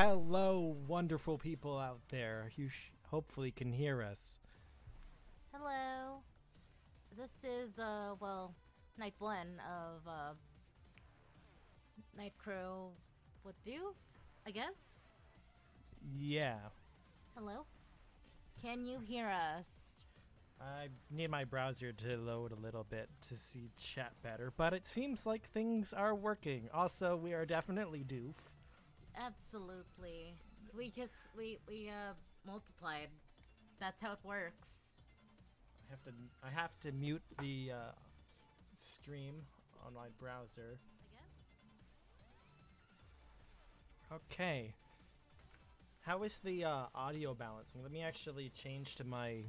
Hello, wonderful people out there. You hopefully can hear us. Hello. This is, night one of, Night Crow with Doof, I guess? Yeah. Hello? Can you hear us? I need my browser to load a little bit to see chat better, but it seems like things are working. Also, we are definitely doof. Absolutely. We multiplied. That's how it works. I have to mute the stream on my browser. Okay. How is the audio balancing? Let me actually change to my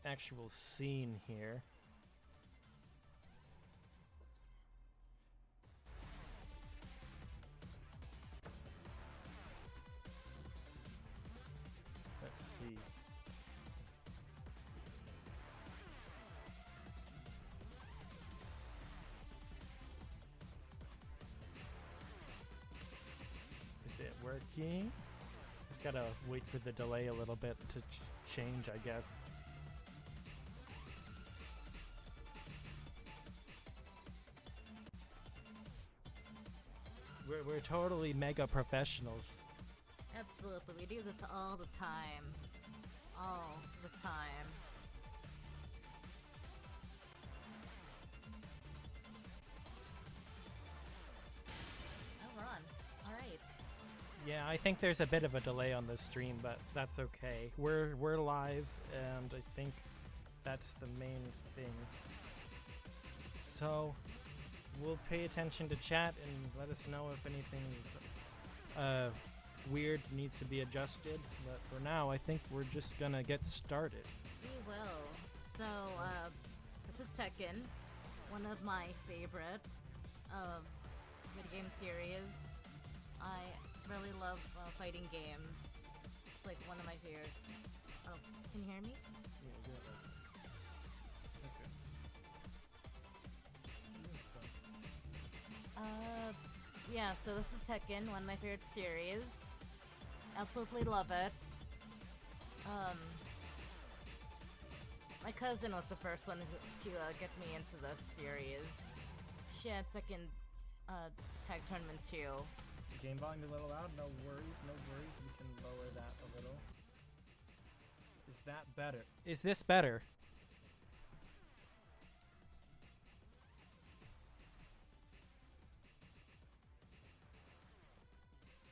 actual scene here. Let's see. Is it working? Just gotta wait for the delay a little bit to change, I guess. We're totally mega professionals. Absolutely. We do this all the time. All the time. Oh, we're on. Alright. Yeah, I think there's a bit of a delay on the stream, but that's okay. We're live, and I think that's the main thing. So, we'll pay attention to chat and let us know if anything's weird, needs to be adjusted. But for now, I think we're just gonna get started. We will. So, this is Tekken, one of my favorite video game series. I really love fighting games. It's like one of my favorite. Oh, can you hear me? Yeah, good. That's good. Yeah, so this is Tekken, one of my favorite series. Absolutely love it. My cousin was the first one to get me into this series. She had Tekken Tag Tournament 2. Game volume a little loud? No worries, no worries. We can lower that a little. Is that better? Is this better?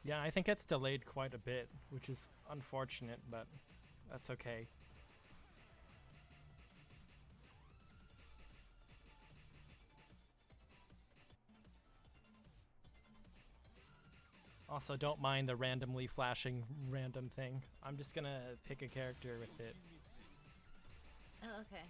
Yeah, I think it's delayed quite a bit, which is unfortunate, but that's okay. Also, don't mind the randomly flashing random thing. I'm just gonna pick a character with it. Oh, okay.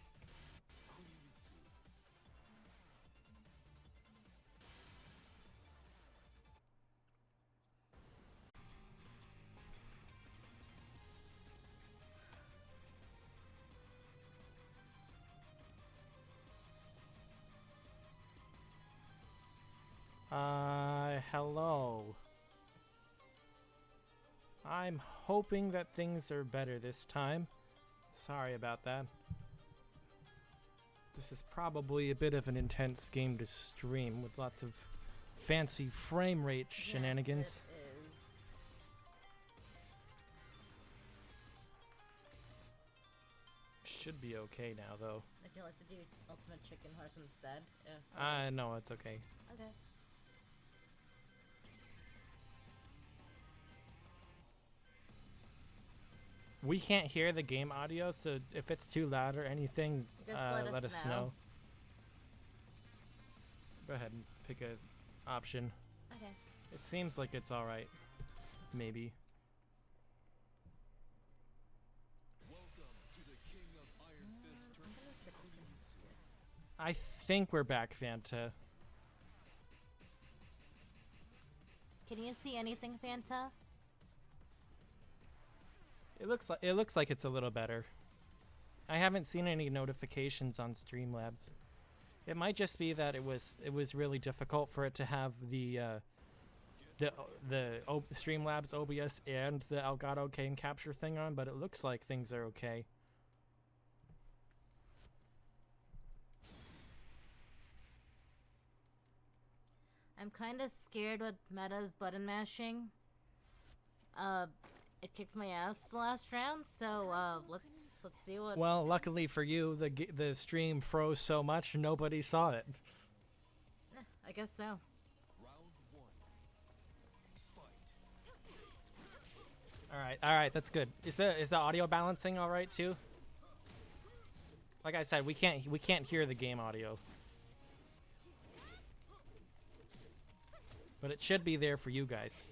Hello. I'm hoping that things are better this time. Sorry about that. This is probably a bit of an intense game to stream with lots of fancy frame rate shenanigans. Yes, it is. Should be okay now, though. Would you like to do Ultimate Chicken Horse instead? No, it's okay. Okay. We can't hear the game audio, so if it's too loud or anything, Just let us know. Go ahead and pick a option. Okay. It seems like it's alright. Maybe. I think we're back, Fanta. Can you see anything, Fanta? It looks like it's a little better. I haven't seen any notifications on Streamlabs. It might just be that it was really difficult for it to have the the Streamlabs OBS and the Elgato Cane capture thing on, but it looks like things are okay. I'm kind of scared with Meta's button mashing. It kicked my ass the last round, so let's see what. Well, luckily for you, the stream froze so much nobody saw it. I guess so. All right, that's good. Is the audio balancing all right too? Like I said, we can't hear the game audio, but it should be there for you guys.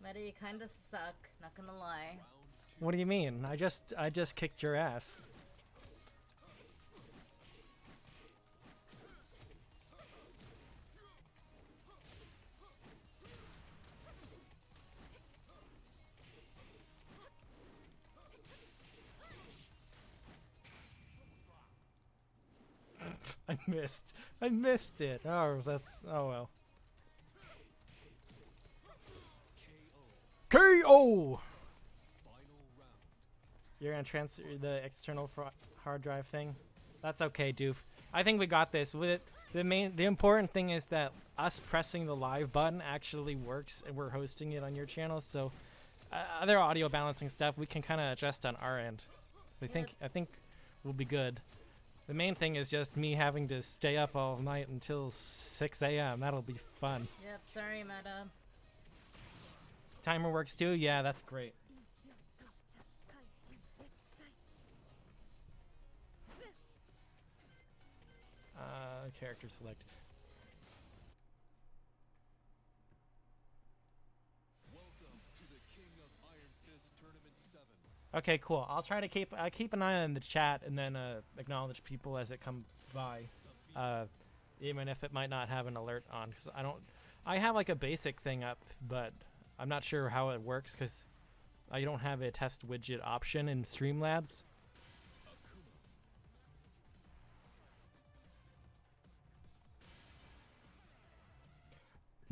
Meta, you kind of suck. Not gonna lie. What do you mean? I just kicked your ass. I missed it. Oh, well. KO. You're gonna transfer the external hard drive thing. That's okay, Doof. I think we got this. With the important thing is that us pressing the live button actually works, and we're hosting it on your channel. So other audio balancing stuff we can kind of adjust on our end. So I think we'll be good. The main thing is just me having to stay up all night until 6 a.m. That'll be fun. Yep, sorry, Meta. Timer works too? Yeah, that's great. Character select. Okay, cool. I'll try to keep an eye on the chat and then acknowledge people as it comes by, even if it might not have an alert on. Because I have like a basic thing up, but I'm not sure how it works because I don't have a test widget option in Streamlabs.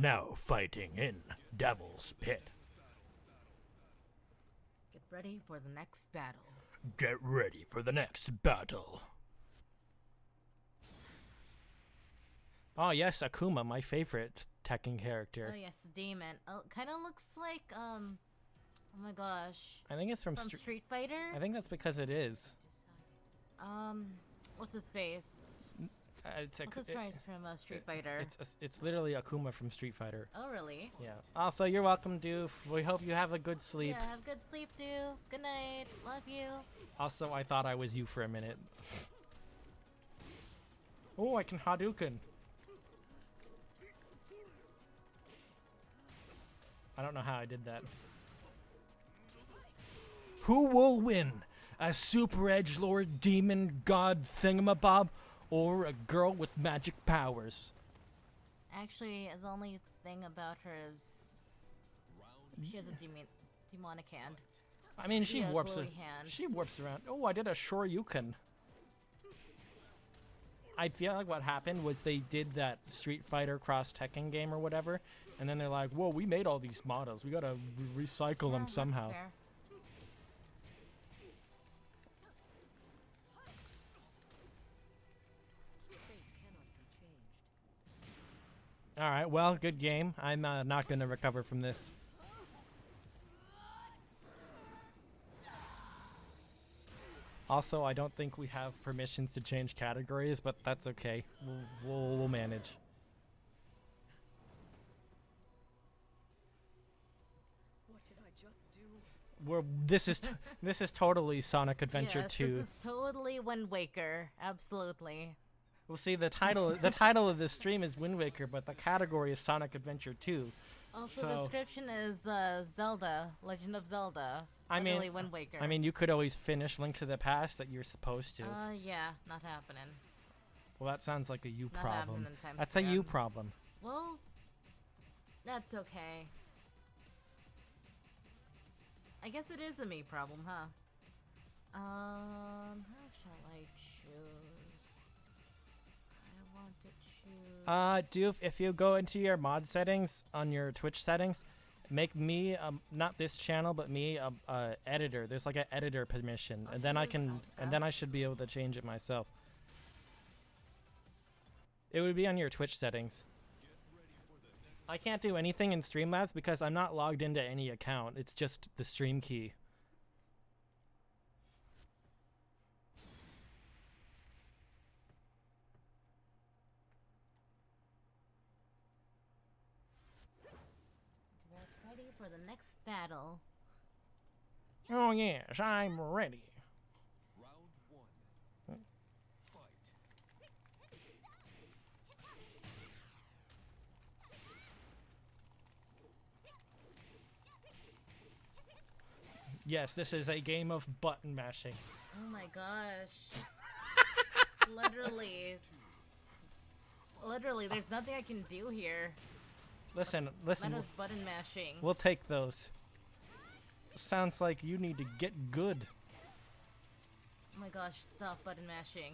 Now fighting in Devil's Pit. Get ready for the next battle. Get ready for the next battle. Oh yes, Akuma, my favorite Tekken character. Oh yes, Demon. Oh, kind of looks like oh my gosh. I think it's from Street Fighter. I think that's because it is. What's his face? What's his face from Street Fighter? It's literally Akuma from Street Fighter. Oh really? Yeah. Also, you're welcome, Doof. We hope you have a good sleep. Yeah, have good sleep, Doof. Good night. Love you. Also, I thought I was you for a minute. Oh, I can Hadouken. I don't know how I did that. Who will win? A super edgelord demon god thingamabob or a girl with magic powers? Actually, the only thing about her is she has a demonic hand. I mean, she warps glowy hand. She warps around. Oh, I did a Shoryuken. I feel like what happened was they did that Street Fighter Cross Tekken game or whatever, and then they're like, whoa, we made all these models. We gotta recycle them somehow. Fair. All right, well, good game. I'm not going to recover from this. Also, I don't think we have permissions to change categories, but that's okay. We'll manage. What did I just do? This is totally Sonic Adventure Yes, 2. This is totally Wind Waker. Absolutely. Well, see, the title of this stream is Wind Waker, but the category is Sonic Adventure 2. Also, the description is Zelda, Legend of Zelda. I mean, really Wind Waker. I mean, you could always finish Link to the Past that you're supposed to. Yeah, not happening. Well, that sounds like a you Not problem. happening anytime That's a you soon. problem. Well, that's okay. I guess it is a me problem, huh? How shall I choose? want to choose. Doof, if you go into your mod settings on your Twitch settings, make me not this channel, but me a editor. There's like an editor permission, and then I can, and then I should be able to change it myself. It would be on your Twitch settings. I can't do anything in Streamlabs because I'm not logged into any account. It's just the stream key. Get ready for the next battle. Oh yes, I'm ready. Round one. Fight. Yes, this is a game of button mashing. Oh my gosh. Literally. Literally, there's nothing I can do here. Listen, That is button mashing. we'll take those. Sounds like you need to get good. Oh my gosh, stop button mashing.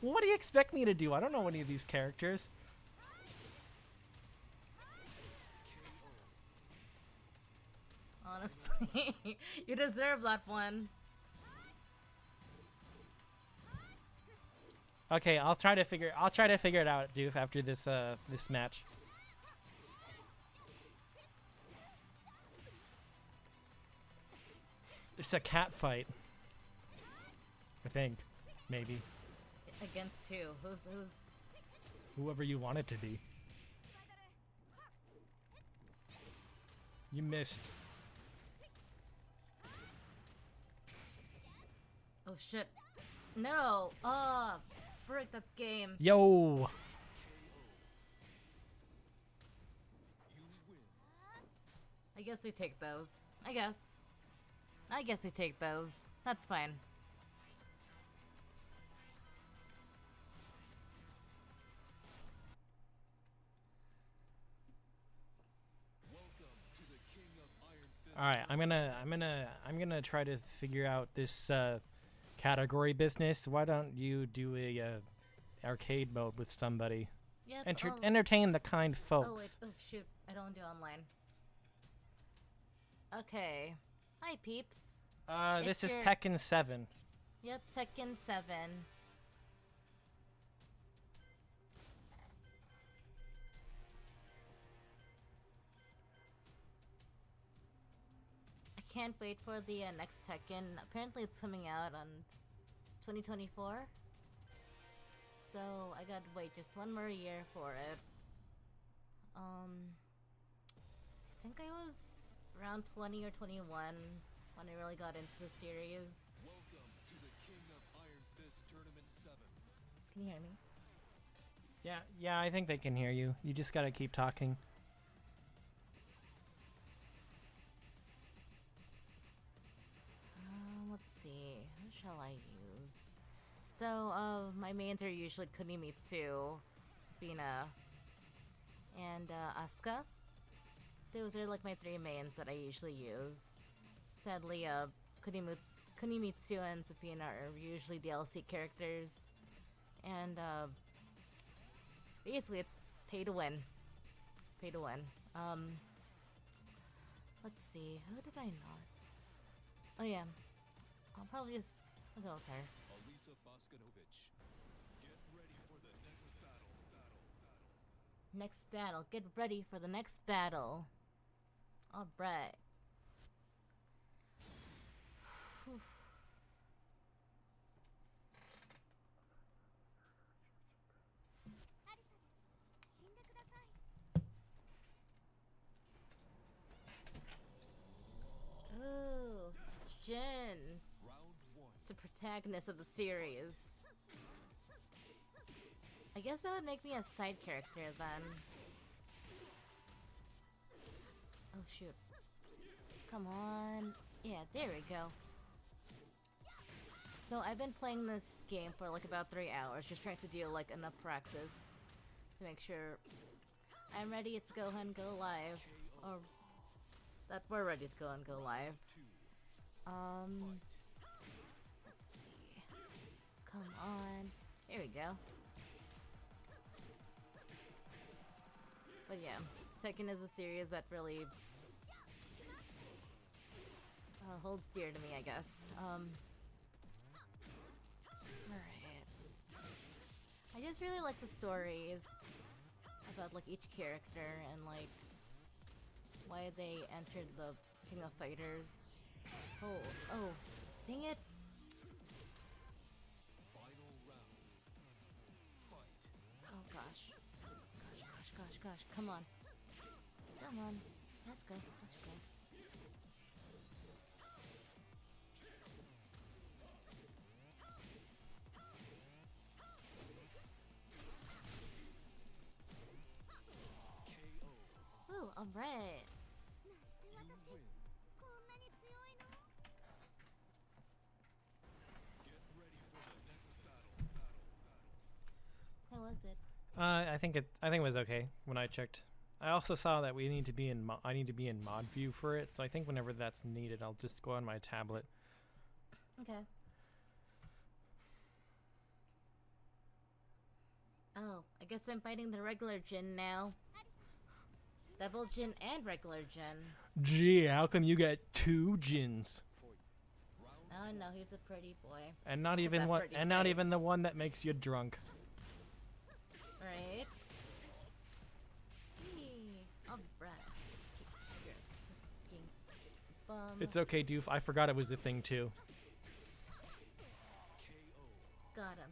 What do you expect me to do? I don't know any of these characters. Honestly, you deserve that one. Okay, I'll try to figure it out, Doof, after this this match. It's a cat fight. I think. Maybe. Against who? Who's Whoever you want it to be. You missed. Oh shit. No! Oh, frick, that's games. Yo! I guess we take those. I guess we take those. That's fine. All right, I'm gonna try to figure out this category business. Why don't you do a arcade mode with somebody? Yep. Entertain the kind Oh wait. folks. Oh shoot. I don't do online. Okay. Hi peeps. This it's is your- Tekken 7. Yep. Tekken 7. I can't wait for the next Tekken. Apparently it's coming out on 2024. So I gotta wait just one more year for it. I think I was around 20 or 21 when I really got into the series. Welcome to the King of Iron Fist Tournament 7. Can you hear me? Yeah, I think they can hear you. You just gotta keep talking. Let's see. Who shall I use? So, my mains are usually Kunimitsu, Spina, and Asuka. Those are like my three mains that I usually use. Sadly, Kunimitsu and Sabina are usually DLC characters. And basically it's pay to win. Pay to win. Let's see, who did I not? Oh yeah. I'll probably just go with her. Alisa Boskanovich. Get ready for the next battle. Next battle. Get ready for the next battle. Alright. Ooh, it's Jin. Round one. It's the protagonist of the series. I guess that would make me a side character then. Oh shoot. Come on. Yeah, there we go. So I've been playing this game for like about 3 hours, just trying to do like enough practice to make sure I'm ready to go and go live. Or that we're ready to go and go live. Let's see. Come on. There we go. But yeah, Tekken is a series that really holds dear to me, I guess. Alright. I just really like the stories about like each character and like why they entered the King of Fighters. Oh, dang it. Final round. Fight. Oh gosh. Gosh, come on. Come on. Let's go. KO. Ooh, alright. You win. Get ready for the next battle. How was it? I think it was okay when I checked. I also saw that we need to be in I need to be in mod view for it, so I think whenever that's needed, I'll just go on my tablet. Okay. Oh, I guess I'm fighting the regular Jin now. Double Jin and regular Jin. Gee, how come you got 2 Jins? Oh no, he's a pretty boy. And not With even that one pretty and not even the face. one that makes you drunk. Right? Alright. Bum. It's okay, Doof. I forgot it was a thing too. KO. Got him.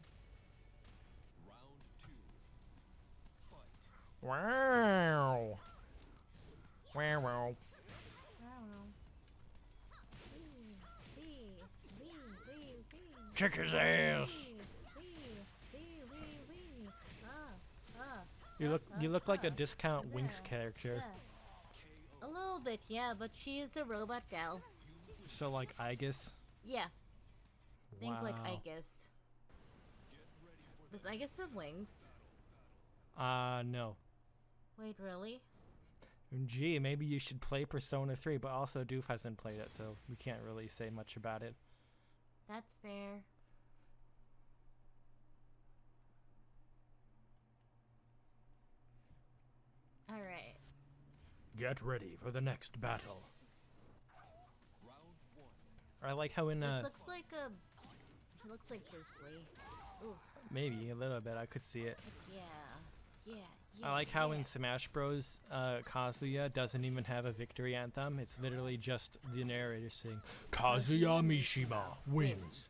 Round 2. Fight. Wow. Wow. I don't know. Kick his ass. You look like a discount Winx character. A little bit, yeah, but she is a robot gal. So like Aegis. Yeah, think like Wow. Aegis. Does Aegis have wings? No. Wait, really? Gee, maybe you should play Persona 3, but also Doof hasn't played it, so we can't really say much about it. That's fair. Alright. Get ready for the next battle. Round 1. I like how in This looks like a... He looks like Bruce Lee. Ooh, maybe a little bit I could see it. yeah. I like how in Smash Bros, Kazuya doesn't even have a victory anthem. It's literally just the narrator saying, Kazuya Mishima wins.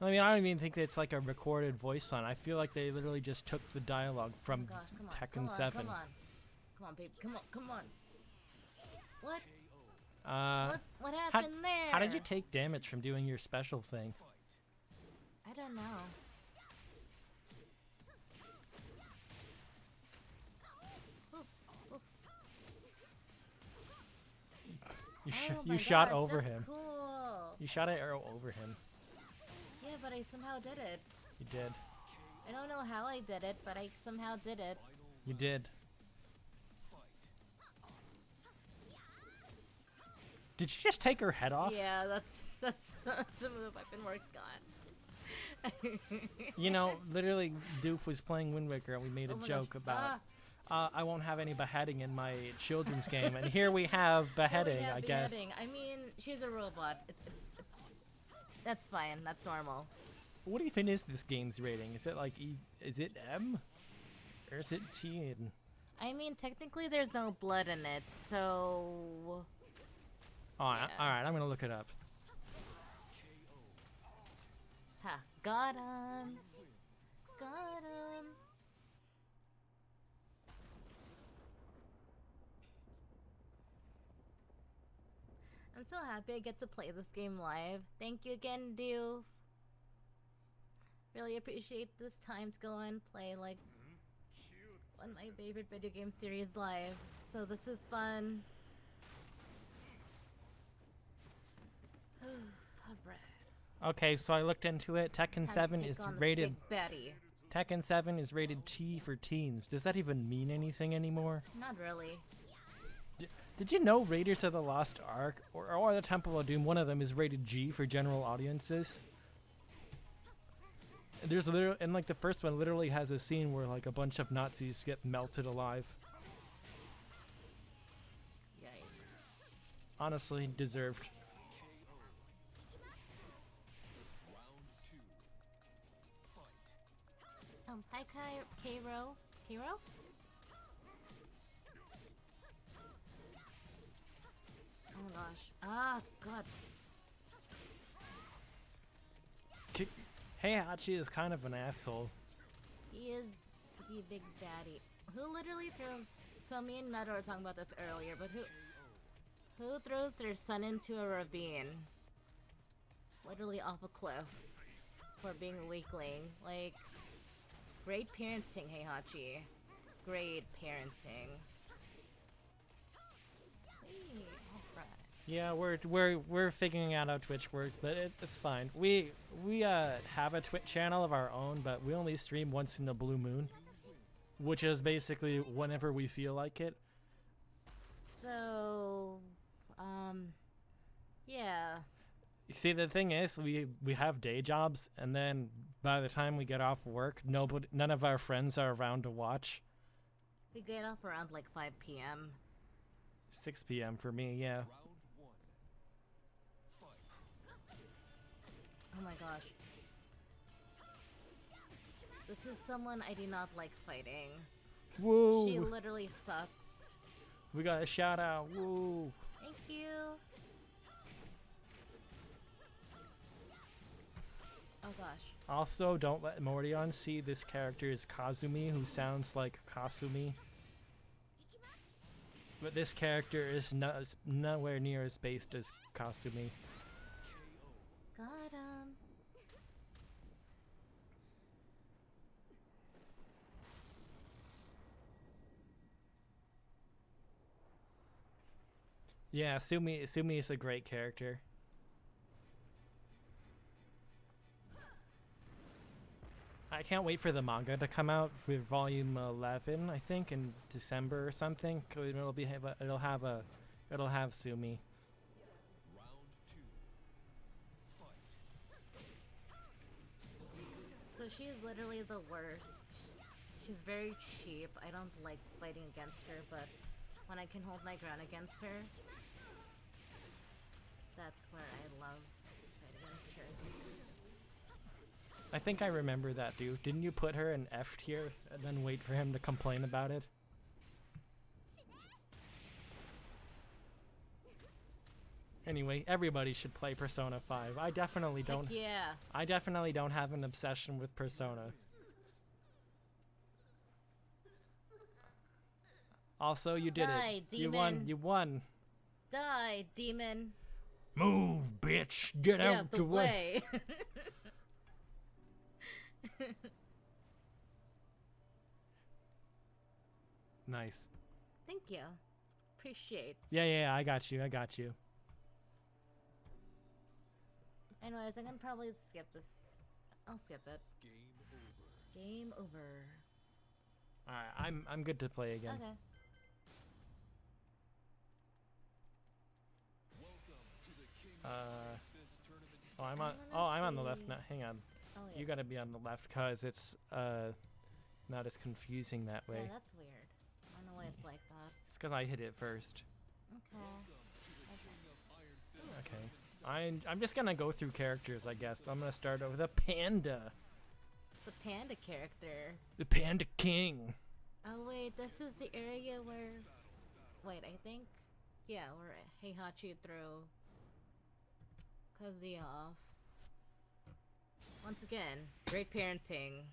I mean, I don't even think it's like a recorded voice line. I feel like they literally just took the dialogue from Gosh, come on, Tekken come on, 7. Come on, babe. Come on. What? Uh, What happened there? how did you take damage from doing your special thing? I don't know. Oof. You shot gosh, over that's him. Cool. You shot an arrow over him. Yeah, but I somehow did it. You did. I don't know how I did it, but I somehow did it. You did. Did you just take her head off? Yeah, that's a move I've been working on. You know, literally, Doof was playing Wind Waker and we made a Oh my joke gosh. about I won't have any beheading in my children's game, and here we have beheading, Oh, yeah, I guess. beheading. I mean, she's a robot. It's that's fine. That's normal. What even is this game's rating? Is it like is it M? Or is it T? I mean, technically, there's no blood in it, so. Alright, I'm gonna look it up. Ha! Got him. Got him. I'm so happy I get to play this game live. Thank you again, Doof. Really appreciate this time to go and play like one of my favorite video game series live. So this is fun. Alright. Okay, so I looked into it. Tekken 7 is rated. Betty. Tekken 7 is rated T for teens. Does that even mean anything anymore? Not really. Did you know Raiders of the Lost Ark or the Temple of Doom, one of them is rated G for general audiences? There's literally, and like the first one literally has a scene where like a bunch of Nazis get melted alive. honestly deserved. Round 2. Fight. Hi, Cairo. Cairo? Oh gosh. Ah, God. Heihachi is kind of an asshole. He is the big daddy. Who literally throws... So me and Meadow were talking about this earlier, but who throws their son into a ravine? Literally off a cliff. For being a weakling. Like, great parenting, Heihachi. Great parenting. Hey, alright. Yeah, we're figuring out how Twitch works, but it's fine. We have a Twitch channel of our own, but we only stream once in the blue moon, which is basically whenever we feel like it. So, yeah. You see, the thing is, we have day jobs, and then by the time we get off work, none of our friends are around to watch. We get off around like 5 p.m. 6 p.m. for me, yeah. Round 1. Fight. Oh my gosh. This is someone I do not like fighting. Woo! She literally sucks. We got a shout out. Woo! Thank you. Oh gosh. Also, don't let Morion see this character is Kazumi, who sounds like Kasumi. But this character is nowhere near as based as Kasumi. Got him. Yeah, Sumi is a great character. I can't wait for the manga to come out for volume 11, I think, in December or something. 'Cause it'll have Sumi. Round 2. Fight. So she's literally the worst. She's very cheap. I don't like fighting against her, but when I can hold my ground against her, that's where I love to fight against her. I think I remember that, dude. Didn't you put her in F tier and then wait for him to complain about it? Anyway, everybody should play Persona 5. I definitely don't. Heck yeah. I definitely don't have an obsession with Persona. Also, you did Die, it. You won. demon. You won. Die, demon. Move, bitch. Get out the way. Nice. Thank you. Appreciate. Yeah, I got you. I got you. Anyways, I can probably skip this. I'll skip it. Game over. Game over. Alright, I'm good to play again. Okay. Welcome to the King this tournament. I'm on the left now. Hang on. Oh, yeah. You gotta be on the left because it's not as confusing that way. Yeah, that's weird. I don't know why it's like that. It's because I hit it first. Okay. Okay. I'm just gonna go through characters, I guess. I'm gonna start over the panda. The panda character. The Panda King. Oh wait, this is the area where... Wait, I think... Yeah, where Heihachi threw Kazuya off. Once again, great parenting.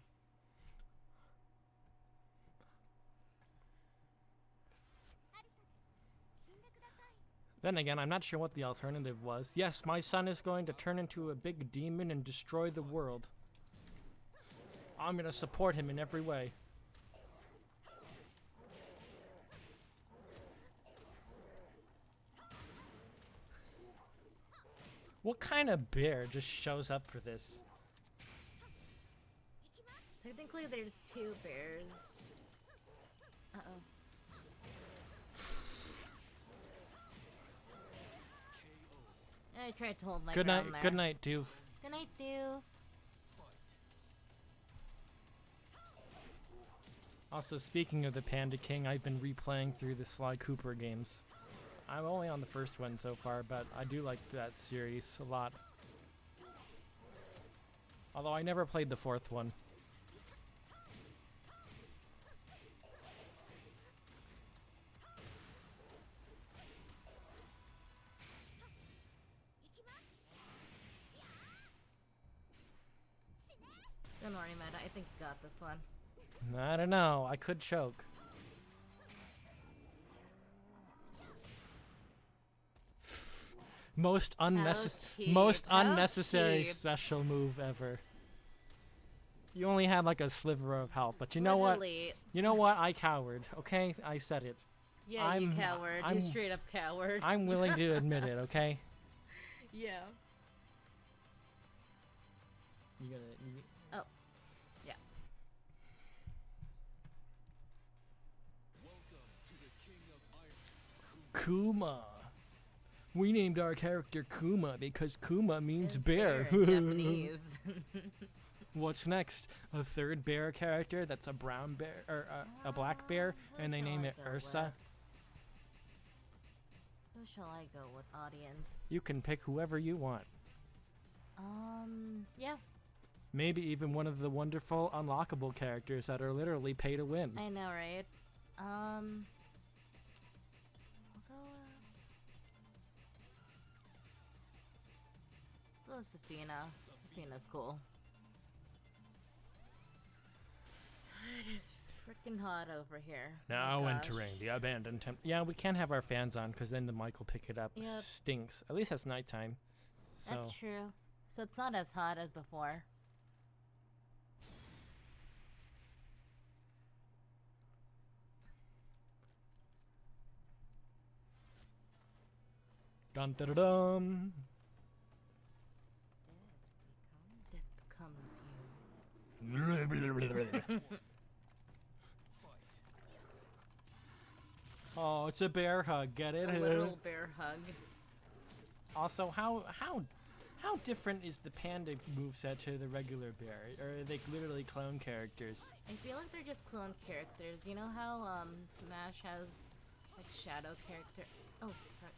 Then again, I'm not sure what the alternative was. Yes, my son is going to turn into a big demon and destroy the world. I'm gonna support him in every way. What kind of bear just shows up for this? Technically, there's two bears. Uh-oh. I tried to hold my Good night, ground there. good night, Doof. Good night, Doof. Also, speaking of the Panda King, I've been replaying through the Sly Cooper games. I'm only on the first one so far, but I do like that series a lot. Although I never played the fourth one. Don't worry, Meta. I think you got this one. I don't know. I could choke. Most How unnecessary cheap. special move ever. You only had like a sliver of health, but you know what? Literally. You know what? I cowered. Okay, I said it. Yeah, you I'm- coward. I'm- You straight up coward. I'm willing to admit it. Okay. Yeah. You gotta. Oh. Yeah. Welcome to the King of Iron. Kuma. We named our character Kuma because Kuma means It's bear. in Japanese. What's next? A third bear character that's a brown bear or a black bear, Who and they shall name I it go Ursa. with? Who shall I go with, audience? You can pick whoever you want. Yeah. Maybe even one of the wonderful unlockable characters that are literally pay to win. I know, right? I'll go with Safina. Safina's cool. It is freaking hot over here. Oh my Now gosh. entering the abandoned temple. Yeah, we can't have our fans on because then the mic will pick it up. Yep. Stinks. At least it's nighttime. So That's true. So it's not as hot as before. dun dun dun dun. Death becomes you. Oh, it's a bear hug. Get it? A literal bear hug. Also, how different is the panda moveset to the regular bear? Or are they literally clone characters? I feel like they're just clone characters. You know how Smash has like shadow character. Oh, frick.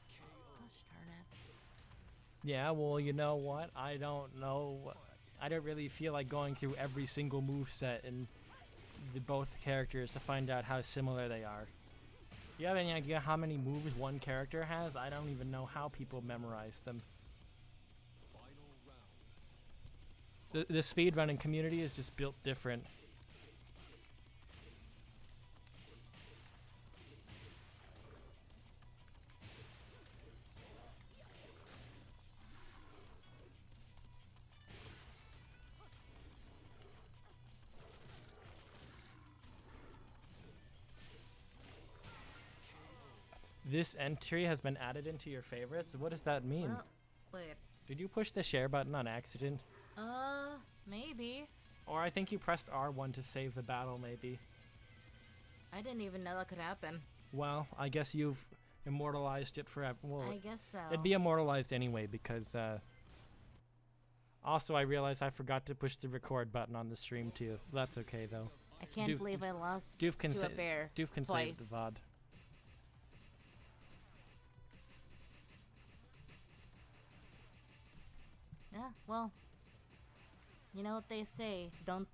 Gosh darn it. Yeah, well, you know what? I don't know. I don't really feel like going through every single moveset in the both characters to find out how similar they are. Do you have any idea how many moves one character has? I don't even know how people memorize them. The speedrunning community is just built different. This entry has been added into your favorites? What does that mean? Well, wait. Did you push the share button on accident? Maybe. Or I think you pressed R1 to save the battle, maybe. I didn't even know that could happen. Well, I guess you've immortalized it forever. Well, I guess so. it'd be immortalized anyway because, also I realized I forgot to push the record button on the stream too. That's okay though. I can't Doof- believe I lost Doof can to a sa- bear. Doof can save twice. the VOD. Yeah, well, you know what they say, don't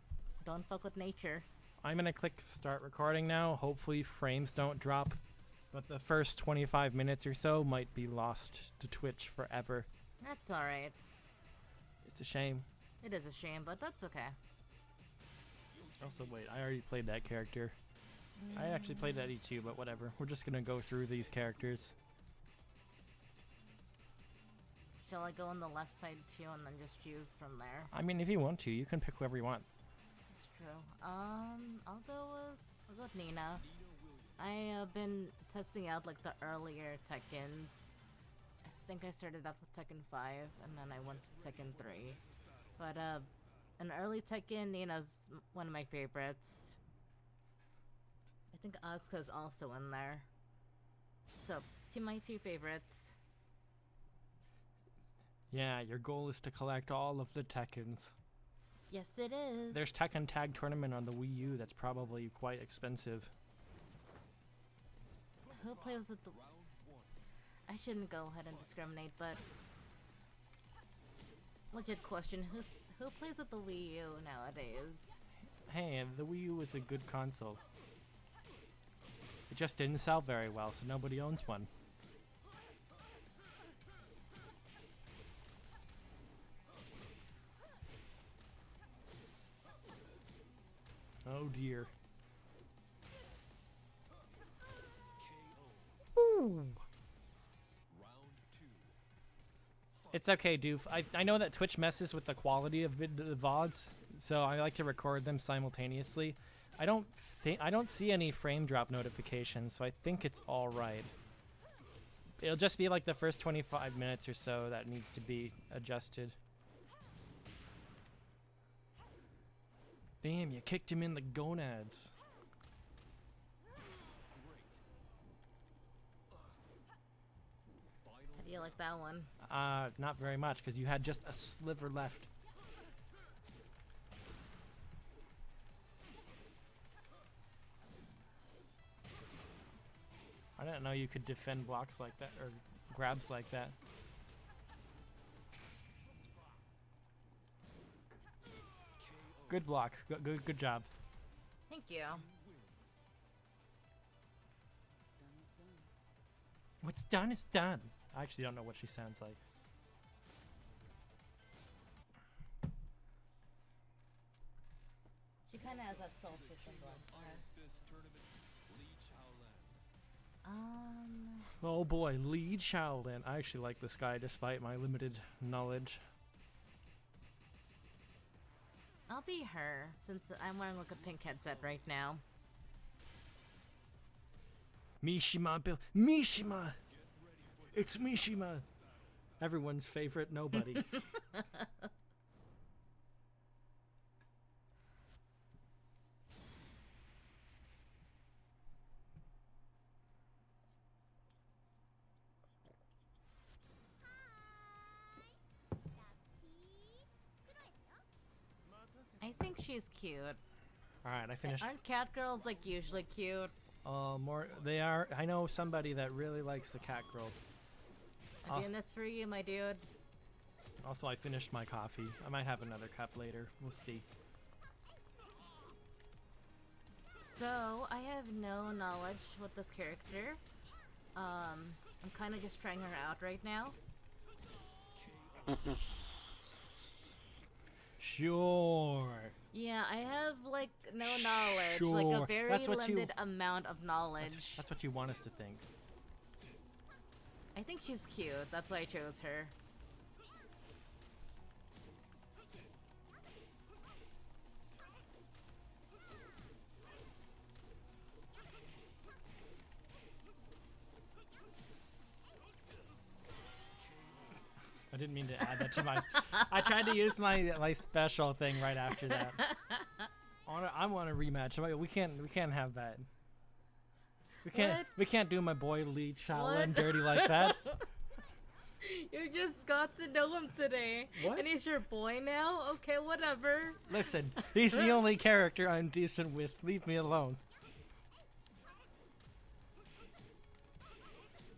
fuck with nature. I'm gonna click start recording now. Hopefully frames don't drop, but the first 25 minutes or so might be lost to Twitch forever. That's alright. It's a shame. It is a shame, but that's okay. Also, wait, I already played that character. I actually played that E2, but whatever. We're just gonna go through these characters. Shall I go on the left side too and then just choose from there? I mean, if you want to, you can pick whoever you want. That's true. I'll go with Nina. I have been testing out like the earlier Tekkens. I think I started up with Tekken 5 and then I went to Tekken 3. But an early Tekken, Nina's one of my favorites. I think Asuka's also in there. So, my two favorites. Yeah, your goal is to collect all of the Tekkens. Yes, it is. There's Tekken Tag Tournament on the Wii U that's probably quite expensive. Who plays with the... I shouldn't go ahead and discriminate, but legit question: who plays with the Wii U nowadays? Hey, the Wii U was a good console. It just didn't sell very well, so nobody owns one. Oh dear. Ooh. Round 2. It's okay, Doof. I know that Twitch messes with the quality of the VODs, so I like to record them simultaneously. I don't see any frame drop notifications, so I think it's all right. It'll just be like the first 25 minutes or so that needs to be adjusted. Damn, you kicked him in the gonads. Great. How do you like that one? Not very much, because you had just a sliver left. I didn't know you could defend blocks like that, or grabs like that. Good block. Good job. Thank you. What's done is done. I actually don't know what she sounds like. She kind of has that selfish syndrome to her. This tournament, Lee Chaolan. Oh boy, Lee Shaolin. I actually like this guy despite my limited knowledge. I'll be her, since I'm wearing like a pink headset right now. Mishima, Bill. Mishima! It's Mishima! Everyone's favorite nobody. I think she's cute. Alright, I finished. Aren't cat girls like usually cute? More. They are. I know somebody that really likes the cat girls. I'm doing this for you, my dude. Also, I finished my coffee. I might have another cup later. We'll see. So, I have no knowledge with this character. I'm kind of just trying her out right now. Sure. Yeah, I have like no knowledge, like Sure. a very That's what you- limited amount of knowledge. That's what you want us to think. I think she's cute, that's why I chose her. I didn't mean to add that to my. I tried to use my special thing right after that. I want a rematch. We can't have that. What? We can't do my boy Lee Shaolin What? dirty like that. You just got to know him today. What? And he's your boy now? Okay, whatever. Listen, he's the only character I'm decent with. Leave me alone.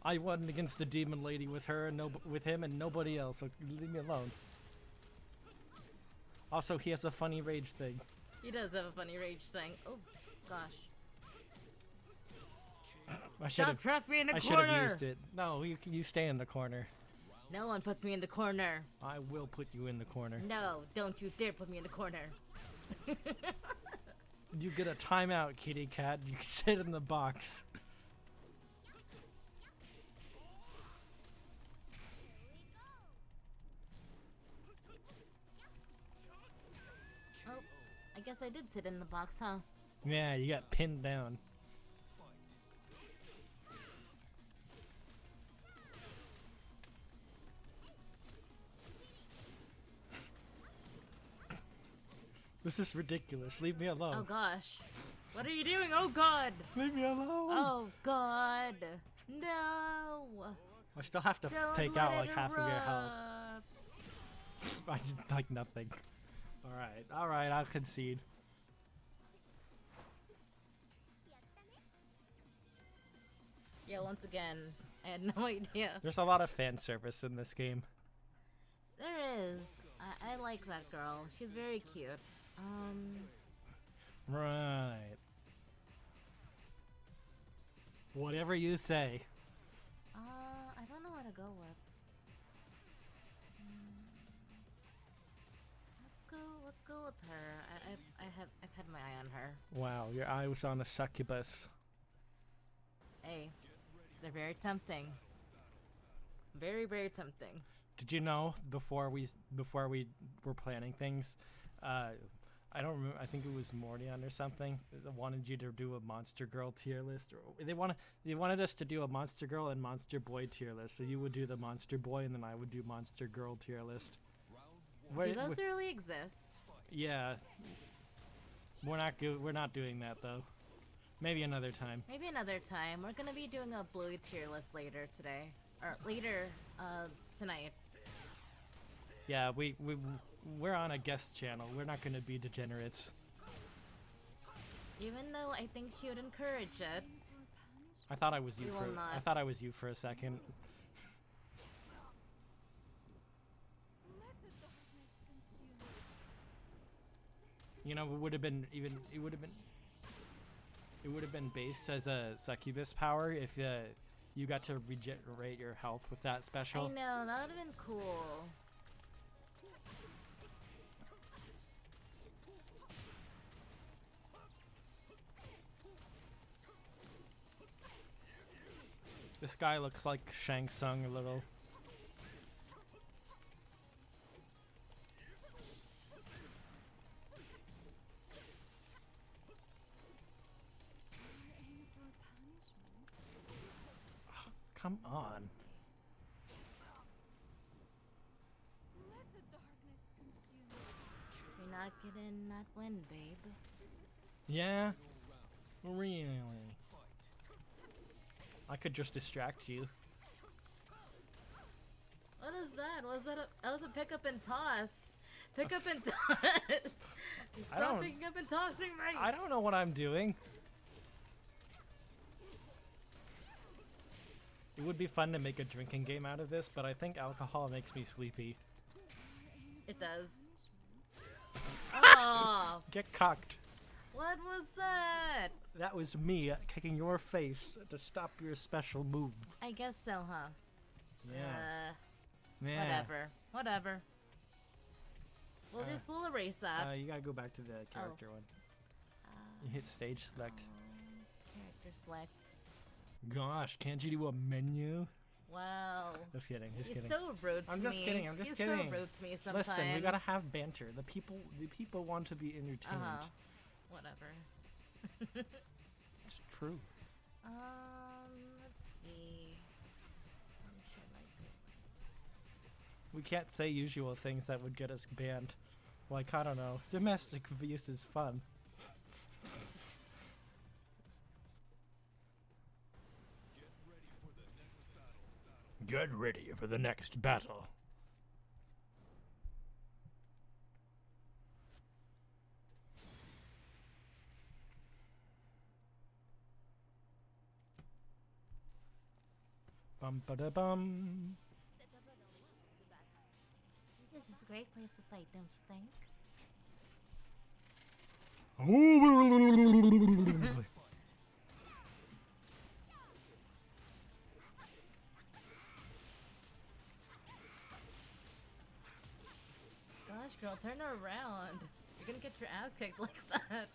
I won against the demon lady with her and with him and nobody else. So leave me alone. Also, he has a funny rage thing. He does have a funny rage thing. Oh, gosh. I should Stop have. trapping me in the I should corner! have used it. No, you stay in the corner. No one puts me in the corner. I will put you in the corner. No, don't you dare put me in the corner. You get a timeout, kitty cat. You can sit in the box. Oh, I guess I did sit in the box, huh? Yeah, you got pinned down. This is ridiculous. Leave me alone. Oh gosh. What are you doing? Oh god! Leave me alone. Oh god! No! I still have to Don't take let out it like half of your health. erupt. I did like nothing. All right, I'll concede. Yeah, once again, I had no idea. There's a lot of fan service in this game. There is. I like that girl. She's very cute. Right. Whatever you say. I don't know what to go with. Let's go with her. I've had my eye on her. Wow, your eye was on a succubus. Hey, they're very tempting. Very, very tempting. Did you know before we were planning things, I don't remember. I think it was Mordion or something that wanted you to do a Monster Girl tier list, or they wanted us to do a Monster Girl and Monster Boy tier list. So you would do the Monster Boy, and then I would do Monster Girl tier list. Do those really exist? Yeah, we're not doing that though. Maybe another time. Maybe another time. We're gonna be doing a Bluey tier list later today, or later tonight. Yeah, we're on a guest channel. We're not gonna be degenerates. Even though I think she would encourage it. I thought I was you We for. will not. I thought I was you for a second. You know, it would have been based as a succubus power if you got to regenerate your health with that special. I know, that would have been cool. This guy looks like Shang Tsung a little. Come on. You're not getting that win, babe. Yeah? Really? I could just distract you. What is that? That was a pick up and toss. Pick up and toss. Stop picking up and tossing me. I don't know what I'm doing. It would be fun to make a drinking game out of this, but I think alcohol makes me sleepy. It does. Oh, Get cocked. what was that? That was me kicking your face to stop your special move. I guess so, huh? Yeah. Yeah. Whatever. We'll erase that. You gotta go back to the character one. You hit stage select. Character select. Gosh, can't you do a menu? Wow. Just kidding. Just He's kidding. so rude to me. I'm just kidding. I'm just He's kidding. so rude to me sometimes. Listen, we gotta have banter. The people want to be entertained. Whatever. It's true. Let's see. Should I go? We can't say usual things that would get us banned. Like, I don't know. Domestic abuse is fun. Get ready for the next battle. Bum ba da bum. This is a great place to fight, don't you think? Gosh, girl, turn around. You're gonna get your ass kicked like that.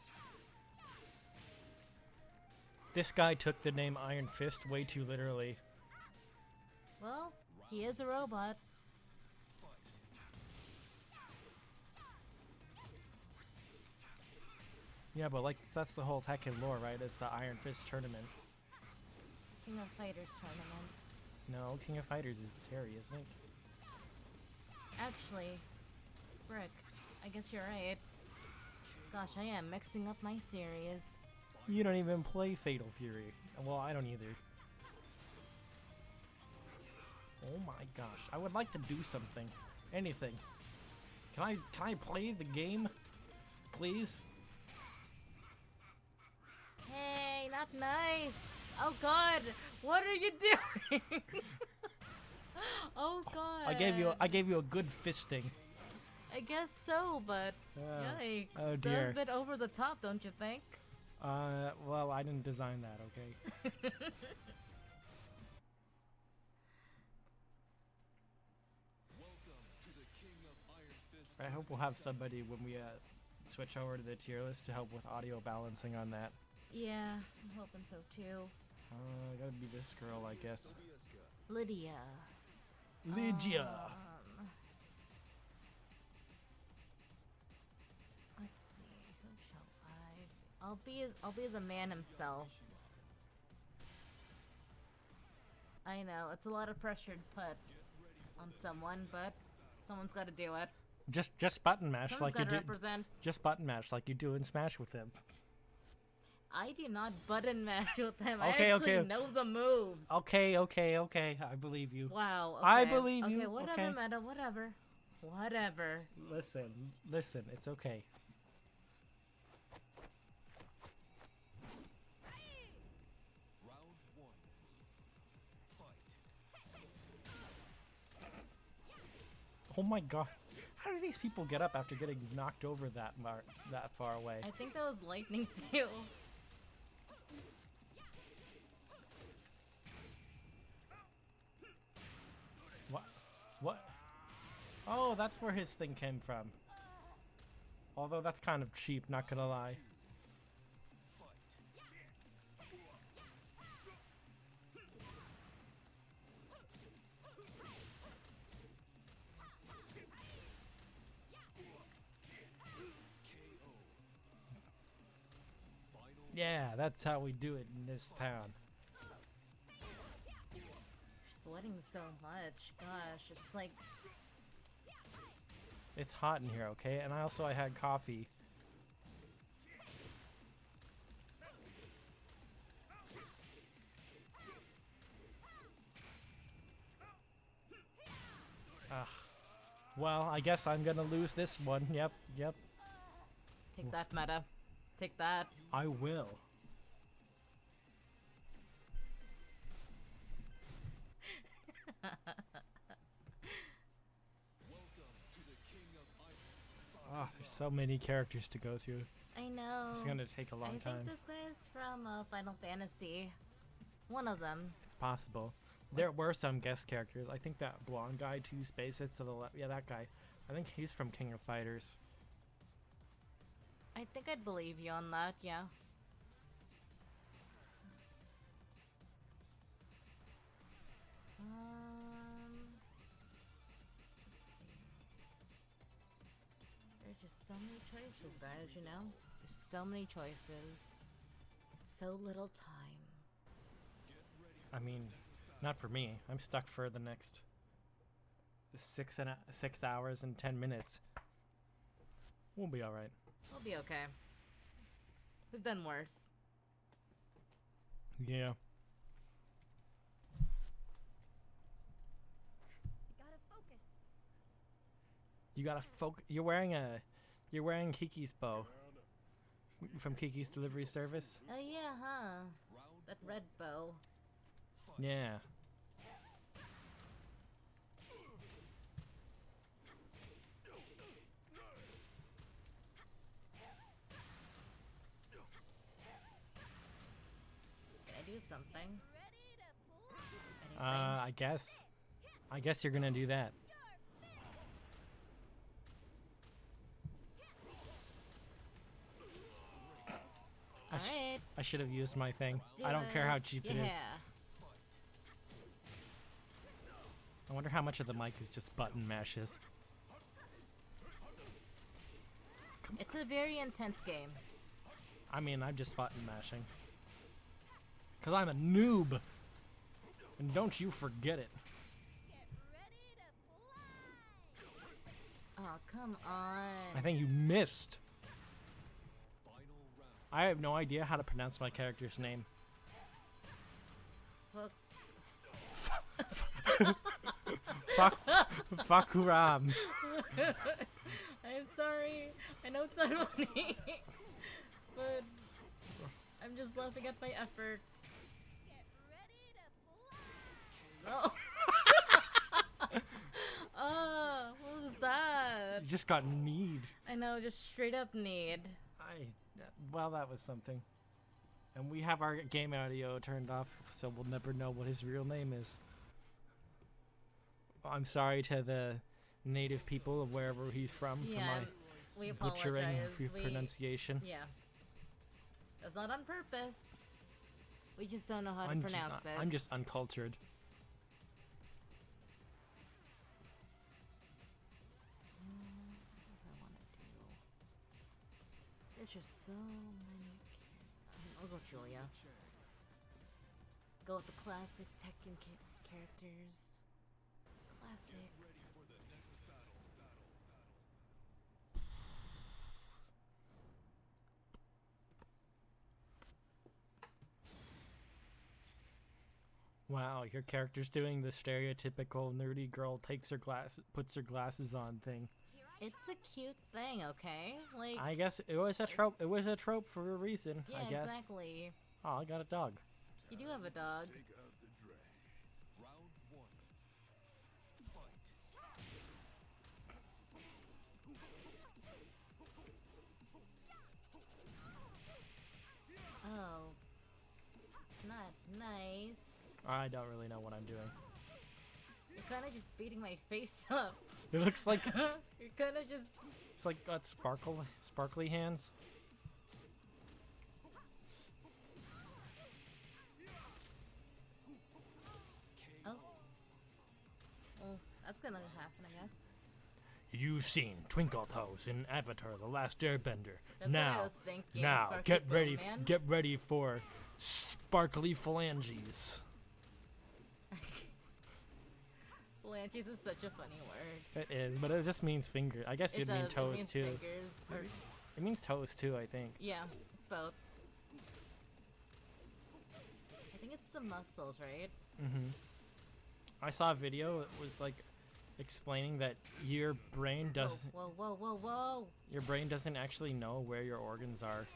This guy took the name Iron Fist way too literally. Well, he is a robot. Yeah, but like that's the whole Tekken lore, right? It's the Iron Fist tournament. King of Fighters tournament. No, King of Fighters is Terry, isn't it? Actually, Brick, I guess you're right. Gosh, I am mixing up my series. You don't even play Fatal Fury. Well, I don't either. Oh my gosh, I would like to do something. Anything. Can I play the game? Please? Hey, not nice. Oh God! What are you doing? Oh God! I gave you a good fisting. I guess so, but yikes! Oh That's dear. a bit over the top, don't you think? Well, I didn't design that, okay? Welcome to the King of Iron Fist. I hope we'll have somebody when we switch over to the tier list to help with audio balancing on that. Yeah, I'm hoping so too. Gotta be this girl, I guess. Sobieska. Lydia. Lydia. Let's see. Who shall I'll be the man himself. I know it's a lot of pressure to put on someone, but someone's got to do it. Just button mash Someone's like you got to do. represent. Just button mash like you do in Smash with him. I do not button mash with them. Okay, I actually okay. know the moves. Okay. I believe you. Wow. Okay. I believe okay, you, Whatever, okay. Meta. Whatever. Whatever. Listen, it's okay. Round one. Fight. Oh my god. How do these people get up after getting knocked over that far away? I think that was lightning too. What? Oh, that's where his thing came from. Although that's kind of cheap, not gonna lie. Yeah, that's how we do it in this town. You're sweating so much. Gosh, it's like It's hot in here, okay? And I had coffee. Ugh. Well, I guess I'm gonna lose this one. Yep. take that, Meta. Take that. I will. Oh, there's so many characters to go through. I know. It's gonna take a long I time. think this guy's from Final Fantasy. One of them. It's possible. There were some guest characters. I think that blonde guy, 2 spaces to the left. Yeah, that guy. I think he's from King of Fighters. I think I'd believe you on that, yeah. Let's see. There's just so many choices, guys, you know? There's so many choices. So little time. I mean, not for me. I'm stuck for the next 6 hours and 10 minutes. We'll be all right. We'll be okay. We've done worse. Yeah. Gotta focus. You gotta focus. You're wearing Kiki's bow from Kiki's delivery service. Oh yeah, huh? That red bow. Yeah. Can I do something? Anything? I guess you're gonna do that. Alright. I should have used my thing. do I don't care it. how cheap it is. Yeah. I wonder how much of the mic is just button mashes. It's a very intense game. I mean, I'm just button mashing. Cause I'm a noob. And don't you forget it. Oh, come on. I think you missed. I have no idea how to pronounce my character's name. Fuck. Fakuram. I'm sorry. I know it's not funny. But I'm just laughing at my effort. Oh. Oh, what was that? You just got kneed. I know, just straight up need. Well, that was something. And we have our game audio turned off, so we'll never know what his real name is. I'm sorry to the native people of wherever he's from for Yeah, my we butchering apologize. of your pronunciation. Yeah. That's not on purpose. We just don't know how to I'm pronounce it. I'm just uncultured. What do I want to do? There's just so many. I'll go Julia. Go with the classic Tekken characters. Classic. Wow, your character's doing the stereotypical nerdy girl puts her glasses on thing. It's a cute thing, okay? Like, I guess it was a trope. It was a trope for a reason. yeah, I guess. exactly. Oh, I got a dog. You do have a dog. Take out the trash. Round one. Fight. Oh, not nice. I don't really know what I'm doing. You're kind of just beating my face up. It looks like You're kind of just. it's like got sparkly hands. Oh. Well, that's gonna happen, I guess. You've seen Twinkle Toes in Avatar: The Last Airbender. That's what I was thinking. Now Sparkly get ready, Bowman. get ready for sparkly phalanges. Phalanges is such a funny word. It is, but it just means finger. I guess it'd mean does, toes it means too. Fingers, or, It means toes too, I think. yeah, it's both. I think it's the muscles, right? Mm-hmm. I saw a video. It was like explaining that your brain does Whoa, whoa, whoa, whoa! your brain doesn't actually know where your organs are.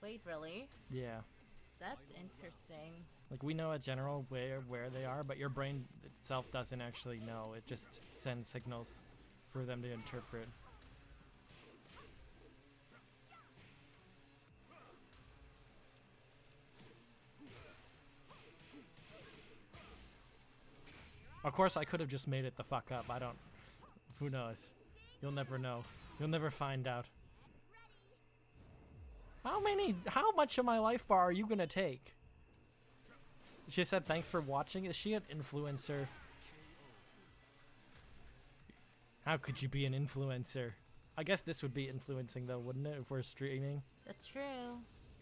Wait, really? Yeah, That's interesting. like we know a general where they are, but your brain itself doesn't actually know. It just sends signals for them to interpret. Of course, I could have just made it the fuck up. I don't. Who knows? You'll never know. You'll never find out. How much of my life bar are you gonna take? She said thanks for watching. Is she an influencer? How could you be an influencer? I guess this would be influencing though, wouldn't it, if we're streaming? That's true.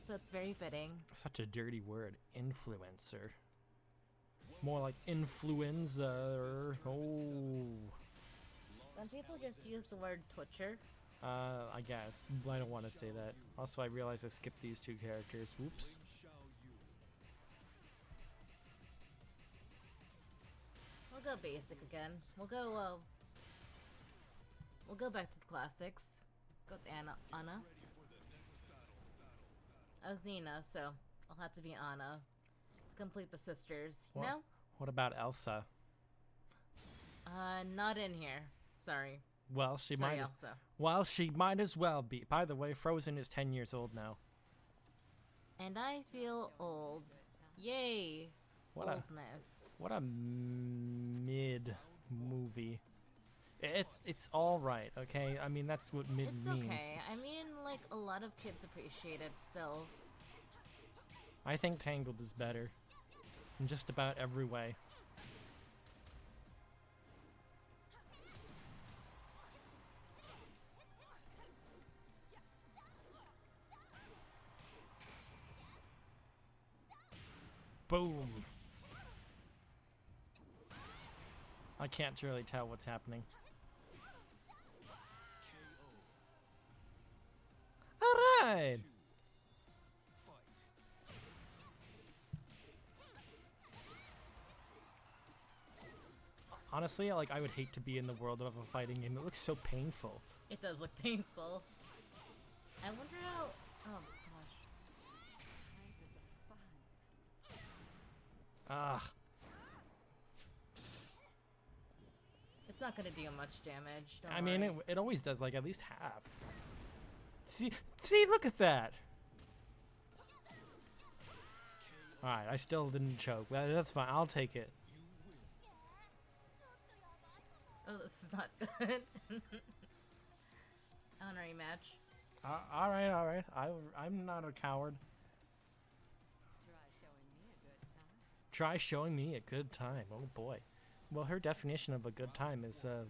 So it's very fitting. Such a dirty word, influencer. More like influencer. Oh. Some people just use the word twitcher. I guess. I don't want to say that. Also, I realized I skipped these two characters. Whoops. We'll go basic again. We'll go back to the classics. Go with Anna. I was Nina, so I'll have to be Anna to complete the sisters. You know? What about Elsa? Not in here. Sorry. Well, she Sorry, might. Elsa. Well, she might as well be. By the way, Frozen is 10 years old now. And I feel old. Yay. What Oldness. What a mid movie. It's all right, okay? I mean, that's what mid It's means. okay. I mean, like, a lot of kids appreciate it still. I think Tangled is better in just about every way. Boom. I can't really tell what's happening. Alright! Honestly, like, I would hate to be in the world of a fighting game. It looks so painful. It does look painful. I wonder how. Oh gosh. Ugh. It's not gonna do much damage. Don't I mean, worry. it always does, like, at least half. See, look at that! Alright, I still didn't choke. That's fine, I'll take it. Oh, this is not good. I want a rematch. Alright. I'm not a coward. Try showing me a good time. Oh boy. Well, her definition of a good time is a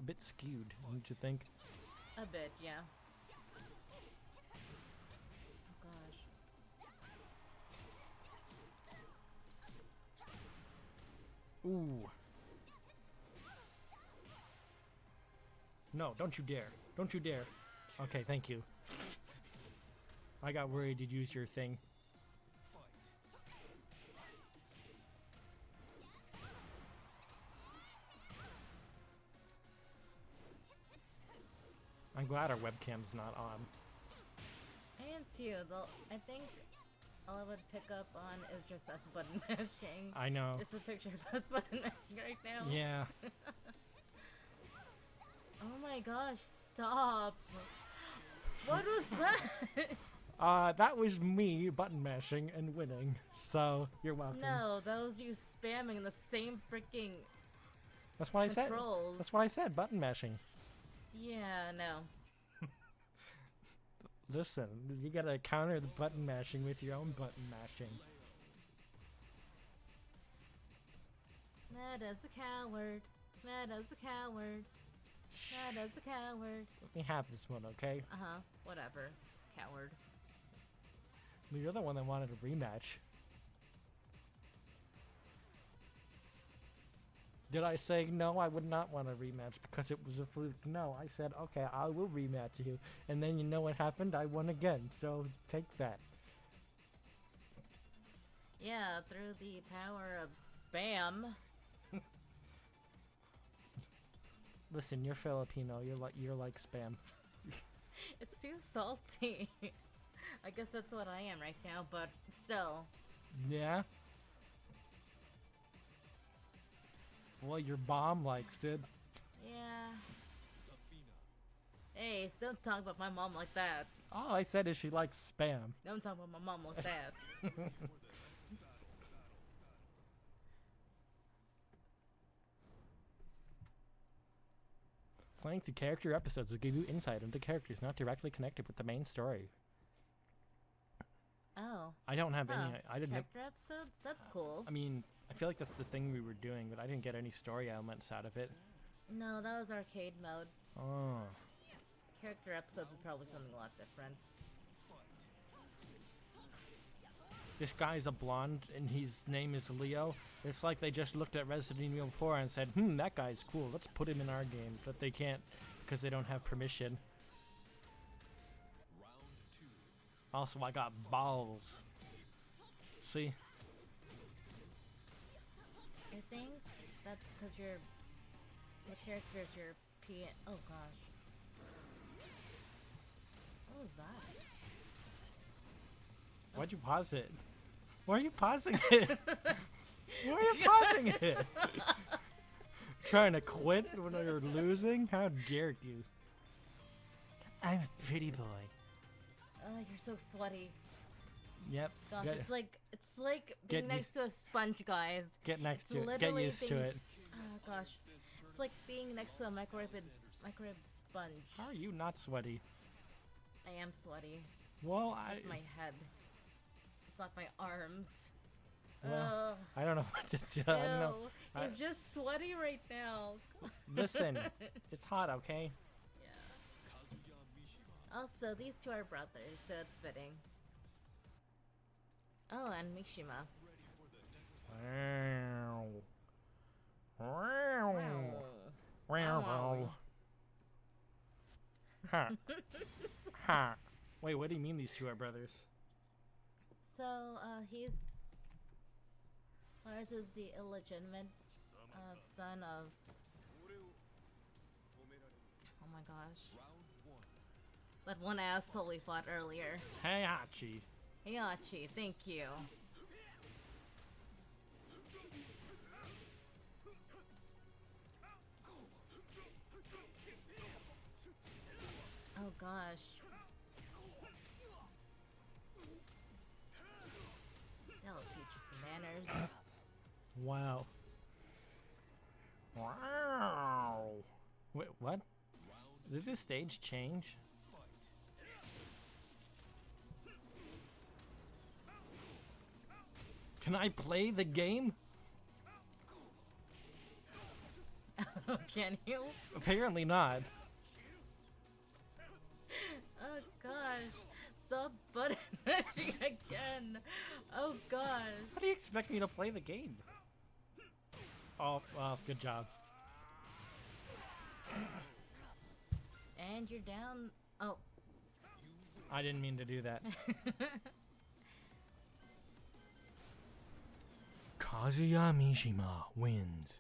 bit skewed, don't you think? A bit, yeah. Oh gosh. Ooh. No, don't you dare. Don't you dare. Okay, thank you. I got worried you'd use your thing. I'm glad our webcam's not on. I am too. I think all I would pick up on is just us button mashing. I know. It's a picture of us button mashing right now. Yeah. Oh my gosh, stop. What was that? That was me button mashing and winning. So, you're welcome. No, that was you spamming the same freaking That's what I said. controls. That's what I said, button mashing. Yeah, no. Listen, you gotta counter the button mashing with your own button mashing. Mad as a coward. Mad as a coward. Mad as a coward. Let me have this one, okay? Uh-huh. Whatever. Coward. You're the one that wanted a rematch. Did I say no, I would not want a rematch because it was a fluke? No, I said, okay, I will rematch you. And then you know what happened? I won again, so take that. Yeah, through the power of spam. Listen, you're Filipino, you're like spam. It's too salty. I guess that's what I am right now, but still. Yeah? Well, your bomb likes it. Yeah. Hey, don't talk about my mom like that. All I said is she likes spam. Don't talk about my mom like that. Playing through character episodes will give you insight into characters not directly connected with the main story. Oh. I don't have any. Huh. I didn't have. Character episodes? That's cool. I mean, I feel like that's the thing we were doing, but I didn't get any story elements out of it. No, that was arcade mode. Oh. Character episodes is probably something a lot different. This guy's a blonde, and his name is Leo. It's like they just looked at Resident Evil 4 and said, that guy's cool. Let's put him in our game. But they can't because they don't have permission. Also, I got balls. See? I think that's because the character is your P. Oh gosh. What was that? Why'd you pause it? Why are you pausing it? Why are you pausing it? Trying to quit when you're losing? How dare you? I'm a pretty boy. Oh, you're so sweaty. Yep. Gosh, Get, it's like being Get next to a sponge, guys. get next it's to it. Get literally used to being- it. Oh gosh, it's like being next to a microwave sponge. How are you not sweaty? I am sweaty. Well, It's my head. It's not my arms. Well, Ugh. I don't know what to do. I don't know. Ew, he's just sweaty right now. Listen, it's hot, okay? Yeah. Also, these two are brothers, so it's fitting. Oh, and Mishima. Wow. Wow. Wow. Ha. Ha. Wait, what do you mean these two are brothers? So, Lars is the illegitimate son of. Oh my gosh. That one asshole we fought earlier. Hey, Hachi. Heihachi, thank you. gosh. That'll teach you some manners. Wow. Wow. Wait, what? Did this stage change? Can I play the game? Can you? Apparently not. Oh gosh. Stop button mashing again. Oh gosh. How do you expect me to play the game? Oh, well, good job. And you're down. Oh. I didn't mean to do that. Kazuya Mishima wins.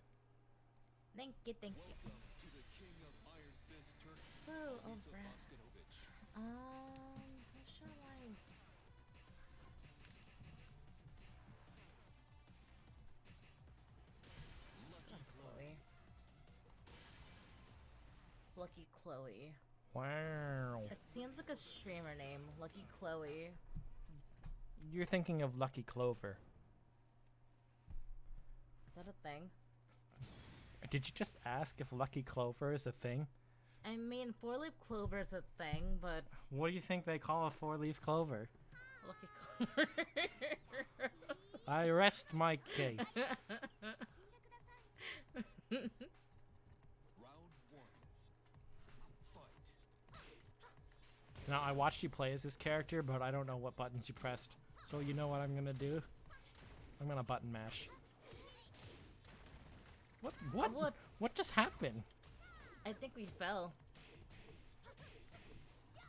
Thank you, thank you. To the king of Iron Fist Tournament, Whoa, oh Lisa Brad. Voskanovic. How shall I? Chloe. Lucky Chloe. Wow. It seems like a streamer name. Lucky Chloe. You're thinking of Lucky Clover. Is that a thing? Did you just ask if Lucky Clover is a thing? I mean, four-leaf clover is a thing, but What do you think they call a four-leaf clover? Lucky Clover. I rest my case. Round one. Fight. Now, I watched you play as this character, but I don't know what buttons you pressed. So you know what I'm gonna do? I'm gonna button mash. What? What? What just happened? I think we fell.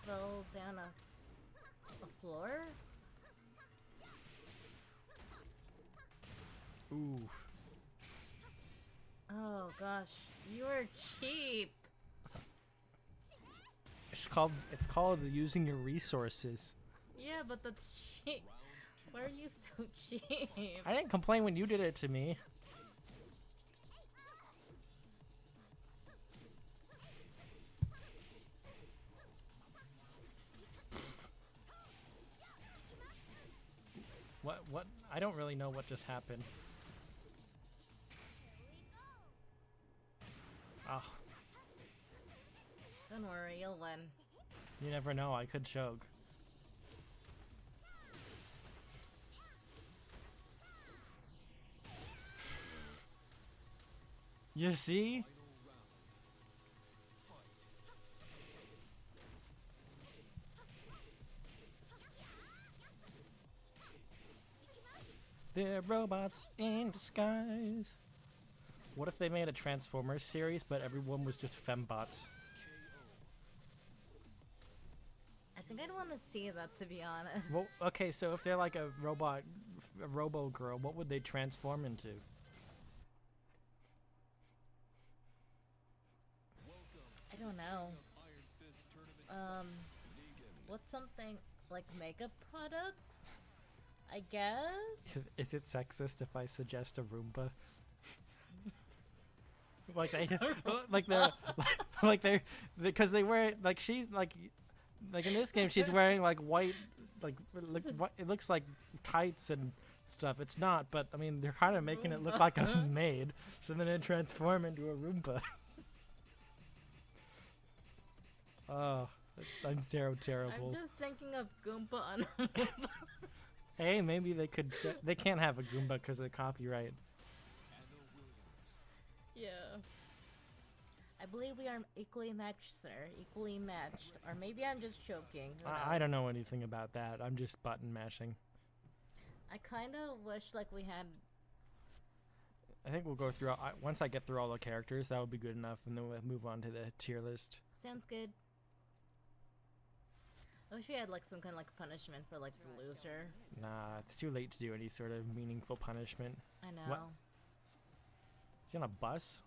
Fell down a floor? Oof. Oh gosh, you are cheap. It's called using your resources. Yeah, but that's cheap. Why are you so cheap? I didn't complain when you did it to me. What? I don't really know what just happened. Oh, Don't worry, you'll win. you never know. I could choke. You see? They're robots in disguise. What if they made a Transformers series, but everyone was just fembots? I think I'd want to see that, to be honest. Well, okay, so if they're like a robo girl, what would they transform into? I don't know. What's something like makeup products? I guess. Is it sexist if I suggest a Roomba? like they, like they're, because they wear like she's like in this game she's wearing like white, it looks like tights and stuff. It's not, but I mean they're kind of making it look like a maid, so then it transform into a Roomba. Oh, I'm so terrible. I'm just thinking of Goomba on a Roomba. Hey, maybe they could. They can't have a Goomba because of copyright. Yeah. I believe we are equally matched, sir. Equally matched. Or maybe I'm just joking. Who I don't knows? know anything about that. I'm just button mashing. I kind of wish like we had. I think we'll go through. Once I get through all the characters, that would be good enough, and then we'll move on to the tier list. Sounds good. I wish we had like some kind of like punishment for like the loser. Nah, it's too late to do any sort of meaningful punishment. I know. What? Is he on a bus?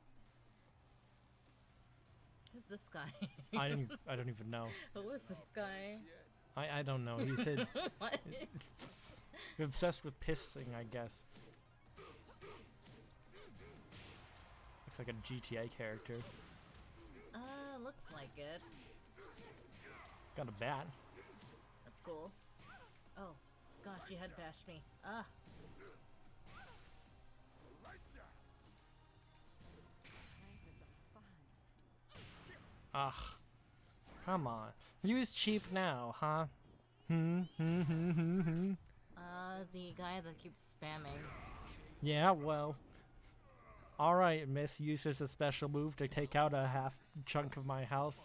Who's this guy? I don't even know. Who is this guy? I don't know. He said What? you're obsessed with pissing, I guess. Looks like a GTA character. Looks like it. Got a bat. That's cool. Oh, gosh, you head bashed me. Ah. Ugh. Come on. Use cheap now, huh? The guy that keeps spamming. Yeah, well. Alright, miss. Uses a special move to take out a half chunk of my health.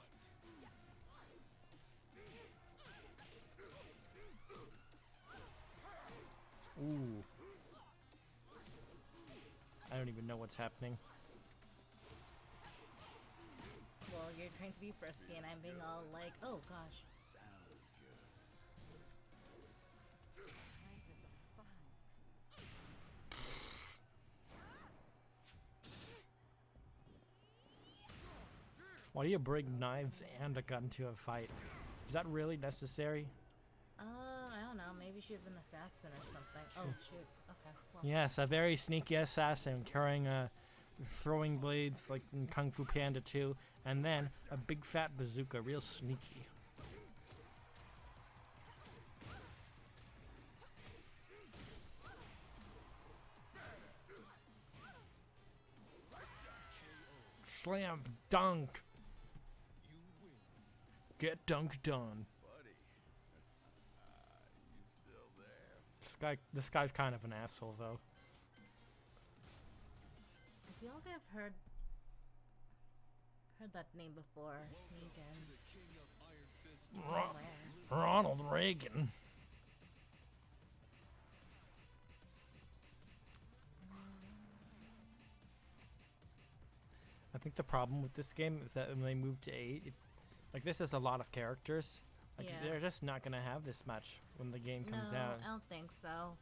Ooh. I don't even know what's happening. Well, you're trying to be frisky and I'm being all like, oh gosh. Why do you bring knives and a gun to a fight? Is that really necessary? I don't know. Maybe she's an assassin or something. Oh, shoot. Okay. Well, Yes, a very sneaky assassin carrying throwing blades like in Kung Fu Panda 2, and then a big fat bazooka, real sneaky. Slam dunk. You win. Get dunked on. Buddy. You still there? This guy's kind of an asshole though. I feel like I've heard that name before. Negan. The king of Iron Fist. Where? Ronald Reagan. I think the problem with this game is that when they move to 8, like this is a lot of characters. Like Yeah. they're just not gonna have this much when the game comes No, out. I don't think so.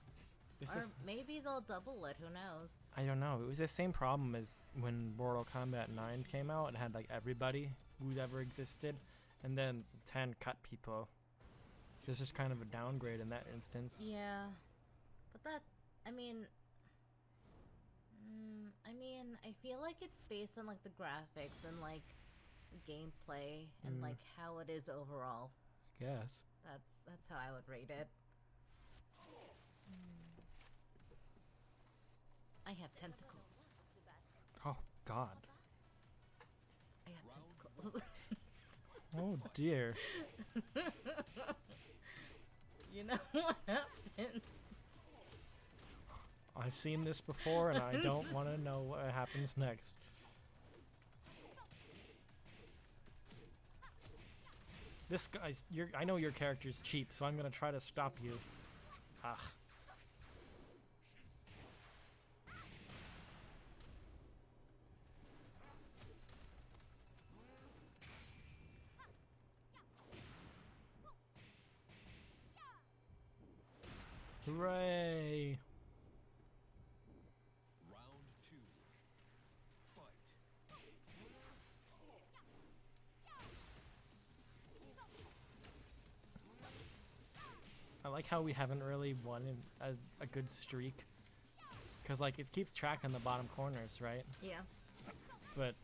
This Or is maybe they'll double it. Who knows? I don't know. It was the same problem as when Mortal Kombat 9 came out. It had like everybody who's ever existed, and then 10 cut people. So it's just kind of a downgrade in that instance. Yeah, but that. I feel like it's based on like the graphics and like gameplay and like how it is overall. Yes. That's how I would rate it. I have tentacles. Oh God. I have tentacles. Oh dear. You know what happened? I've seen this before, and I don't want to know what happens next. This guy's. I know your character's cheap, so I'm gonna try to stop you. Ugh. Hooray! Round 2. Fight. I like how we haven't really won in a good streak. Cause like it keeps track on the bottom corners, right? Yeah. But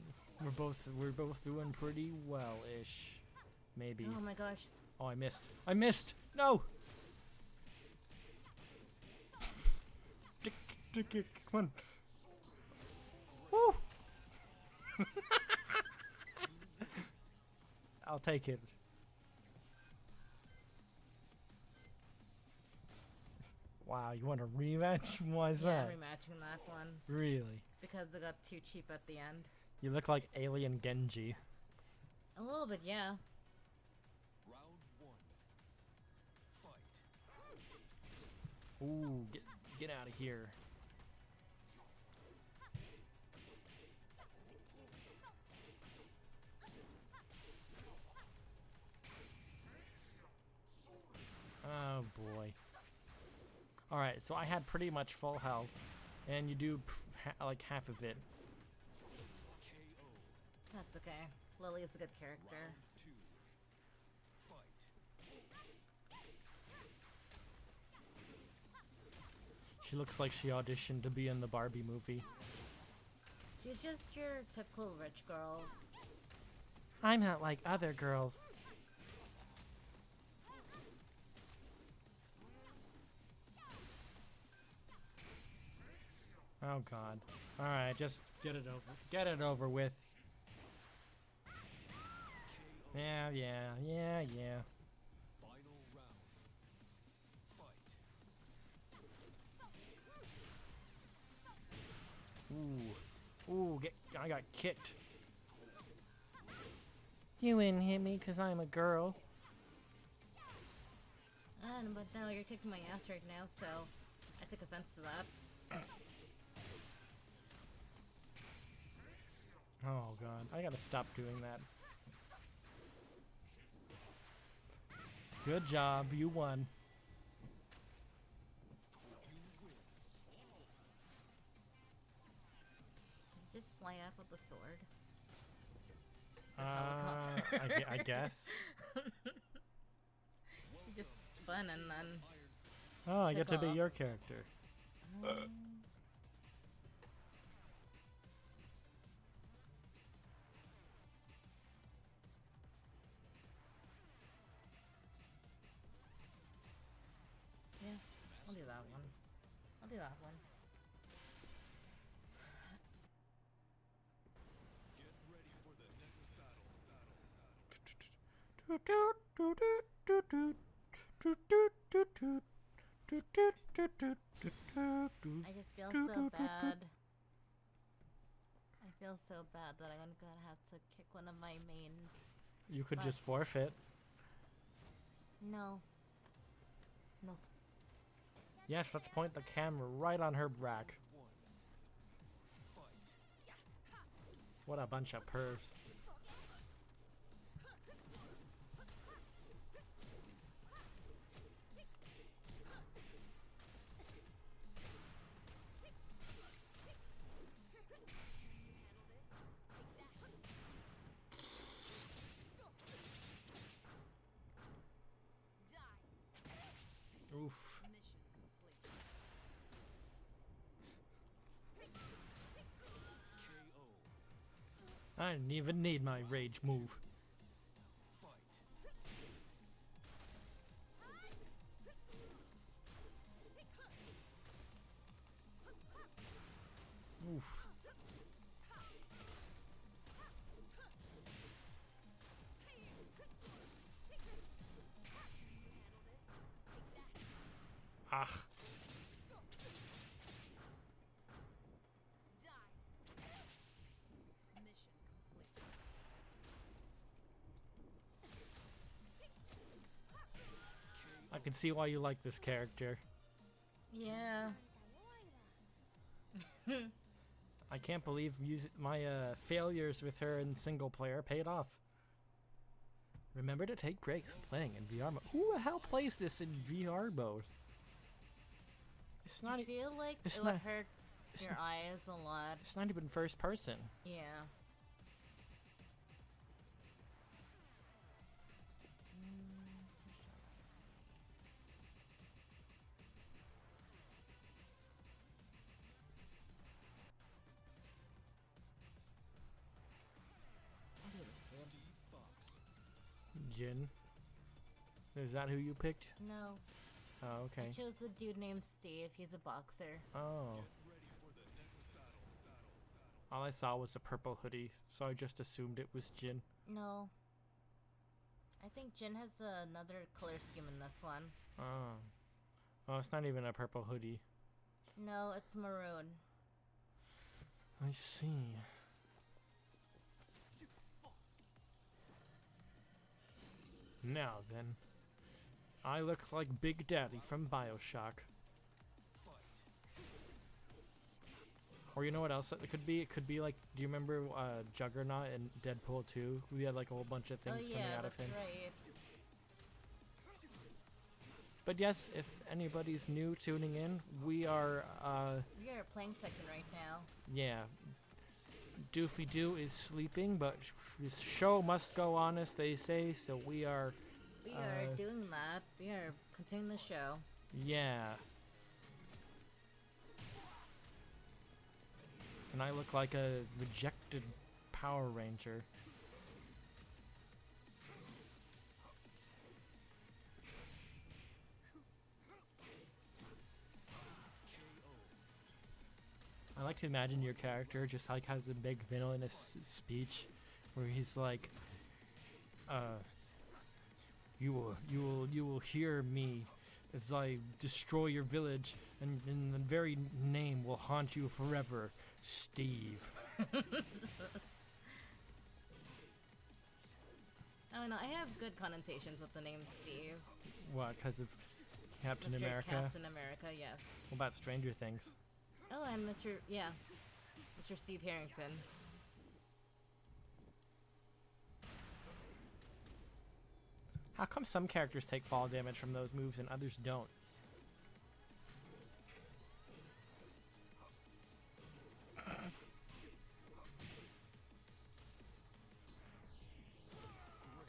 we're both doing pretty well-ish. Maybe. Oh my gosh. Oh, I missed. I missed! No! Kick. Come on. Woo! I'll take it. Wow, you want a rematch? Why is Yeah, that? I'm rematching that one Really? because they got too cheap at the end. You look like Alien Genji. A little bit, yeah. Round 1. Fight. Ooh, get out of here. Oh boy. Alright, so I had pretty much full health, and you do like half of it. KO. That's okay. Lily is a good character. Round 2. Fight. She looks like she auditioned to be in the Barbie movie. She's just your typical rich girl. I'm not like other girls. Oh god. Alright, just get it over. Get it over with. Yeah. Final round. Fight. Ooh, I got kicked. You wouldn't hit me because I'm a girl. But now you're kicking my ass right now, so I took offense to that. Oh god, I gotta stop doing that. Good job, you won. Just fly off with the sword. I guess. You just spun and then. Oh, I get Took to be off. your character. Yeah, I'll do that one. I'll do that one. Get ready for the next battle. I just feel so bad. I feel so bad that I'm gonna have to kick one of my mains. You could just Butts. forfeit. No. No. Yes, let's point the camera right on her back. What a bunch of pervs. Oof. I didn't even need my rage move. Oof. Ah. I can see why you like this character. Yeah. I can't believe my failures with her in single player paid off. Remember to take breaks when playing in VR mode. Who the hell plays this in VR mode? It's not. I feel like it's it would not- hurt it's your eyes a lot. It's not even first person. Yeah. I'll do this one. Jin. Is that who you picked? No. Oh, okay. I chose a dude named Steve. He's a boxer. Oh. All I saw was a purple hoodie, so I just assumed it was Jin. No. I think Jin has another color scheme in this one. Oh. Oh, it's not even a purple hoodie. No, it's maroon. I see. Now then. I look like Big Daddy from BioShock. Or you know what else it could be? It could be like, do you remember Juggernaut in Deadpool 2? We had like a whole bunch of things oh yeah, coming out that's of him. right. But yes, if anybody's new tuning in, we are, We are playing Tekken right now. yeah. Doofy Doo is sleeping, but this show must go on, as they say, so we are, We are doing that. We are continuing the show. yeah. And I look like a rejected Power Ranger. I like to imagine your character just like has a big villainous speech where he's like, you will hear me as I destroy your village, and in the very name will haunt you forever, Steve. Oh no, I have good connotations with the name Steve. What, because of Captain Mr. America? Captain America, yes. What about Stranger Things? Oh, and Mr. Steve Harrington. How come some characters take fall damage from those moves and others don't?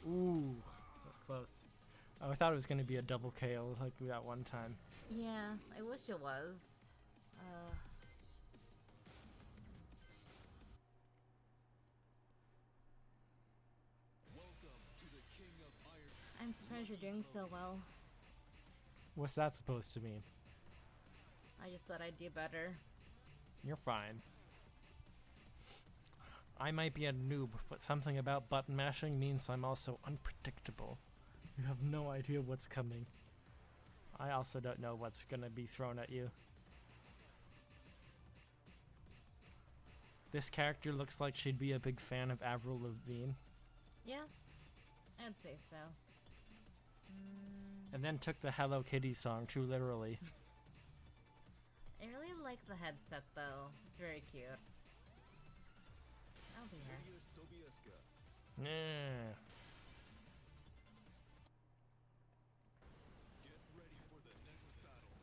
Ooh, that's close. Oh, I thought it was going to be a double KO like that one time. Yeah, I wish it was. Welcome to the King of Iron. I'm surprised you're doing so well. What's that supposed to mean? I just thought I'd do better. You're fine. I might be a noob, but something about button mashing means I'm also unpredictable. You have no idea what's coming. I also don't know what's gonna be thrown at you. This character looks like she'd be a big fan of Avril Lavigne, Yeah, I'd say so. and then took the Hello Kitty song too literally. I really like the headset though. It's very cute. I'll be here. Julius Sobieska. Yeah. Get ready for the next battle.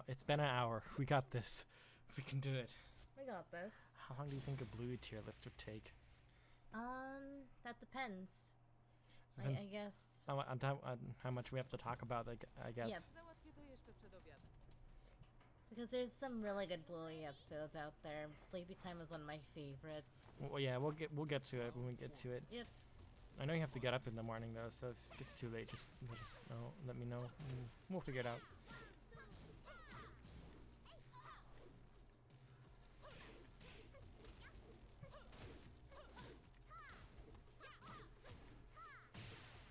It's been an hour. We got this. We can do it. We got this. How long do you think a Bluey tier list would take? That depends. Depends- I guess. How much we have to talk about, I guess. Yep. Because there's some really good Bluey episodes out there. Sleepy Time is one of my favorites. Well, yeah, we'll get to it when we get to it. Yep. I know you have to get up in the morning though, so if it gets too late, just let me know. We'll figure it out.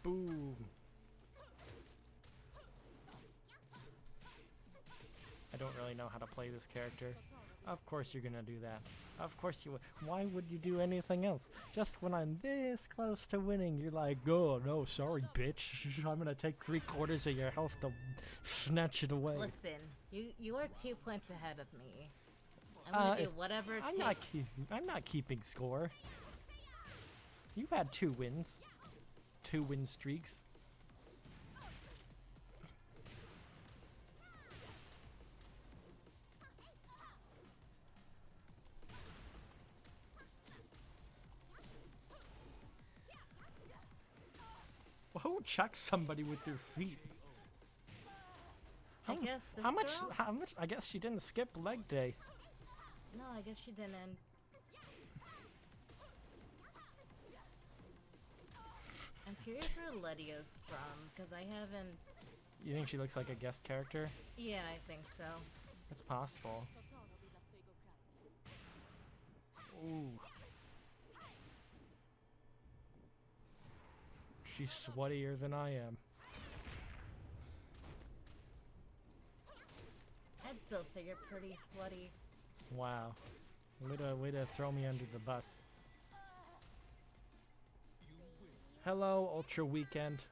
Boom. I don't really know how to play this character. Of course you're gonna do that. Of course you would. Why would you do anything else? Just when I'm this close to winning, you're like, oh no, sorry bitch. I'm gonna take 3/4 of your health to snatch it away. Listen, you are 2 points ahead of me. I'm gonna do whatever it takes. I'm not keeping score. You've had 2 wins. 2 win streaks. Who chucks somebody with their feet? I guess this How much? girl? How much? I guess she didn't skip leg day. No, I guess she didn't. I'm curious where Lydia's from, because I haven't... You think she looks like a guest character? Yeah, I think so. It's possible. Ooh. She's sweatier than I am. I'd still say you're pretty sweaty. Wow. Way to throw me under the bus. Hello, Ultra Weekend.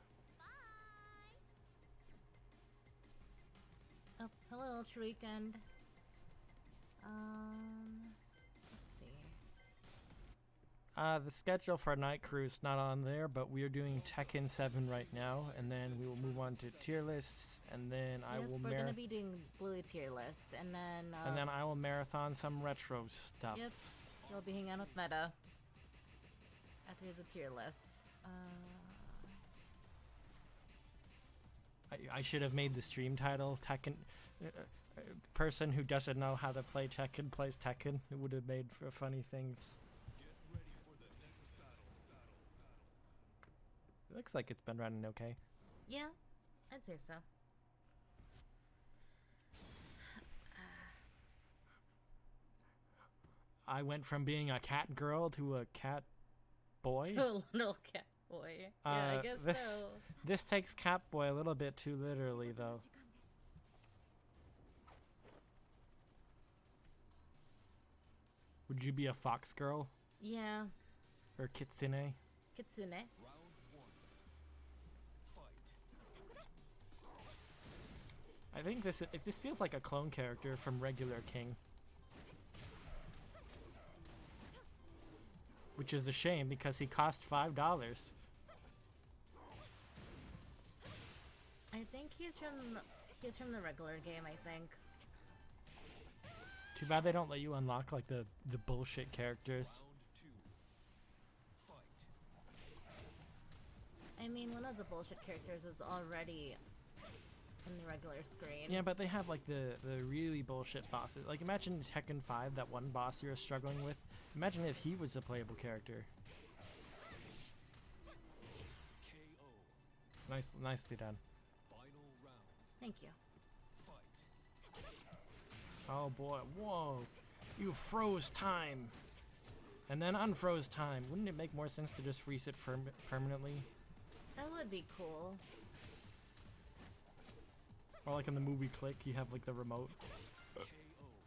Oh, hello, Ultra Weekend. Let's see. The schedule for Night Cruise not on there, but we are doing Tekken 7 right now, and then we will move on to tier lists, and then We're gonna be doing Bluey tier lists, and then I will marathon some retro stuff. Yep. You'll be hanging out with Meta after the tier list. I should have made the stream title Tekken. Person who doesn't know how to play Tekken plays Tekken. It would have made for funny things. Get ready for the next battle. It looks like it's been running okay. Yeah, I'd say so. I went from being a cat girl to a cat boy. To a little cat boy. Yeah, I guess so. This takes cat boy a little bit too literally, though. Would you be a fox girl Yeah. or kitsune? Kitsune. Round one. Fight. I think this feels like a clone character from regular King. Which is a shame because he cost $5. I think he's from the regular game, I think. Too bad they don't let you unlock like the bullshit characters. Round two. Fight. I mean, one of the bullshit characters is already on the regular screen. Yeah, but they have like the really bullshit bosses. Like imagine Tekken 5, that one boss you were struggling with. Imagine if he was a playable character. KO. Nicely done. Final round. Thank you. Fight. Oh boy, whoa. You froze time. And then unfroze time. Wouldn't it make more sense to just freeze it permanently? That would be cool. Or like in the movie Click, you have like the remote. KO.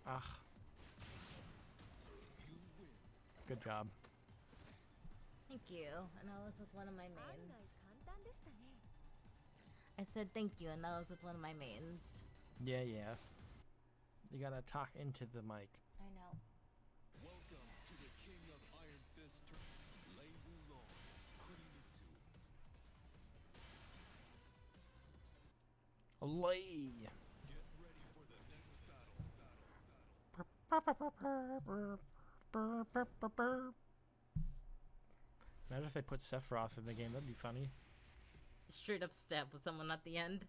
Ugh, You win. good job. Thank you. And that was with one of my mains. I said thank you, and that was with one of my mains. Yeah. You gotta talk into the mic. I know. Welcome to the King of Iron Fist tournament, Lei Wulong, Kurimitsu. Lay. Get ready for the next battle. Imagine if they put Sephiroth in the game, that'd be funny. Straight up stab with someone at the end.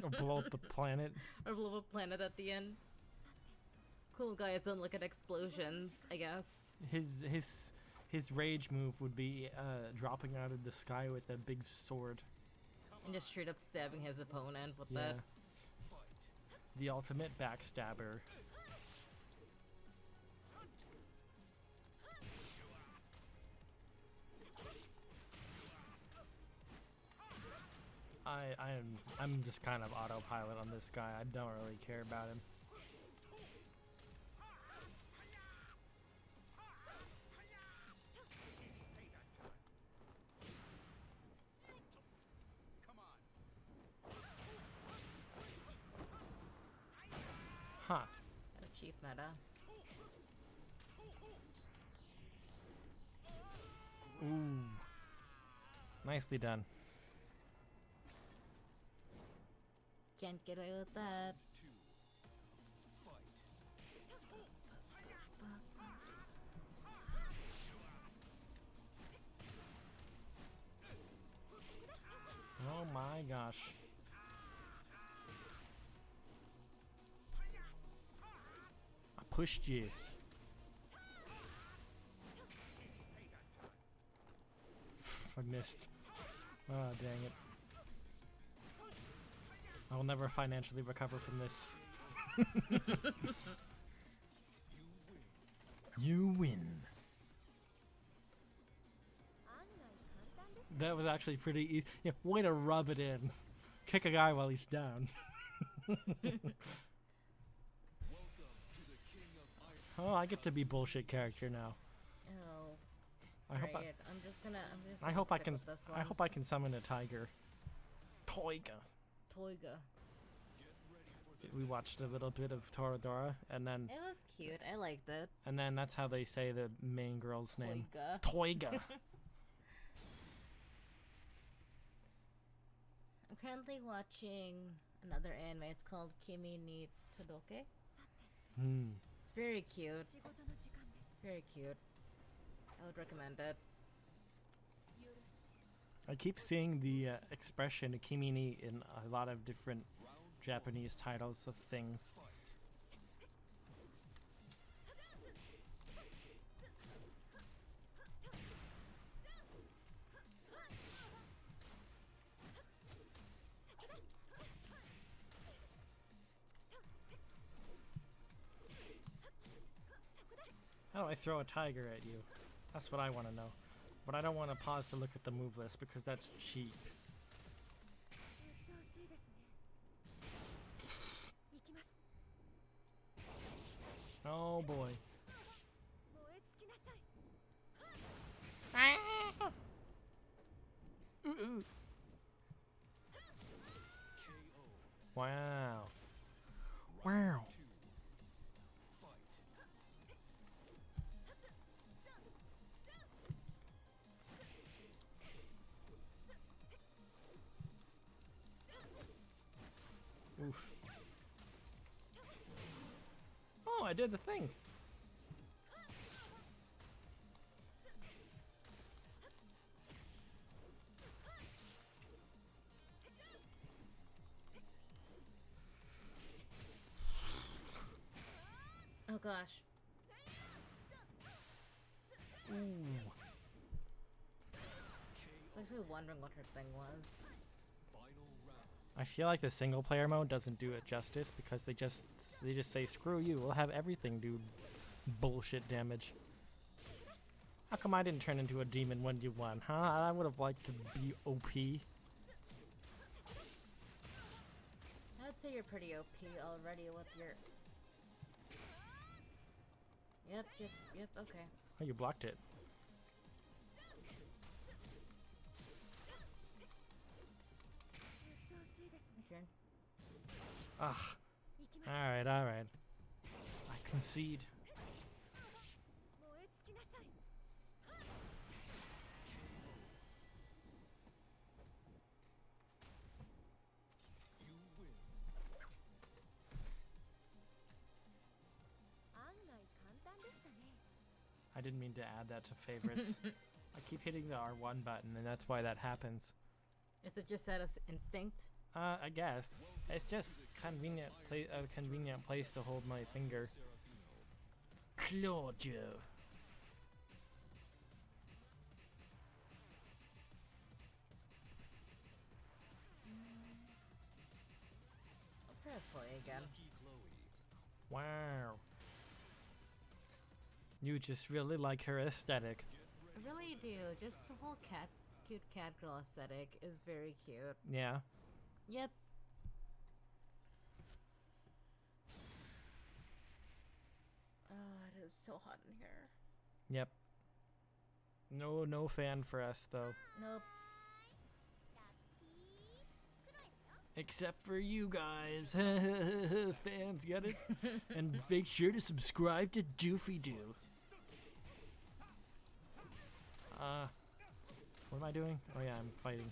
Or blow up the planet. Or blow up planet at the end. Cool guys don't look at explosions, I guess. His rage move would be dropping out of the sky with a big sword. And just straight up stabbing his opponent with Yeah. that. The ultimate backstabber. I'm just kind of autopilot on this guy. I don't really care about him. Huh. Cheap meta. Ooh. Nicely done. Can't get away with that. Two. Fight. Oh my gosh. I pushed you. I missed. Oh, dang it. I will never financially recover from this. You win. That was actually pretty easy. Yeah, way to rub it in. Kick a guy while he's down. Welcome to the King of Iron. Oh, I get to be bullshit character now. Oh. I hope Right. I'm just gonna I hope I stick can with this I one. hope I can summon a tiger. Toiga. Toiga. Get ready for the We watched a little bit of Toradora, and then It was cute. I liked it. that's how they say the main girl's name. Toiga. Toiga. I'm currently watching another anime. It's called Kimi ni Todoke. It's very cute. Very cute. I would recommend it. I keep seeing the expression Kimi-ni in a lot of different Japanese titles of things. How do I throw a tiger at you? That's what I want to know. But I don't want to pause to look at the move list because that's cheap. 鬱陶しいですね。行きます。 Oh boy. 燃え尽きなさい。 Ooh, ooh. Wow. Wow. Oof. Oh, I did the thing. Oh gosh. Ooh. I was actually wondering what her thing was. I feel like the single player mode doesn't do it justice because they just say screw you, we'll have everything do bullshit damage. How come I didn't turn into a demon when you won, huh? I would have liked to be OP. I'd say you're pretty OP already with your... Yep, okay. Oh, you blocked it. Turn. Ugh. Alright. I concede. 燃え尽きなさい。 案外簡単でしたね。 I didn't mean to add that to favorites. I keep hitting the R1 button and that's why that happens. Is it just out of instinct? I guess. It's just a convenient place to hold my finger. Claudio. I'll press play again. Wow. You just really like her aesthetic. I really do. Just the whole cute cat girl aesthetic is very cute. Yeah. Yep. Oh, it is so hot in here. Yep. No fan for us though. Nope. Except for you guys. Fans, get it? And make sure to subscribe to Doofy Doo. What am I doing? Oh yeah, I'm fighting.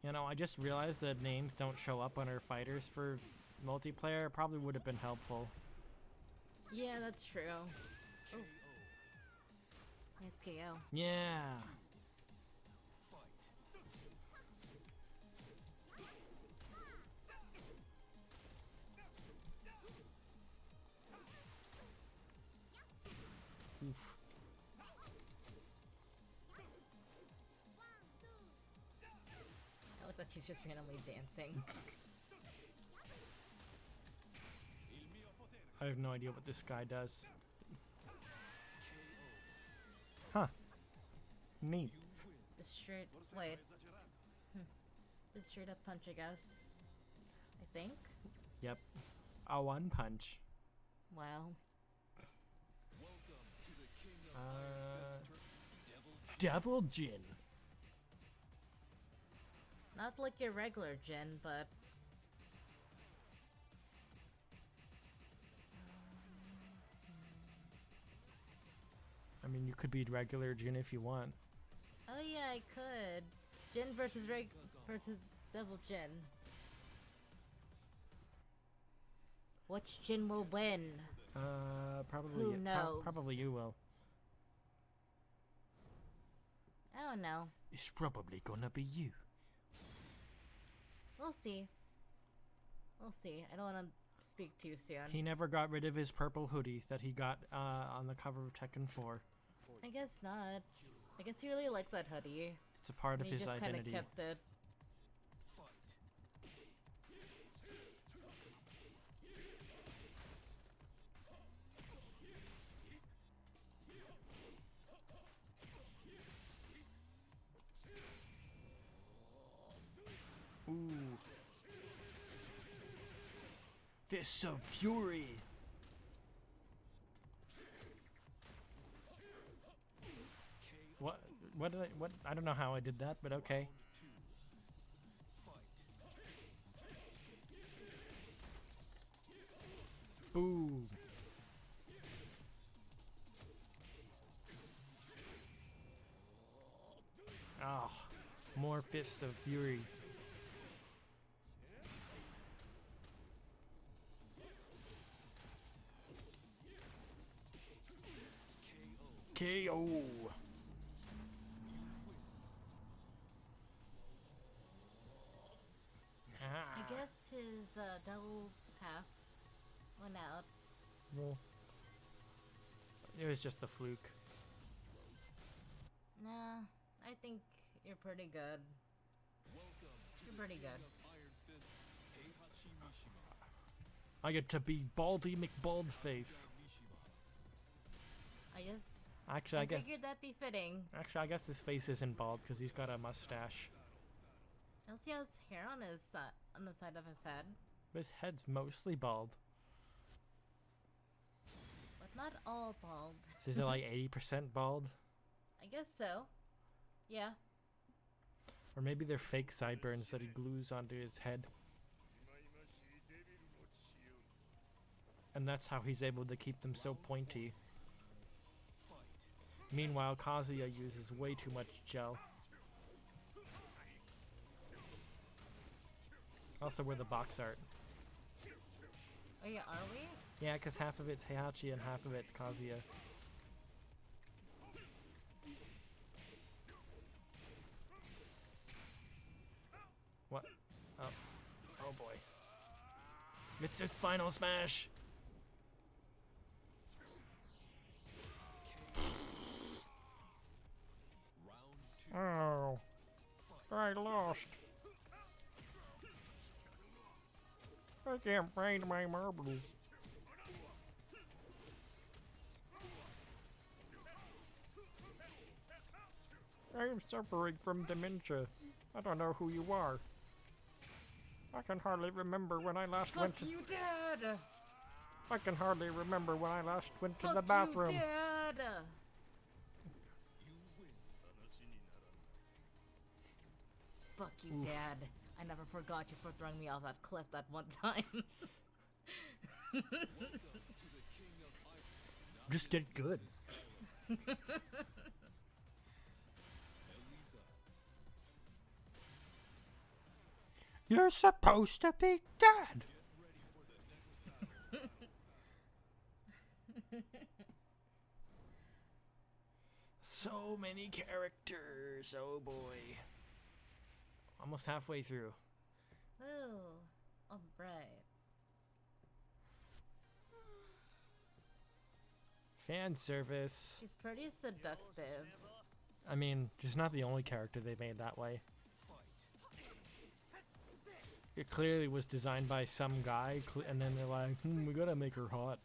You know, I just realized that names don't show up on our fighters for multiplayer. It probably would have been helpful. Yeah, that's true. Oh. Nice KO. Yeah. Oof. I like that she's just randomly dancing. I have no idea what this guy does. Huh. Neat. Just straight. Wait. Just straight up punch, I guess. I think. Yep. A one punch. Wow. Devil Jin. Not like your regular Jin, but. I mean, you could be regular Jin if you want. Oh yeah, I could. Jin versus versus Devil Jin. Which Jin will win? Probably. Who knows? Probably you will. I don't know. It's probably gonna be you. We'll see. We'll see. I don't want to speak too soon. He never got rid of his purple hoodie that he got on the cover of Tekken 4. I guess not. I guess he really liked that hoodie. It's a part of He his just kind of identity. kept it. Fists of Fury. What? What did I? What? I don't know how I did that, but okay. Boom. Oh, more Fists of Fury. KO. I guess his double half went out. Well, it was just a fluke. Nah, I think you're pretty good. You're pretty good. I get to be Baldy McBaldface. I guess. Actually, I guess. figured that'd be fitting. Actually, I guess his face isn't bald because he's got a mustache. Else he has hair on his on the side of his head, But his head's mostly bald. but not all bald. So is it like 80% bald? I guess so. Yeah. Or maybe they're fake sideburns that he glues onto his head. And that's how he's able to keep them so pointy. Meanwhile, Kazuya uses way too much gel. Also, we're the box art. Oh yeah, are we? Yeah, because half of it's Heihachi and half of it's Kazuya. What? Oh. Oh boy. It's his final smash! Oh. I lost. I can't find my marbles. I'm suffering from dementia. I don't know who you are. I can hardly remember when I last went to. Fuck you, Dad! I can hardly remember when I last went to Fuck the bathroom. you, Dad! Fuck you, Oof. Dad. I never forgot you for throwing me off that cliff that one time. Just get good. You're supposed to be dead. So many characters. Oh boy. Almost halfway through. Ooh. Alright. Fan service. She's pretty seductive. I mean, she's not the only character they made that way. It clearly was designed by some guy, and then they're like, we gotta make her hot.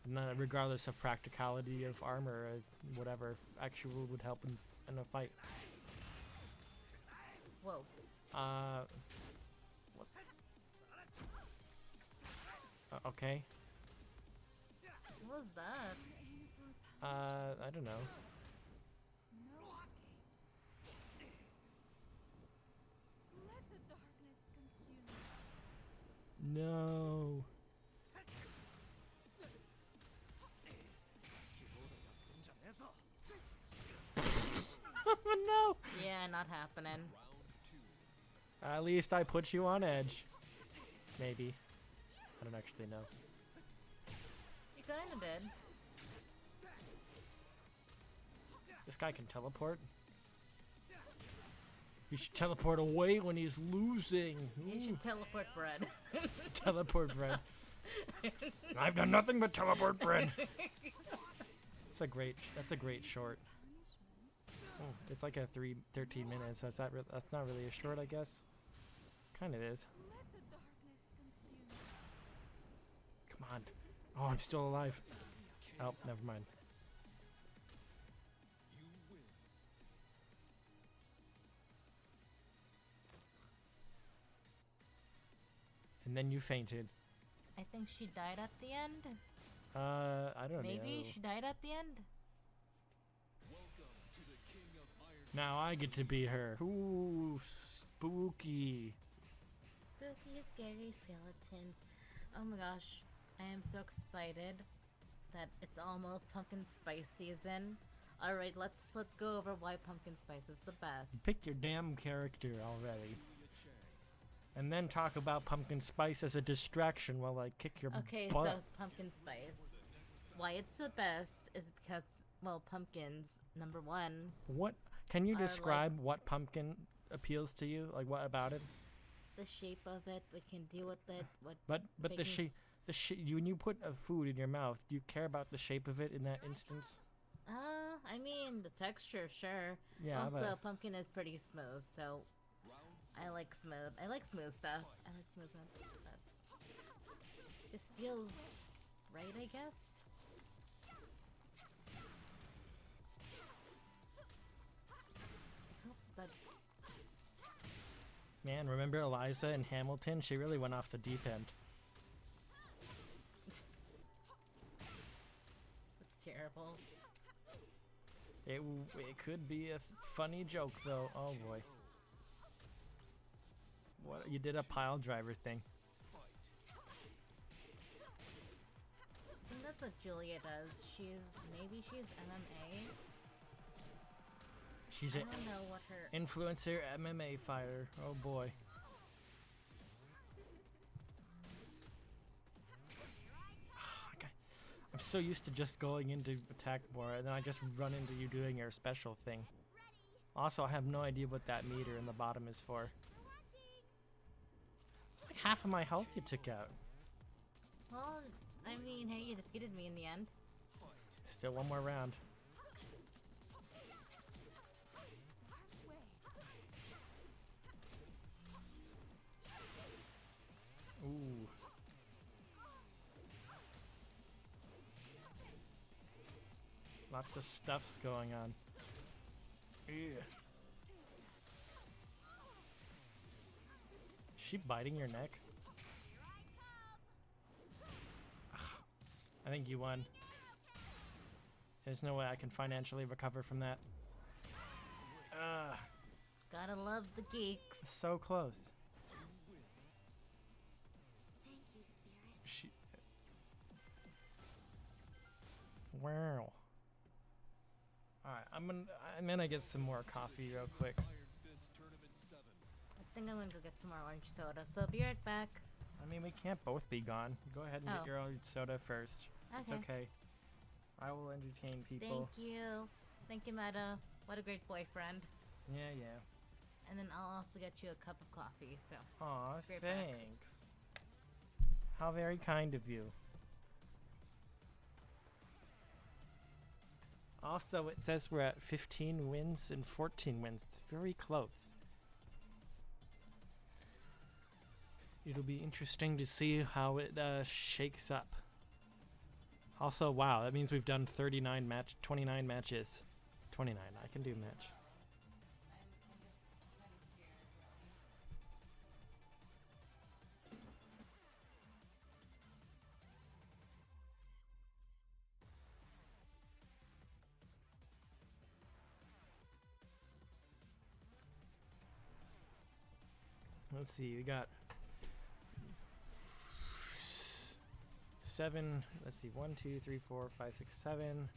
And regardless of practicality of armor, whatever, actual would help in a fight. Whoa. What? Okay. What was that? I don't know. Let the darkness consume. No. No. Yeah, not happening. At least I put you on edge. Maybe. I don't actually know. You kinda did. This guy can teleport. He should teleport away when he's losing. You Ooh. should teleport bread. Teleport bread. I've done nothing but teleport bread. That's a great short. Oh, it's like a 13 minutes. That's not really a short, I guess. Kind of is. Let the darkness consume. Come on. Oh, I'm still alive. Oh, never mind. And then you fainted. think she died at the end. I don't know. Maybe she died at the end. Welcome to the King of Iron. Now I get to be her. Ooh, spooky. Spooky, scary skeletons. Oh my gosh, I am so excited that it's almost pumpkin spice season. All right, let's go over why pumpkin spice is the best. Pick your damn character already. Julia Chang. And then talk about pumpkin spice as a distraction while I kick your Okay, butt. so it's pumpkin spice. Why it's the best is because, well, pumpkins, number one. What? Can you Are, like- describe what pumpkin appeals to you? Like what about it? The shape of it, we can deal with it. What? But the Things- shape, when you put a food in your mouth, do you care about the shape of it in that instance? I mean the texture, sure. Yeah, Also, but pumpkin is pretty smooth, so Round I like smooth. I like smooth stuff. I like smooth stuff. But this feels right, I guess. I hope that man, remember Eliza in Hamilton? She really went off the deep end. it's terrible. It could be a funny joke though. Oh boy. What, you did a pile driver thing. I think that's what Julia does. Maybe she's MMA. She's I an don't know what her. influencer MMA fighter. Oh boy. Okay. I'm so used to just going into attack more, and then I just run into you doing your special thing. Also, I have no idea what that meter in the bottom is for. It's like half of my health you took out. Well, I mean, hey, you defeated me in the end. Still one more round. Ooh. Lots of stuff's going on. Ew. Is she biting your neck? Ugh. I think you won. There's no way I can financially recover from that. Ugh. Gotta love the geeks. So close. Thank you, Spirit. She. Wow. Alright, I'm gonna get some more coffee real quick. Iron Fist Tournament 7. I think I'm gonna go get some more orange soda, so be right back. I mean, we can't both be gone. Go ahead and Oh. get your own soda first. It's Okay. okay. I will entertain people. Thank you. Thank you, Meta. What a great boyfriend. Yeah, yeah. And then I'll also get you a cup of coffee, so. Aw, Right back. thanks. How very kind of you. Also, it says we're at 15 wins and 14 wins. It's very close. It'll be interesting to see how it shakes up. Also, wow, that means we've done 29 29 matches. 29, I can do match. Let's see, we got 7, let's see, 1, 2, 3, 4, 5, 6, 7,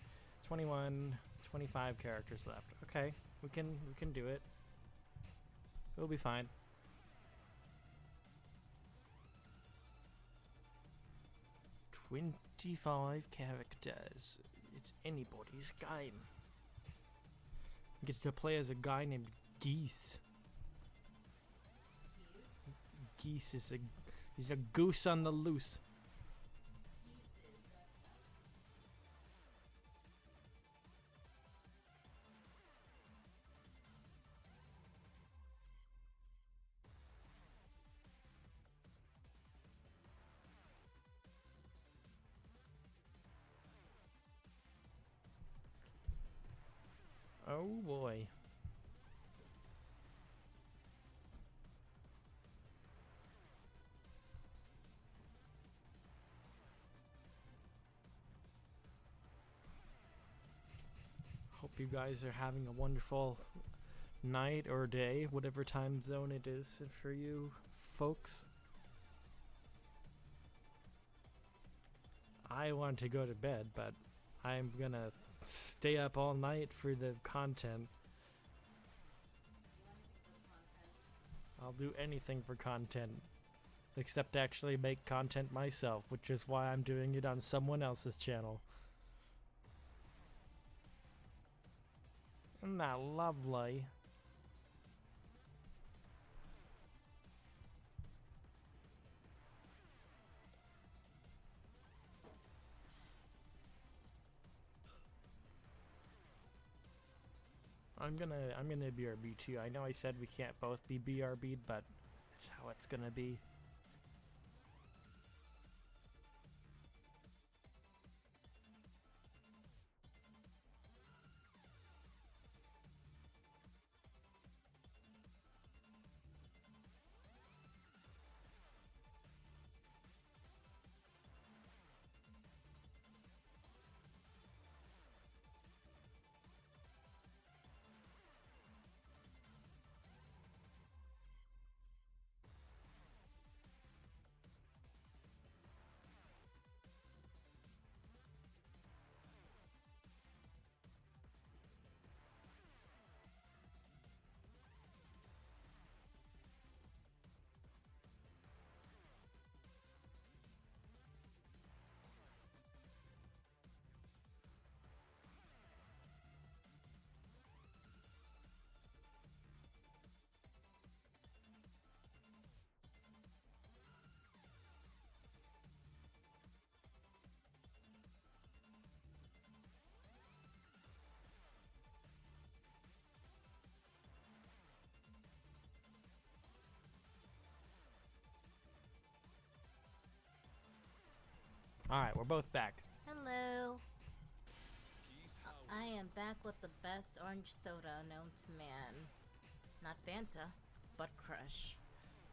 21, 25 characters left. Okay, we can do it. We'll be fine. "25 characters. It's anybody's game." Gets to play as a guy named Geese. Geese is he's a goose on the loose. Oh boy. you guys are having a wonderful night or day, whatever time zone it is for you folks. I want to go to bed, but I'm gonna stay up all night for the content. I'll do anything for content, except actually make content myself, which is why I'm doing it on someone else's channel. Isn't that lovely? I'm gonna BRB too. I know I said we can't both be BRB'd, but that's how it's gonna be. Alright, we're both back. Hello. Geese I am back with the best orange soda known to man. Not Fanta, but Crush.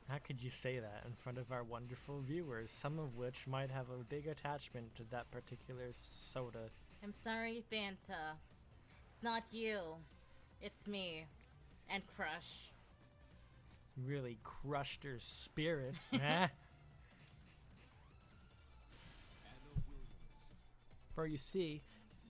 How could you say that in front of our wonderful viewers, some of which might have a big attachment to that particular soda? I'm sorry, Fanta. It's not you. It's me. And Crush. Really crushed her spirits, huh? Anna Williams. For you see,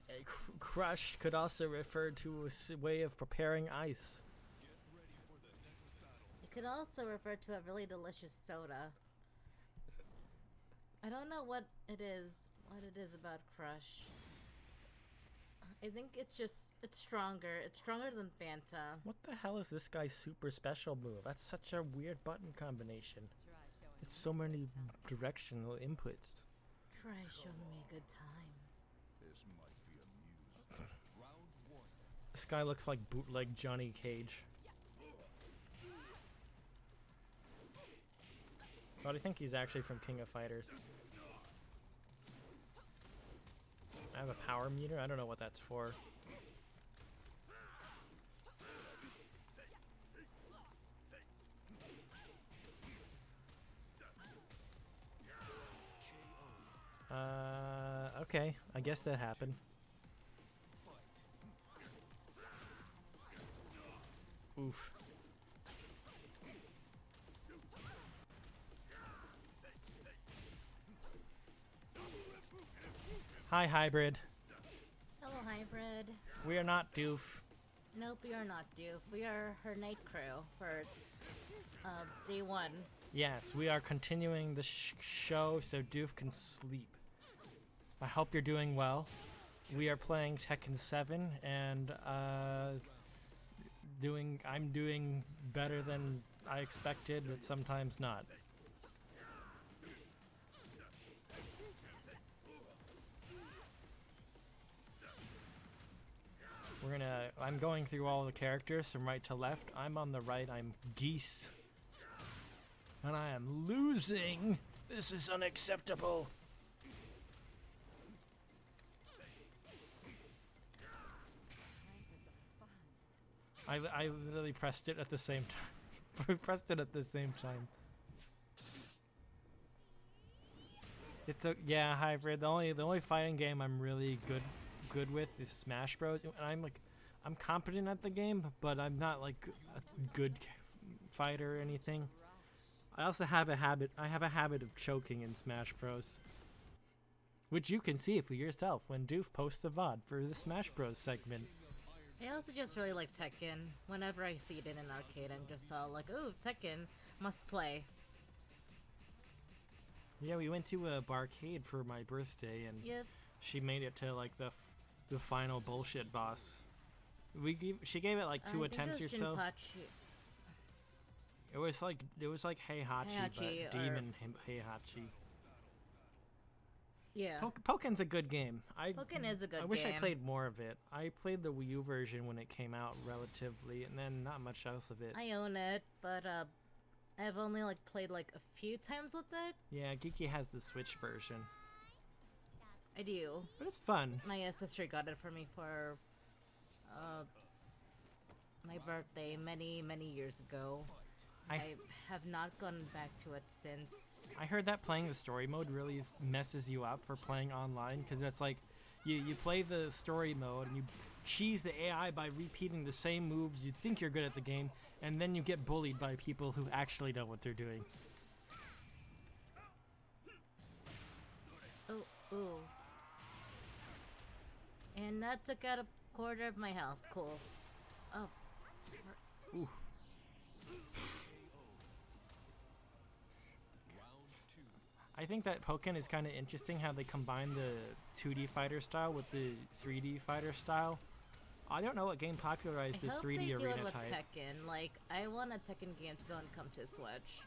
a crush could also refer to a way of preparing ice. Get ready for the next battle. It could also refer to a really delicious soda. I don't know what it is about Crush. I think it's stronger. It's stronger than Fanta. What the hell is this guy's super special move? That's such a weird button combination. It's so many directional inputs. Try showing me a good time. This might be amusing. Round one. This guy looks like bootleg Johnny Cage. But I think he's actually from King of Fighters. I have a power meter. I don't know what that's for. Okay. I guess that happened. Oof. Hi, Hybrid. Hello, Hybrid. We are not doof. Nope, we are not Doof. We are her night crew for day one. Yes, we are continuing the show so Doof can sleep. I hope you're doing well. We are playing Tekken 7 and I'm doing better than I expected, but sometimes not. I'm going through all the characters from right to left. I'm on the right, I'm Geese. And I am losing! This is unacceptable! I literally pressed it at the same time. Pressed it at the same time. It's a Hybrid. The only fighting game I'm really good with is Smash Bros. And I'm like I'm competent at the game, but I'm not like a good fighter or anything. I also have a habit. I have a habit of choking in Smash Bros, which you can see for yourself when Doof posts a VOD for the Smash Bros segment. I also just really like Tekken. Whenever I see it in an arcade, I'm just all like, ooh, Tekken, must play. Yeah, we went to a barcade for my birthday, and Yep. she made it to like the final bullshit boss. She gave it like two attempts or so. It was like Heihachi, Heihachi, but Demon Heihachi. Yeah. Pokken's a good game. Pokken is a good I wish I game. played more of it. I played the Wii U version when it came out relatively, and then not much else of it. I own it, but I've only like played like a few times with it. Yeah, Geeky has the Switch version, I do. but it's fun. My sister got it for me for my birthday many years ago. I have not gone back to it since. I heard that playing the story mode really messes you up for playing online, because it's like you play the story mode and you cheese the AI by repeating the same moves. You think you're good at the game, and then you get bullied by people who actually know what they're doing. Oh, ooh. And that took out a quarter of my health. Cool. Oh. Ooh. I think that Pokken is kind of interesting how they combine the 2D fighter style with the 3D fighter style. I don't know what game popularized the I hope 3D they do arena it with type. Tekken. Like, I want a Tekken game to go and come to Switch.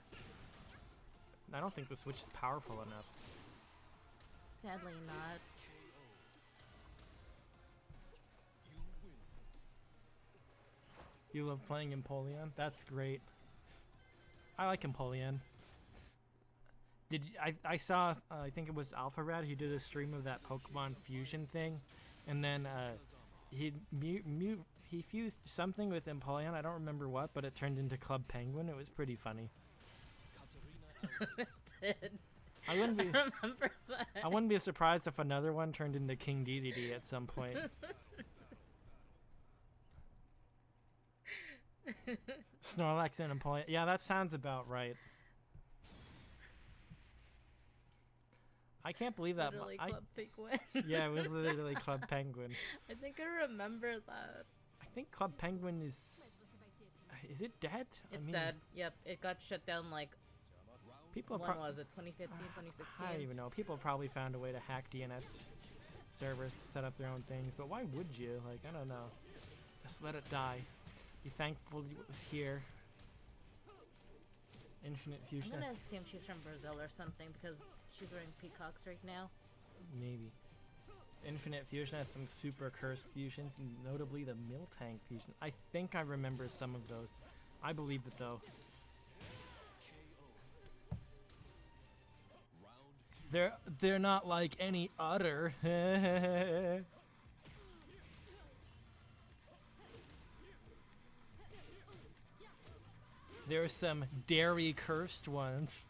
I don't think the Switch is powerful enough. Sadly not. You love playing Empoleon? That's great. I like Empoleon. I saw, I think it was AlphaRad who did a stream of that Pokemon fusion thing, and then he fused something with Empoleon. I don't remember what, but it turned into Club Penguin. It was pretty funny. It did. I wouldn't be Remember that. I wouldn't be surprised if another one turned into King Dedede at some point. Snorlax and Empoleon. Yeah, that sounds about right. I can't believe that. Literally Club Penguin. Yeah, it was literally Club Penguin. I think I remember that. I think Club Penguin is it dead? It's dead. Yep, it got shut down like, People when was it? 2015, 2016? I don't even know. People probably found a way to hack DNS servers to set up their own things, but why would you? Like, I don't know. Just let it die. Be thankful it was here. Infinite I'm Fusion. gonna assume she's from Brazil or something because she's wearing peacocks right now. Maybe. Infinite Fusion has some super cursed fusions, notably the Miltank fusion. I think I remember some of those. I believe it though. They're not like any other. There are some dairy cursed ones.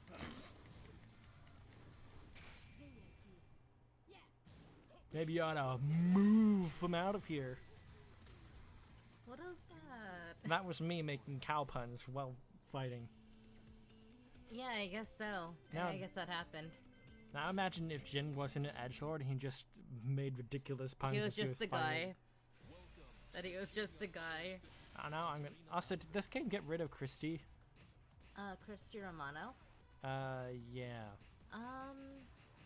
Maybe you ought to move them out of here. What is that? That was me making cow puns while fighting. Yeah, I guess so. Now- I guess that happened. Now imagine if Jin wasn't an edgelord and he just made ridiculous puns. He was as just a fighting. guy. That he was just a guy. I don't know. I'm gonna. Also, did this game get rid of Christy? Kirsty Romano. Yeah.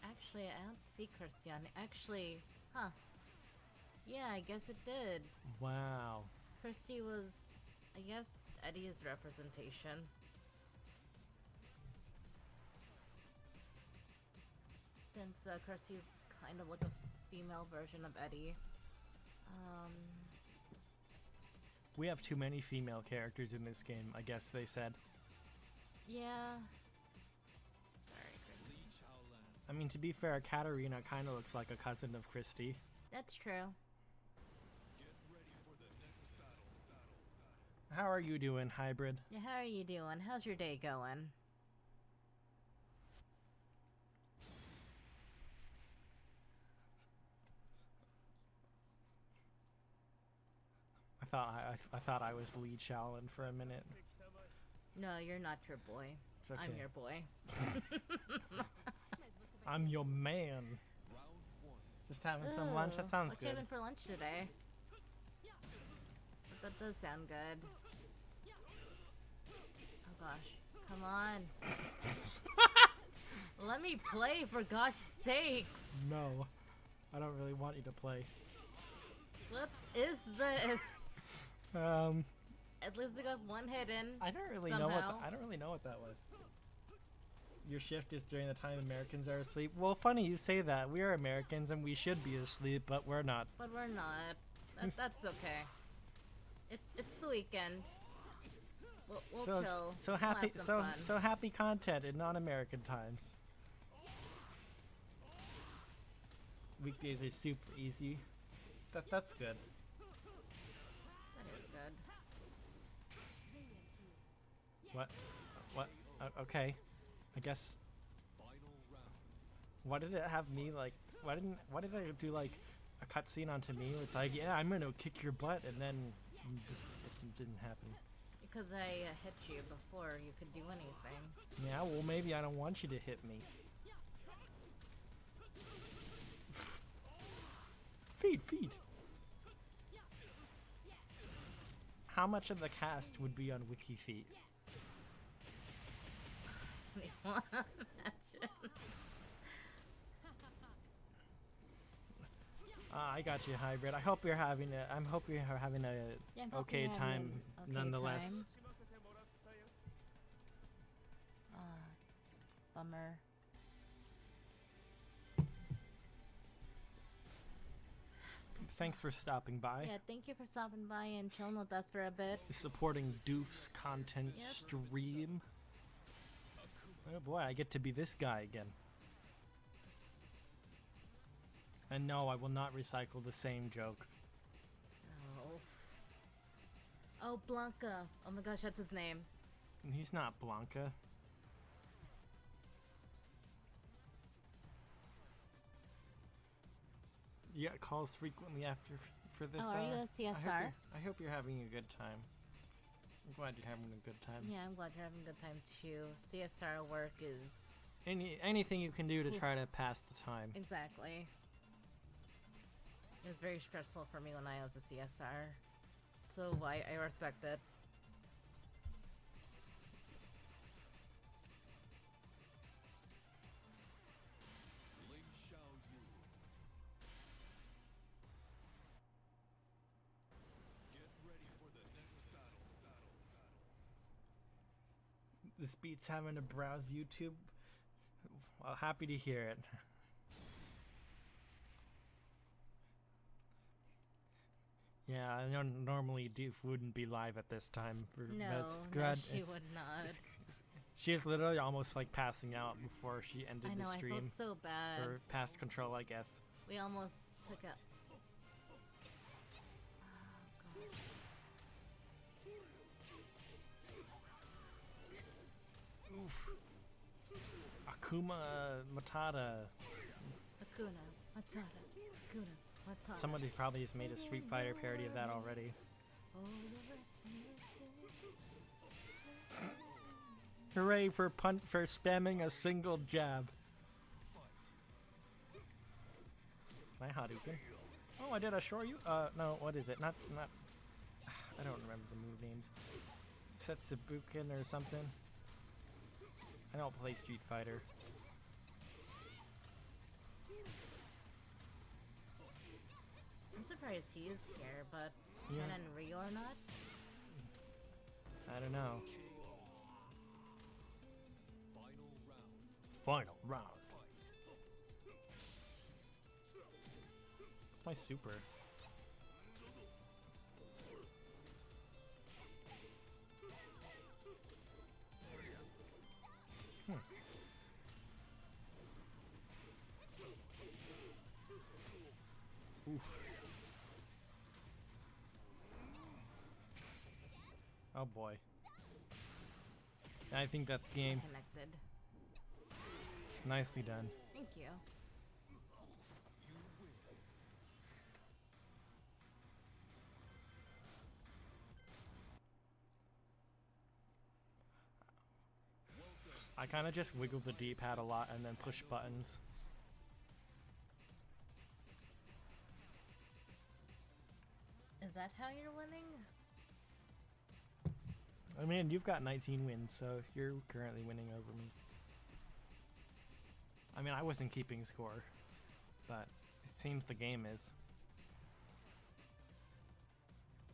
Actually, I don't see Kirsty on. Actually, huh. Yeah, I guess it did. Wow. Kirsty was, I guess, Eddie's representation. Since Kirsty's kind of like a female version of Eddie. We have too many female characters in this game, I guess they said. Yeah. Sorry, Kirsty. I mean, to be fair, Katarina kind of looks like a cousin of Christy. That's true. How are you doing, Hybrid? Yeah, how are you doing? How's your day going? I thought I was Lee Shaolin for a minute. No, you're not your boy. It's okay. I'm your boy. I'm your man. Round one. Just having some lunch. That Ooh, sounds what you good. having for lunch today? That does sound good. Oh gosh. Come on. Let me play, for gosh sakes. No, I don't really want you to play. What is this? Um, At least I got one hit in. I don't really know what Somehow. I don't really know what that was. Your shift is during the time Americans are asleep. Well, funny you say that. We are Americans and we should be asleep, but we're not. But we're not. That's okay. It's the weekend. We'll chill. So We'll happy, have some fun. so happy content in non-American times. Weekdays are super easy. That's good. That is good. What? Okay. I guess. Final round. Why did it have me like? Why did I do like a cutscene onto me? It's like, yeah, I'm gonna kick your butt, and then just it didn't happen. Because I hit you before you could do anything. Yeah, well maybe I don't want you to hit me. Feed. How much of the cast would be on WikiFeet? Imagine. I got you, Hybrid. I hope you're having a. I hope you're having a Yeah, I'm hoping okay you're having time, an okay nonetheless. time. Bummer. Thanks for stopping by. Yeah, thank you for stopping by and chilling with us for a bit. Supporting Doof's content Yep. stream. Oh boy, I get to be this guy again. And no, I will not recycle the same joke. Oh. Oh, Blanca. Oh my gosh, that's his name. And he's not Blanca. You get calls frequently after for this. Oh, are you a I hope CSR? I hope you're having a good time. I'm glad you're having a good time. Yeah, I'm glad you're having a good time too. CSR work is... Anything you can do to Oof. try to pass the time. Exactly. It was very stressful for me when I was a CSR. So I respect it. Ling Xiao Yu. Get ready for the next battle. This beats having to browse YouTube. Well, happy to hear it. Yeah, I know normally Doof wouldn't be live at this time. No, that's no, good. she would not. She is literally almost like passing out before she ended I know, the I stream. felt so bad. Or past control, I guess. We almost took a... Oof. Akuma Matata. Akuna Matata. Akuna Matata. Somebody probably has made a Street Fighter parody of that already. Oh, the rest of me. Hooray for spamming a single jab. Can I Hadouken? Oh, I did a Shoryu? No, what is it? Not, I don't remember the move names. Setsubuken or something. I don't play Street Fighter. I'm surprised he is here, but Yeah. Ken and Ryo are not. I don't know. Final round. Final round. What's my super? Oof. Oh boy. I think that's game. Connected. Nicely done. Thank you. I kind of just wiggle the D-pad a lot and then push buttons. Is that how you're winning? I mean, you've got 19 wins, so you're currently winning over me. I mean, I wasn't keeping score, but it seems the game is.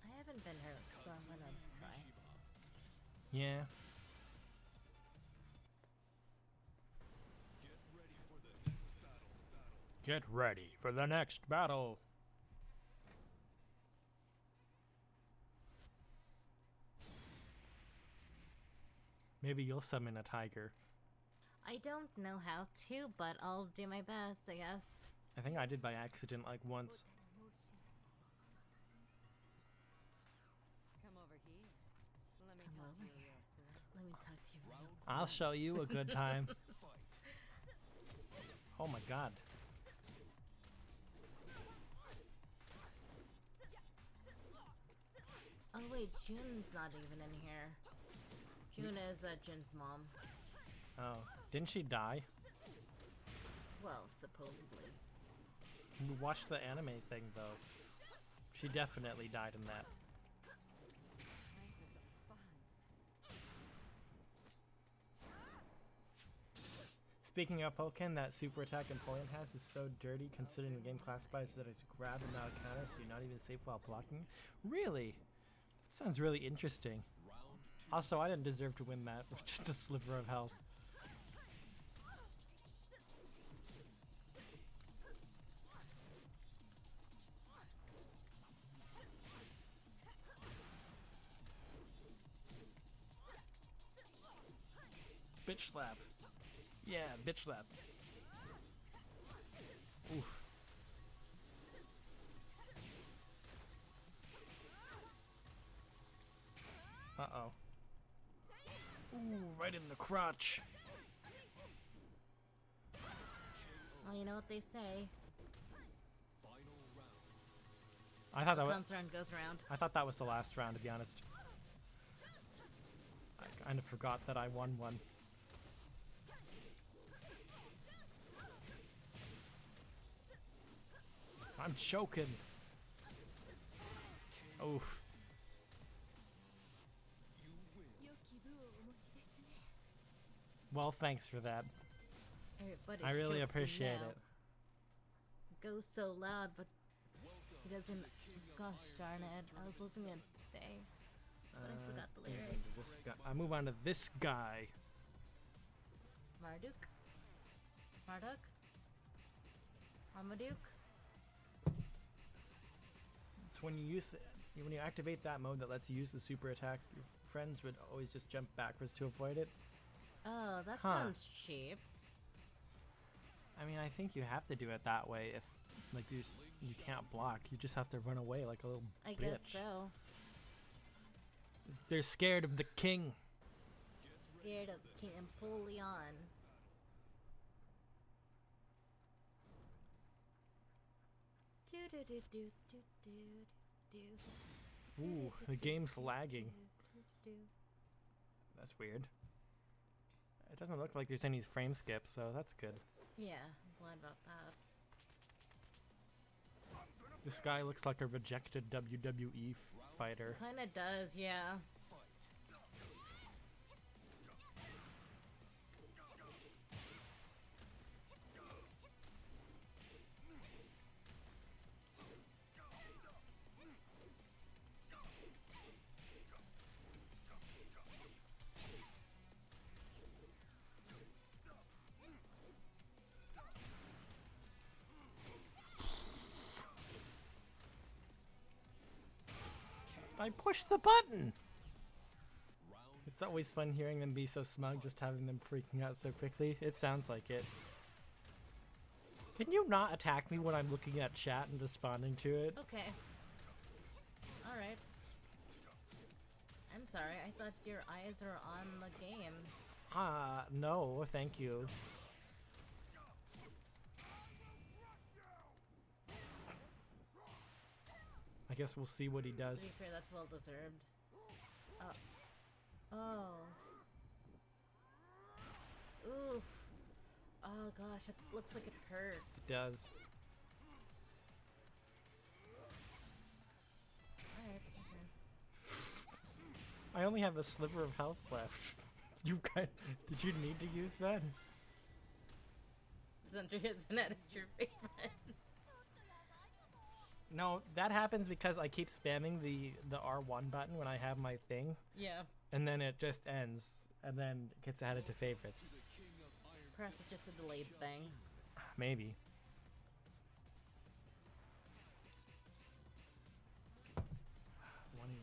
I haven't been hurt, so I'm gonna try. Yeah. Get ready for the next battle. Get ready for the next battle. Maybe you'll summon a tiger. I don't know how to, but I'll do my best, I guess. I think I did by accident like once. Come over here. Let me Come talk over to you. Let me talk to you. Round I'll show you a good time. fight. Oh my god. Oh wait, June's not even in here. June is Jin's mom. Oh, didn't she die? Well, supposedly. We watched the anime thing though. She definitely died in that. Time for some fun. Speaking of Pokken, that super attack Empoleon has is so dirty considering the game classifies it as grab and not a counter, so you're not even safe while blocking. Really? That sounds really interesting. Round two. Also, I didn't deserve to win that with just a sliver of health. Bitch slap. Yeah, bitch slap. Oof. Uh-oh. Ooh, right in the crotch. Well, you know what they say. Final round. I thought that was Comes around, goes around. I thought that was the last round, to be honest. I kind of forgot that I won one. I'm choking. Oof. You win. 良き部をお持ちですね。 Well, thanks for that. Everybody's I really joking appreciate now. it. Goes so loud, but Welcome he doesn't. to the king of Gosh Iron darn Fist it! I was listening to it today. But I forgot the move on lyrics. to this guy. I move on to this guy. Marduk? Marduk? Marmaduke? It's when you use when you activate that mode that lets you use the super attack. Your friends would always just jump backwards to avoid it. Oh, that Huh. sounds cheap. I mean, I think you have to do it that way if like you can't block. You just have to run away like a little I bitch. guess so. They're scared of the king. Scared of King Empoleon. Do do do do do do do. Ooh, the game's lagging. That's weird. It doesn't look like there's any frame skips, so that's good. Yeah, I'm glad about that. This guy looks like a rejected WWE fighter. Kinda does, yeah. I pushed the button! round. It's always fun hearing them be so smug, just having them freaking out so quickly. It sounds like it. Can you not attack me when I'm looking at chat and responding to it? Okay. Alright. I'm sorry, I thought your eyes are on the game. No, thank you. I guess we'll see what he does. To be fair, that's well deserved. Oh. Oh. Oh gosh, it looks like it hurts. It does. Alright, okay. I only have a sliver of health left. You guys, did you need to use that? Sentry has been at your favorite. No, that happens because I keep spamming the R1 button when I have my thing, Yeah. and then it just ends, and then it gets added to favorites. Perhaps it's just a delayed thing. Maybe. 1 a.m.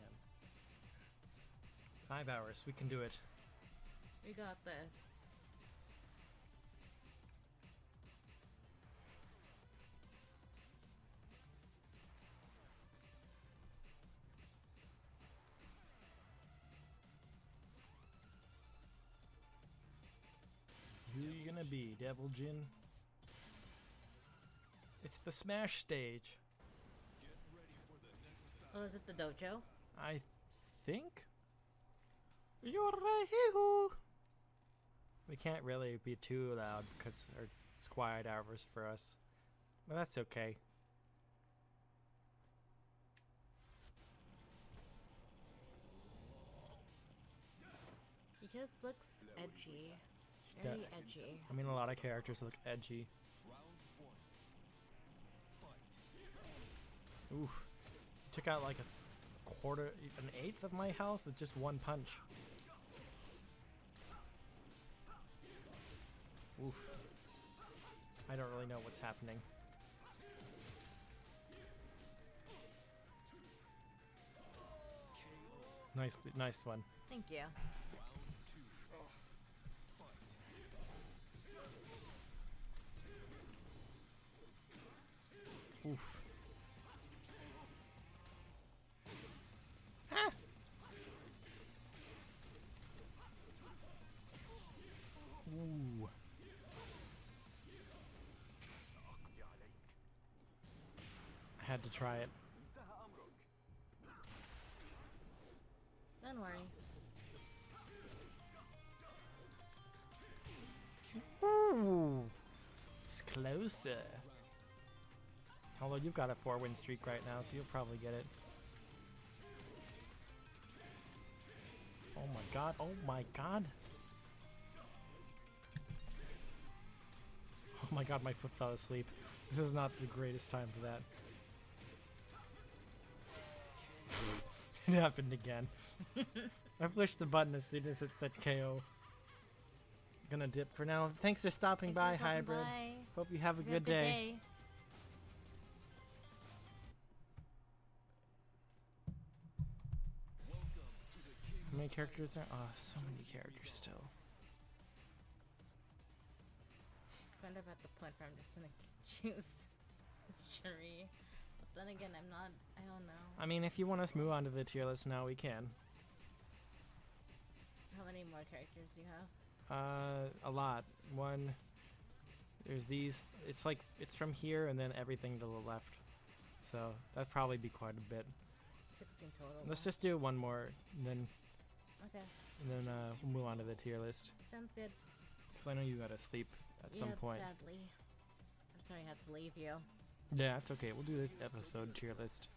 5 hours. We can do it. We got this. Who you gonna be, Devil Jin? It's the Smash stage. Oh, is it the dojo? I think. Yorehoo! We can't really be too loud because it's quiet hours for us. But that's okay. He just looks edgy. Yeah. Very edgy. I mean, a lot of characters look edgy. Oof. Took out like a quarter, an eighth of my health with just one punch. Oof. I don't really know what's happening. Nice one. Thank you. Oof. Ah! Ooh. I had to try it. Don't worry. Ooh. It's closer. Although you've got a 4-win streak right now, so you'll probably get it. Oh my god, oh my god. Oh my god, my foot fell asleep. This is not the greatest time for that. It happened again. I pushed the button as soon as it said KO. Gonna dip for now. Thanks for stopping by, Thanks for stopping Hybrid. by. Hope you have a Have a good day. How many characters are? Oh, so many characters still. Kind of at the point where I'm just gonna choose Shuri. But then again, I'm not. I don't know. I mean, if you want us to move on to the tier list now, we can. How many more characters do you have? A lot. One. There's these. It's like it's from here and then everything to the left. So that'd probably be quite a bit. 16 total. Let's just do one more, and Okay. then we'll move on to the tier list. Sounds good. Cause I know you gotta sleep at some Yep, point. Sadly. I'm sorry I had to leave you. Yeah, it's okay. We'll do the episode tier list.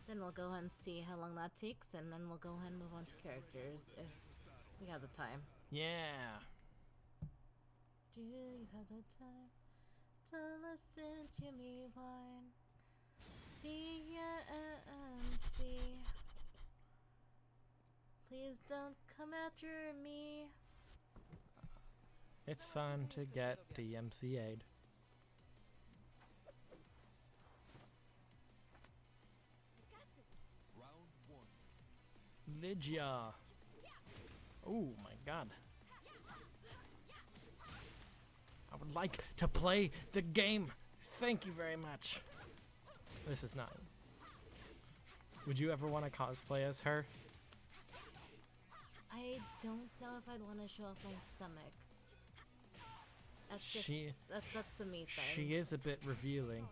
Then we'll go ahead and see how long that takes, and then we'll go ahead and move on to characters if we have the time. Yeah. Do you have the time to listen to me whine? DMC. Please don't come after me. It's fun to get DMCA'd. Lygia. Oh my god. I would like to play the game. Thank you very much. This is not. Would you ever want to cosplay as her? I don't know if I'd want to show off my stomach. That's just She- that's a me thing. She is a bit revealing.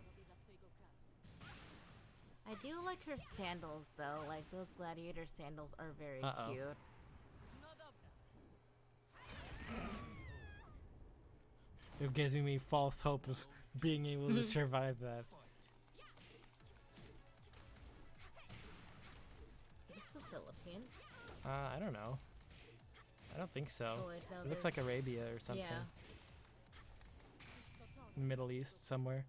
I do like her sandals though. Like those gladiator sandals are very Uh-oh. cute. It gives me false hope of being able to survive that. Is this the Philippines? I don't know. I don't think so. Oh, wait, no, It looks like there's- Arabia or something. Yeah. Middle East somewhere.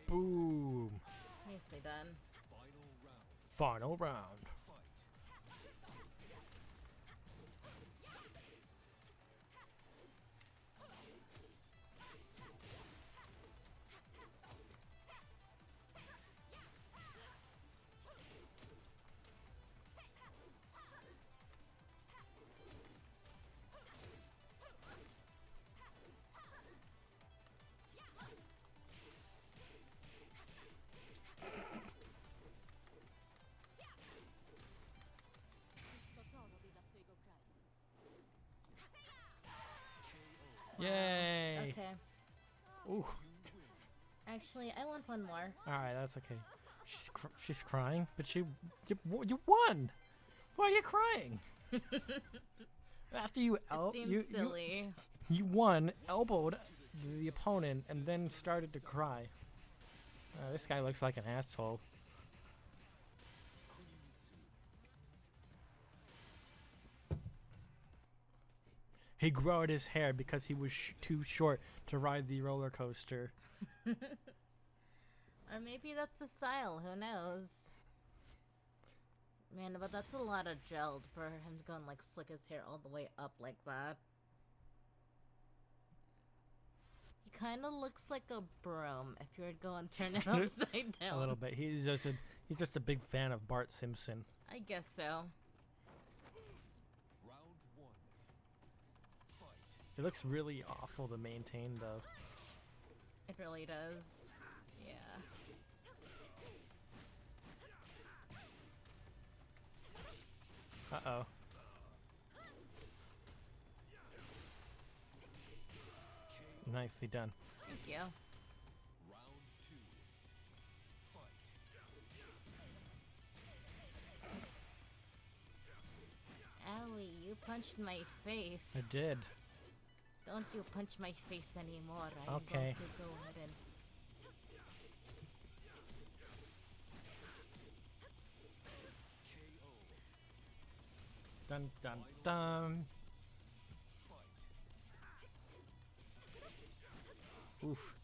Boom. Nicely done. Final round. Final round. Fight. Subathon obiega swojego kraju. Yay. Okay. Ooh. Actually, I want one more. All right, that's okay. She's crying, but you won. Why are you crying? After you It seems silly. you won, elbowed the opponent, and then started to cry. This guy looks like an asshole. He grew out his hair because he was too short to ride the roller coaster. Or maybe that's the style. Who knows? Man, but that's a lot of gel for him to go and like slick his hair all the way up like that. He kind of looks like a broom if you were to go and turn it upside down. A little bit. He's just a big fan of Bart Simpson. I guess so. Round one. Fight. It looks really awful to maintain, though. It really does. Yeah. Uh-oh. Nicely done. Thank you. Round two. Fight. Owie, you punched my face. I did. Don't you punch my face anymore. I'm Okay. going to go ahead and... KO. Dun dun dun. Fight. Oof.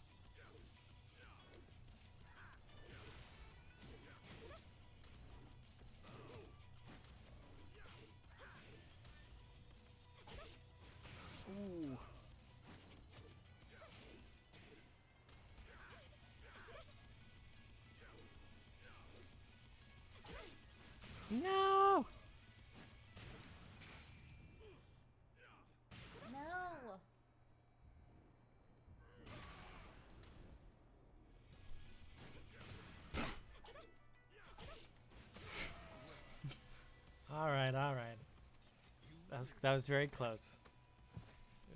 Ooh. No. No! All right, all right. That was very close.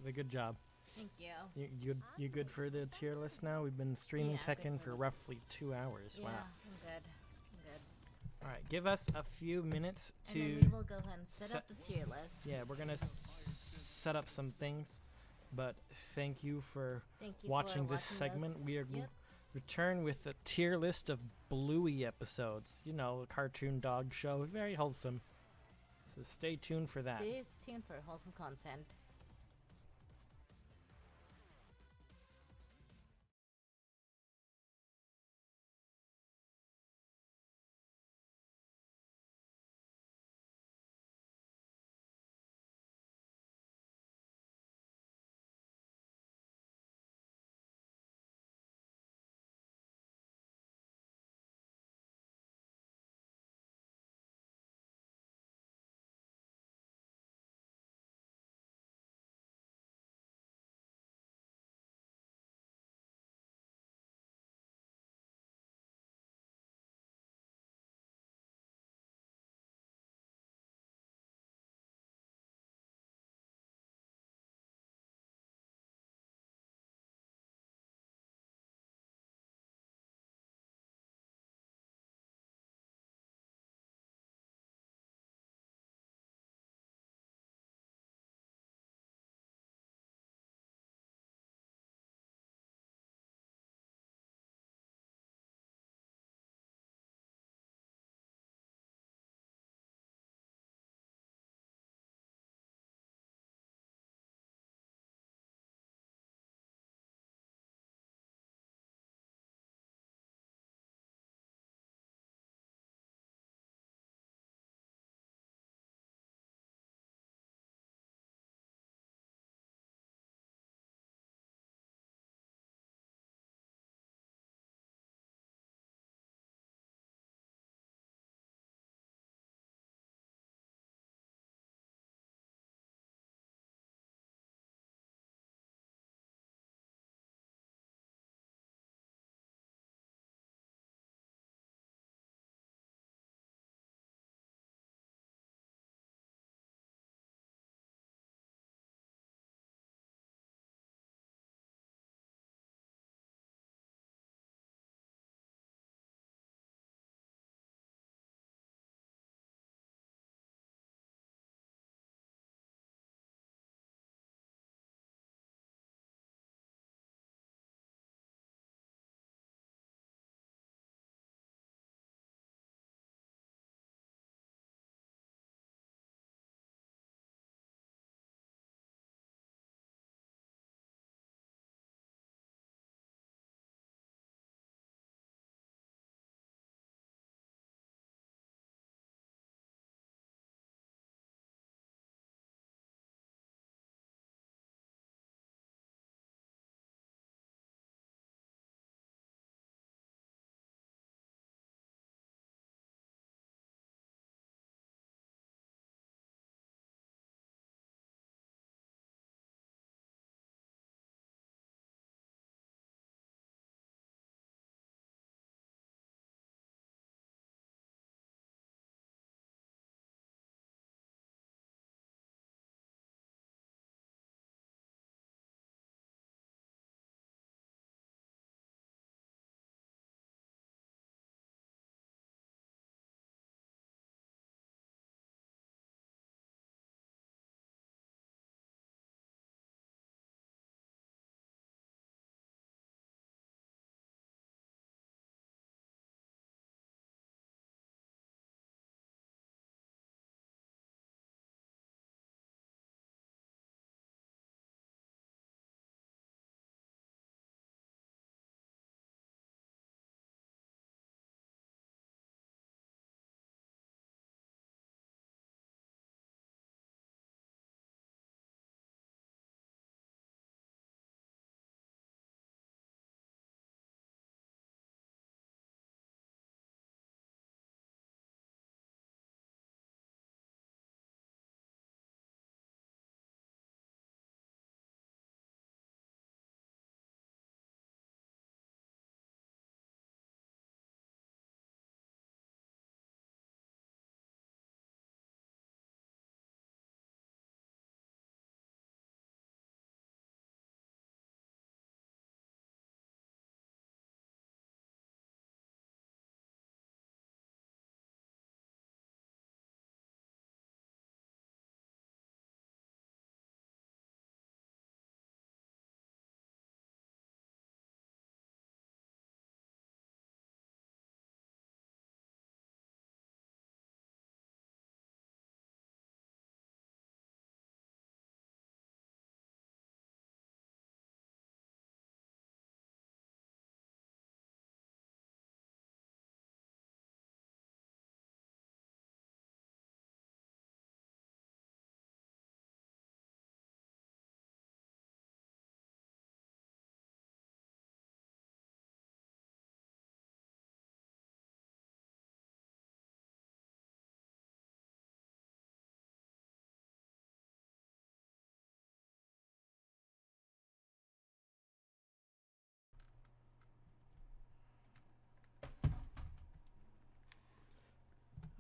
A good job. Thank you. You good for the tier list now? We've been streaming Yeah, good Tekken for for the- roughly 2 hours. Yeah, Wow. I'm good. I'm good. All right, give us a few minutes And then to. we will go ahead and set set- up the tier list. Yeah, we're gonna set up some things, but thank you for Thank you watching for this segment. us. We are Yep. return with a tier list of Bluey episodes. You know, a cartoon dog show, very wholesome. So stay tuned for that. Stay tuned for wholesome content.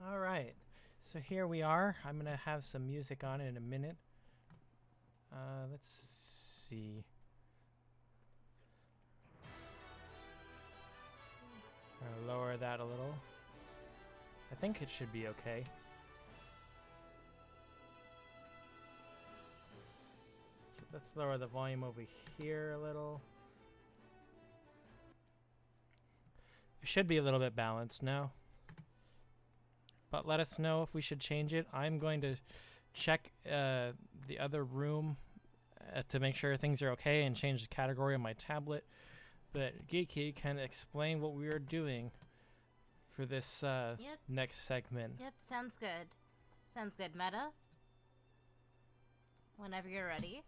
All right. So here we are. I'm going to have some music on in a minute. Let's see. Lower that a little. I think it should be okay. Let's lower the volume over here a little. It should be a little bit balanced now. But let us know if we should change it. I'm going to check the other room to make sure things are okay and change the category on my tablet. But Geeky can explain what we are doing for this next segment. Yep, sounds good. Sounds good. Meta? Whenever you're ready.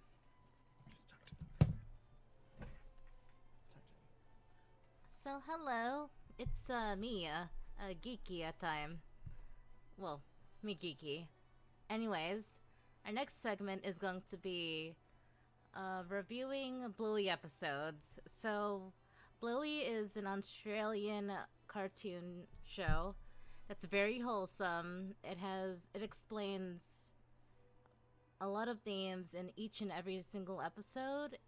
Just talk to them. So, hello. It's me, Geeky at time. Well, me Geeky. Anyways, our next segment is going to be reviewing Bluey episodes. So, Bluey is an Australian cartoon show that's very wholesome. It explains a lot of themes in each and every single episode.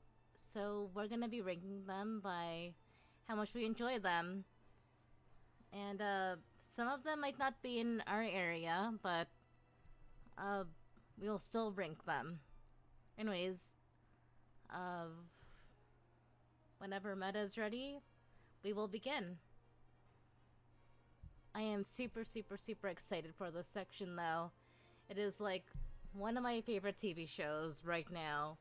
So, we're going to be ranking them by how much we enjoy them. And some of them might not be in our area, but we'll still rank them. Anyways, whenever Meta is ready, we will begin. I am super, super, super excited for this section, though. It is like one of my favorite TV shows right now.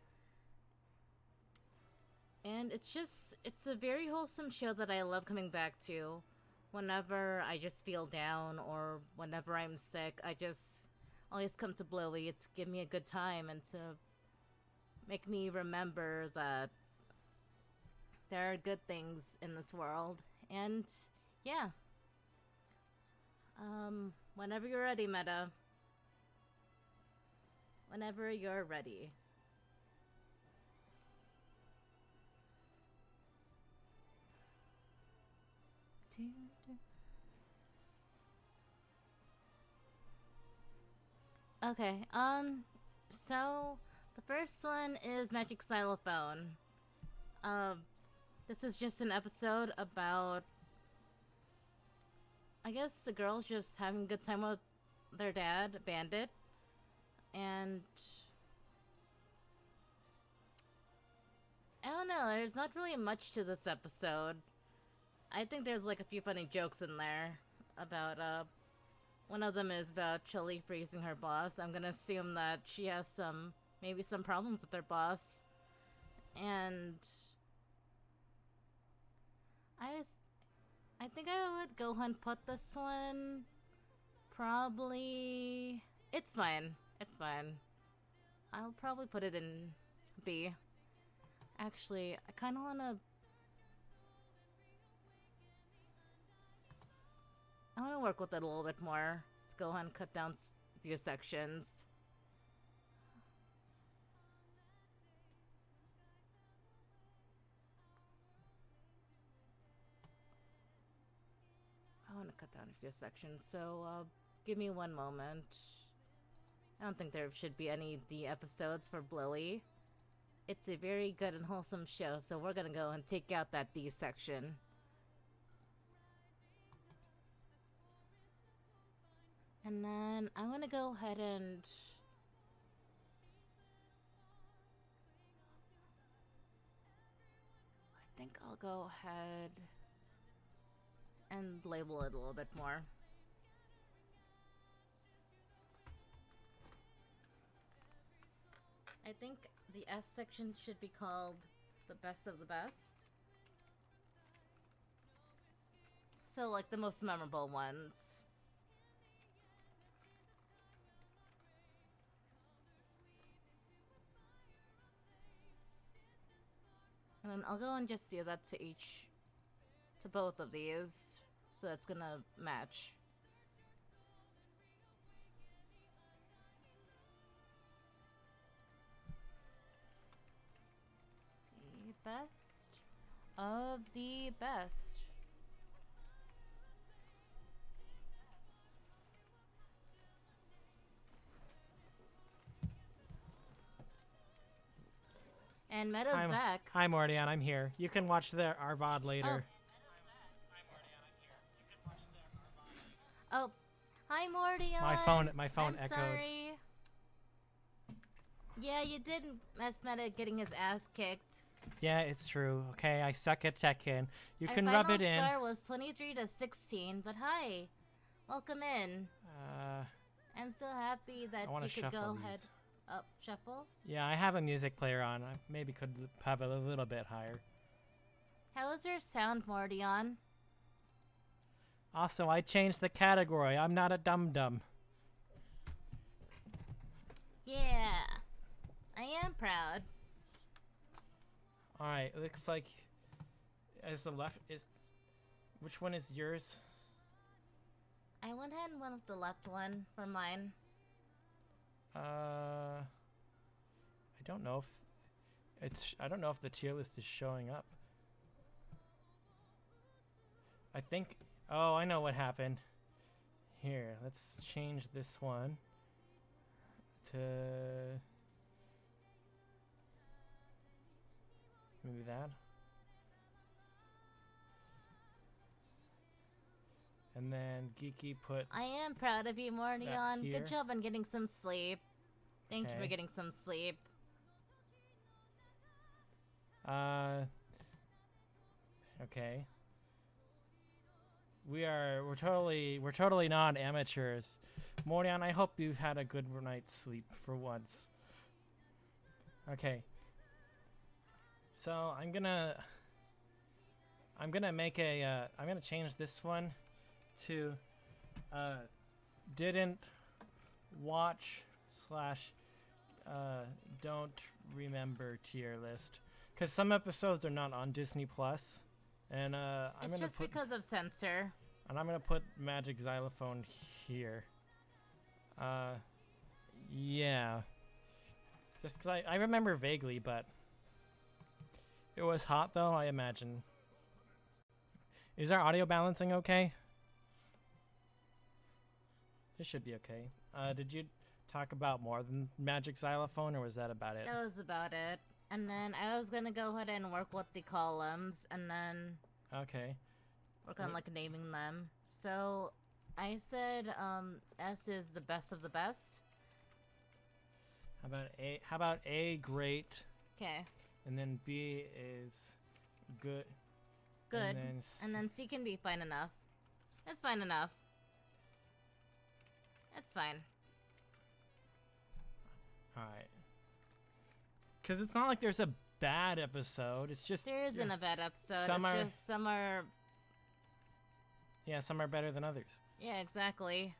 And it's a very wholesome show that I love coming back to. Whenever I just feel down or whenever I'm sick, I just always come to Bluey to give me a good time and to make me remember that there are good things in this world. And yeah. Whenever you're ready, Meta. Whenever you're ready. Okay, so the first one is Magic Xylophone. This is just an episode about, I guess, the girls just having a good time with their dad, Bandit, and I don't know, there's not really much to this episode. I think there's like a few funny jokes in there about, one of them is about Chili freezing her boss. I'm gonna assume that she has maybe some problems with her boss. And I think I would go and put this one probably, it's fine. It's fine. I'll probably put it in B. Actually, I kind of want to work with it a little bit more. Let's go ahead and cut down a few sections. I want to cut down a few sections, so give me one moment. I don't think there should be any D episodes for Bluey. It's a very good and wholesome show, so we're gonna go and take out that D section. And then I'm gonna go ahead and I think I'll go ahead and label it a little bit more. I think the S section should be called the best of the best. So like the most memorable ones. And then I'll go and just do that to both of these, so it's gonna match. The best of the best. And Meadows back. Hi, Mordion. I'm here. You can watch our VOD later. Oh, hi Mordion. My phone I'm echoed. sorry. Yeah, you did mess Meta getting his ass kicked. Yeah, it's true. Okay, I suck at Tekken. You Our can final rub it in. score was 23-16, but hi, welcome in. I'm so happy that I wanna you could shuffle go ahead. these. Up, shuffle. Yeah, I have a music player on. I maybe could have it a little bit higher. How is your sound, Mordion? Also, I changed the category. I'm not a dum-dum. Yeah, I am proud. Alright, looks like as the left is which one is yours? I went ahead and went with the left one for mine. I don't know if I don't know if the tier list is showing up. I think oh, I know what happened. Here, let's change this one to maybe that. And then Geeky put I am proud of you, Mordion. here. Good job on getting some sleep. Thank you for Okay. getting some sleep. Okay. We're totally not amateurs. Morian, I hope you've had a good night's sleep for once. Okay. So I'm gonna make a I'm gonna change this one to didn't watch / don't remember tier list, because some episodes are not on Disney Plus, and I'm It's gonna just put because of censor. and I'm gonna put Magic Xylophone here. Yeah, just because I remember vaguely, but it was hot though, I imagine. Is our audio balancing okay? It should be okay. Did you talk about more than Magic Xylophone, or was that about it? That was about it. And then I was gonna go ahead and work with the columns and then Okay. work on like naming them. So I said S is the best of the best. How about A great, Okay. and then B is good. Good. And And then C can be fine enough. That's fine enough. That's fine. Alright. Because it's not like there's a bad episode. It's just There isn't a bad episode. Some it's are- just some are. yeah, some are better than others. Yeah, exactly.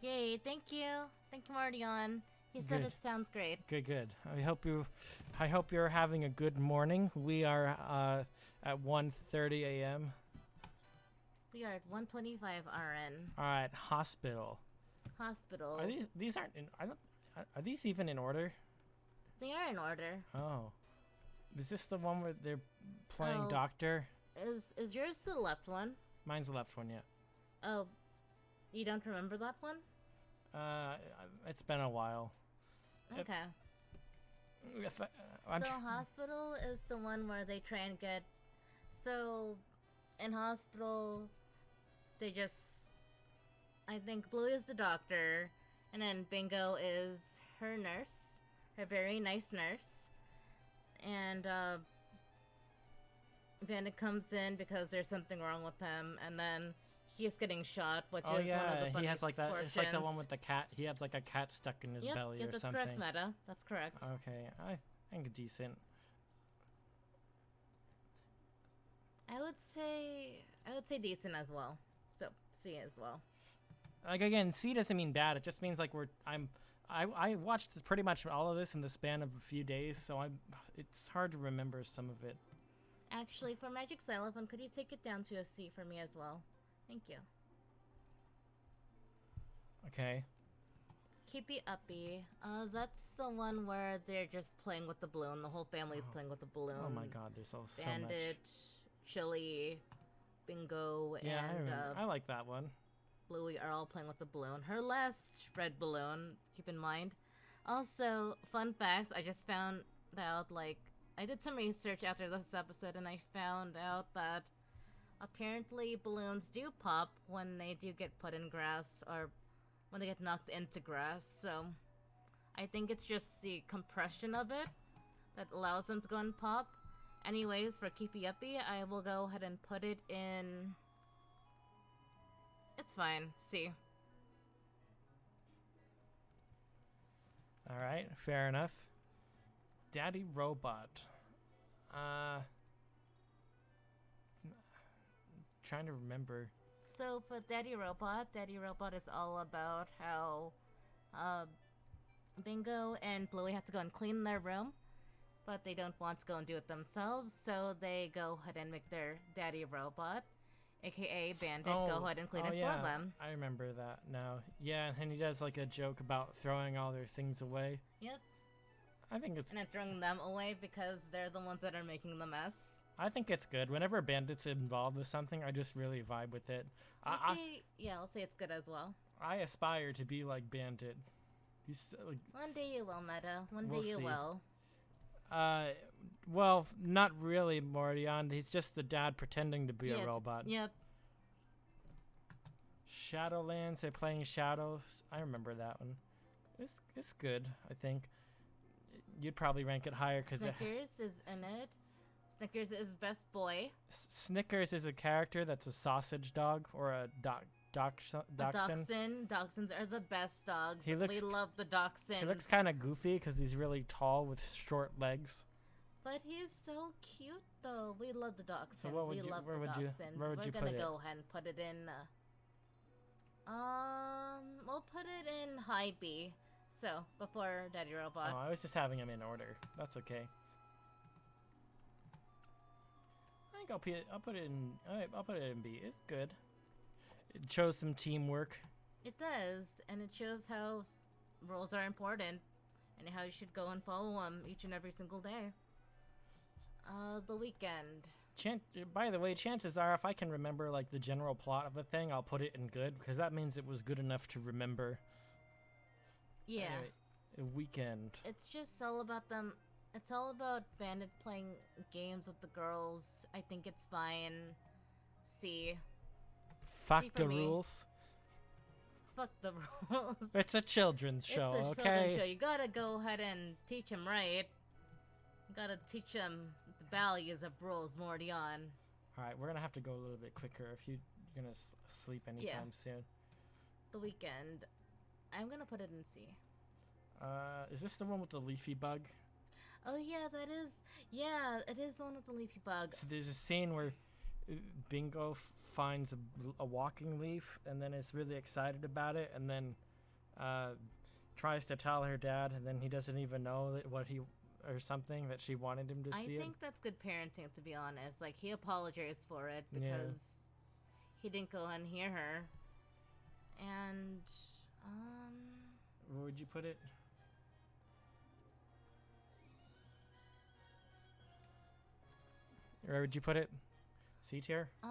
Yay! Thank you. Thank you, Mardion. He said Good. it sounds great. Good. I hope you're having a good morning. We are at 1:30 a.m. We are at 125 RN. All right, hospital. Hospitals. Are these aren't in, I don't are these even in order? They are in order. Oh. Is this the one where they're playing Oh. doctor? Is yours the left one? Mine's the left one, yeah. Oh, you don't remember that one? It's been a while. Yep. Okay. If I'm So tr- hospital is the one where they try and get. So, in hospital, they just. I think Bluey is the doctor, and then Bingo is her nurse, her very nice nurse, and Bandit comes in because there's something wrong with him, and then he's getting shot, which oh is one of the yeah, funniest he has like that. It's like the one portions. with the cat. He has like a cat stuck in his Yep, belly yep, or that's something. correct, Meta. That's correct. Okay, I think decent. I would say decent as well. So C as well. Like again, C doesn't mean bad. It just means like I watched pretty much all of this in the span of a few days, so it's hard to remember some of it. Actually, for Magic Xylophone, could you take it down to a C for me as well? Thank you. Okay. Keepy Uppy. That's the one where they're just playing with the balloon. The whole family is playing with the balloon. Oh my God, there's so much. Bandit, Chili, Bingo, Yeah, and I like that one. Bluey are all playing with the balloon. Her last red balloon, keep in mind, Also, fun facts, I just found out, like, I did some research after this episode and I found out that apparently balloons do pop when they do get put in grass or when they get knocked into grass, so I think it's just the compression of it that allows them to go and pop. Anyways, for Keepy Uppy, I will go ahead and put it in... It's fine, C. Alright, fair enough. Daddy Robot. Trying to remember. So for Daddy Robot is all about how Bingo and Bluey have to go and clean their room, but they don't want to go and do it themselves, so they go ahead and make their Daddy Robot, aka Bandit, go ahead and clean it yeah, for them. I remember that now. Yeah, and he does like a joke about throwing all their things away. Yep. I think it's... And then throwing them away because they're the ones that are making the mess. I think it's good. Whenever Bandit's involved with something, I just really vibe with it. I'll say it's good as well. I aspire to be like Bandit. He's like... One day you will, Meta. One day We'll you see. will. Well, not really, Mordion. He's just the dad pretending to be a robot. Yep. Shadowlands, they're playing Shadows. I remember that one. It's good, I think. You'd probably rank it higher because Snickers is in it. Snickers is best boy. Snickers is a character that's a sausage dog or a dachshund. Dachshunds are the best dogs. He looks- we love the dachshunds. He looks kind of goofy because he's really tall with short legs. But he's so cute, though. We love the dachshunds. So what would we you- love where the would you- dachshunds. where would We're you gonna put it? go ahead and put it in. We'll put it in high B. So before Daddy Robot. Oh, I was just having them in order. That's okay. I think I'll put it in. I'll put it in B. It's good. It shows some teamwork. It does, and it shows how rules are important and how you should go and follow them each and every single day. The weekend. By the way, chances are, if I can remember like the general plot of a thing, I'll put it in good because that means it was good enough to remember. Yeah. Anyway, a weekend. It's just all about them. It's all about Bandit playing games with the girls. I think it's fine. C. Fuck for the me. rules. Fuck the rules. It's a children's show, It's a okay? children's show. You gotta go ahead and teach them right. You gotta teach them the values of rules, Mordion. All right, we're gonna have to go a little bit quicker if you're gonna sleep anytime soon. The weekend. I'm gonna put it in C. Is this the one with the leafy bug? Oh yeah, that is. Yeah, it is the one with the leafy bug. So there's a scene where Bingo finds a walking leaf and then is really excited about it and then tries to tell her dad and then he doesn't even know or something that she wanted him to see I think that's good parenting, to be honest. Like, he apologized for it Yeah. because he didn't go and hear her. And Where would you put it? Where would you put it? C tier? I'll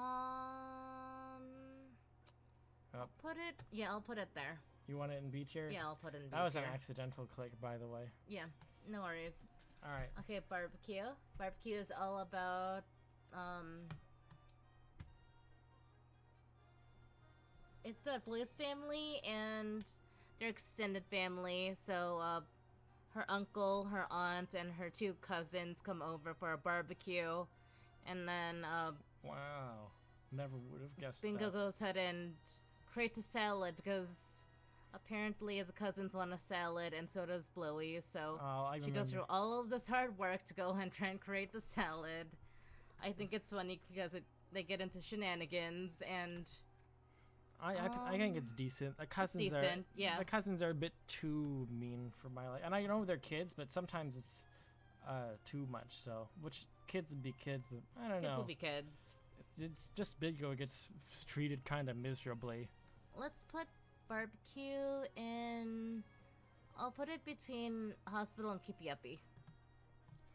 put it. Yeah, I'll put it there. You want it in B tier? Yeah, I'll put it in B That was an tier. accidental click, by the way. Yeah, no worries. All right. Okay, barbecue. Barbecue is all about it's about Blue's family and their extended family. So her uncle, her aunt, and her two cousins come over for a barbecue, and then Wow. Never would have guessed Bingo that. goes ahead and creates a salad because apparently the cousins want a salad, and so does Bluey. So Oh, I she remember. goes through all of this hard work to go and try and create the salad. I think it's funny because they get into shenanigans and I think it's decent. The cousins decent, are yeah. The cousins are a bit too mean for my life, and I know they're kids, but sometimes it's too much. So, which kids would be kids, but I don't kids know. will be kids. It's just Bingo gets treated kind of miserably. Let's put barbecue in. I'll put it between hospital and Keepy Uppy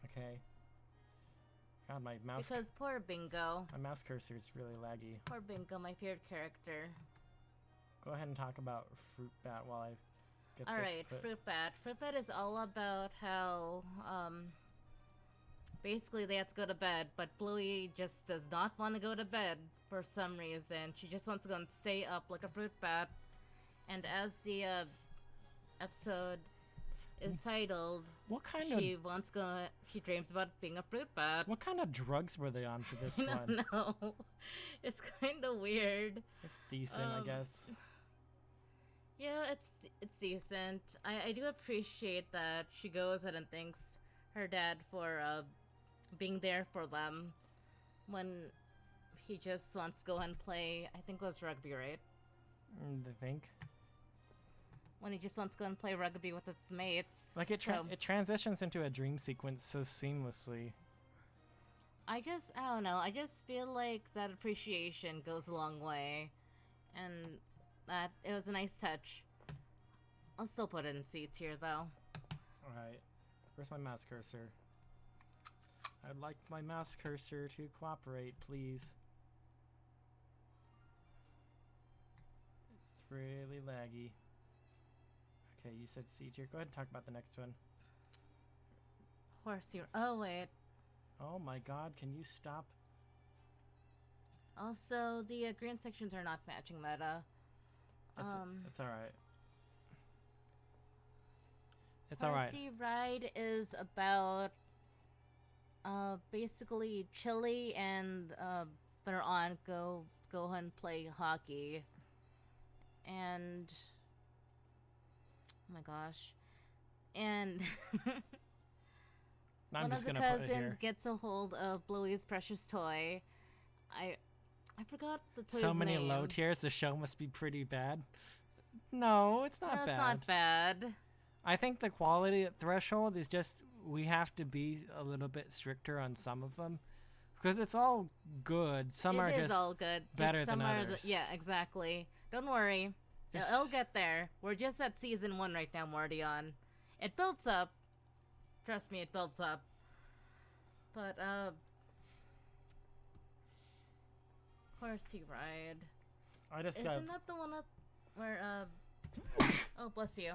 Okay. God, my mouse because poor Bingo. cursor is really laggy. Poor Bingo, my favorite character. Go ahead and talk about Fruit Bat while I get All this right, put. Fruit Bat. Fruit Bat is all about how basically they have to go to bed, but Bluey just does not want to go to bed for some reason. She just wants to go and stay up like a fruit bat. And as the episode is titled, What kind she dreams about being a fruit bat. What kind of drugs were they on for this I one? don't know. It's kind of weird. It's decent, I guess. Yeah, it's decent. I do appreciate that she goes ahead and thanks her dad for being there for them when he just wants to go and play. I think it was rugby, right? I think. When he just wants to go and play rugby with his mates. Like it transitions into a dream sequence so seamlessly. I don't know. I just feel like that appreciation goes a long way, and that it was a nice touch. I'll still put it in C tier though. Alright. Where's my mouse cursor? I'd like my mouse cursor to cooperate, please. It's really laggy. Okay, you said C tier. Go ahead and talk about the next one. Horsey. Oh wait. Oh my god, can you stop? Also, the green sections are not matching meta. It's alright. It's alright. Horsey Ride is about basically Chili and their aunt go ahead and play hockey. And oh my gosh. And I'm one of just the gonna put it cousins here. gets a hold of Bluey's precious toy. I forgot the toy's So many name. low tiers, the show must be pretty bad. No, it's not No, bad. it's not bad. I think the quality threshold is just we have to be a little bit stricter on some of them because it's all good. Some are It is just all good. better Just than some are others. yeah, exactly. Don't worry. It's- It'll get there. We're just at season 1 right now, Mordion. It builds up. Trust me, it builds up. But, Horsey Ride. I just got Isn't that the one where, oh, bless you.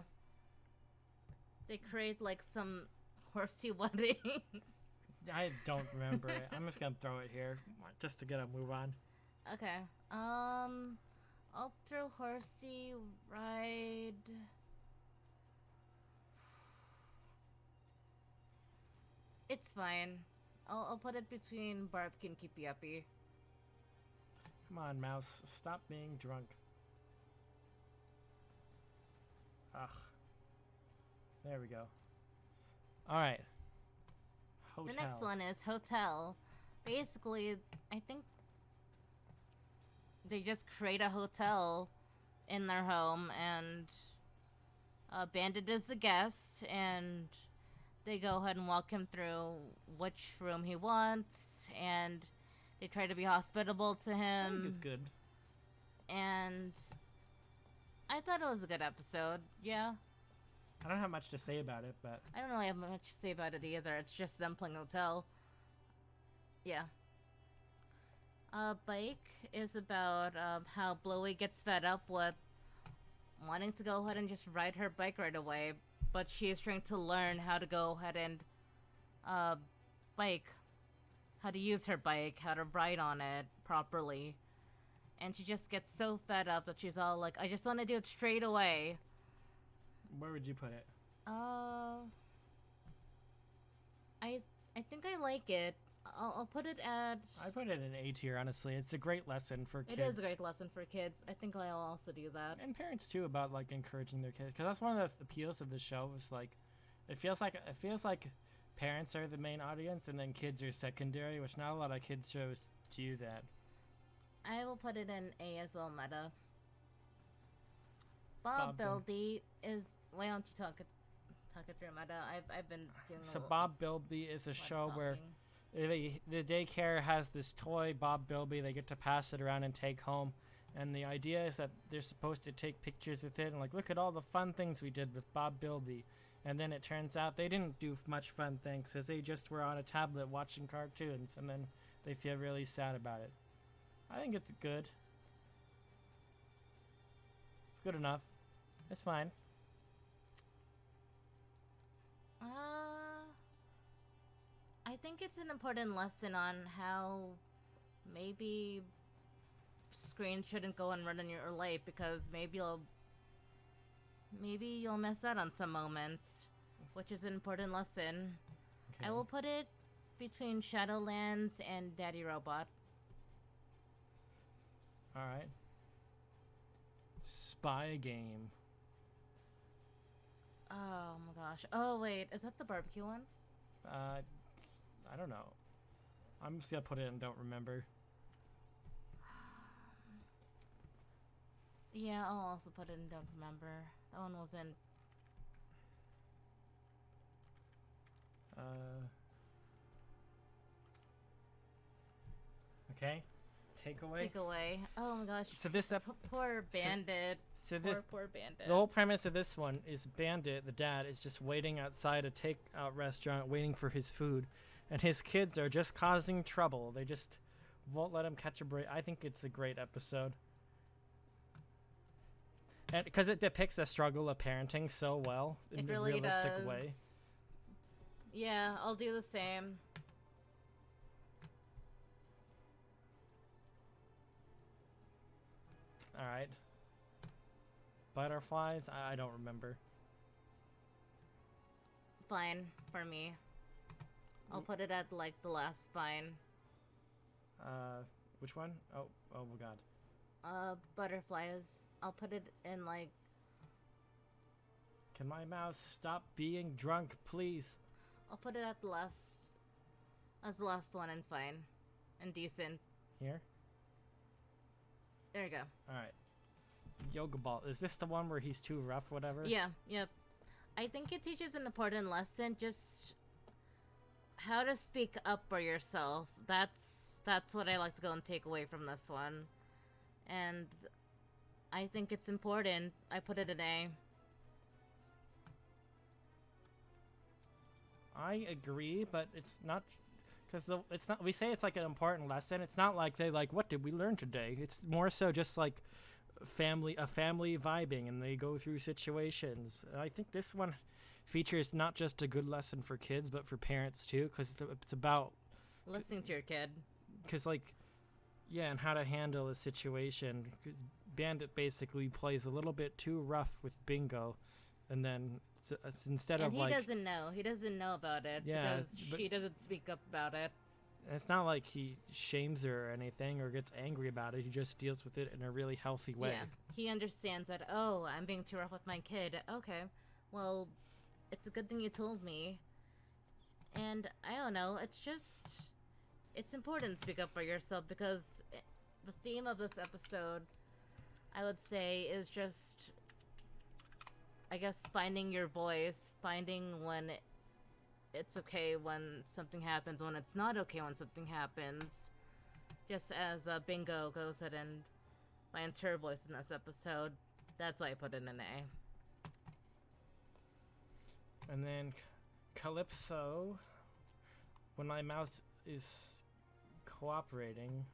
They create, like, some horsey wedding? I don't remember it. I'm just gonna throw it here just to get a move on. Okay. I'll throw Horsey Ride. It's fine. I'll put it between Barbecue and Keepy Uppy. Come on, mouse, stop being drunk. Ugh. There we go. All right. Hotel. The next one is Hotel. Basically, I think they just create a hotel in their home, and Bandit is the guest, and they go ahead and walk him through which room he wants, and they try to be hospitable to I think him. it's good. And I thought it was a good episode. Yeah. I don't have much to say about it, but I don't really have much to say about it either. It's just them playing hotel. Yeah. Bike is about how Bluey gets fed up with wanting to go ahead and just ride her bike right away, but she is trying to learn how to go ahead and how to use her bike, how to ride on it properly. And she just gets so fed up that she's all like, I just want to do it straight away. where would you put it? I think I like it. I'll put it at... I put it in A tier, honestly. It's a great lesson for kids. It is a great lesson for kids. I think I'll also do that. And parents too, about like encouraging their kids, because that's one of the appeals of the show. Is like, it feels like parents are the main audience, and then kids are secondary, which not a lot of kids shows do that. I will put it in A as well, meta. Bob Buildy is... Why don't you talk it through, meta? I've been doing a So little... Bob Bilby is a lot show where talking. the daycare has this toy, Bob Bilby. They get to pass it around and take home. And the idea is that they're supposed to take pictures with it and like, look at all the fun things we did with Bob Bilby. And then it turns out they didn't do much fun things because they just were on a tablet watching cartoons, and then they feel really sad about it. I think it's good. It's good enough. It's fine. I think it's an important lesson on how maybe screens shouldn't go and run in your life because maybe you'll miss out on some moments, which is an important lesson. Okay. I will put it between Shadowlands and Daddy Robot. All right. Spy game. Oh my gosh. Oh wait, is that the barbecue one? I don't know. I'm just gonna put it in don't remember. Yeah, I'll also put it in don't remember. That one was in. Okay. Takeaway. Takeaway. Oh my gosh. So this poor Bandit. So this Poor Bandit. the whole premise of this one is Bandit, the dad, is just waiting outside a takeout restaurant, waiting for his food, and his kids are just causing trouble. They just won't let him catch a break. I think it's a great episode, and because it depicts the struggle of parenting so well in It a really realistic does. way. Yeah, I'll do the same. All right. Butterflies. I don't remember. Fine for me. I'll put it at like the last fine. Which one? Oh my god. Butterflies. I'll put it in like. Can my mouse stop being drunk, please? I'll put it at the last. As the last one and fine, and decent. Here. There you go. All right. Yoga ball. Is this the one where he's too rough, whatever? Yeah. Yep. I think it teaches an important lesson. Just how to speak up for yourself. That's what I like to go and take away from this one, and I think it's important. I put it an A. I agree, but it's not because it's not. We say it's like an important lesson. It's not like they like what did we learn today. It's more so just like a family vibing, and they go through situations. And I think this one features not just a good lesson for kids, but for parents too, because it's about Listening to your kid. because like yeah, and how to handle a situation. 'Cause Bandit basically plays a little bit too rough with Bingo, and then it's instead And of he like doesn't know. He doesn't know about it Yeah, because but- she doesn't speak up about it. it's not like he shames her or anything or gets angry about it. He just deals with it in a really healthy way. Yeah. He understands that, oh, I'm being too rough with my kid. Okay. Well, it's a good thing you told me. And I don't know. It's important to speak up for yourself because the theme of this episode, I would say, is just, I guess, finding your voice, finding when it's okay when something happens, when it's not okay when something happens. Just as Bingo goes ahead and finds her voice in this episode, that's why I put it in an A. And then Calypso, when my mouse is cooperating.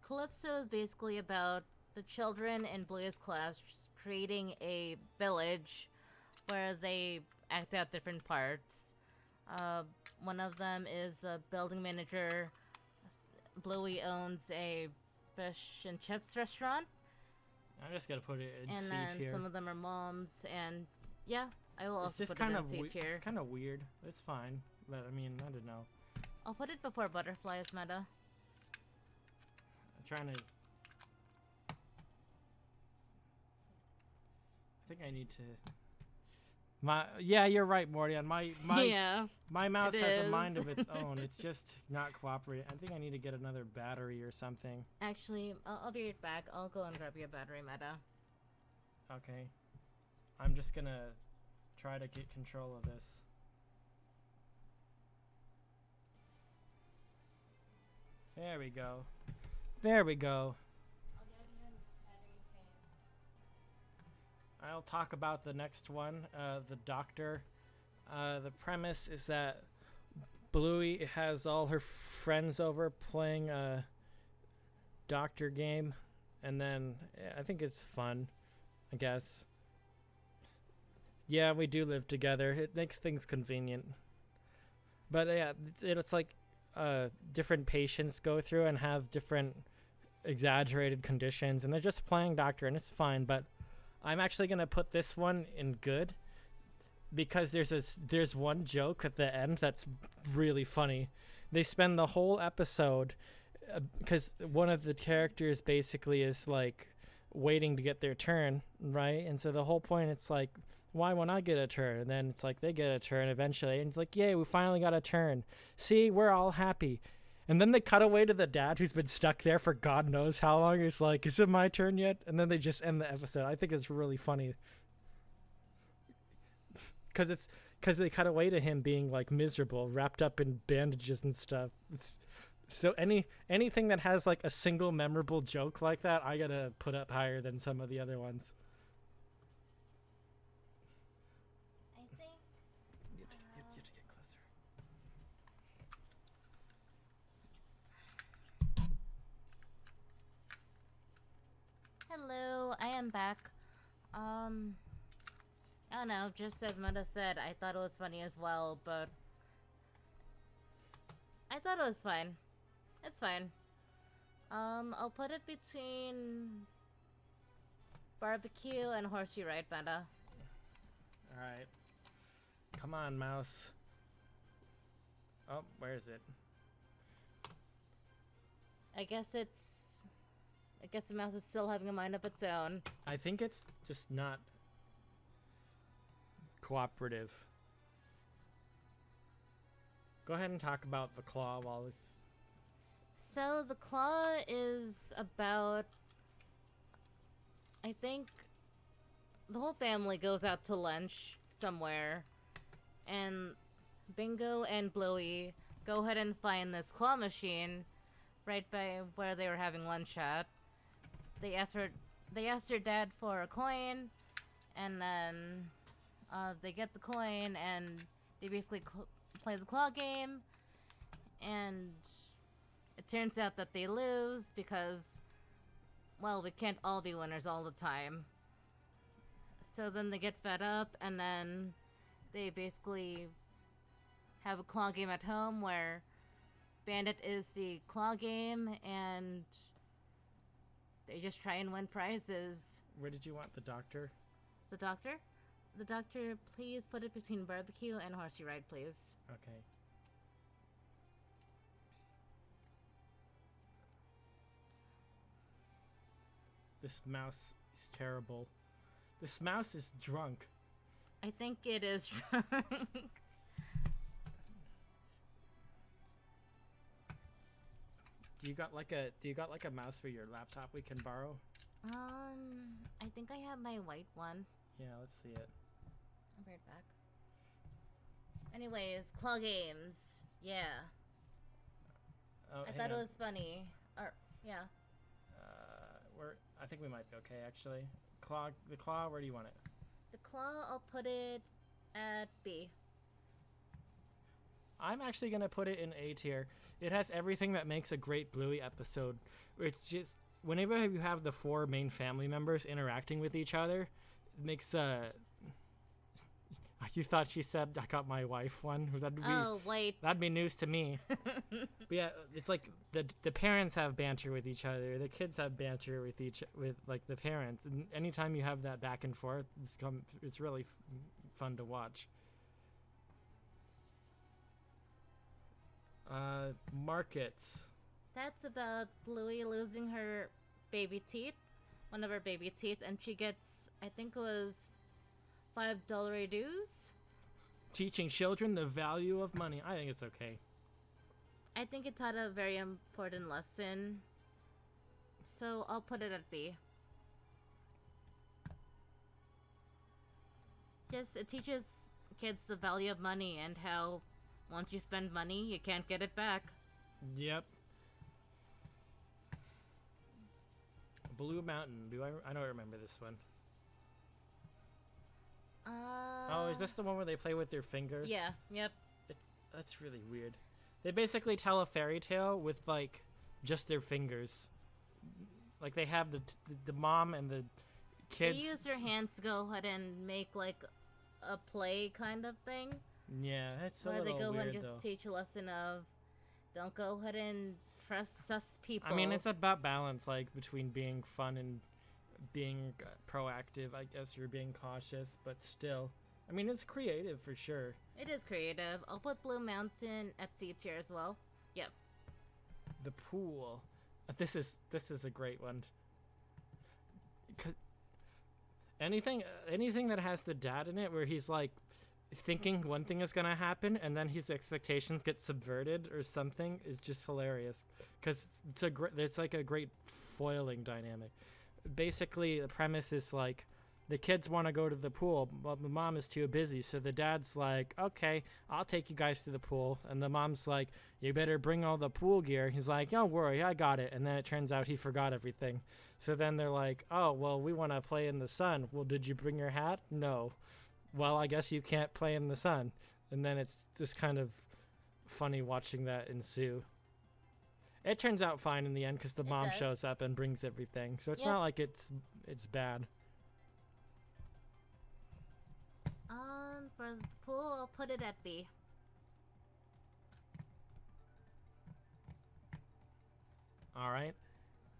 Calypso is basically about the children in Bluey's class creating a village where they act out different parts. One of them is a building manager. Bluey owns a fish and chips restaurant, I'm just gonna put it in and C then tier. some of them are moms. And yeah, I will It's also just put it kind in of C tier. it's kind of weird. It's fine, but I mean I don't know. I'll put it before Butterflies meta. I'm trying to. I think I need to. Yeah, you're right, Morty. My Yeah. my mouse it has a mind is. of its own. It's just not cooperating. I think I need to get another battery or something. Actually, I'll be right back. I'll go and grab you a battery meta. Okay. I'm just gonna try to get control of this. There we go. There we go. I'll talk about the next one, the doctor. The premise is that Bluey has all her friends over playing a doctor game, and then I think it's fun, I guess. Yeah, we do live together. It makes things convenient. But yeah, it's like different patients go through and have different exaggerated conditions, and they're just playing doctor, and it's fine. But I'm actually gonna put this one in good because there's one joke at the end that's really funny. They spend the whole episode because one of the characters basically is like waiting to get their turn, right? And so the whole point, it's like, why won't I get a turn? And then it's like they get a turn eventually, and it's like, yay, we finally got a turn. See, we're all happy. And then they cut away to the dad who's been stuck there for God knows how long. He's like, is it my turn yet? And then they just end the episode. I think it's really funny. Because they cut away to him being like miserable, wrapped up in bandages and stuff. It's so anything that has like a single memorable joke like that, I gotta put up higher than some of the other ones. I think. You have to get closer. Hello, I am back. I don't know, just as Meta said, I thought it was funny as well, but I thought it was fine. It's fine. I'll put it between barbecue and horsey ride, Meta. Alright. Come on, mouse. Oh, where is it? I guess the mouse is still having a mind of its own. I think it's just not cooperative. Go ahead and talk about the claw while it's... So the claw is about, I think, the whole family goes out to lunch somewhere, and Bingo and Bluey go ahead and find this claw machine right by where they were having lunch at. They asked their dad for a coin, and then they get the coin, and they basically play the claw game, and it turns out that they lose because, well, we can't all be winners all the time. So then they get fed up, and then they basically have a claw game at home where Bandit is the claw game, and they just try and win prizes. Where did you want the doctor? The doctor? The doctor, please put it between barbecue and horsey ride, please. Okay. This mouse is terrible. This mouse is drunk. I think it is drunk. Do you got like a mouse for your laptop we can borrow? I think I have my white one. Yeah, let's see it. I'll be right back. Anyways, claw games. Yeah. Oh, I hang thought it on. was funny. Or, yeah. I think we might be okay actually. The claw, where do you want it? The claw, I'll put it at B. I'm actually gonna put it in A tier. It has everything that makes a great Bluey episode. It's just whenever you have the four main family members interacting with each other, it makes You thought she said I got my wife one? Oh, wait. That'd be news to me. But yeah, it's like the parents have banter with each other. The kids have banter with like the parents. And anytime you have that back and forth, it's really fun to watch. Markets. That's about Bluey losing her baby teeth. One of her baby teeth. And she gets, I think it was $5 dues. Teaching children the value of money. I think it's okay. I think it taught a very important lesson. So I'll put it at B. Just, it teaches kids the value of money and how once you spend money, you can't get it back. Yep. Blue Mountain. I don't remember this one. Oh, is this the one where they play with their fingers? Yeah, yep. That's really weird. They basically tell a fairy tale with like just their fingers. Like they have the mom and the kids. They use their hands to go ahead and make like a play kind of thing, Yeah, that's a where they little go weird and just though. teach a lesson of don't go ahead and trust sus people. I mean, it's about balance, like between being fun and being proactive. I guess you're being cautious, but still, I mean, it's creative for sure. It is creative. I'll put Blue Mountain at C tier as well. Yep. The pool. This is a great one. Anything that has the dad in it, where he's like thinking one thing is gonna happen and then his expectations get subverted or something, is just hilarious. Because it's like a great foiling dynamic. Basically, the premise is like the kids want to go to the pool, but the mom is too busy. So the dad's like, okay, I'll take you guys to the pool. And the mom's like, you better bring all the pool gear. He's like, don't worry, I got it. And then it turns out he forgot everything. So then they're like, oh, well, we want to play in the sun. Well, did you bring your hat? No. Well, I guess you can't play in the sun. And then it's just kind of funny watching that ensue. It turns out fine in the end because the mom does. shows up and brings everything. So it's Yep. not like it's bad. For the pool, I'll put it at B. All right.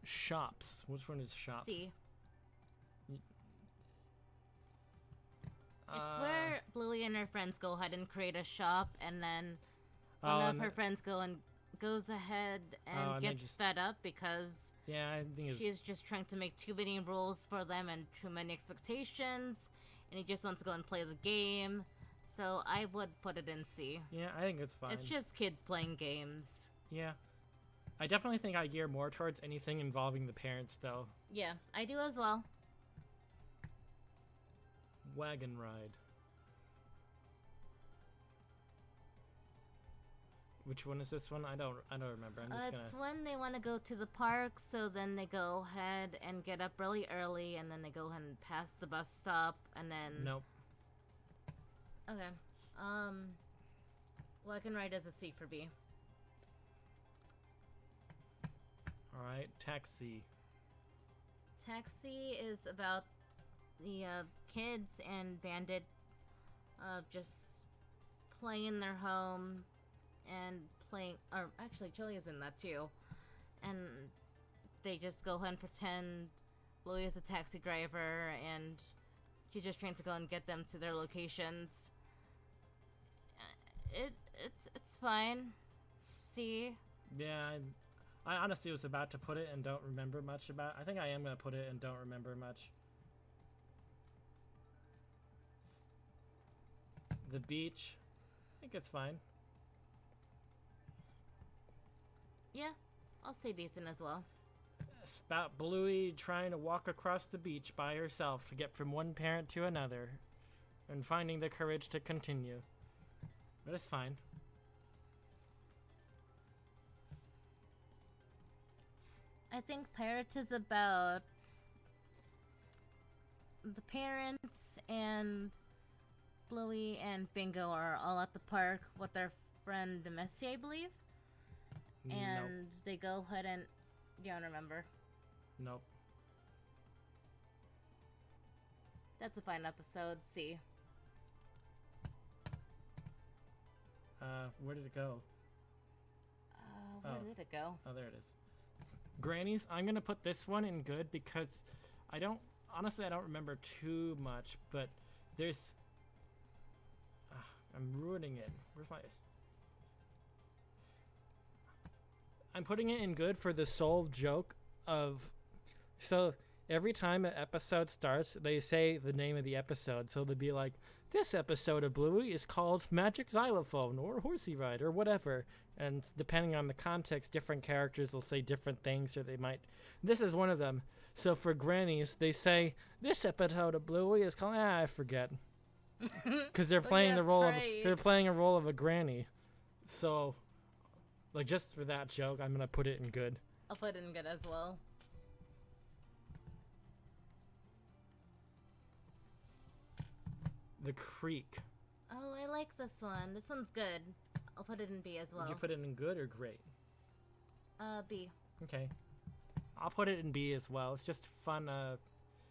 Shops. Which one is shops? C. Y- It's Uh, where Bluey and her friends go ahead and create a shop, and then Oh, one of and her the- friends goes ahead and and they gets just- fed up because Yeah, I think it's. she's just trying to make too many rules for them and too many expectations, and he just wants to go and play the game. So I would put it in C. Yeah, I think it's fine. It's just kids playing games. Yeah. I definitely think I gear more towards anything involving the parents, though. Yeah, I do as well. Wagon ride. Which one is this one? I don't remember. I'm just It's gonna. when they want to go to the park, so then they go ahead and get up really early, and then they go ahead and pass the bus stop, and then... Nope. Okay. Wagon ride as a C for B. All right, taxi. Taxi is about the kids and Bandit just playing in their home and playing, or actually Chili is in that too, and they just go ahead and pretend Bluey is a taxi driver and she's just trying to go and get them to their locations. It's fine. C. Yeah, I honestly was about to put it and don't remember much about. I think I am gonna put it and don't remember much. The beach. I think it's fine. Yeah, I'll say decent as well. It's about Bluey trying to walk across the beach by herself to get from one parent to another and finding the courage to continue. But it's fine. I think Pirates is about the parents and Bluey and Bingo are all at the park with their friend Messi, I believe. And they go ahead and... You don't remember. Nope. That's a fine episode. C. Where did it go? Where Oh. did it go? Oh, there it is. Grannies, I'm gonna put this one in good because I don't remember too much, but there's I'm ruining it. Where's my I'm putting it in good for the sole joke of so every time an episode starts, they say the name of the episode. So they'll be like, this episode of Bluey is called Magic Xylophone or Horsey Ride or whatever. And depending on the context, different characters will say different things, or they might. This is one of them. So for grannies, they say, this episode of Bluey is called, I forget. Because they're playing the that's role right. they're playing a role of a granny. So, like, just for that joke, I'm going to put it in good. I'll put it in good as well. The Creek. Oh, I like this one. This one's good. I'll put it in B as well. Would you put it in good or great? B. Okay. I'll put it in B as well. It's just fun.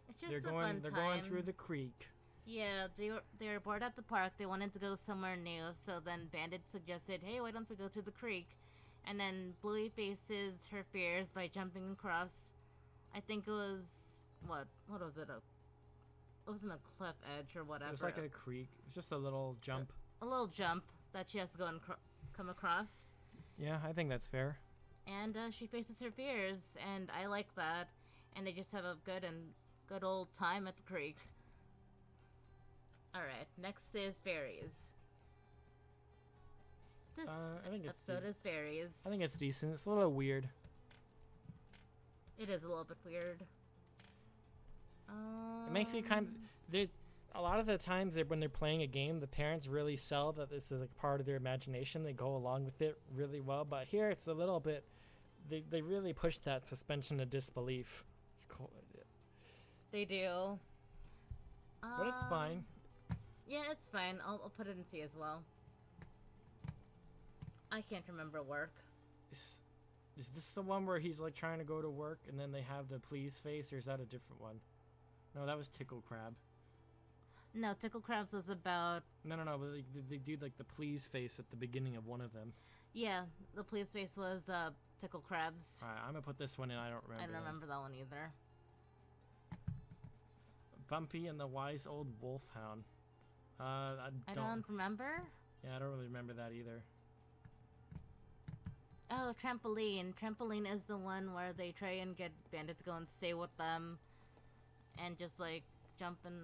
It's just They're a going. fun They're time. going through the creek. Yeah, they were bored at the park. They wanted to go somewhere new. So then Bandit suggested, "Hey, why don't we go to the creek?" And then Bluey faces her fears by jumping across. I think it was what was it? It wasn't a cliff edge or whatever. It was like a creek. It was just a little jump. A little jump that she has to go and come across. Yeah, I think that's fair. And she faces her fears, and I like that. And they just have a good old time at the creek. All right, next is fairies. This I think it's episode is fairies. I think it's decent. It's a little weird. It is a little bit weird. It makes you kind of. There's a lot of the times when they're playing a game, the parents really sell that this is like part of their imagination. They go along with it really well. But here it's a little bit. They really push that suspension of disbelief. They do. But it's fine. Yeah, it's fine. I'll put it in C as well. I can't remember work. Is this the one where he's like trying to go to work and then they have the please face, or is that a different one? No, that was Tickle Crab. No, Tickle Crabs was about... No, but they do like the please face at the beginning of one of them. Yeah, the please face was Tickle Crabs. Alright, I'm gonna put this one in. I don't remember. I don't remember that one either. Bumpy and the Wise Old Wolfhound. I don't remember. Yeah, I don't really remember that either. Oh, Trampoline. Trampoline is the one where they try and get Bandit to go and stay with them. And just like jump and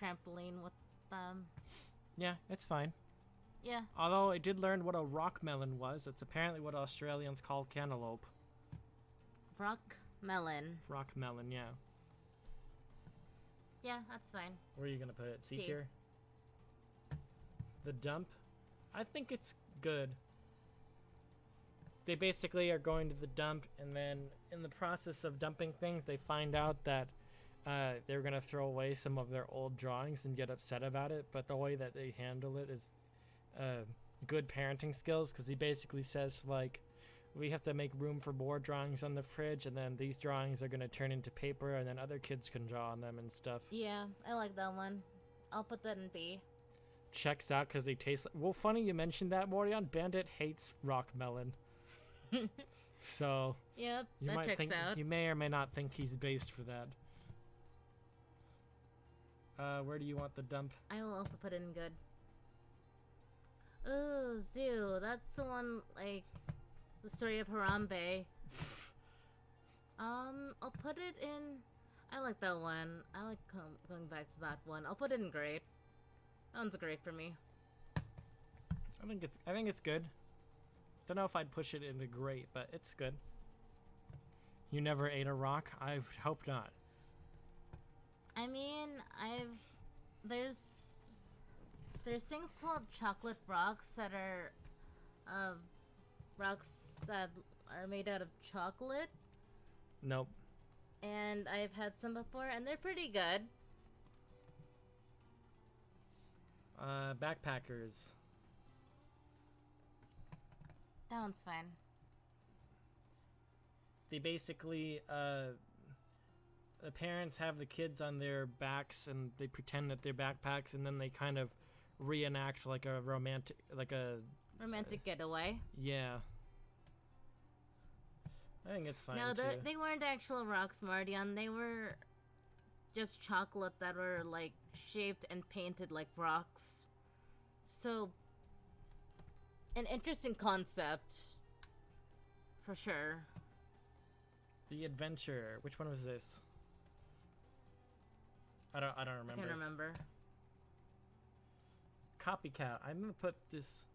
trampoline with them. Yeah, it's fine. Yeah. Although I did learn what a rock melon was. It's apparently what Australians call cantaloupe. Rock melon. Rock melon, yeah. Yeah, that's fine. Where are you gonna put it? C C. tier? The dump? I think it's good. They basically are going to the dump, and then in the process of dumping things, they find out that they're going to throw away some of their old drawings and get upset about it. But the way that they handle it is good parenting skills, because he basically says, like, we have to make room for more drawings on the fridge, and then these drawings are going to turn into paper, and then other kids can draw on them and stuff. Yeah, I like that one. I'll put that in B. Checks out because they taste like... Well, funny you mentioned that, Morion. Bandit hates rock melon. So Yep, you that might checks think out. you may or may not think he's based for that. Where do you want the dump? I will also put it in good. Ooh, Zoo. That's the one, like, the story of Harambe. I'll put it in... I like that one. I like going back to that one. I'll put it in great. That one's great for me. I think it's good. Don't know if I'd push it into great, but it's good. You never ate a rock? I hope not. I mean, there's things called chocolate rocks that are rocks that are made out of chocolate, Nope. and I've had some before, and they're pretty good. Backpackers. That one's fine. They basically, the parents have the kids on their backs and they pretend that they're backpacks, and then they kind of reenact like a romantic Getaway. Yeah. I think it's fine No, too. they weren't actual rocks, Mardian. They were just chocolate that were like shaped and painted like rocks. So, an interesting concept, for sure. The Adventure. Which one was this? I don't remember. I can't remember. Copycat. I'm gonna put this.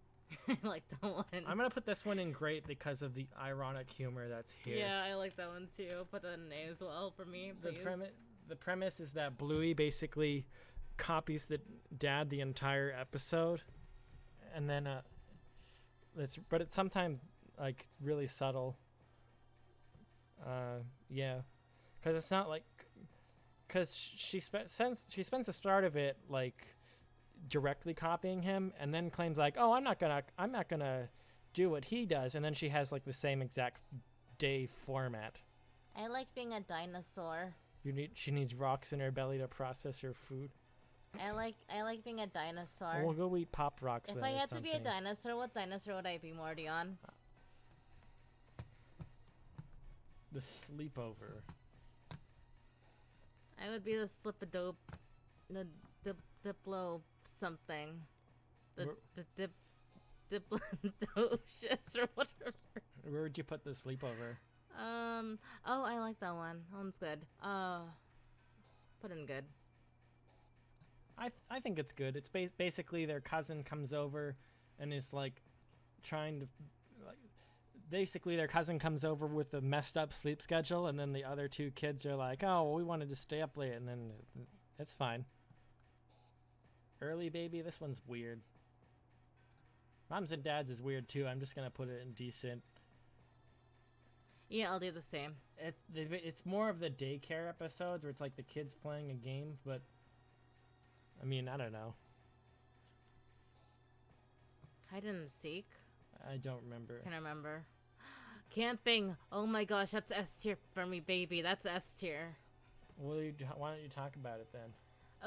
I like that one. I'm gonna put this one in great because of the ironic humor that's here. Yeah, I like that one too. Put that in A as well for me, please. The premise is that Bluey basically copies the dad the entire episode, and then it's sometimes like really subtle. Yeah, because it's not like, because she spends the start of it like directly copying him, and then claims like, oh, I'm not gonna do what he does, and then she has like the same exact day format. I like being a dinosaur. She needs rocks in her belly to process her food. I like being a dinosaur. We'll go eat Pop Rocks If then I or had to be a something. dinosaur, what dinosaur would I be, Mordion? The sleepover. I would be the Slip-a-Dope, the Diplo something. The Diplodocious or whatever. Where would you put the sleepover? Oh, I like that one. That one's good. Put in good. I think it's good. It's basically their cousin comes over and is like trying to like basically their cousin comes over with a messed up sleep schedule, and then the other two kids are like, "Oh, well, we wanted to stay up late," and then it's fine. Early baby, this one's weird. Moms and Dads is weird too. I'm just gonna put it in decent. Yeah, I'll do the same. It's more of the daycare episodes where it's like the kids playing a game, but I mean, I don't know. Hide and seek. I don't remember. Can I remember? Camping. Oh my gosh, that's S tier for me, baby. That's S tier. Why don't you talk about it then?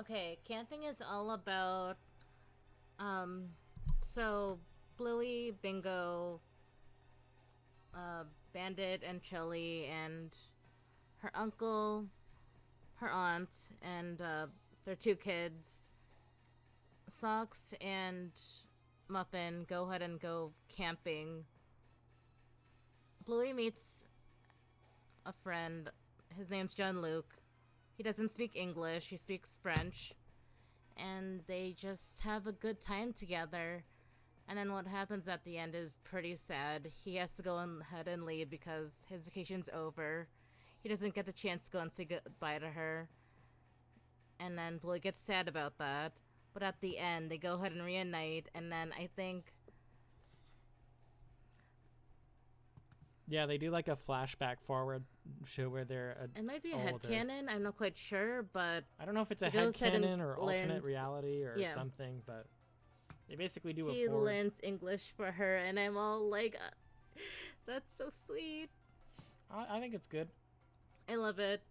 Okay, camping is all about so Bluey, Bingo, Bandit and Chili and her uncle, her aunt, and their two kids, Socks and Muffin, go ahead and go camping. Bluey meets a friend. His name's John Luke. He doesn't speak English, he speaks French. And they just have a good time together. And then what happens at the end is pretty sad. He has to go ahead and leave because his vacation's over. He doesn't get the chance to go and say goodbye to her. And then Bluey gets sad about that. But at the end, they go ahead and reunite. And then I think... Yeah, they do like a flashback forward show where they're it might be a older. headcanon, I'm not quite sure, but... I don't know if it's a He goes ahead and headcanon or alternate learns- reality or yeah. something, but they basically do he a forward. learns English for her, and I'm all like, that's so sweet. I think it's good. I love it.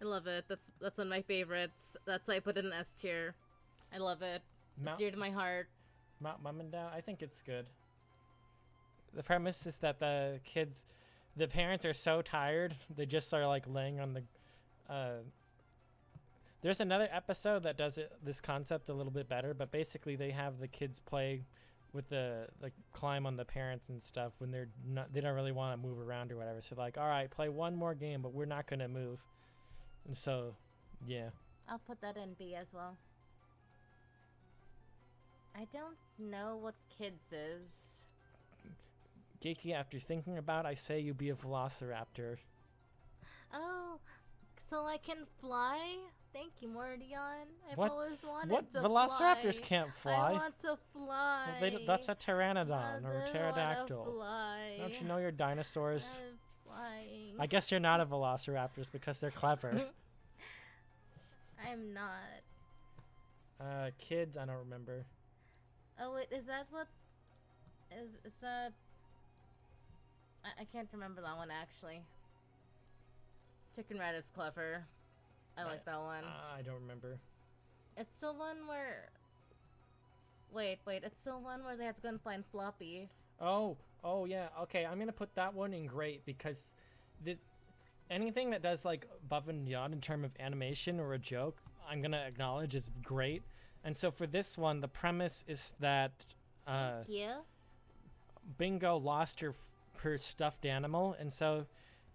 I love it. That's one of my favorites. That's why I put it in S tier. I love it. It's dear to my heart. Mom and Dad, I think it's good. The premise is that the parents are so tired, they just are like laying on the. There's another episode that does this concept a little bit better, but basically they have the kids play with the like climb on the parents and stuff when they don't really want to move around or whatever. So like, all right, play one more game, but we're not gonna move. And so, yeah. I'll put that in B as well. I don't know what kids is. Geeky, after thinking about, I say you be a velociraptor. Oh, so I can fly? Thank you, Mordion. I've What- always wanted What to velociraptors fly. can't I fly? want to fly. Well, that's a pteranodon or a I wanna pterodactyl. fly. Don't you know your dinosaurs? I'm flying. I guess you're not a velociraptors because they're clever. I'm not. Kids, I don't remember. Oh wait, is that what? Is that? I can't remember that one actually. Chicken Rat is clever. I like that one. I don't remember. It's still one where. Wait. It's still one where they have to go and find Floppy. Oh yeah. Okay, I'm gonna put that one in great because anything that does like above and beyond in terms of animation or a joke, I'm gonna acknowledge is great. And so for this one, the premise is that Thank you. Bingo lost her stuffed animal, and so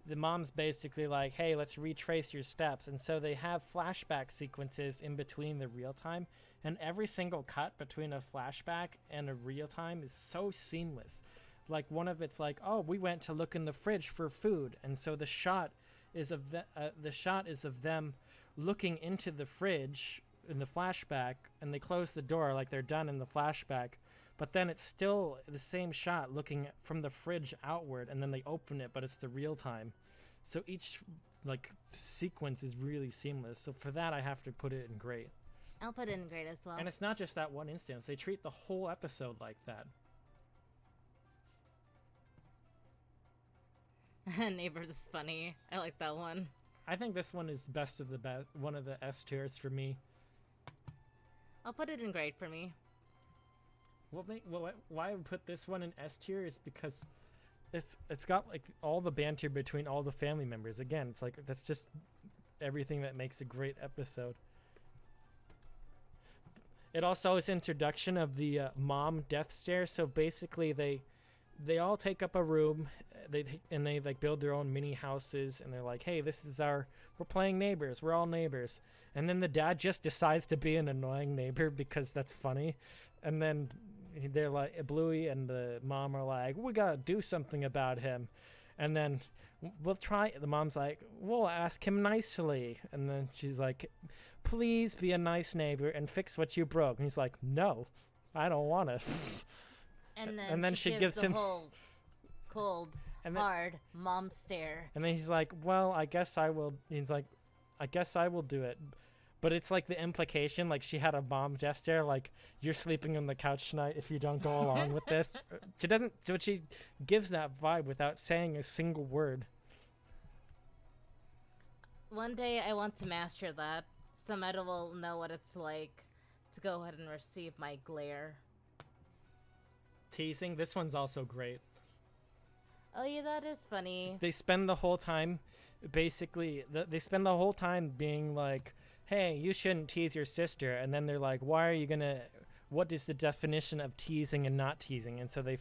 the mom's basically like, hey, let's retrace your steps. And so they have flashback sequences in between the real time, and every single cut between a flashback and a real time is so seamless. Like one of it's like, oh, we went to look in the fridge for food, and so the shot is of them looking into the fridge in the flashback, and they close the door like they're done in the flashback, but then it's still the same shot looking from the fridge outward, and then they open it, but it's the real time. So each like sequence is really seamless. So for that, I have to put it in great. I'll put it in great as well. And it's not just that one instance. They treat the whole episode like that. Neighbors is funny. I like that one. I think this one is best of the best, one of the S tiers for me. I'll put it in great for me. Why I would put this one in S tier is because it's got like all the banter between all the family members. Again, it's like that's just everything that makes a great episode. It also is introduction of the mom death stare. So basically, they all take up a room, they like build their own mini houses, and they're like, hey, we're playing neighbors, we're all neighbors. And then the dad just decides to be an annoying neighbor because that's funny. And then they're like, Bluey and the mom are like, we gotta do something about him. And then the mom's like, we'll ask him nicely. And then she's like, please be a nice neighbor and fix what you broke. And he's like, no, I don't want to. And then she gives him the whole cold, hard mom stare. And then he's like, well, I guess I will. He's like, I guess I will do it. But it's like the implication, like she had a mom death stare, like you're sleeping on the couch tonight if you don't go along with this. She doesn't, so she gives that vibe without saying a single word. One day I want to master that. Somebody will know what it's like to go ahead and receive my glare. Teasing. This one's also great. Oh yeah, that is funny. They spend the whole time, basically, they spend the whole time being like, hey, you shouldn't tease your sister. And then they're like, what is the definition of teasing and not teasing? And so they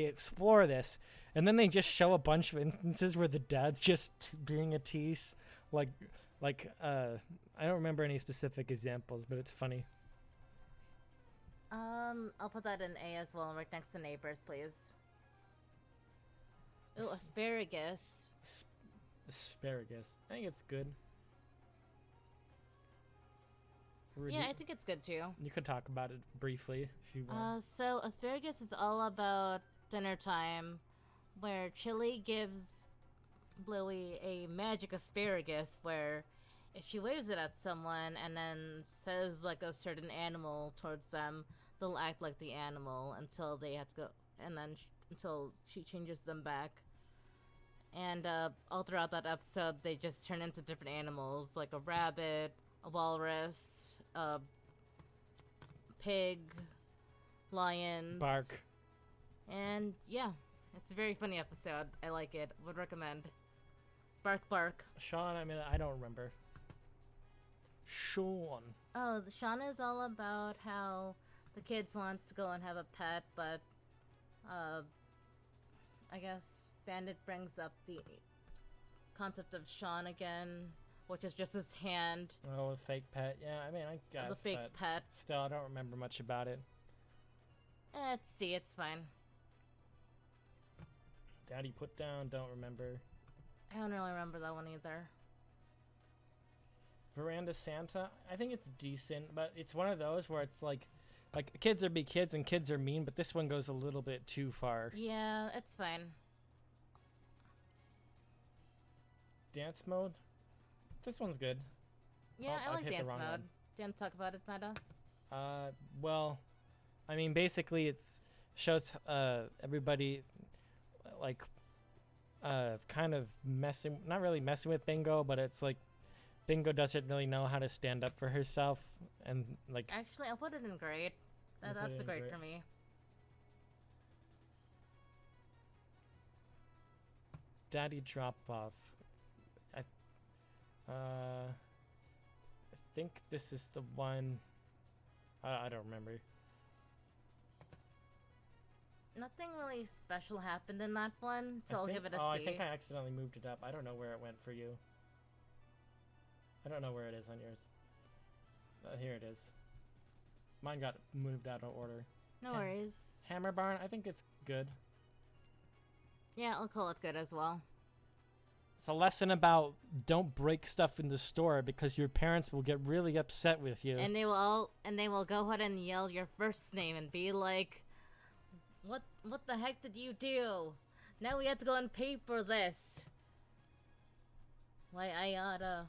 explore this. And then they just show a bunch of instances where the dad's just being a tease. I don't remember any specific examples, but it's funny. I'll put that in A as well, right next to neighbors, please. Ooh, asparagus. Asparagus. I think it's good. Yeah, I think it's good too. You could talk about it briefly if you want. So asparagus is all about dinner time, where Chili gives Bluey a magic asparagus where if she waves it at someone and then says like a certain animal towards them, they'll act like the animal until they have to go, and then until she changes them back. And all throughout that episode, they just turn into different animals, like a rabbit, a walrus, a pig, lions. Bark. And yeah, it's a very funny episode. I like it. Would recommend. Bark, bark. Sean, I mean, I don't remember. Sean. Oh, Sean is all about how the kids want to go and have a pet, but I guess Bandit brings up the concept of Sean again, which is just his hand. Oh, a fake pet. Yeah, I mean, I guess. The fake pet. Still, I don't remember much about it. It's fine. Daddy put down, don't remember. I don't really remember that one either. Veranda Santa, I think it's decent, but it's one of those where it's like kids are be kids and kids are mean, but this one goes a little bit too far. Yeah, it's fine. Dance mode? This one's good. Yeah, I like dance mode. One. Do you want to talk about it, Meta? Well, I mean, basically it's shows everybody like kind of not really messing with Bingo, but it's like Bingo doesn't really know how to stand up for herself, and like actually I'll put it in great. That's a great for me. Daddy drop off. I think this is the one. I don't remember. Nothing really special happened in that one, so I'll give it a C. I think I accidentally moved it up. I don't know where it went for you. I don't know where it is on yours. Here it is. Mine got moved out of order. No worries. Hammer Barn, I think it's good. Yeah, I'll call it good as well. It's a lesson about don't break stuff in the store because your parents will get really upset with you. And they will go ahead and yell your first name and be like, What the heck did you do? Now we have to go and pay for this. Why I oughta.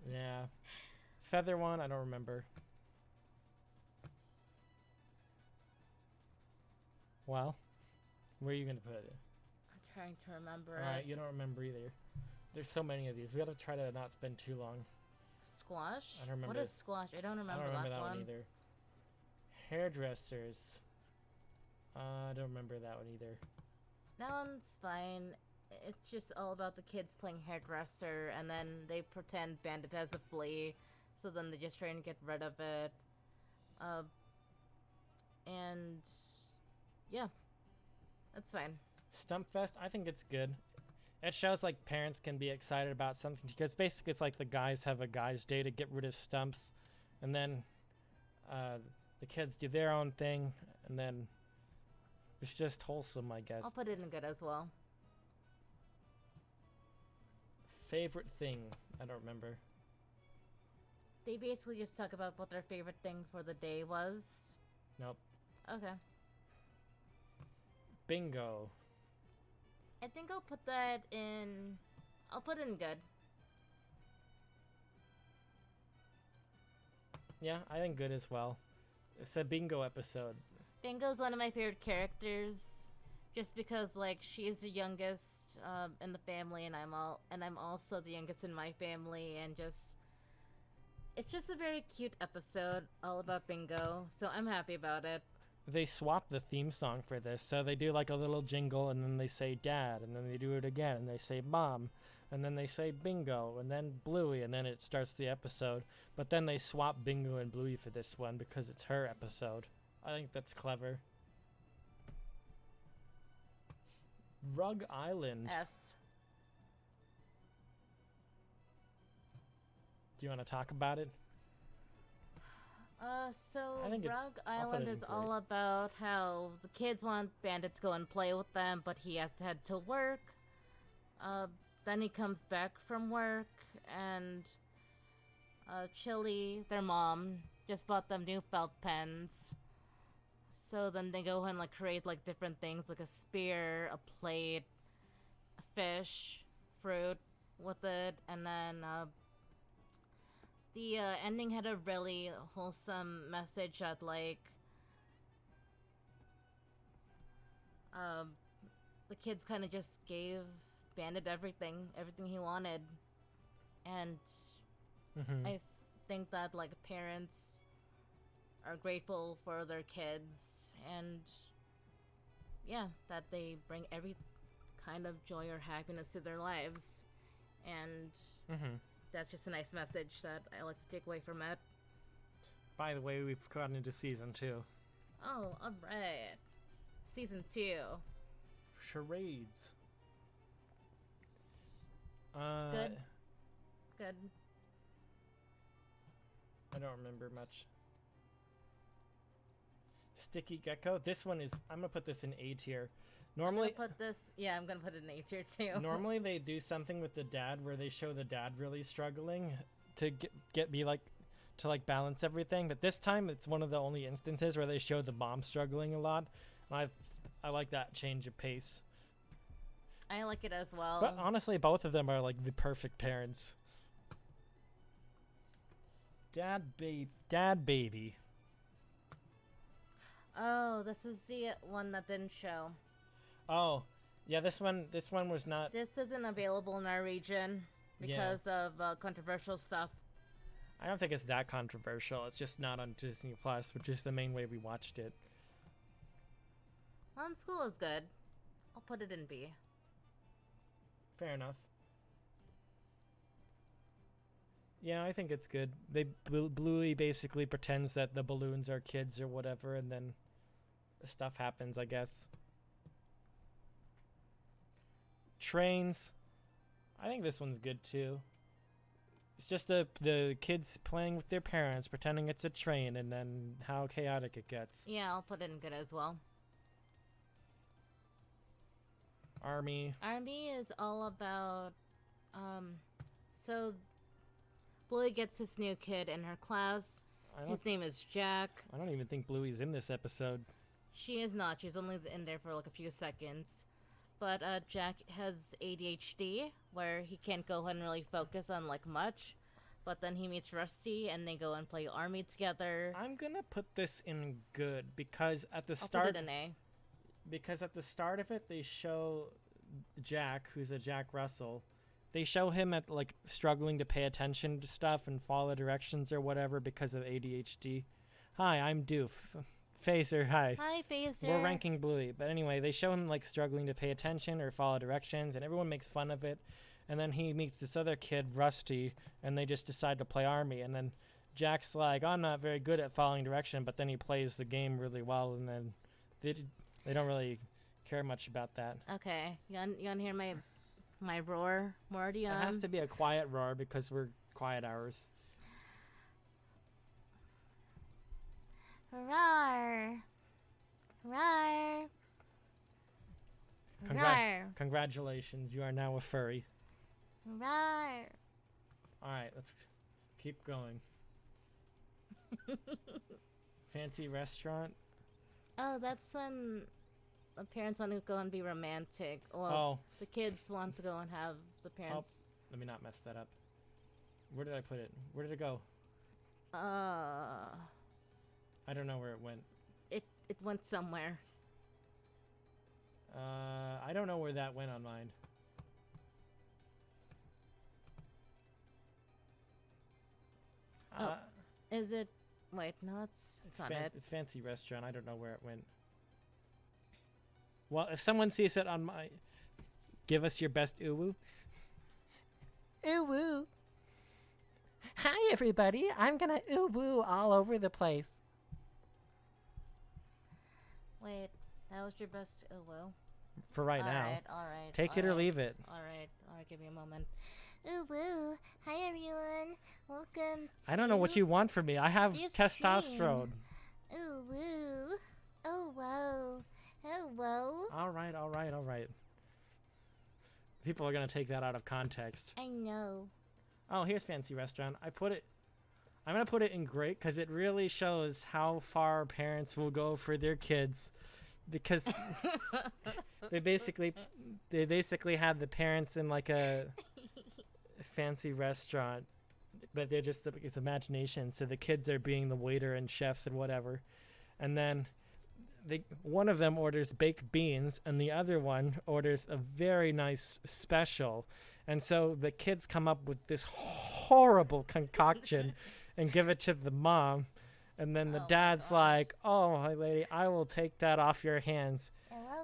Yeah. Feather one, I don't remember. Well, where are you gonna put it? I'm trying to remember. Alright, you don't remember either. There's so many of these. We gotta try to not spend too long. Squash? I don't What remember. is squash? I don't I remember, don't remember that, that one either. Hairdressers. I don't remember that one either. That one's fine. It's just all about the kids playing hairdresser, and then they pretend Bandit has a flea, so then they just try and get rid of it. And yeah, that's fine. Stumpfest, I think it's good. It shows like parents can be excited about something because basically it's like the guys have a guys' day to get rid of stumps, and then the kids do their own thing, and then it's just wholesome, I guess. I'll put it in good as well. Favorite thing? I don't remember. They basically just talk about what their favorite thing for the day was. Nope. Okay. Bingo. I think I'll put that in... I'll put it in good. Yeah, I think good as well. It's a bingo episode. Bingo's one of my favorite characters, just because like she's the youngest in the family, and I'm also the youngest in my family, and just it's just a very cute episode all about Bingo. So I'm happy about it. They swapped the theme song for this, so they do like a little jingle, and then they say dad, and then they do it again, and they say mom, and then they say bingo, and then Bluey, and then it starts the episode. But then they swap Bingo and Bluey for this one because it's her episode. I think that's clever. Rug Island. S. Do you want to talk about it? So I think it's- Rug I'll put Island it in is all great. about how the kids want Bandit to go and play with them, but he has to head to work. Then he comes back from work, and Chili, their mom, just bought them new felt pens. So then they go and like create like different things, like a spear, a plate, a fish, fruit with it, and then the ending had a really wholesome message that like the kids kind of just gave Bandit everything he wanted, and Mm-hmm. I think that like parents are grateful for their kids, and yeah, that they bring every kind of joy or happiness to their lives, and Mm-hmm. that's just a nice message that I like to take away from it. By the way, we've gotten into season 2. Oh, alright. Season 2. Charades. Good. Good. I don't remember much. Sticky Gecko. This one is. I'm gonna put this in A tier. Normally, I'm gonna put it in A tier too. normally they do something with the dad where they show the dad really struggling to to balance everything. But this time, it's one of the only instances where they show the mom struggling a lot. And I like that change of pace. I like it as well. But honestly, both of them are like the perfect parents. Dad baby. Oh, this is the one that didn't show. Oh, yeah. This one was not. This isn't available in our region because of controversial stuff. I don't think it's that controversial. It's just not on Disney Plus, which is the main way we watched it. Mom's School is good. I'll put it in B. Fair enough. Yeah, I think it's good. Bluey basically pretends that the balloons are kids or whatever, and then stuff happens, I guess. Trains. I think this one's good too. It's just the kids playing with their parents, pretending it's a train, and then how chaotic it gets. Yeah, I'll put it in good as well. Army. Army is all about, so Bluey gets this new kid in her class. His name is Jack. I don't even think Bluey's in this episode. She is not. She's only in there for like a few seconds. But Jack has ADHD, where he can't go ahead and really focus on like much. But then he meets Rusty, and they go and play Army together. I'm gonna put this in good because at the I'll start, put it in A. because at the start of it they show Jack, who's a Jack Russell, they show him at like struggling to pay attention to stuff and follow directions or whatever because of ADHD. Hi, I'm Doof. Phaser, hi. Hi, Phaser. We're ranking Bluey. But anyway, they show him like struggling to pay attention or follow directions, and everyone makes fun of it. And then he meets this other kid, Rusty, and they just decide to play army. And then Jack's like, I'm not very good at following direction, but then he plays the game really well, and then they don't really care much about that. Okay, you want to hear my roar, Morty? It has to be a quiet roar because we're quiet hours. Roar. Roar. Roar. Congratulations, you are now a furry. Roar. All right, let's keep going. Fancy restaurant. Oh, that's when the parents want to go and be romantic. Well, Oh, the kids want to go and have the parents. let me not mess that up. Where did I put it? Where did it go? I don't know where it went. It went somewhere. I don't know where that went on mine. Oh, Is it? Wait, no, it's not it. It's fancy restaurant. I don't know where it went. Well, if someone sees it on my, give us your best uwu. Uwu. Hi everybody. I'm gonna uwu all over the place. Wait, that was your best uwu. For right now. All right. Take it or leave it. All right, give me a moment. Ooh, woo. Hi, everyone. Welcome to... I don't know what you want from me. I have Gift testosterone. Ooh, woo. Oh, whoa. Oh, whoa. All right. People are going to take that out of context. I know. Oh, here's fancy restaurant. I'm going to put it in great because it really shows how far parents will go for their kids. Because they basically have the parents in like a fancy restaurant, but they're just it's imagination. So the kids are being the waiter and chefs and whatever, and then one of them orders baked beans and the other one orders a very nice special, and so the kids come up with this horrible concoction and give it to the mom. And then the dad's like, oh, my lady, I will take that off your hands.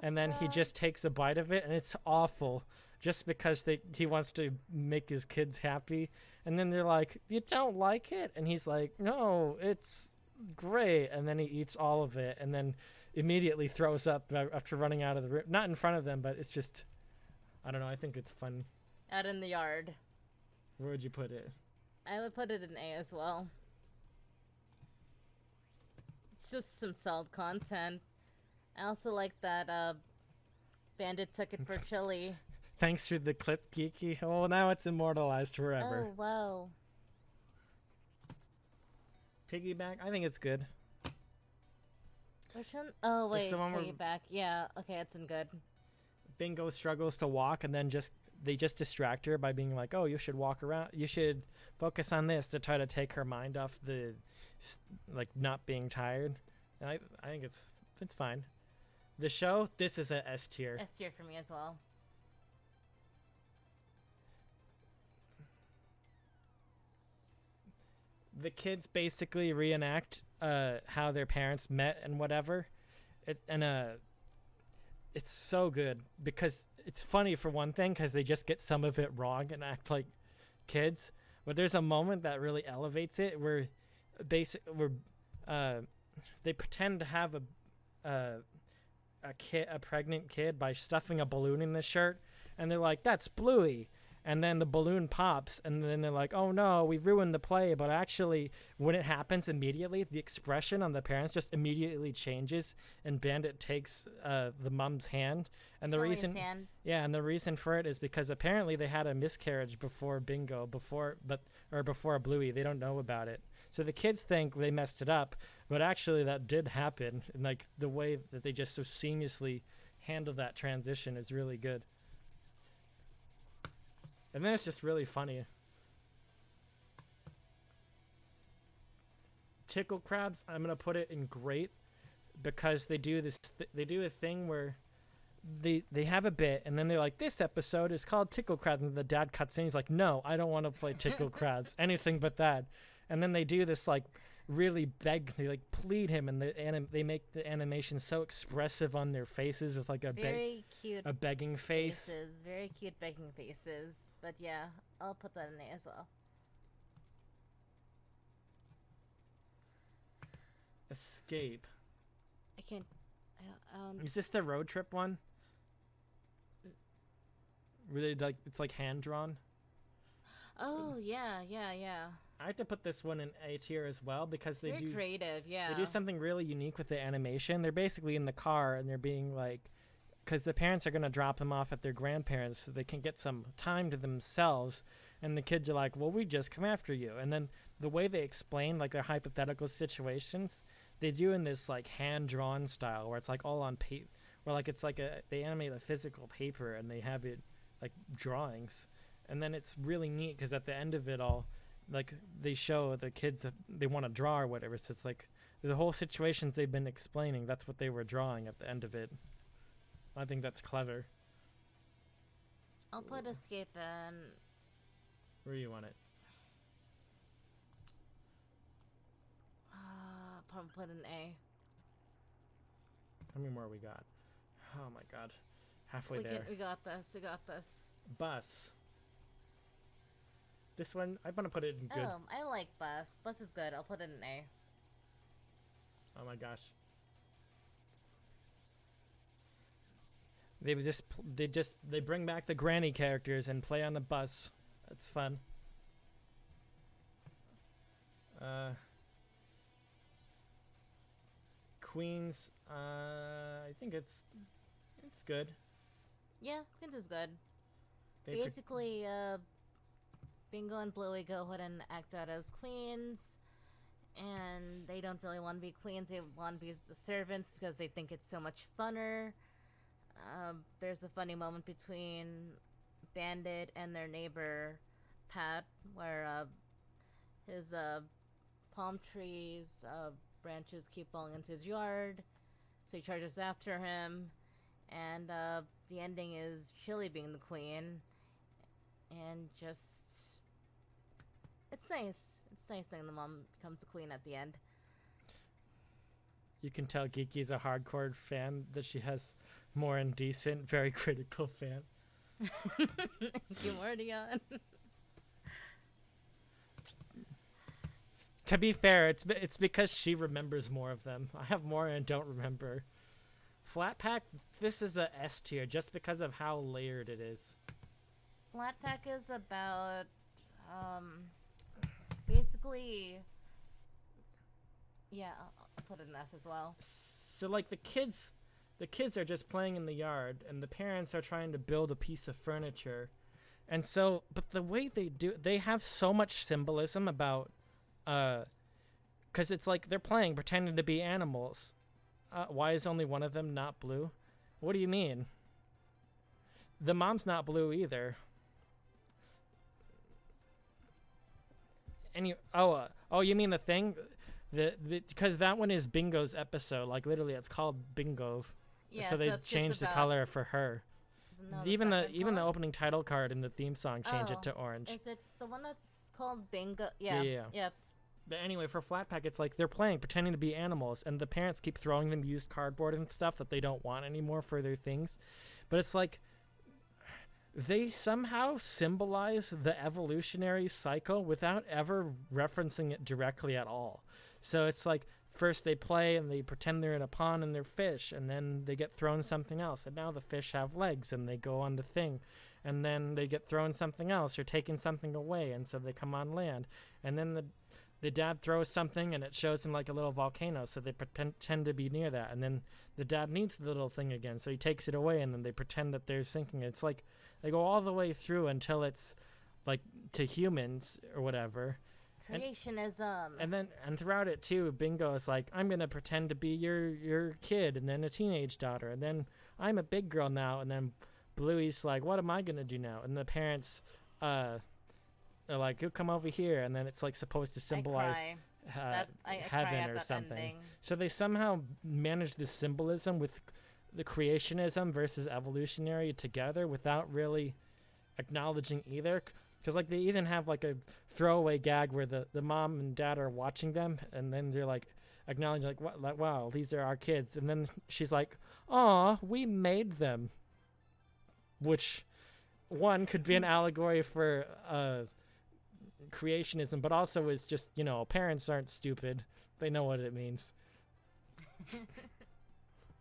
And then he just takes a bite of it, and it's awful just because he wants to make his kids happy. And then they're like, you don't like it? And he's like, no, it's great. And then he eats all of it and then immediately throws up after running out of the room. Not in front of them, but it's just, I don't know. I think it's fun. Out in the yard. Where would you put it? I would put it in A as well. Just some solid content. I also like that Bandit took it for chili. Thanks for the clip, Geeky. Oh, now it's immortalized forever. Oh, wow. Piggyback? I think it's good. Which one? Oh, wait. the one where- Piggyback. Yeah, okay, it's in good. Bingo struggles to walk, and then they just distract her by being like, oh, you should walk around. You should focus on this to try to take her mind off the like not being tired. And I think it's fine. The show, this is a S tier. S tier for me as well. The kids basically reenact how their parents met and whatever. It's so good because it's funny for one thing because they just get some of it wrong and act like kids. But there's a moment that really elevates it where they pretend to have a pregnant kid by stuffing a balloon in the shirt, and they're like, that's Bluey. And then the balloon pops, and then they're like, oh no, we ruined the play. But actually, when it happens immediately, the expression on the parents just immediately changes, and Bandit takes the mom's hand. And the Chili's reason, hand. yeah, and the reason for it is because apparently they had a miscarriage before Bingo, before Bluey. They don't know about it. So the kids think they messed it up, but actually that did happen. And like the way that they just so seamlessly handle that transition is really good. And then it's just really funny. Tickle crabs, I'm gonna put it in great because they do this. They do a thing where they have a bit, and then they're like, this episode is called Tickle Crabs, and the dad cuts in. He's like, no, I don't want to play Tickle Crabs, anything but that. And then they do this like really they like plead him, and they make the animation so expressive on their faces with like Very cute a begging face. faces. Very cute begging faces. But yeah, I'll put that in A as well. Escape. I can't. I don't. Is this the road trip one? Really, like it's like hand drawn. Oh yeah. I have to put this one in A tier as well because they Very do creative. Yeah. they do something really unique with the animation. They're basically in the car and they're being like, because the parents are gonna drop them off at their grandparents so they can get some time to themselves, and the kids are like, well, we just come after you. And then the way they explain like their hypothetical situations, they do in this like hand drawn style where it's like all on paper, where like it's like they animate a physical paper and they have it like drawings, and then it's really neat because at the end of it all, like they show the kids that they want to draw or whatever. So it's like the whole situations they've been explaining. That's what they were drawing at the end of it. I think that's clever. I'll put Escape in. Where do you want it? Probably put in A. How many more we got? Oh my god. Halfway there. We got this. We got this. Bus. This one, I'm gonna put it in good. Oh, I like Bus. Bus is good. I'll put it in A. Oh my gosh. They bring back the granny characters and play on the bus. That's fun. Queens, I think it's good. Yeah, Queens is good. They pr- Basically, Bingo and Bluey go ahead and act out as queens, and they don't really want to be queens. They want to be the servants because they think it's so much funner. There's a funny moment between Bandit and their neighbor Pat, where his palm trees branches keep falling into his yard, so he charges after him, and the ending is Chili being the queen, and just it's nice. It's nice when the mom becomes the queen at the end. You can tell Geeky's a hardcore fan that she has more indecent, very critical fan. Thank you, Mordion. To be fair, it's because she remembers more of them. I have more and don't remember. Flat Pack, this is a S tier just because of how layered it is. Flat Pack is about basically, yeah, I'll put it in S as well. So like the kids are just playing in the yard and the parents are trying to build a piece of furniture. And so, but the way they have so much symbolism about, cause it's like they're playing pretending to be animals. Why is only one of them not blue? What do you mean? The mom's not blue either. And you mean the thing? Because that one is Bingo's episode. Like literally, it's called Bingo. Yeah, so they it's just changed the about- color for her. No, Even the color? opening title card and the theme song change it Oh, to orange. Is it the one that's called Bingo? Yeah. Yeah. Yep. But anyway, for Flat Pack, it's like they're playing, pretending to be animals, and the parents keep throwing them used cardboard and stuff that they don't want anymore for their things. But it's like they somehow symbolize the evolutionary cycle without ever referencing it directly at all. So it's like first they play and they pretend they're in a pond and they're fish, and then they get thrown something else, and now the fish have legs and they go on the thing, and then they get thrown something else or taking something away, and so they come on land, and then the dad throws something and it shows him like a little volcano, so they pretend to be near that, and then the dad needs the little thing again, so he takes it away, and then they pretend that they're sinking. It's like they go all the way through until it's like to humans or whatever. Creationism. And throughout it too, Bingo is like, I'm gonna pretend to be your kid, and then a teenage daughter, and then I'm a big girl now, and then Bluey's like, what am I gonna do now? And the parents are like, you come over here, and then it's like supposed to symbolize I cry heaven at or that something. ending. So they somehow manage this symbolism with the creationism versus evolutionary together without really acknowledging either. Because like they even have like a throwaway gag where the mom and dad are watching them, and then they're like acknowledging like, what, like, wow, these are our kids, and then she's like, "Aw, we made them," which one could be an allegory for creationism, but also is just, you know, parents aren't stupid; they know what it means.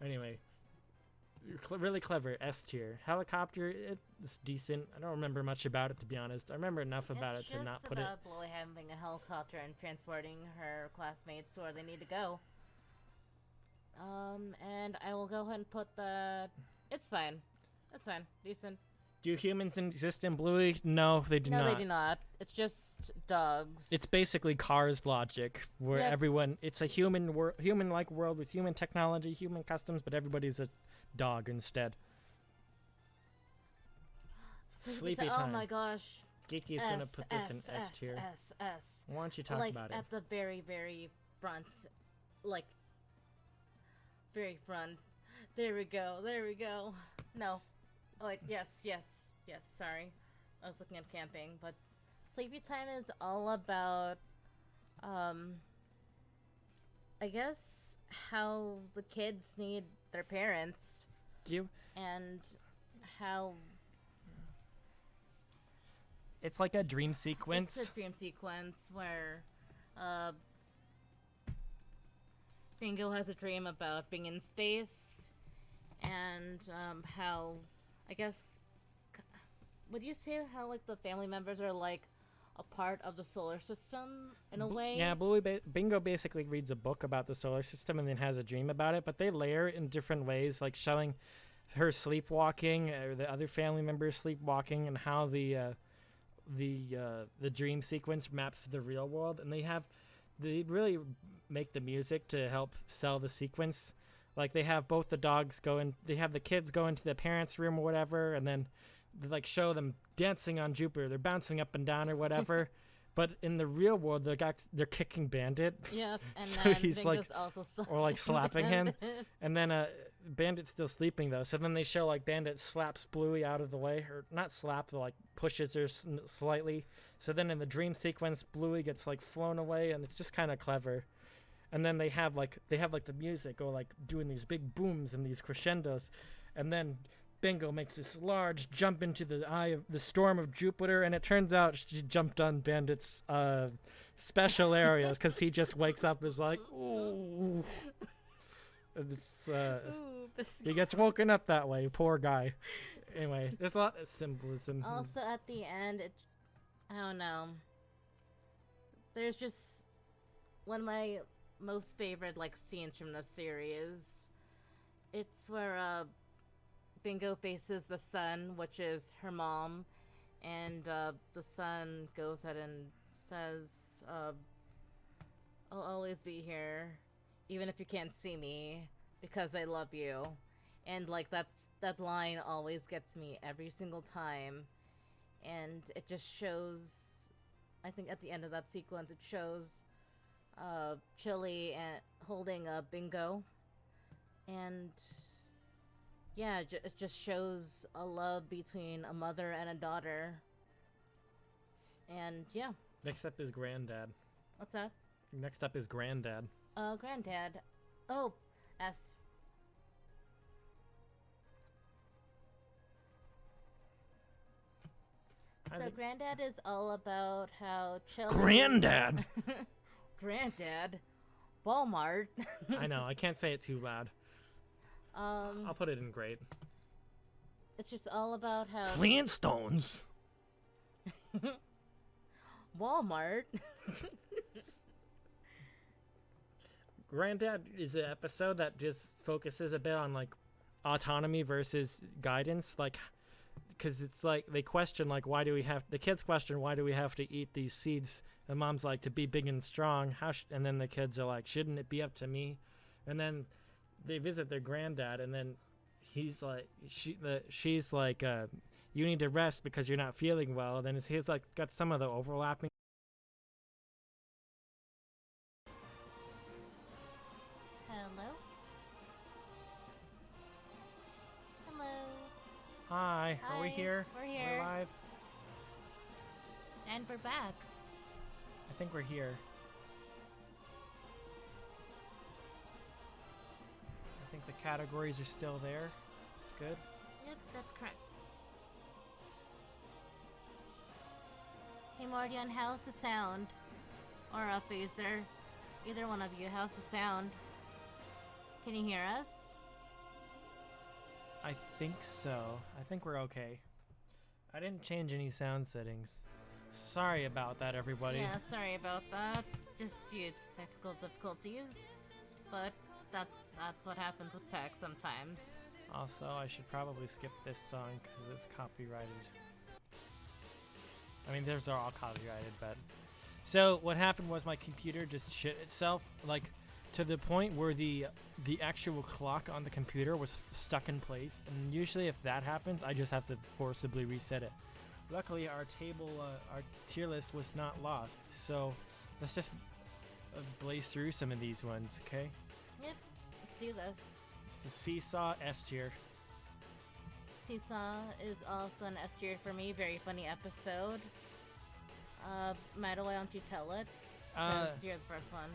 Anyway, really clever. S tier. Helicopter, it's decent. I don't remember much about it, to be honest. I remember enough about it to not put it. It's just about Bluey having a helicopter and transporting her classmates to where they need to go. And I will go ahead and put the... It's fine. It's fine. Decent. Do humans exist in Bluey? No, they do not. No, they do not. It's just dogs. It's basically Cars logic, where Yep. everyone... It's a human-like world with human technology, human customs, but everybody's a dog instead. Sleepy Oh time. my gosh. Geeky is going to put this in S tier. S. Why don't you talk Like, about it? at the very, very front. Like, very front. There we go. There we go. No. Oh, wait, yes. Sorry, I was looking at camping, but Sleepy Time is all about, I guess how the kids need their parents, and how It's like a dream sequence. it's a dream sequence where, Bingo has a dream about being in space, and how, I guess, would you say how like the family members are like a part of the solar system in a way? Yeah, Bingo basically reads a book about the solar system and then has a dream about it, but they layer in different ways, like showing her sleepwalking or the other family members sleepwalking, and how the dream sequence maps to the real world. And they really make the music to help sell the sequence. Like they have both the dogs they have the kids go into the parents' room or whatever, and then they like show them dancing on Jupiter. They're bouncing up and down or whatever. But in the real world, they're kicking Bandit. Yep, and So then he's, Bingo's like- also or like slapping him. And then Bandit's still sleeping though. So then they show like Bandit slaps Bluey out of the way, or not slap, but like pushes her slightly. So then in the dream sequence, Bluey gets like flown away, and it's just kind of clever. And then they have like the music go like doing these big booms and these crescendos, and then Bingo makes this large jump into the eye of the storm of Jupiter, and it turns out she jumped on Bandit's special areas because he just wakes up as like, ooh. And it's, he gets woken up that way, poor guy. Anyway, there's a lot of symbolism. Also, at the end, I don't know. There's just one of my most favorite like scenes from the series. It's where Bingo faces the sun, which is her mom, and the son goes ahead and says, "I'll always be here, even if you can't see me, because I love you." And like that line always gets me every single time, and it just shows. I think at the end of that sequence, it shows Chili and holding a Bingo, and yeah, it just shows a love between a mother and a daughter. And yeah, Next up is Granddad. what's that? Next up is Granddad. Granddad. Oh, S. I So think- Granddad is all about how Chili. Granddad! Granddad. Walmart. I know, I can't say it too loud. I'll put it in great. It's just all about how Flintstones! Walmart. Granddad is an episode that just focuses a bit on like autonomy versus guidance, like because it's like they question like the kids question why do we have to eat these seeds, and mom's like to be big and strong. And then the kids are like, shouldn't it be up to me? And then they visit their granddad, and then he's like she's like you need to rest because you're not feeling well. Then he's like got some of the overlapping. Hello. Hi, are we Hi, here? we're here. We're live? And we're back. I think we're here. I think the categories are still there. It's good. Yep, that's correct. Hey Mordion, how's the sound? Or Phaser? Either one of you, how's the sound? Can you hear us? I think so. I think we're okay. I didn't change any sound settings. Sorry about that, everybody. Yeah, sorry about that. Just few technical difficulties. But that's what happens with tech sometimes. Also, I should probably skip this song because it's copyrighted. I mean, theirs are all copyrighted, but... So, what happened was my computer just shit itself, like, to the point where the actual clock on the computer was stuck in place. And usually if that happens, I just have to forcibly reset it. Luckily, our tier list was not lost. So, let's just blaze through some of these ones, okay? Yep, let's do this. So, Seesaw, S tier. Seesaw is also an S tier for me. Very funny episode. Matt, why don't you tell it? Because you're the first one.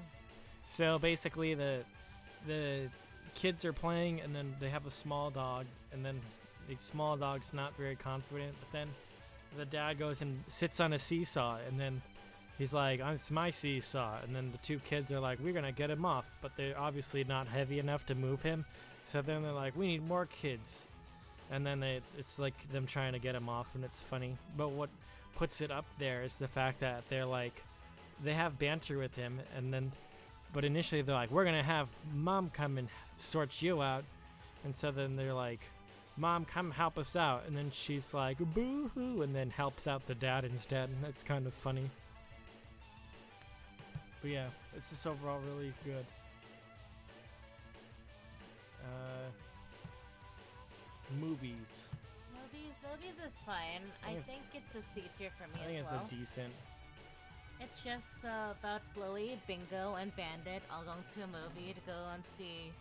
So basically, the kids are playing, and then they have a small dog, and then the small dog's not very confident. But then the dad goes and sits on a seesaw, and then he's like, "It's my seesaw." And then the two kids are like, "We're gonna get him off," but they're obviously not heavy enough to move him. So then they're like, "We need more kids." And then it's like them trying to get him off, and it's funny. But what puts it up there is the fact that they're like, they have banter with him, and then, but initially they're like, "We're gonna have Mom come and sort you out," and so then they're like, "Mom, come help us out," and then she's like, "Boo-hoo," and then helps out the dad instead, and that's kind of funny. But yeah, it's just overall really good. Movies. Movies is fine. I it's- think it's a C tier for me I think as it's well. a decent. It's just about Bluey, Bingo, and Bandit all going to a movie to go and see.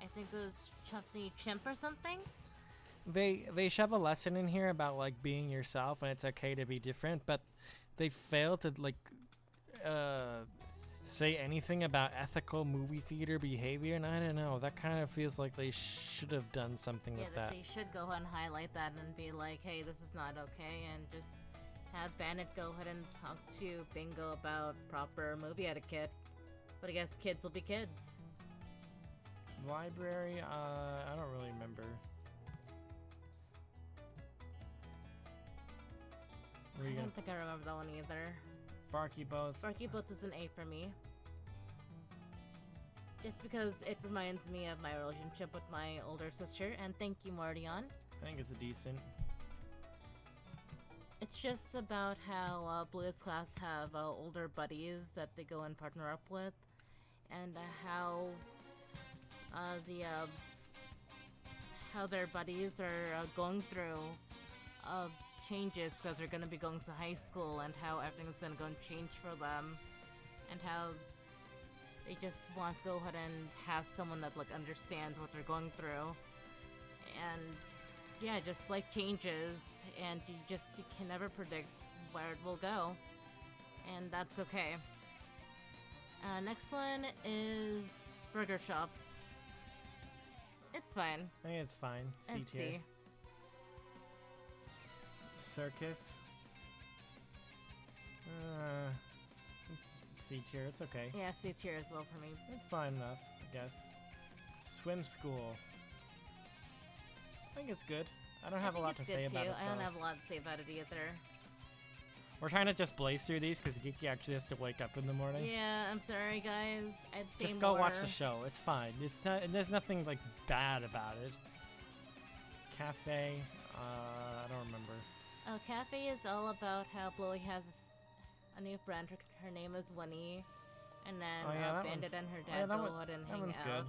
I think it was Chutney Chimp or something. They shove a lesson in here about like being yourself and it's okay to be different, but they fail to like say anything about ethical movie theater behavior, and I don't know, that kind of feels like they should have done something Yeah, with that that. they should go ahead and highlight that and be like, hey, this is not okay, and just have Bandit go ahead and talk to Bingo about proper movie etiquette. But I guess kids will be kids. Library, I don't really remember. Were I you gonna don't think I remember that one either. Barky Both? Barky Boat is an A for me. Just because it reminds me of my relationship with my older sister, and thank you, Mordion. I think it's a decent. It's just about how Blue's class have older buddies that they go and partner up with, and how their buddies are going through changes because they're going to be going to high school, and how everything's going to go and change for them, and how they just want to go ahead and have someone that like understands what they're going through, and yeah, just life changes, and you can never predict where it will go, and that's okay. Next one is Burger Shop. It's fine. I think it's fine. C Let's tier. see. Circus. C tier. It's okay. Yeah, C tier as well for me. It's fine enough, I guess. Swim school. I think it's good. I don't have a I lot think to it's say good about too. it. I don't though. have a lot to say about it either. We're trying to just blaze through these because Geeky actually has to wake up in the morning. Yeah, I'm sorry guys. I'd say Just go watch more. the show. It's fine. It's not. There's nothing like bad about it. Cafe. I don't remember. Cafe is all about how Bluey has a new friend. Her name is Winnie. And then Oh, yeah, that Bandit one's- and her oh, dad yeah, that go one- ahead and that hang one's out. good.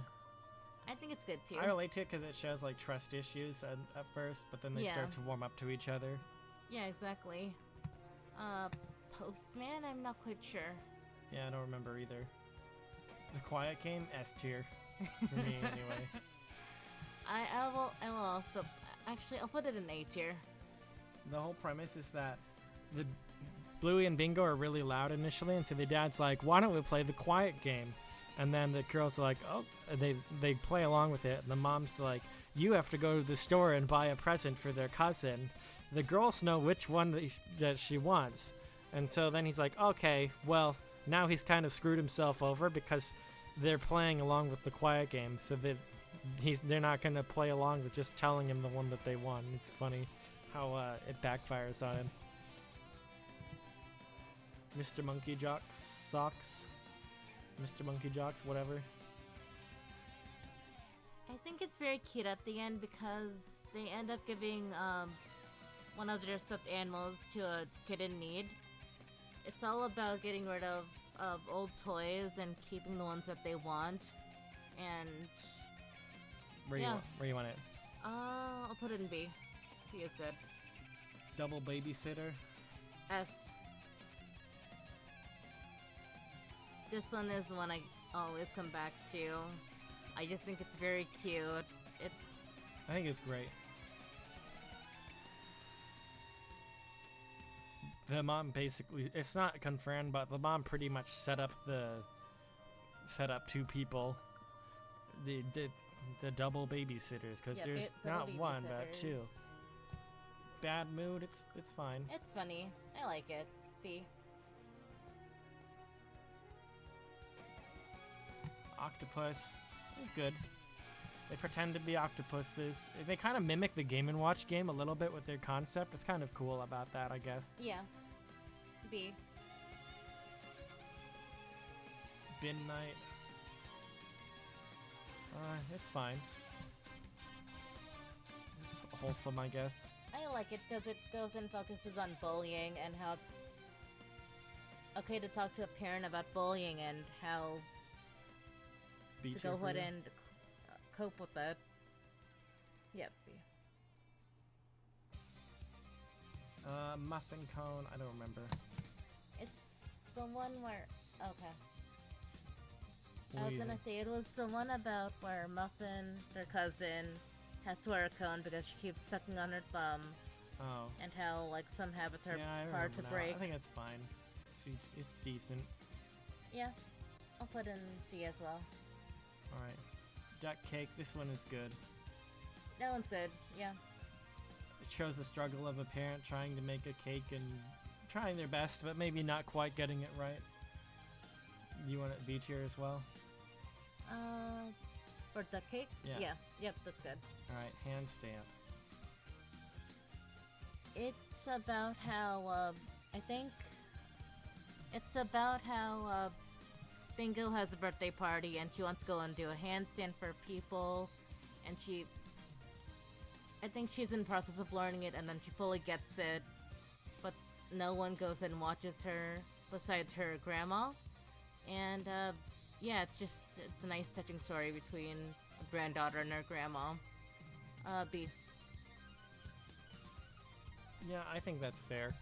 I think it's good too. I relate to it because it shows like trust issues at first, but then they Yeah. start to warm up to each other. Yeah, exactly. Postman, I'm not quite sure. Yeah, I don't remember either. The Quiet Game, S tier for me anyway. I will also. Actually, I'll put it in A tier. The whole premise is that the Bluey and Bingo are really loud initially, and so the dad's like, "Why don't we play the quiet game?" And then the girls are like, "Oh," they play along with it, and the mom's like, "You have to go to the store and buy a present for their cousin." The girls know which one that she wants, and so then he's like, "Okay, well, now he's kind of screwed himself over because they're playing along with the quiet game, so they're not gonna play along with just telling him the one that they want." It's funny how it backfires on him. Mr. Monkey Jocks socks. Mr. Monkey Jocks, whatever. I think it's very cute at the end because they end up giving one of their stuffed animals to a kid in need. It's all about getting rid of old toys and keeping the ones that they want. And Where you want it? I'll put it in B. B is good. Double babysitter. S. This one is one I always come back to. I just think it's very cute. I think it's great. The mom basically, it's not confirmed, but the mom pretty much set up two people, the double babysitters, because Yeah, there's double not one but two. babysitters. Bad mood, it's fine. It's funny. I like it. B. Octopus is good. They pretend to be octopuses. They kind of mimic the Game & Watch game a little bit with their concept. It's kind of cool about that, I guess. Yeah. B. Bin Night. It's fine. It's wholesome, I guess. I like it because it goes and focuses on bullying and how it's okay to talk to a parent about bullying and how Be to go cheerful. ahead and cope with that. Yep. B. Muffin Cone, I don't remember. It's the one where okay. I was Weird. gonna say it was the one about where Muffin, their cousin, has to wear a cone because she keeps sucking on her thumb, Oh. and how like some habits are Yeah, I hard to remember now. break. I think it's fine. It's decent. Yeah, I'll put in C as well. Alright. Duck Cake, this one is good. That one's good. Yeah. It shows the struggle of a parent trying to make a cake and trying their best, but maybe not quite getting it right. You want it B tier as well? For duck cake? Yeah. Yep, that's good. Alright, hand stamp. It's about how, I think it's about how, Bingo has a birthday party and she wants to go and do a handstand for people, and I think she's in the process of learning it and then she fully gets it, but no one goes and watches her besides her grandma. And, yeah, it's a nice touching story between a granddaughter and her grandma. B. Yeah, I think that's fair.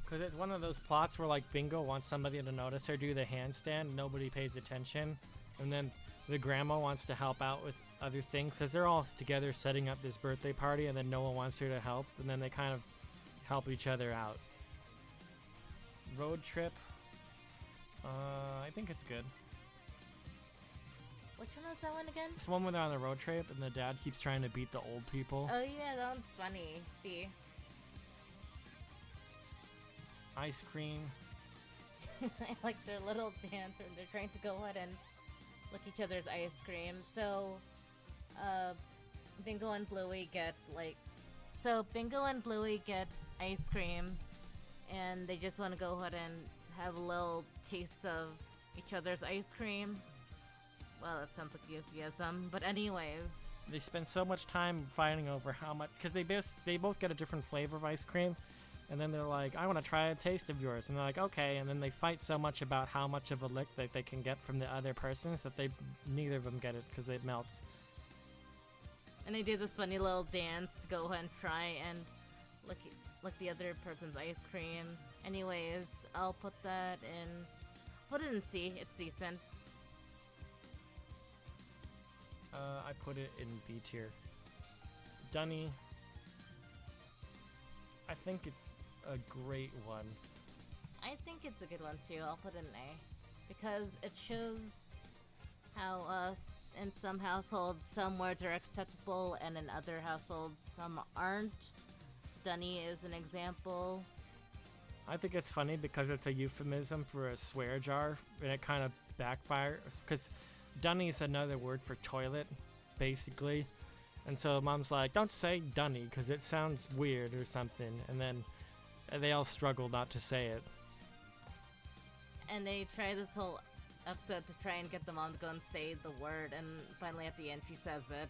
Because it's one of those plots where, like, Bingo wants somebody to notice her do the handstand, nobody pays attention, and then the grandma wants to help out with other things, because they're all together setting up this birthday party, and then no one wants her to help, and then they kind of help each other out. Road trip. I think it's good. Which one was that one again? It's one where they're on the road trip, and the dad keeps trying to beat the old people. Oh yeah, that one's funny. B. Ice cream. I like their little dance where they're trying to go ahead and lick each other's ice cream. So, Bingo and Bluey get ice cream, and they just want to go ahead and have a little taste of each other's ice cream. Well, that sounds like euphemism, but anyways. They spend so much time fighting over how much, because they both get a different flavor of ice cream, and then they're like, I want to try a taste of yours, and they're like, okay, and then they fight so much about how much of a lick that they can get from the other persons that neither of them get it because it melts. And they do this funny little dance to go ahead and try and lick the other person's ice cream. Anyways, I'll put it in C. It's decent. I put it in B tier. Dunny. I think it's a great one. I think it's a good one too. I'll put it an A because it shows how in some households some words are acceptable and in other households some aren't. Dunny is an example. I think it's funny because it's a euphemism for a swear jar, and it kind of backfires because Dunny's another word for toilet, basically. And so mom's like, don't say Dunny because it sounds weird or something. And then they all struggle not to say it. And they try this whole episode to try and get the mom to go and say the word, and finally at the end she says it.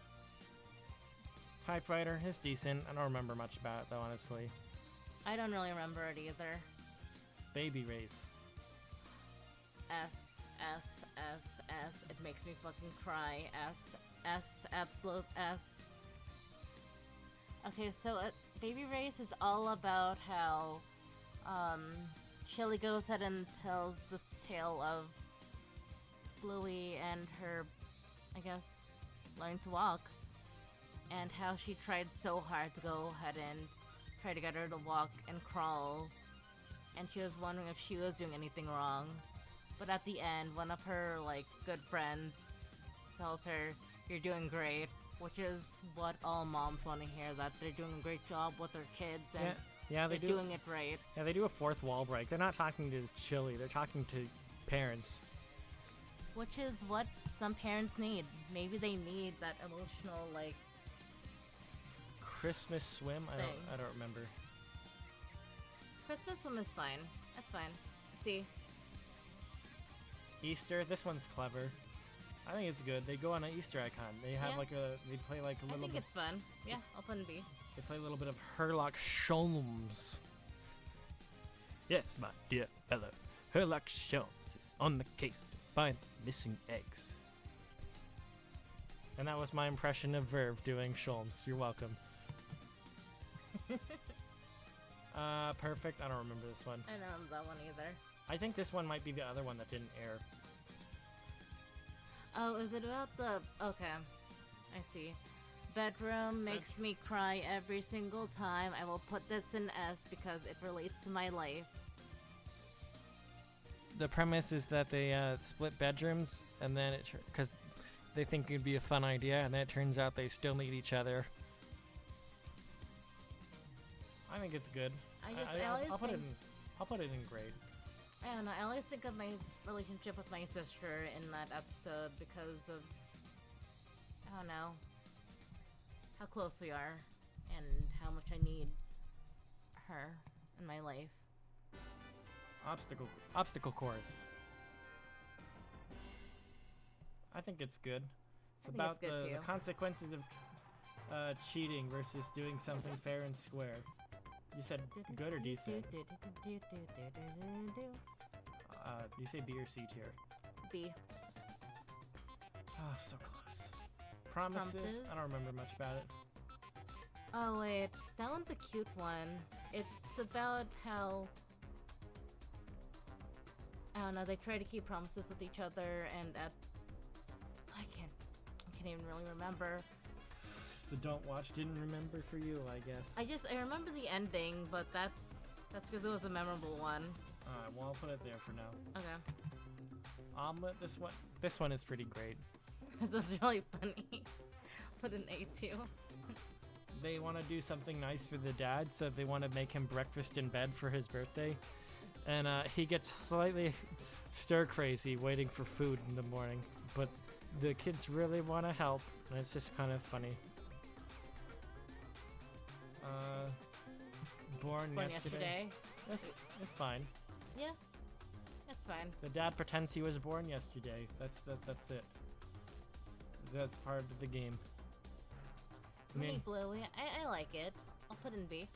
Typewriter is decent. I don't remember much about it though, honestly. I don't really remember it either. Baby race. S, S, S, S. It makes me fucking cry. S, S, absolute S. Okay, so Baby Race is all about how Chili goes ahead and tells this tale of Bluey and her, I guess, learning to walk. And how she tried so hard to go ahead and try to get her to walk and crawl. And she was wondering if she was doing anything wrong. But at the end, one of her, good friends tells her, you're doing great. Which is what all moms want to hear, that they're doing a great job with their kids and yeah, they're doing it right. Yeah, they do a fourth wall break. They're not talking to Chili, they're talking to parents. Which is what some parents need. Maybe they need that emotional, Christmas swim? I don't remember. Christmas swim is fine. That's fine. See? Easter, this one's clever. I think it's good. They go on an Easter icon. They have they play a I little think bit. it's fun. Yeah, I'll put an B. They play a little bit of Herlock Sholmes. Yes, my dear fellow. Herlock Sholmes is on the case to find the missing eggs. And that was my impression of Verve doing Sholmes. You're welcome. Perfect. I don't remember this one. I don't remember that one either. I think this one might be the other one that didn't air. Oh, is it about the... Okay. I see. Bedroom makes me cry every single time. I will put this in S because it relates to my life. The premise is that they split bedrooms, and then because they think it'd be a fun idea, and then it turns out they still need each other. I think it's good. I'll put it in great. I don't know. I always think of my relationship with my sister in that episode because of, I don't know, how close we are and how much I need her in my life. Obstacle course. I think it's good. It's about the consequences of cheating versus doing something fair and square. You said good or decent? You say B or C tier? B. Oh, so close. Promises? I don't remember much about it. Oh wait, that one's a cute one. It's about how, I don't know, they try to keep promises with each other, and I can't even really remember. So don't watch, didn't remember for you, I guess. I remember the ending, but that's because it was a memorable one. Alright, well I'll put it there for now. Okay. Omelet, this one is pretty great. This is really funny. Put an A too. They want to do something nice for the dad, so they want to make him breakfast in bed for his birthday. And he gets slightly stir crazy waiting for food in the morning, but the kids really want to help, and it's just kind of funny. Born yesterday. That's fine. Yeah, that's fine. The dad pretends he was born yesterday. That's it. That's part of the game. Mini Bluey, I like it. I'll put in B.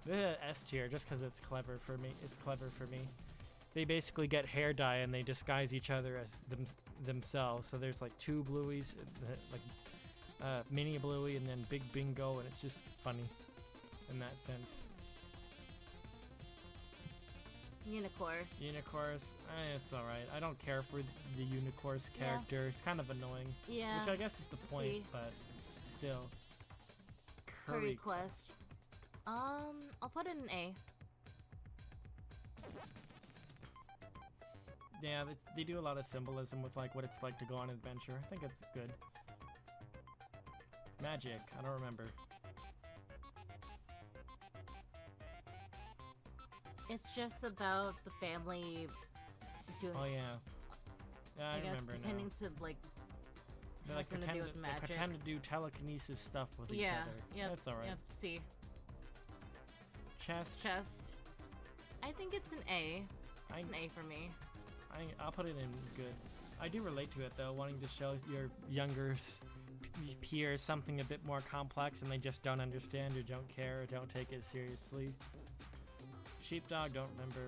The S tier, just because it's clever for me. It's clever for me. They basically get hair dye and they disguise each other as themselves. So there's like two Blueys, Mini Bluey and then Big Bingo, and it's just funny in that sense. Unicourse. It's alright. I don't care for the Unicourse character. It's kind of annoying. Yeah. Which I guess is the point, but still. Per per request. request. I'll put it in A. Yeah, they do a lot of symbolism with like what it's like to go on an adventure. I think it's good. Magic, I don't remember. It's just about the family doing, Oh yeah. Yeah, I, I guess, remember pretending now. to like They have like something to do with they magic. pretend to do telekinesis stuff with each Yeah, other. yep, That's alright. Yep, C. Chest. Chest. I think it's an A. It's an A for me. I'll put it in good. I do relate to it though, wanting to show your younger peers something a bit more complex and they just don't understand or don't care or don't take it seriously. Sheepdog, don't remember.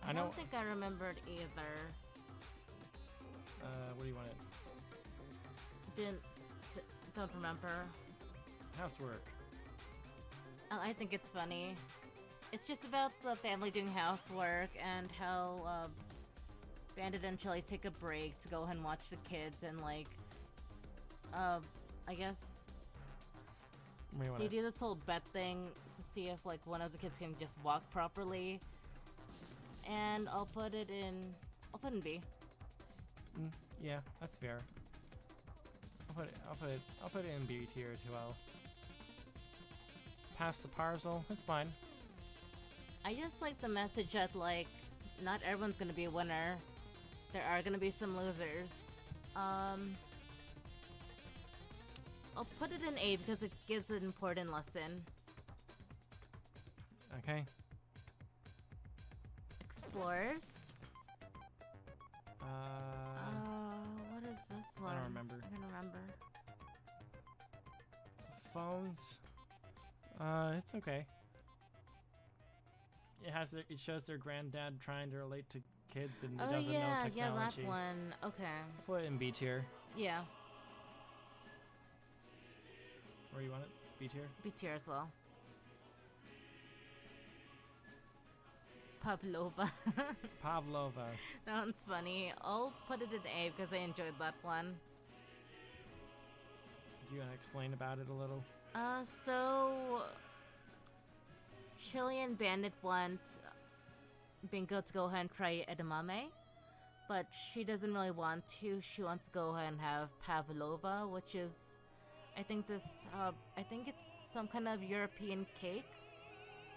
I know. don't think I remembered either. What do you want? Don't remember. Housework. I think it's funny. It's just about the family doing housework and how Bandit and Chili take a break to go ahead and watch the kids and like, I guess What do you they want? do this whole bet thing to see if like one of the kids can just walk properly. And I'll put it in B. Yeah, that's fair. I'll put it in B tier as well. Pass the parcel. That's fine. I just like the message that like not everyone's gonna be a winner. There are gonna be some losers. I'll put it in A because it gives an important lesson. Okay. Explorers. What is this one? I don't remember. I don't remember. Phones. It's okay. It shows their granddad trying to relate to kids and he Oh doesn't know yeah, technology. that one. Okay. Put it in B tier. Yeah, Where you want it? B tier? B tier as well. Pavlova. Pavlova. That one's funny. I'll put it in A because I enjoyed that one. Do you want to explain about it a little? So Chili and Bandit want Bingo to go ahead and try edamame, but she doesn't really want to. She wants to go ahead and have pavlova, which is, I think it's some kind of European cake.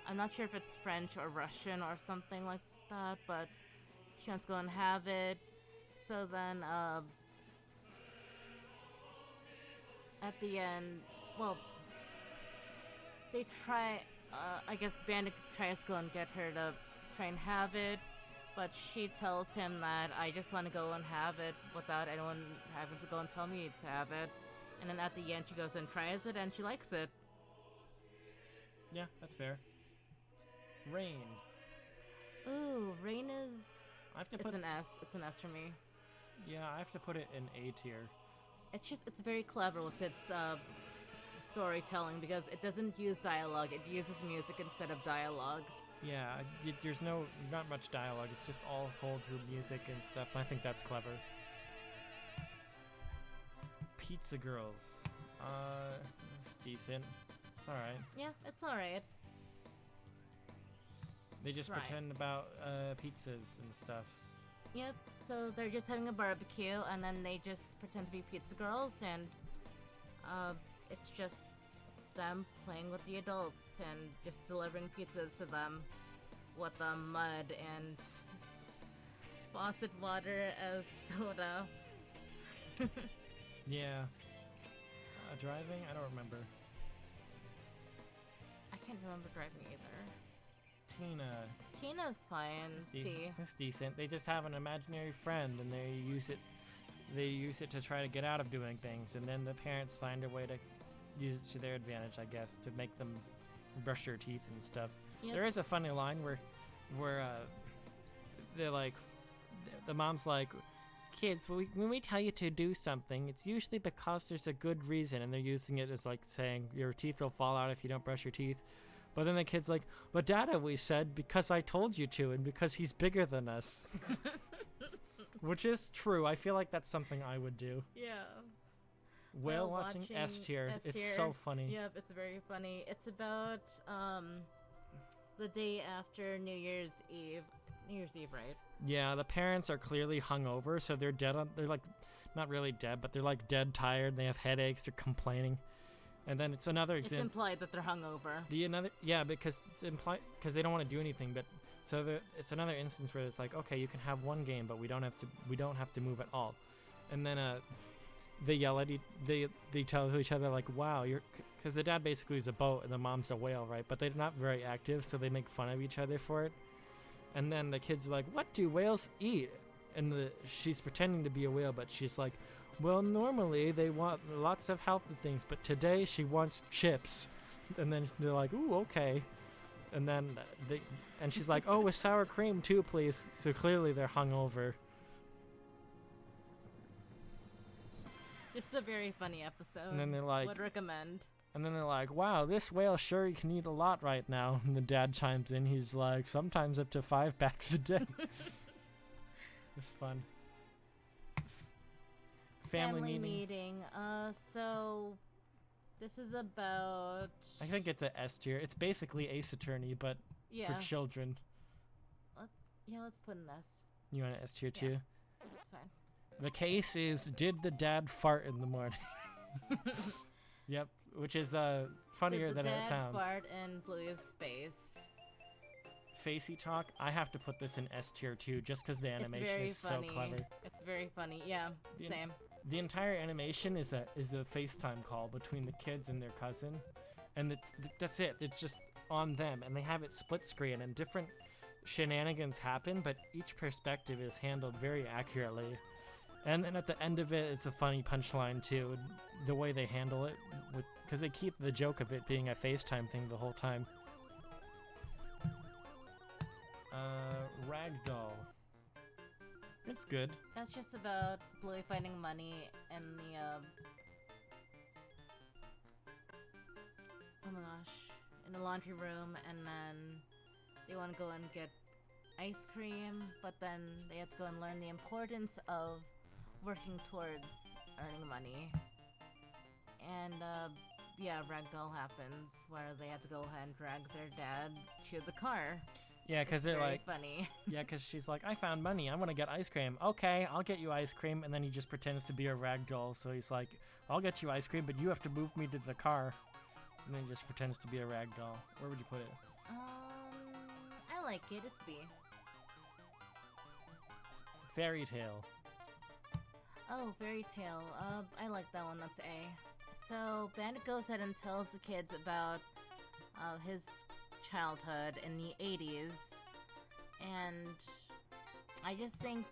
I'm not sure if it's French or Russian or something like that, but she wants to go and have it. So then, at the end, well, they try, I guess Bandit tries to go and get her to try and have it, but she tells him that I just want to go and have it without anyone having to go and tell me to have it. And then at the end, she goes and tries it, and she likes it. Yeah, that's fair. Rain. Ooh, Rain is... I have to It's put an S. It's an S for me. Yeah, I have to put it in A tier. It's very clever with its storytelling because it doesn't use dialogue. It uses music instead of dialogue. Yeah, there's not much dialogue. It's just all told through music and stuff. And I think that's clever. Pizza Girls. It's decent. It's alright. Yeah, it's alright. They just Right. pretend about pizzas and stuff. Yep, so they're just having a barbecue and then they just pretend to be pizza girls and it's just them playing with the adults and just delivering pizzas to them with mud and faucet water as soda. Yeah. Driving? I don't remember. I can't remember driving either. Tina. Tina's fine. C. It's decent. They just have an imaginary friend and they use it to try to get out of doing things, and then the parents find a way to use it to their advantage, I guess, to make them brush their teeth and stuff. Yep. There is a funny line where they're like, the mom's like, kids, when we tell you to do something, it's usually because there's a good reason, and they're using it as like saying your teeth will fall out if you don't brush your teeth. But then the kid's like, but Dad always said because I told you to and because he's bigger than us. Which is true. I feel like that's something I would do. Yeah. Whale watching S tier. S It's tier. so funny. Yep, it's very funny. It's about the day after New Year's Eve. New Year's Eve, right? Yeah, the parents are clearly hungover, so they're dead. They're like, not really dead, but they're like dead tired. They have headaches. They're complaining, and then it's another It's example. implied that they're hungover. Because it's implied because they don't want to do anything. But so it's another instance where it's like, okay, you can have one game, but we don't have to move at all. And then they yell at they tell to each other like, wow, because the dad basically is a boat and the mom's a whale, right? But they're not very active, so they make fun of each other for it. And then the kids are like, what do whales eat? And she's pretending to be a whale, but she's like, well, normally they want lots of healthy things, but today she wants chips. And then they're like, ooh, okay. And then she's like, oh, with sour cream too, please. So clearly they're hungover. Just a very funny episode. And then they're like, would recommend. And then they're like, wow, this whale sure can eat a lot right now. And the dad chimes in. He's like, sometimes up to 5 packs a day. It's fun. Family meeting. So this is about. I think it's a S tier. It's basically Ace Attorney, but Yeah. for children. Yeah, let's put an S. You want an S tier Yeah. too? That's fine. The case is, did the dad fart in the morning? Yep, which is funnier Did than the it dad sounds. fart in Bluey's face? Facey talk, I have to put this in S tier too, just because the It's animation very is funny. so clever. It's very funny. Yeah, The- same. The entire animation is a FaceTime call between the kids and their cousin, and that's it. It's just on them, and they have it split screen, and different shenanigans happen, but each perspective is handled very accurately. And then at the end of it, it's a funny punchline too, the way they handle it, because they keep the joke of it being a FaceTime thing the whole time. Ragdoll. It's good. That's just about Bluey finding money in the oh my gosh, in the laundry room, and then they want to go and get ice cream, but then they have to go and learn the importance of working towards earning money. And yeah, ragdoll happens where they have to go ahead and drag their dad to the car. Yeah, because they're Very like, funny. yeah, because she's like, I found money. I want to get ice cream. Okay, I'll get you ice cream. And then he just pretends to be a ragdoll. So he's like, I'll get you ice cream, but you have to move me to the car. And then he just pretends to be a ragdoll. Where would you put it? I like it. It's B. Fairy Tale. Oh, Fairy Tale. I like that one. That's A. So Bandit goes ahead and tells the kids about his childhood in the 80s, and I just think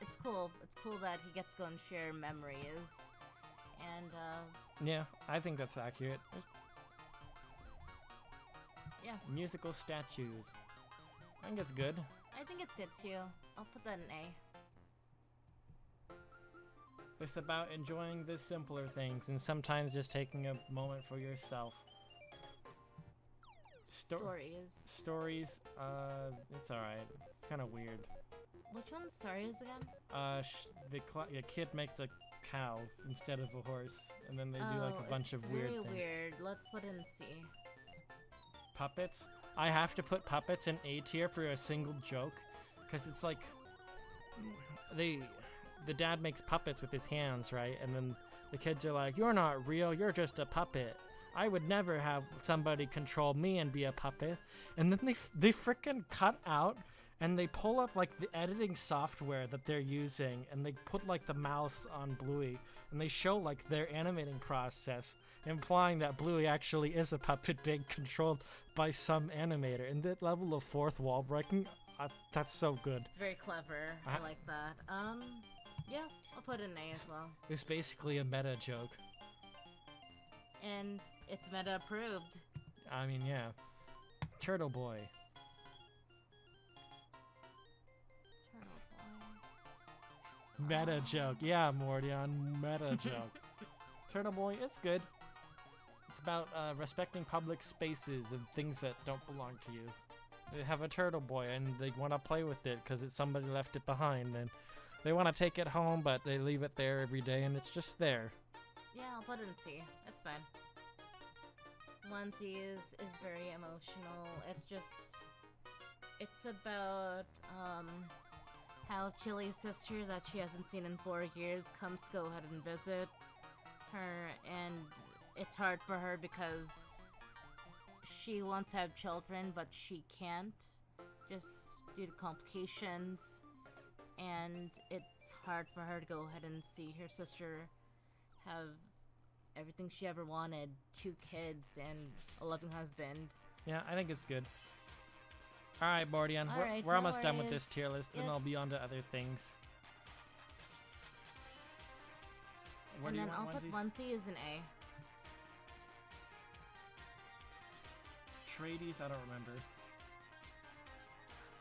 it's cool. It's cool that he gets to go and share memories, and Yeah, I think that's accurate. There's yeah, musical statues. I think it's good. I think it's good too. I'll put that in A. It's about enjoying the simpler things and sometimes just taking a moment for yourself. Stories, it's alright. It's kind of weird. Which one's Stories again? The kid makes a cow instead of a horse, and then they do like a bunch of weird things. things. Very weird. Let's put in C. Puppets. I have to put puppets in A tier for a single joke, because it's like the dad makes puppets with his hands, right? And then the kids are like, "You're not real. You're just a puppet. I would never have somebody control me and be a puppet." And then they frickin' cut out and they pull up like the editing software that they're using, and they put like the mouse on Bluey, and they show like their animating process, implying that Bluey actually is a puppet being controlled by some animator. And that level of fourth wall breaking, that's so good. It's very clever. I like that. Yeah, I'll put in A as well. It's basically a meta joke. And it's meta approved. I mean, yeah. Turtle Boy. Meta joke. Yeah, Morty, on meta joke. Turtle Boy, it's good. It's about respecting public spaces and things that don't belong to you. They have a turtle boy and they want to play with it because somebody left it behind, and they want to take it home, but they leave it there every day and it's just there. Yeah, I'll put it in C. That's fine. 1C is very emotional. It's about how Chili's sister that she hasn't seen in 4 years comes to go ahead and visit her, and it's hard for her because she wants to have children, but she can't, just due to complications, and it's hard for her to go ahead and see her sister have everything she ever wanted, 2 kids and a loving husband. Yeah, I think it's good. All right, Bordian, Alright, we're no almost done with this worries. tier list, then Yep. I'll be on to other things. Where And do you then I'll want put onesies? 1C as an A. Trades, I don't remember.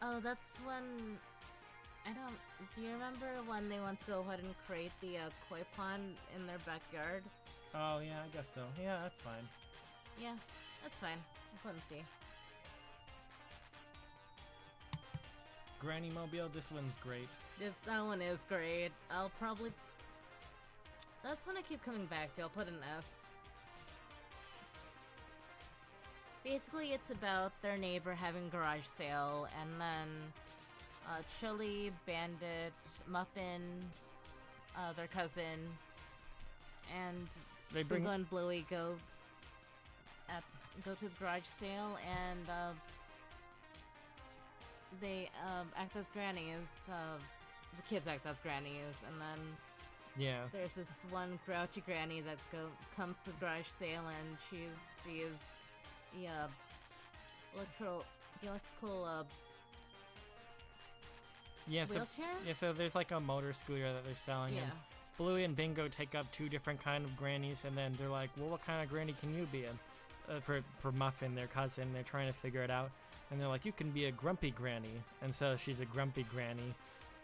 Oh, that's when... Do you remember when they want to go ahead and create the koi pond in their backyard? Oh, yeah, I guess so. Yeah, that's fine. Yeah, that's fine. I'll put in C. Granny Mobile, this one's great. That one is great. I'll probably... That's one I keep coming back to. I'll put an S. Basically, it's about their neighbor having garage sale, and then Chili, Bandit, Muffin, their cousin, and They bring Bingo and Bluey go to the garage sale, and they act as grannies. The kids act as grannies, and then yeah. there's this one grouchy granny that comes to the garage sale, and she sees the electrical Yeah, so wheelchair. so there's like a motor scooter that they're selling, Yeah. and Bluey and Bingo take up 2 different kind of grannies, and then they're like, well, what kind of granny can you be? For Muffin, their cousin, they're trying to figure it out, and they're like, you can be a grumpy granny, and so she's a grumpy granny,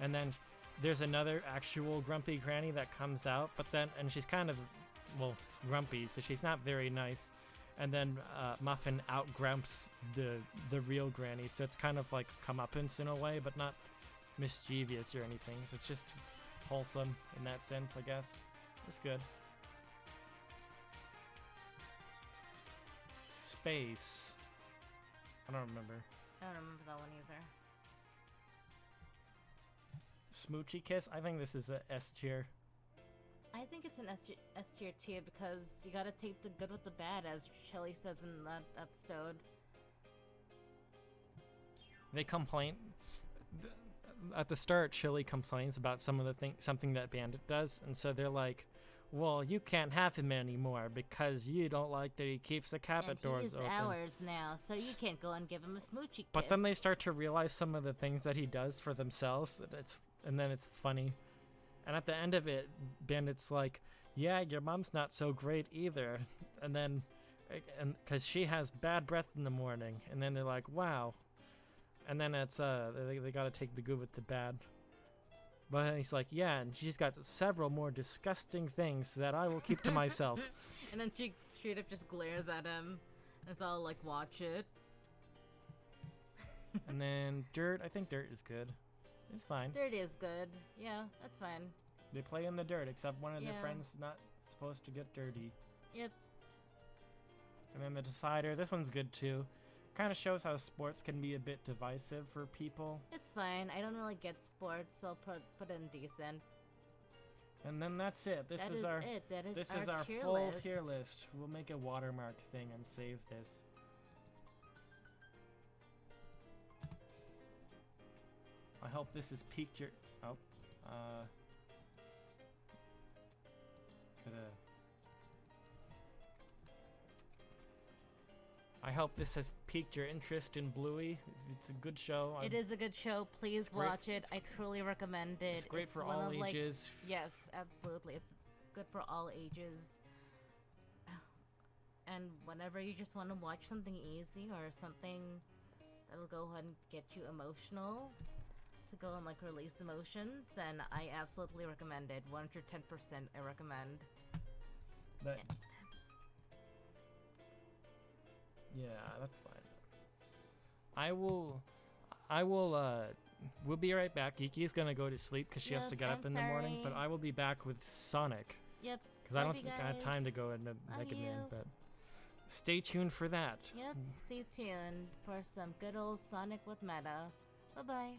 and then there's another actual grumpy granny that comes out, and she's kind of, well, grumpy, so she's not very nice, and then Muffin out-grumps the real granny, so it's kind of like comeuppance in a way, but not mischievous or anything, so it's just wholesome in that sense, I guess. It's good. Space. I don't remember. I don't remember that one either. Smoochy Kiss? I think this is a S tier. I think it's an S tier too, because you gotta take the good with the bad, as Shelly says in that episode. They complain at the start. Chili complains about something that Bandit does, and so they're like, well, you can't have him anymore because you don't like that he keeps the cabinet And doors he's open. ours now, so you can't go and give him a smoochy kiss. But then they start to realize some of the things that he does for themselves, and then it's funny. And at the end of it, Bandit's like, yeah, your mom's not so great either. And then, because she has bad breath in the morning. And then they're like, wow. And then it's, they gotta take the good with the bad. But then he's like, yeah, and she's got several more disgusting things that I will keep to myself. And then she straight up just glares at him. And it's all like, watch it. And then Dirt, I think Dirt is good. It's fine. Dirt is good. Yeah, that's fine. They play in the dirt, except one of their Yeah. friends not supposed to get dirty. Yep. And then the Decider, this one's good too. Kind of shows how sports can be a bit divisive for people. It's fine. I don't really get sports, so I'll put in decent. And then that's it. This That is our it. That is this our is our tier full list. tier list. We'll make a watermark thing and save this. I hope this has piqued your I hope this has piqued your interest in Bluey. It's a good show. It is a good show. Please great- watch it. I truly recommend it. It's great for one all of, like- ages. Yes, absolutely. It's good for all ages. And whenever you just want to watch something easy or something that'll go ahead and get you emotional, to go and like release emotions, then I absolutely recommend it. 110% I recommend. That, yeah, that's fine. We'll be right back. Geeky's gonna go to sleep because she has to Yep, get I'm up in the morning, but sorry. I will be back with Sonic. Yep. Because I Love don't you think I have time to guys. go into Love Mega Man, you. but stay tuned for that. Yep. Stay tuned for some good old Sonic with Meta. Bye bye.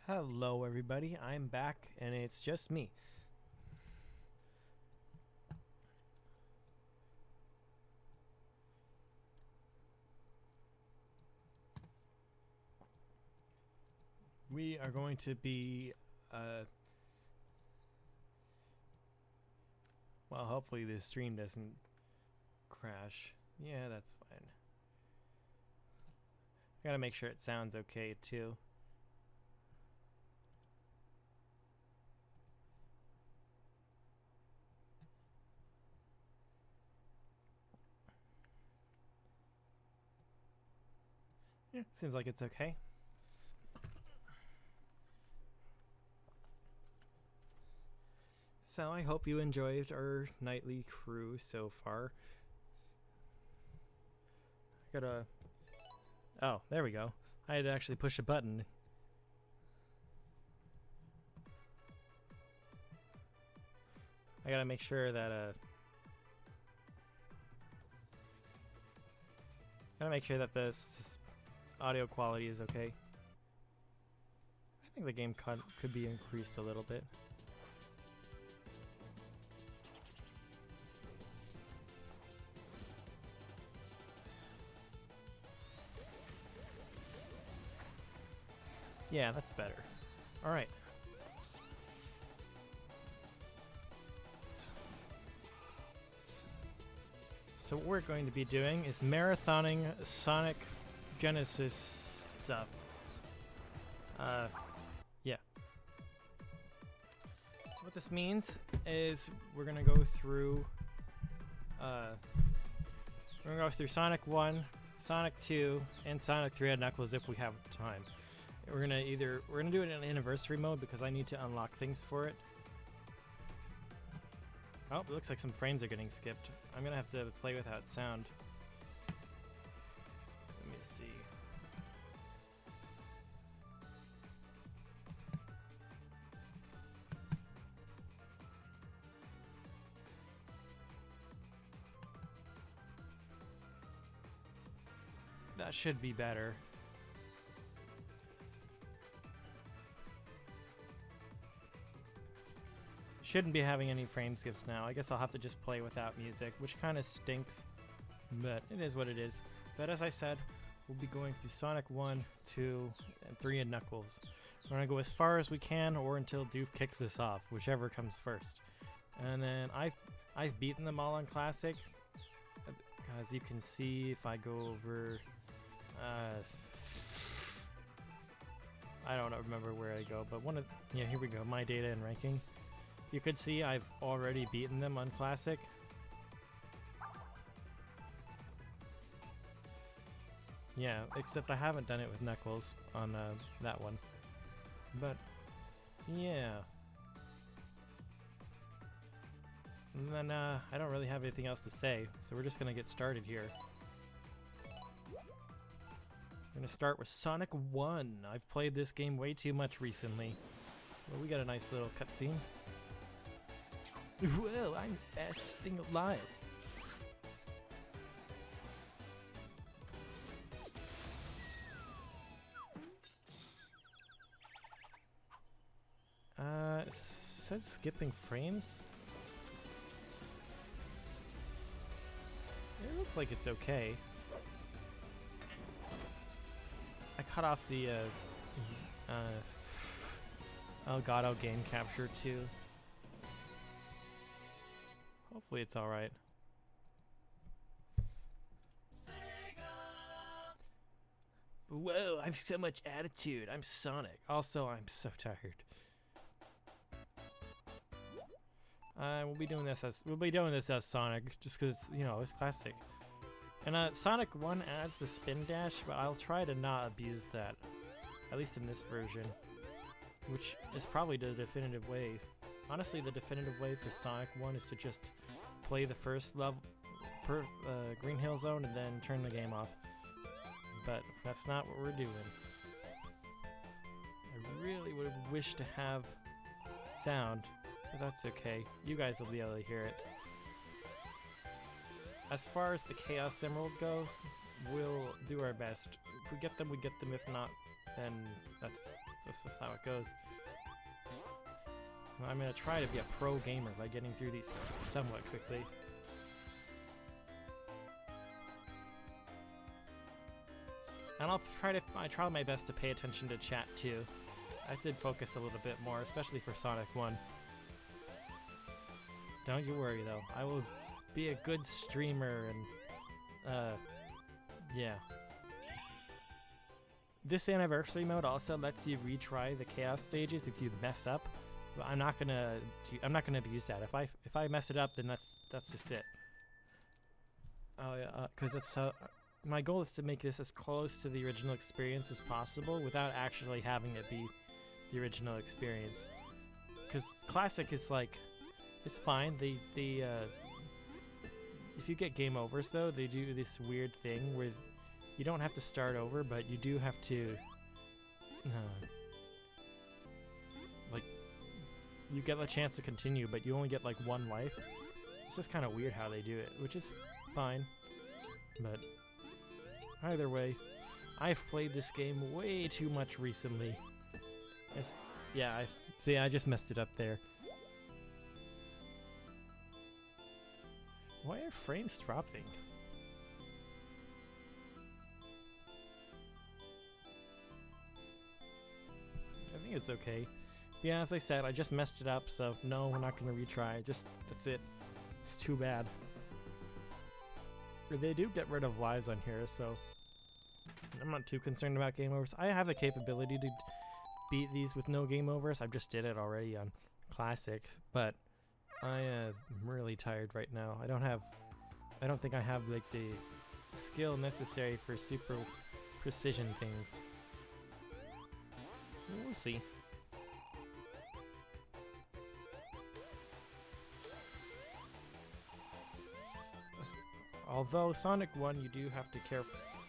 Hello everybody, I'm back and it's just me. We are going to be, well, hopefully this stream doesn't crash. Yeah, that's fine. I gotta make sure it sounds okay too. Yeah, seems like it's okay. So I hope you enjoyed our nightly crew so far. I gotta... Oh, there we go. I had to actually push a button. I gotta make sure that, gotta make sure that this audio quality is okay. I think the game could be increased a little bit. Yeah, that's better. All right. So what we're going to be doing is marathoning Sonic Genesis stuff. Yeah. So what this means is we're gonna go through Sonic 1, Sonic 2, and Sonic 3 at Knuckles if we have time. We're gonna do it in anniversary mode because I need to unlock things for it. Oh, it looks like some frames are getting skipped. I'm gonna have to play without sound. Let me see. That should be better. Shouldn't be having any frame skips now. I guess I'll have to just play without music, which kind of stinks, but it is what it is. But as I said, we'll be going through Sonic 1, 2, and 3 and Knuckles. We're gonna go as far as we can, or until Doof kicks us off, whichever comes first. And then I've beaten them all on Classic, as you can see if I go over. I don't remember where I go, but here we go. My data and ranking. You could see I've already beaten them on Classic. Yeah, except I haven't done it with Knuckles on that one. But, yeah. And then I don't really have anything else to say, so we're just going to get started here. I'm going to start with Sonic 1. I've played this game way too much recently. Well, we got a nice little cutscene. Well, I'm the fastest thing alive. It says skipping frames. It looks like it's okay. I cut off the Elgato game capture too. Hopefully it's alright. Whoa, I have so much attitude. I'm Sonic. Also, I'm so tired. We'll be doing this as Sonic, just because it's classic. And Sonic 1 adds the spin dash, but I'll try to not abuse that, at least in this version, which is probably the definitive way. Honestly, the definitive way for Sonic 1 is to just play the first level, Green Hill Zone, and then turn the game off. But that's not what we're doing. I really would have wished to have sound, but that's okay. You guys will be able to hear it. As far as the Chaos Emerald goes, we'll do our best. If we get them, we get them. If not, then that's just how it goes. Well, I'm gonna try to be a pro gamer by getting through these somewhat quickly. And I try my best to pay attention to chat too. I did focus a little bit more, especially for Sonic 1. Don't you worry though, I will be a good streamer and yeah. This anniversary mode also lets you retry the chaos stages if you mess up. But I'm not gonna abuse that. If I mess it up, then that's just it. Oh yeah, because it's my goal is to make this as close to the original experience as possible without actually having it be the original experience. Because classic is like, it's fine. If you get game overs though, they do this weird thing where you don't have to start over, but you do have to, like, you get a chance to continue, but you only get like one life. It's just kind of weird how they do it, which is fine. But either way, I've played this game way too much recently. I just messed it up there. Why are frames dropping? I think it's okay. Yeah, as I said, I just messed it up, so no, we're not gonna retry. That's it. It's too bad. They do get rid of lives on here, so I'm not too concerned about game overs. I have the capability to beat these with no game overs. I just did it already on Classic, but I am really tired right now. I don't think I have like the skill necessary for super precision things. We'll see. Although Sonic 1, you do have to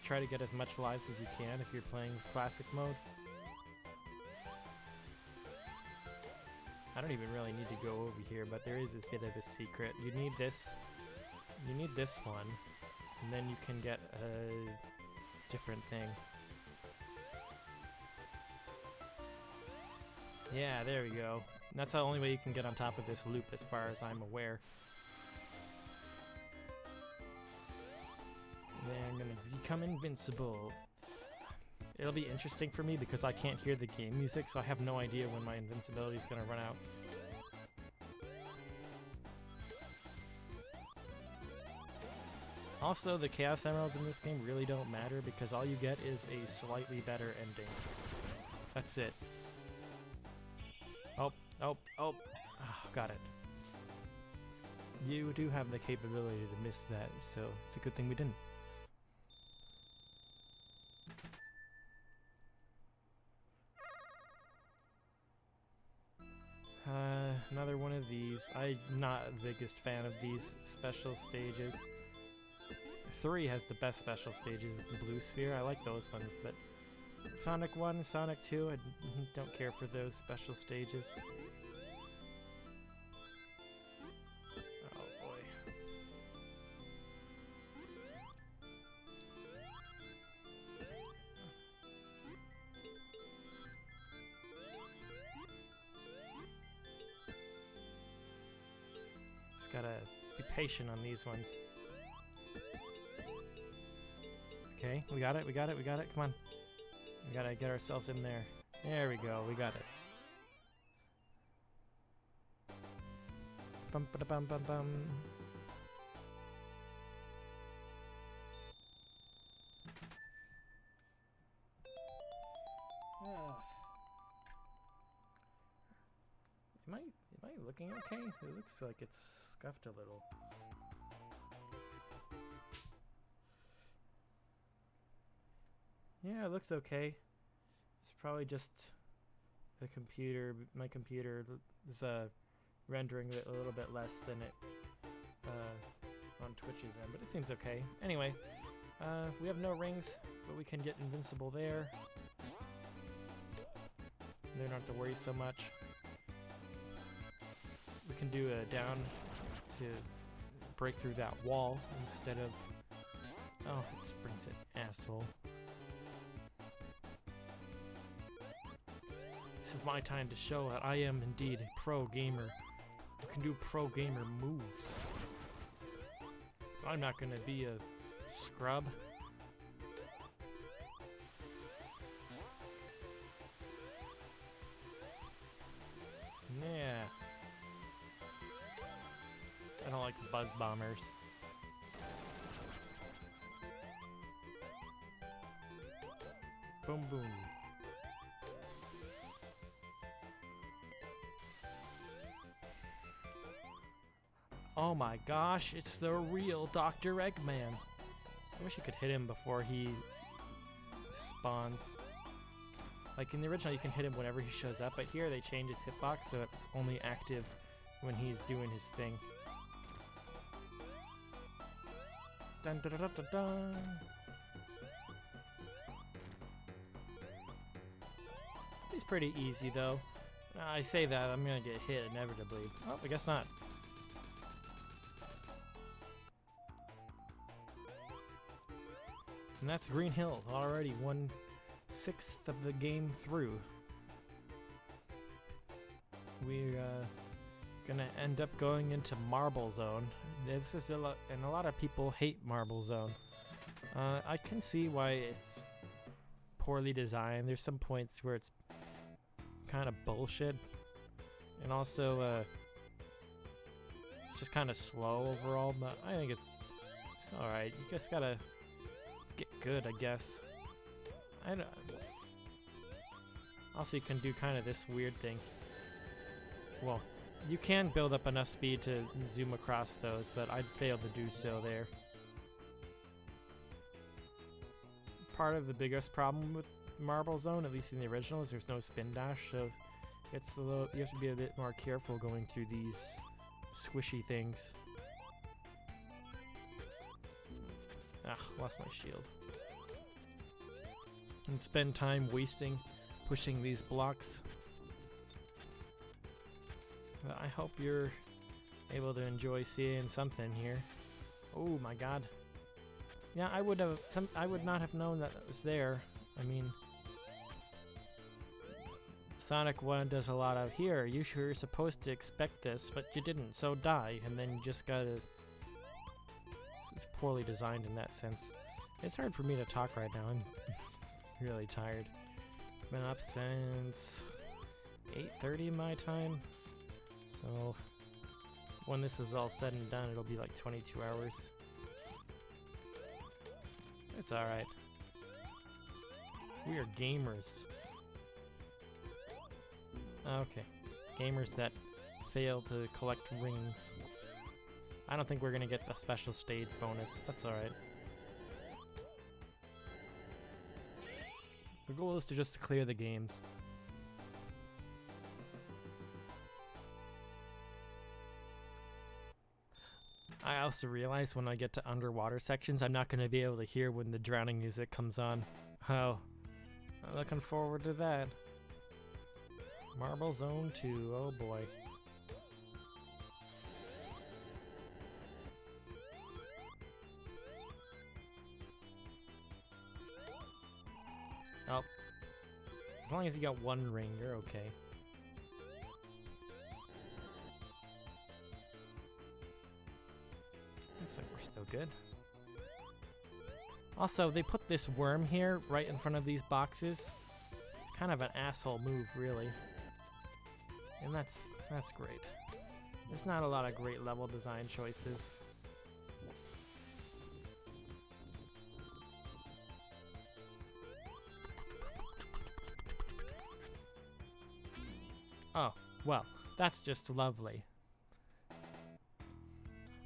try to get as much lives as you can if you're playing Classic mode. I don't even really need to go over here, but there is this bit of a secret. You need this one, and then you can get a different thing. Yeah, there we go. And that's the only way you can get on top of this loop as far as I'm aware. Then I'm gonna become invincible. It'll be interesting for me because I can't hear the game music, so I have no idea when my invincibility is gonna run out. Also, the Chaos Emeralds in this game really don't matter because all you get is a slightly better ending. That's it. Oh, got it. You do have the capability to miss that, so it's a good thing we didn't. Another one of these. I'm not the biggest fan of these special stages. 3 has the best special stages, the Blue Sphere. I like those ones, but Sonic 1, Sonic 2, I don't care for those special stages. Oh boy. Just gotta be patient on these ones. Okay, we got it, come on. We gotta get ourselves in there. There we go, we got it. Bum ba da bum bum bum. Am I looking okay? It looks like it's scuffed a little. Yeah, it looks okay. It's probably just a computer. My computer is rendering it a little bit less than it on Twitch's end, but it seems okay. Anyway, we have no rings, but we can get invincible there. They don't have to worry so much. We can do a down to break through that wall instead of... Oh, it springs it, asshole. This is my time to show that I am indeed a pro gamer who can do pro gamer moves. I'm not gonna be a scrub. Yeah. I don't like buzz bombers. Boom boom. Oh my gosh, it's the real Dr. Eggman. I wish you could hit him before he spawns. Like in the original, you can hit him whenever he shows up, but here they change his hitbox so it's only active when he's doing his thing. Dun dun dun dun dun. He's pretty easy though. I say that, I'm gonna get hit inevitably. Oh, I guess not. And that's Green Hill, already 1/6 of the game through. We're gonna end up going into Marble Zone. This is and a lot of people hate Marble Zone. I can see why it's poorly designed. There's some points where it's kind of bullshit, and also it's just kind of slow overall. But I think it's all right. You just gotta get good, I guess. I don't. Also, you can do kind of this weird thing. Well, you can build up enough speed to zoom across those, but I failed to do so there. Part of the biggest problem with Marble Zone, at least in the original, is there's no spin dash, so it's a little, you have to be a bit more careful going through these squishy things. Ah, lost my shield. And spend time wasting pushing these blocks. But I hope you're able to enjoy seeing something here. Oh my god. Yeah, I would not have known that it was there. I mean, Sonic 1 does a lot of, here, you were supposed to expect this, but you didn't, so die. And then you just gotta... It's poorly designed in that sense. It's hard for me to talk right now. I'm really tired. Been up since 8:30 my time. So when this is all said and done, it'll be like 22 hours. It's alright. We are gamers. Okay. Gamers that fail to collect rings. I don't think we're gonna get the special stage bonus, but that's alright. The goal is to just clear the games. I also realize when I get to underwater sections, I'm not going to be able to hear when the drowning music comes on. Oh, I'm looking forward to that. Marble Zone 2, oh boy. Oh, as long as you got one ring, you're okay. Looks like we're still good. Also, they put this worm here right in front of these boxes. Kind of an asshole move, really. And that's great. There's not a lot of great level design choices. Oh, well, that's just lovely.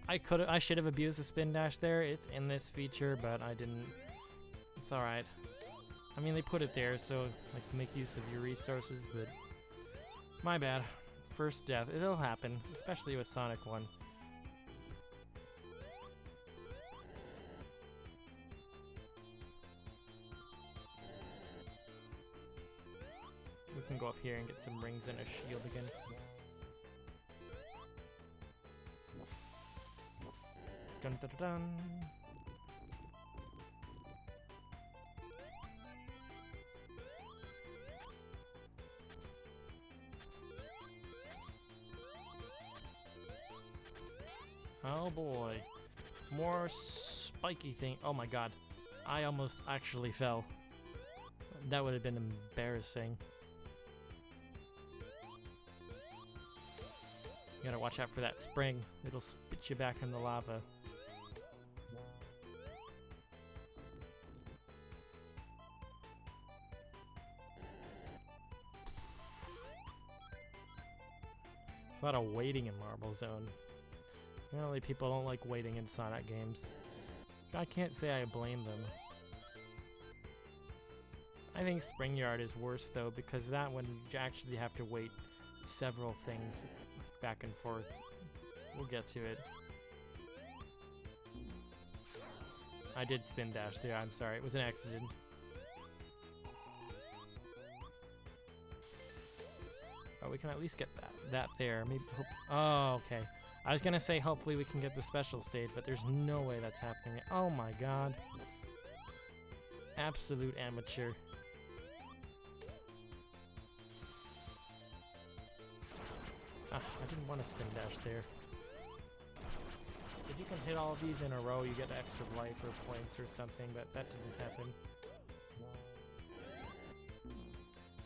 I should have abused the spin dash there. It's in this feature, but I didn't. It's alright. I mean, they put it there, so like make use of your resources, but my bad. First death. It'll happen, especially with Sonic 1. We can go up here and get some rings and a shield again. Dun dun dun dun. Oh boy. More spiky thing. Oh my god. I almost actually fell. That would have been embarrassing. You gotta watch out for that spring. It'll spit you back in the lava. There's a lot of waiting in Marble Zone. Apparently people don't like waiting in Sonic games. I can't say I blame them. I think Spring Yard is worse though, because that one you actually have to wait several things back and forth. We'll get to it. I did spin dash there, I'm sorry, it was an accident. Oh, we can at least get that there. Maybe. Oh, okay. I was gonna say hopefully we can get the special stage, but there's no way that's happening. Oh my god. Absolute amateur. I didn't want to spin dash there. If you can hit all of these in a row, you get extra life or points or something, but that didn't happen.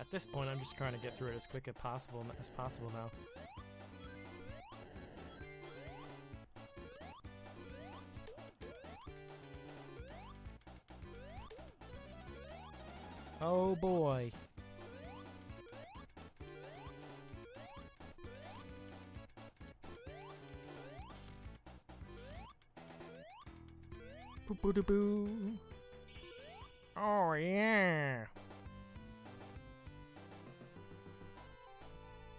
At this point, I'm just trying to get through it as quick as possible now. Oh boy. Boo boo doo boo. Oh yeah.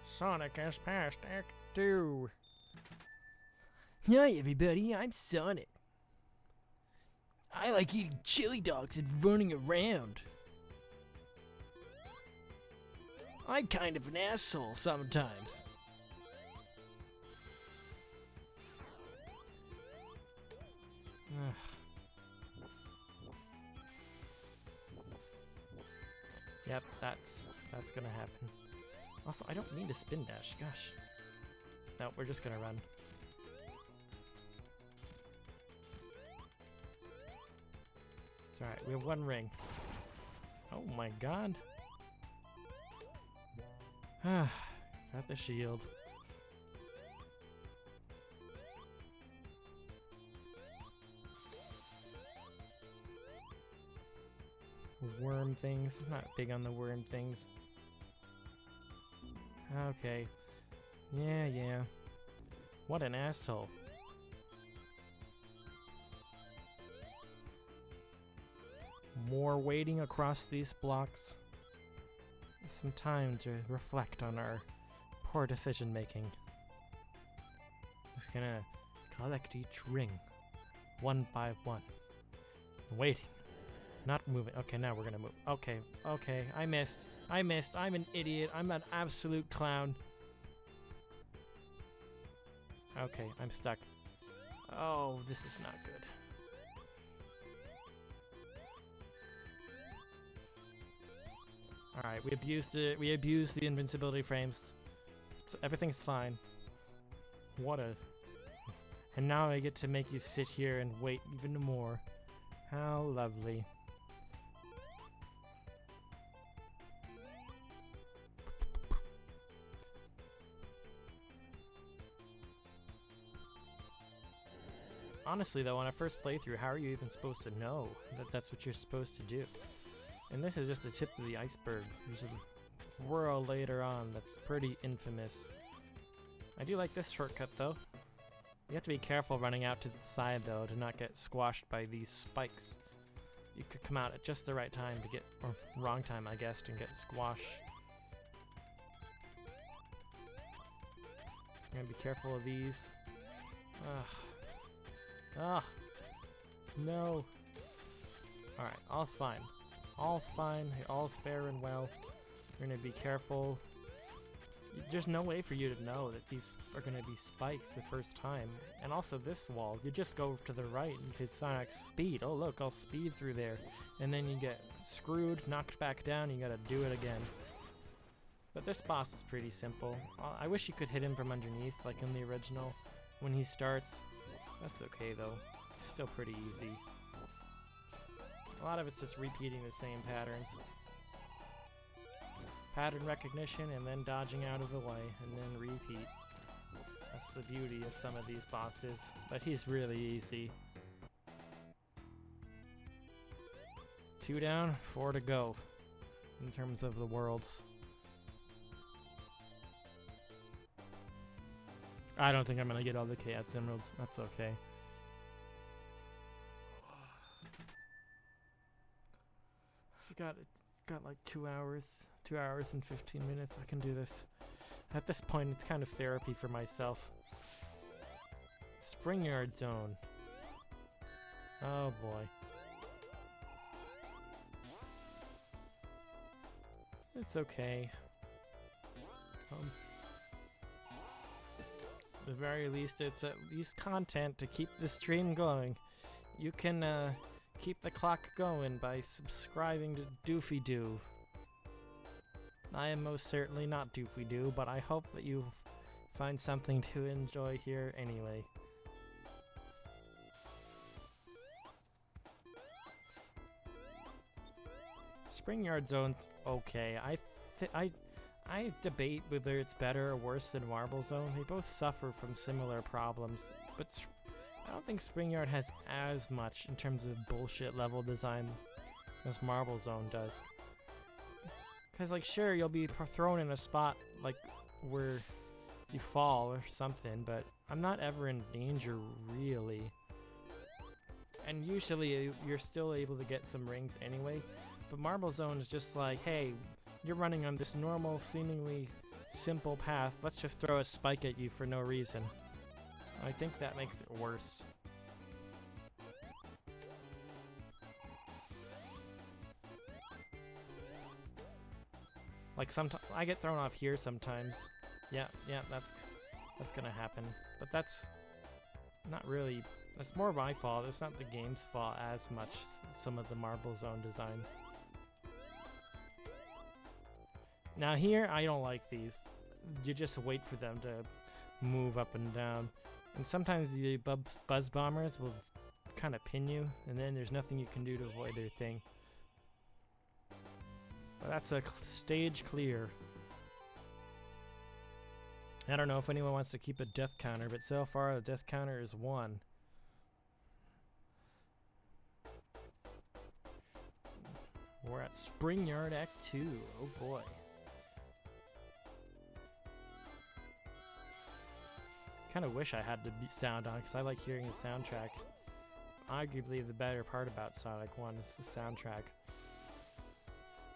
Sonic has passed Act 2. Hi everybody, I'm Sonic. I like eating chili dogs and running around. I'm kind of an asshole sometimes. Yep, that's gonna happen. Also, I don't need a spin dash, gosh. No, we're just gonna run. It's alright, we have one ring. Oh my god. Got the shield. Worm things. I'm not big on the worm things. Okay. Yeah. What an asshole. More waiting across these blocks. Some time to reflect on our poor decision making. Just gonna collect each ring one by one. Waiting. Not moving. Okay, now we're gonna move. Okay. I missed. I'm an idiot. I'm an absolute clown. Okay, I'm stuck. Oh, this is not good. Alright, we abused the invincibility frames. So everything's fine. What a... And now I get to make you sit here and wait even more. How lovely. Honestly though, on a first playthrough, how are you even supposed to know that that's what you're supposed to do? And this is just the tip of the iceberg. There's a world later on that's pretty infamous. I do like this shortcut though. You have to be careful running out to the side though to not get squashed by these spikes. You could come out at just the right time to get, or wrong time I guess, to get squashed. You gotta be careful of these. No. Alright, all's fine. All's fine, all's fair and well. You're gonna be careful. There's no way for you to know that these are gonna be spikes the first time. And also this wall, you just go to the right and hit Sonic's speed. Oh look, I'll speed through there. And then you get screwed, knocked back down, you gotta do it again. But this boss is pretty simple. I wish you could hit him from underneath, like in the original, when he starts. That's okay though. Still pretty easy. A lot of it's just repeating the same patterns. Pattern recognition and then dodging out of the way and then repeat. That's the beauty of some of these bosses, but he's really easy. 2 down, 4 to go in terms of the worlds. I don't think I'm gonna get all the Chaos Emeralds. That's okay. Got like 2 hours. 2 hours and 15 minutes. I can do this. At this point, it's kind of therapy for myself. Spring Yard Zone. Oh boy. It's okay. At the very least, it's at least content to keep the stream going. You can keep the clock going by subscribing to Doofy Doo. I am most certainly not Doofy Doo, but I hope that you find something to enjoy here anyway. Spring Yard Zone's okay. I debate whether it's better or worse than Marble Zone. They both suffer from similar problems, but I don't think Spring Yard has as much in terms of bullshit level design as Marble Zone does. Because, like, sure, you'll be thrown in a spot, like, where you fall or something, but I'm not ever in danger, really. And usually, you're still able to get some rings anyway, but Marble Zone is just like, hey, you're running on this normal, seemingly simple path, let's just throw a spike at you for no reason. I think that makes it worse. Like sometimes I get thrown off here sometimes. Yeah, that's gonna happen. But that's not really. That's more my fault. It's not the game's fault as much. Some of the Marble Zone design. Now here, I don't like these. You just wait for them to move up and down, and sometimes the buzz bombers will kind of pin you, and then there's nothing you can do to avoid their thing. But that's a stage clear. I don't know if anyone wants to keep a death counter, but so far the death counter is 1. We're at Spring Yard Act 2. Oh boy. Kind of wish I had the sound on because I like hearing the soundtrack. Arguably the better part about Sonic 1 is the soundtrack.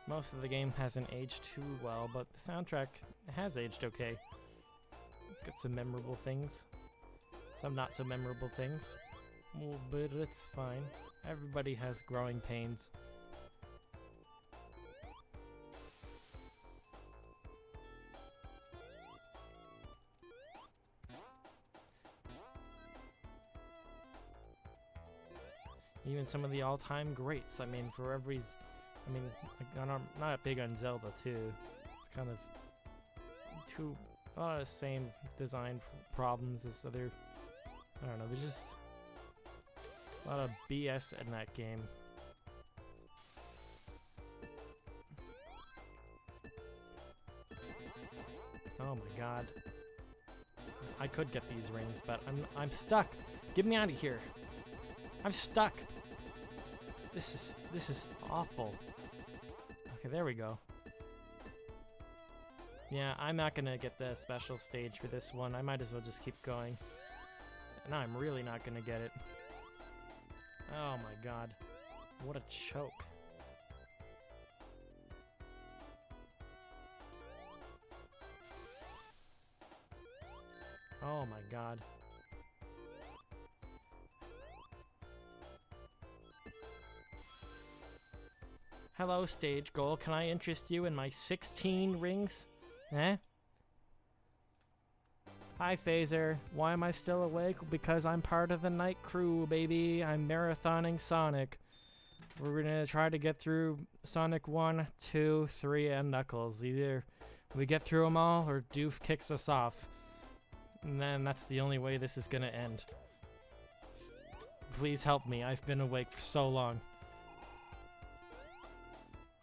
Most of the game hasn't aged too well, but the soundtrack has aged okay. Got some memorable things, some not so memorable things. Well, but it's fine. Everybody has growing pains. Even some of the all-time greats. I mean, for every... I mean, I'm not big on Zelda too. It's kind of a lot of the same design problems as other. I don't know. There's just a lot of BS in that game. Oh my god! I could get these rings, but I'm stuck. Get me out of here! I'm stuck. This is awful. Okay, there we go. Yeah, I'm not gonna get the special stage for this one. I might as well just keep going. And I'm really not gonna get it. Oh my god. What a choke. Oh my god. Hello, stage goal. Can I interest you in my 16 rings? Eh? Hi, Phaser. Why am I still awake? Because I'm part of the night crew, baby. I'm marathoning Sonic. We're gonna try to get through Sonic 1, 2, 3, and Knuckles. Either we get through them all, or Doof kicks us off. And then that's the only way this is gonna end. Please help me. I've been awake for so long.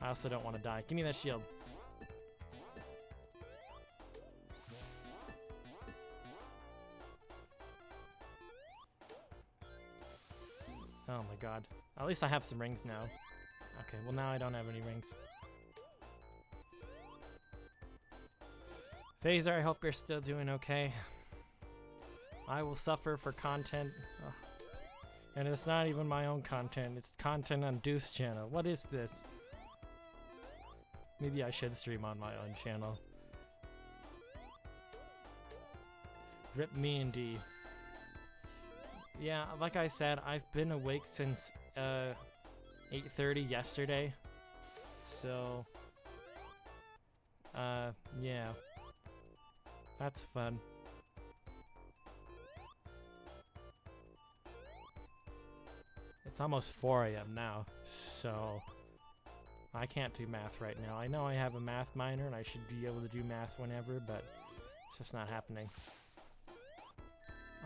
I also don't want to die. Give me that shield. Oh my god. At least I have some rings now. Okay, well now I don't have any rings. Phaser, I hope you're still doing okay. I will suffer for content. Ugh. And it's not even my own content, it's content on Deuce channel. What is this? Maybe I should stream on my own channel. Rip me and D. Yeah, like I said, I've been awake since 8:30 yesterday. So yeah. That's fun. It's almost 4 AM now, so I can't do math right now. I know I have a math minor and I should be able to do math whenever, but it's just not happening.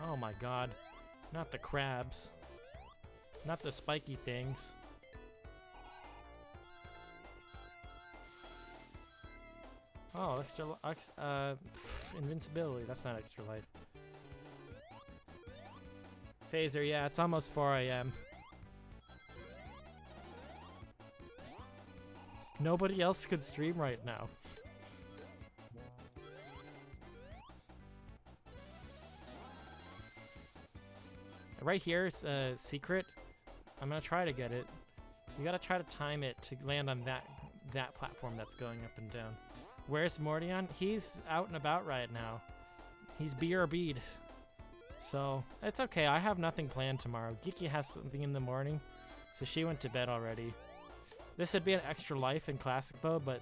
Oh my god. Not the crabs. Not the spiky things. Oh, invincibility. That's not extra life. Phaser, yeah, it's almost 4 AM. Nobody else could stream right now. Right here is a secret. I'm gonna try to get it. You gotta try to time it to land on that platform that's going up and down. Where's Mordion? He's out and about right now. He's BRB'd. So, it's okay. I have nothing planned tomorrow. Geeky has something in the morning, so she went to bed already. This would be an extra life in Classic mode, but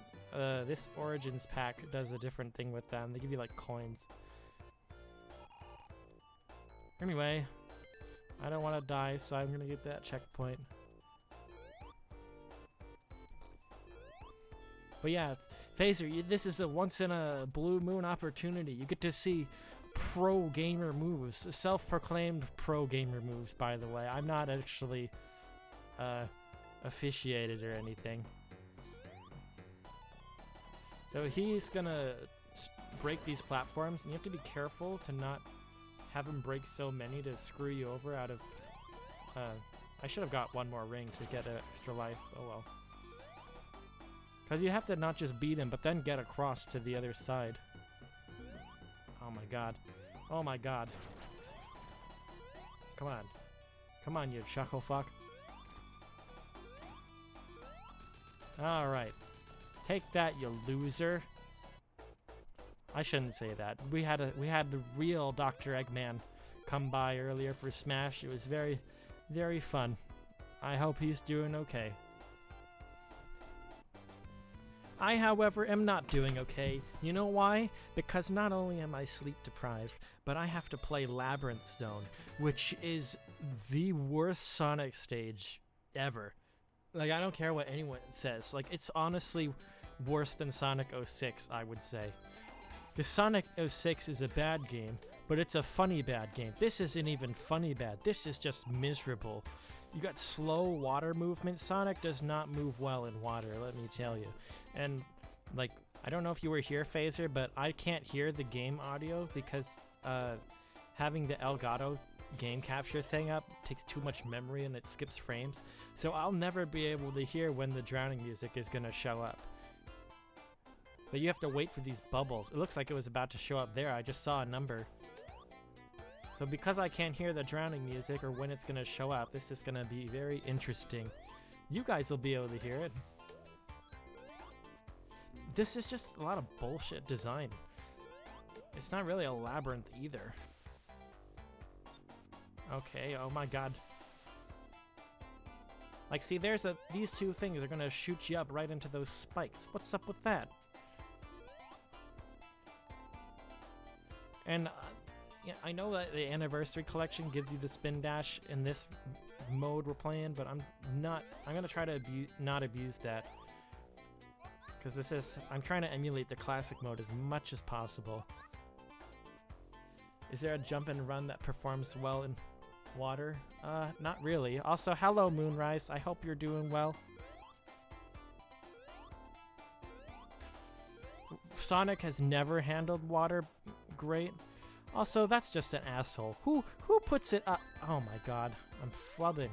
this Origins pack does a different thing with them. They give you, like, coins. Anyway, I don't want to die, so I'm gonna get that checkpoint. But yeah, Phaser, this is a once-in-a-blue moon opportunity. You get to see pro gamer moves, self-proclaimed pro gamer moves, by the way. I'm not actually officiated or anything. So he's gonna break these platforms, and you have to be careful to not have him break so many to screw you over out of... I should have got one more ring to get an extra life. Oh well. Because you have to not just beat him, but then get across to the other side. Oh my god. Oh my god. Come on. Come on, you chuckle fuck. Alright. Take that, you loser. I shouldn't say that. We had the real Dr. Eggman come by earlier for Smash. It was very, very fun. I hope he's doing okay. I, however, am not doing okay. You know why? Because not only am I sleep deprived, but I have to play Labyrinth Zone, which is the worst Sonic stage ever. Like, I don't care what anyone says. Like, it's honestly worse than Sonic 06, I would say. Because Sonic 06 is a bad game, but it's a funny bad game. This isn't even funny bad. This is just miserable. You got slow water movement. Sonic does not move well in water, let me tell you. And, like, I don't know if you were here, Phaser, but I can't hear the game audio because having the Elgato game capture thing up takes too much memory and it skips frames. So I'll never be able to hear when the drowning music is going to show up. But you have to wait for these bubbles. It looks like it was about to show up there. I just saw a number. So because I can't hear the drowning music or when it's going to show up, this is going to be very interesting. You guys will be able to hear it. This is just a lot of bullshit design. It's not really a labyrinth either. Okay, oh my god. Like, see, these two things are going to shoot you up right into those spikes. What's up with that? And yeah, I know that the Anniversary Collection gives you the spin dash in this mode we're playing, but I'm going to try to not abuse that. Because I'm trying to emulate the classic mode as much as possible. Is there a jump and run that performs well in... water? Not really. Also, hello, Moonrise. I hope you're doing well. Sonic has never handled water great. Also, that's just an asshole. Who puts it up? Oh my god, I'm flubbing.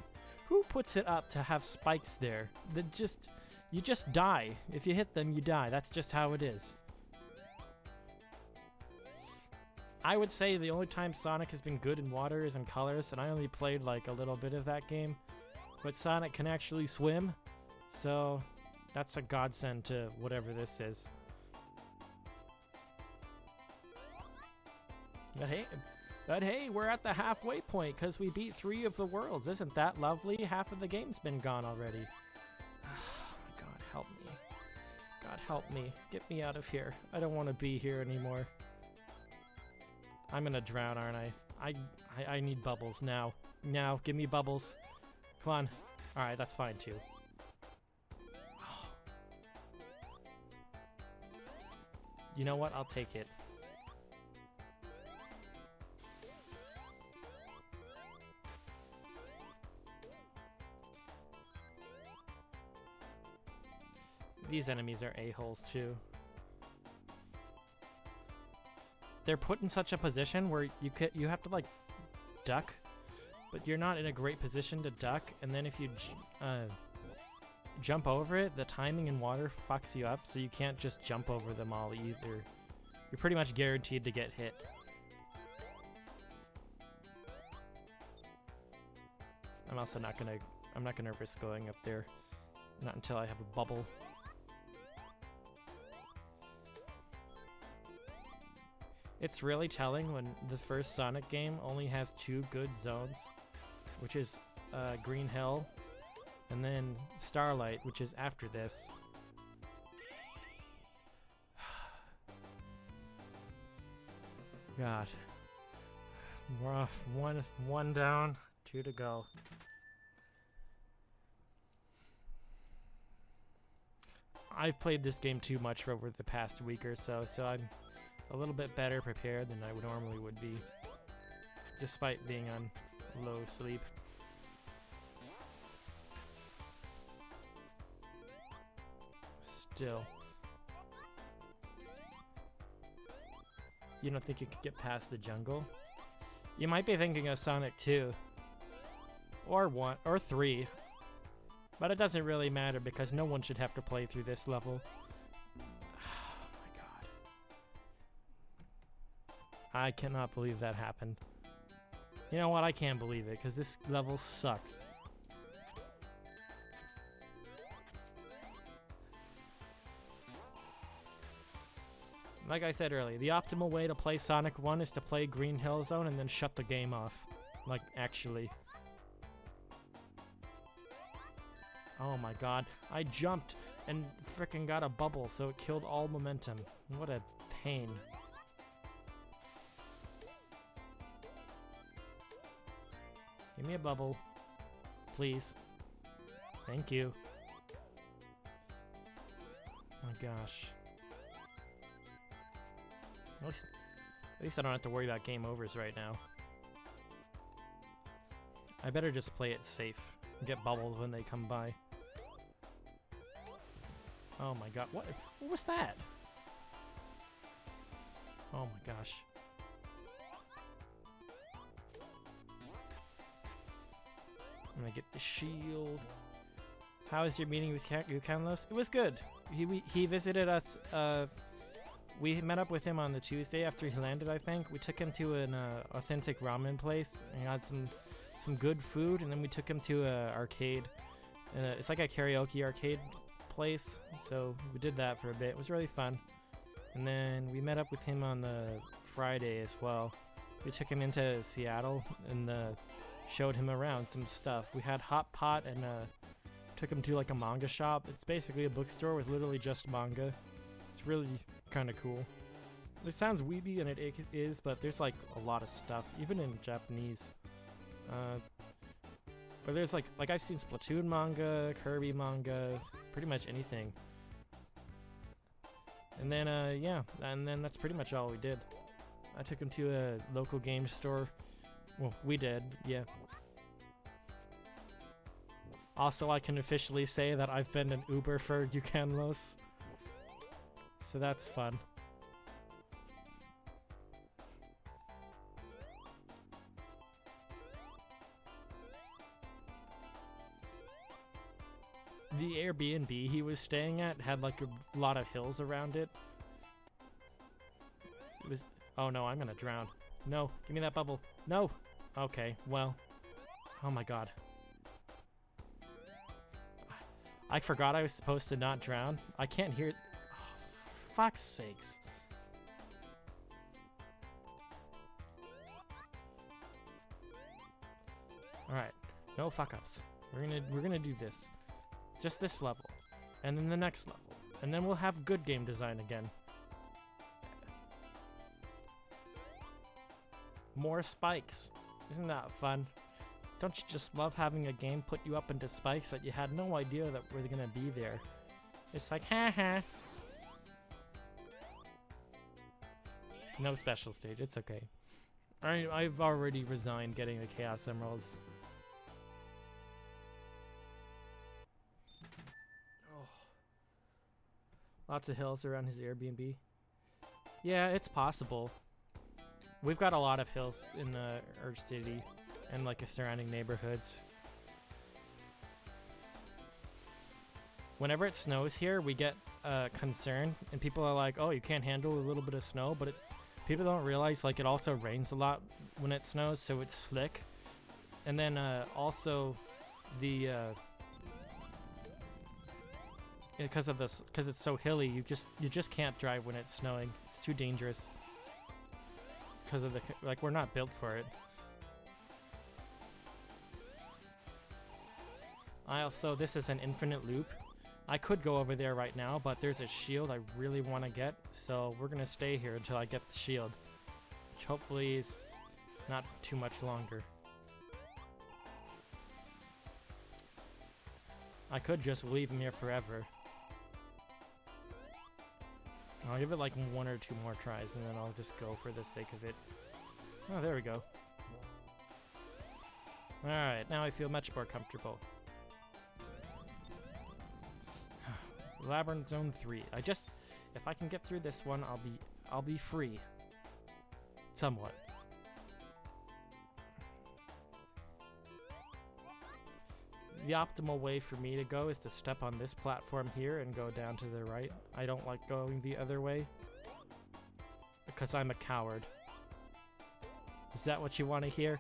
Who puts it up to have spikes there? You just die. If you hit them, you die. That's just how it is. I would say the only time Sonic has been good in water is in Colors, and I only played like a little bit of that game. But Sonic can actually swim, so that's a godsend to whatever this is. But hey, we're at the halfway point because we beat 3 of the worlds. Isn't that lovely? Half of the game's been gone already. Oh my god, help me. God, help me. Get me out of here. I don't want to be here anymore. I'm gonna drown, aren't I? I need bubbles now. Now, give me bubbles. Come on. Alright, that's fine too. You know what? I'll take it. These enemies are a-holes too. They're put in such a position where you have to like duck, but you're not in a great position to duck. And then if you jump over it, the timing in water fucks you up, so you can't just jump over them all either. You're pretty much guaranteed to get hit. I'm not gonna risk going up there. Not until I have a bubble. It's really telling when the first Sonic game only has 2 good zones, which is Green Hill, and then Starlight, which is after this. God. We're off. One down, 2 to go. I've played this game too much over the past week or so, so I'm a little bit better prepared than I normally would be, despite being on low sleep. Still. You don't think you could get past the jungle? You might be thinking of Sonic 2. Or 1, or 3. But it doesn't really matter because no one should have to play through this level. I cannot believe that happened. You know what? I can't believe it, because this level sucks. Like I said earlier, the optimal way to play Sonic 1 is to play Green Hill Zone and then shut the game off. Like, actually. Oh my god. I jumped and frickin' got a bubble, so it killed all momentum. What a pain. Give me a bubble, please. Thank you. Oh my gosh. At least I don't have to worry about game overs right now. I better just play it safe and get bubbles when they come by. Oh my god, what was that? Oh my gosh. I'm gonna get the shield. How was your meeting with Yukanlos? It was good. He visited us. We met up with him on the Tuesday after he landed, I think. We took him to an authentic ramen place and got some good food, and then we took him to a arcade. It's like a karaoke arcade place, so we did that for a bit. It was really fun. And then we met up with him on the Friday as well. We took him into Seattle and showed him around some stuff. We had hot pot and took him to like a manga shop. It's basically a bookstore with literally just manga. It's really kind of cool. It sounds weeby, and it is, but there's like a lot of stuff, even in Japanese. But there's like I've seen Splatoon manga, Kirby manga, pretty much anything. And then yeah, and then that's pretty much all we did. I took him to a local game store. Well, we did, yeah. Also, I can officially say that I've been an Uber for Yukanlos. So that's fun. The Airbnb he was staying at had like a lot of hills around it. It was... Oh no, I'm gonna drown. No, give me that bubble. No! Okay, well. Oh my god. I forgot I was supposed to not drown. I can't hear... Oh, fuck's sakes. Alright, no fuck-ups. We're gonna do this. Just this level, and then the next level, and then we'll have good game design again. More spikes. Isn't that fun? Don't you just love having a game put you up into spikes that you had no idea that were gonna be there? It's like, haha. No special stage, it's okay. I've already resigned getting the Chaos Emeralds. Lots of hills around his Airbnb. Yeah, it's possible. We've got a lot of hills in the Urge City and like surrounding neighborhoods. Whenever it snows here, we get concerned, and people are like, "Oh, you can't handle a little bit of snow," but people don't realize like it also rains a lot when it snows, so it's slick. And then also the because it's so hilly, you just can't drive when it's snowing. It's too dangerous. Because of we're not built for it. This is an infinite loop. I could go over there right now, but there's a shield I really want to get, so we're gonna stay here until I get the shield, which hopefully is not too much longer. I could just leave him here forever. I'll give it like 1 or 2 more tries, and then I'll just go for the sake of it. Oh, there we go. Alright, now I feel much more comfortable. Labyrinth Zone 3. If I can get through this one, I'll be free. Somewhat. The optimal way for me to go is to step on this platform here and go down to the right. I don't like going the other way because I'm a coward. Is that what you want to hear?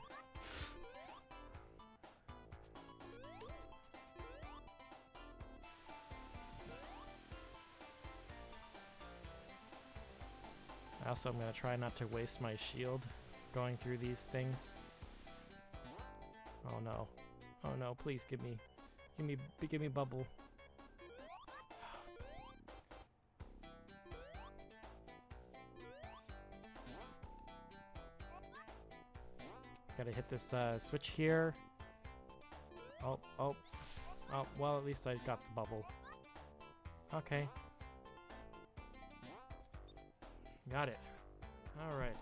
Also, I'm going to try not to waste my shield going through these things. Oh no. Oh no, please give me bubble. Gotta hit this switch here. Oh, well, at least I got the bubble. Okay. Got it. Alright.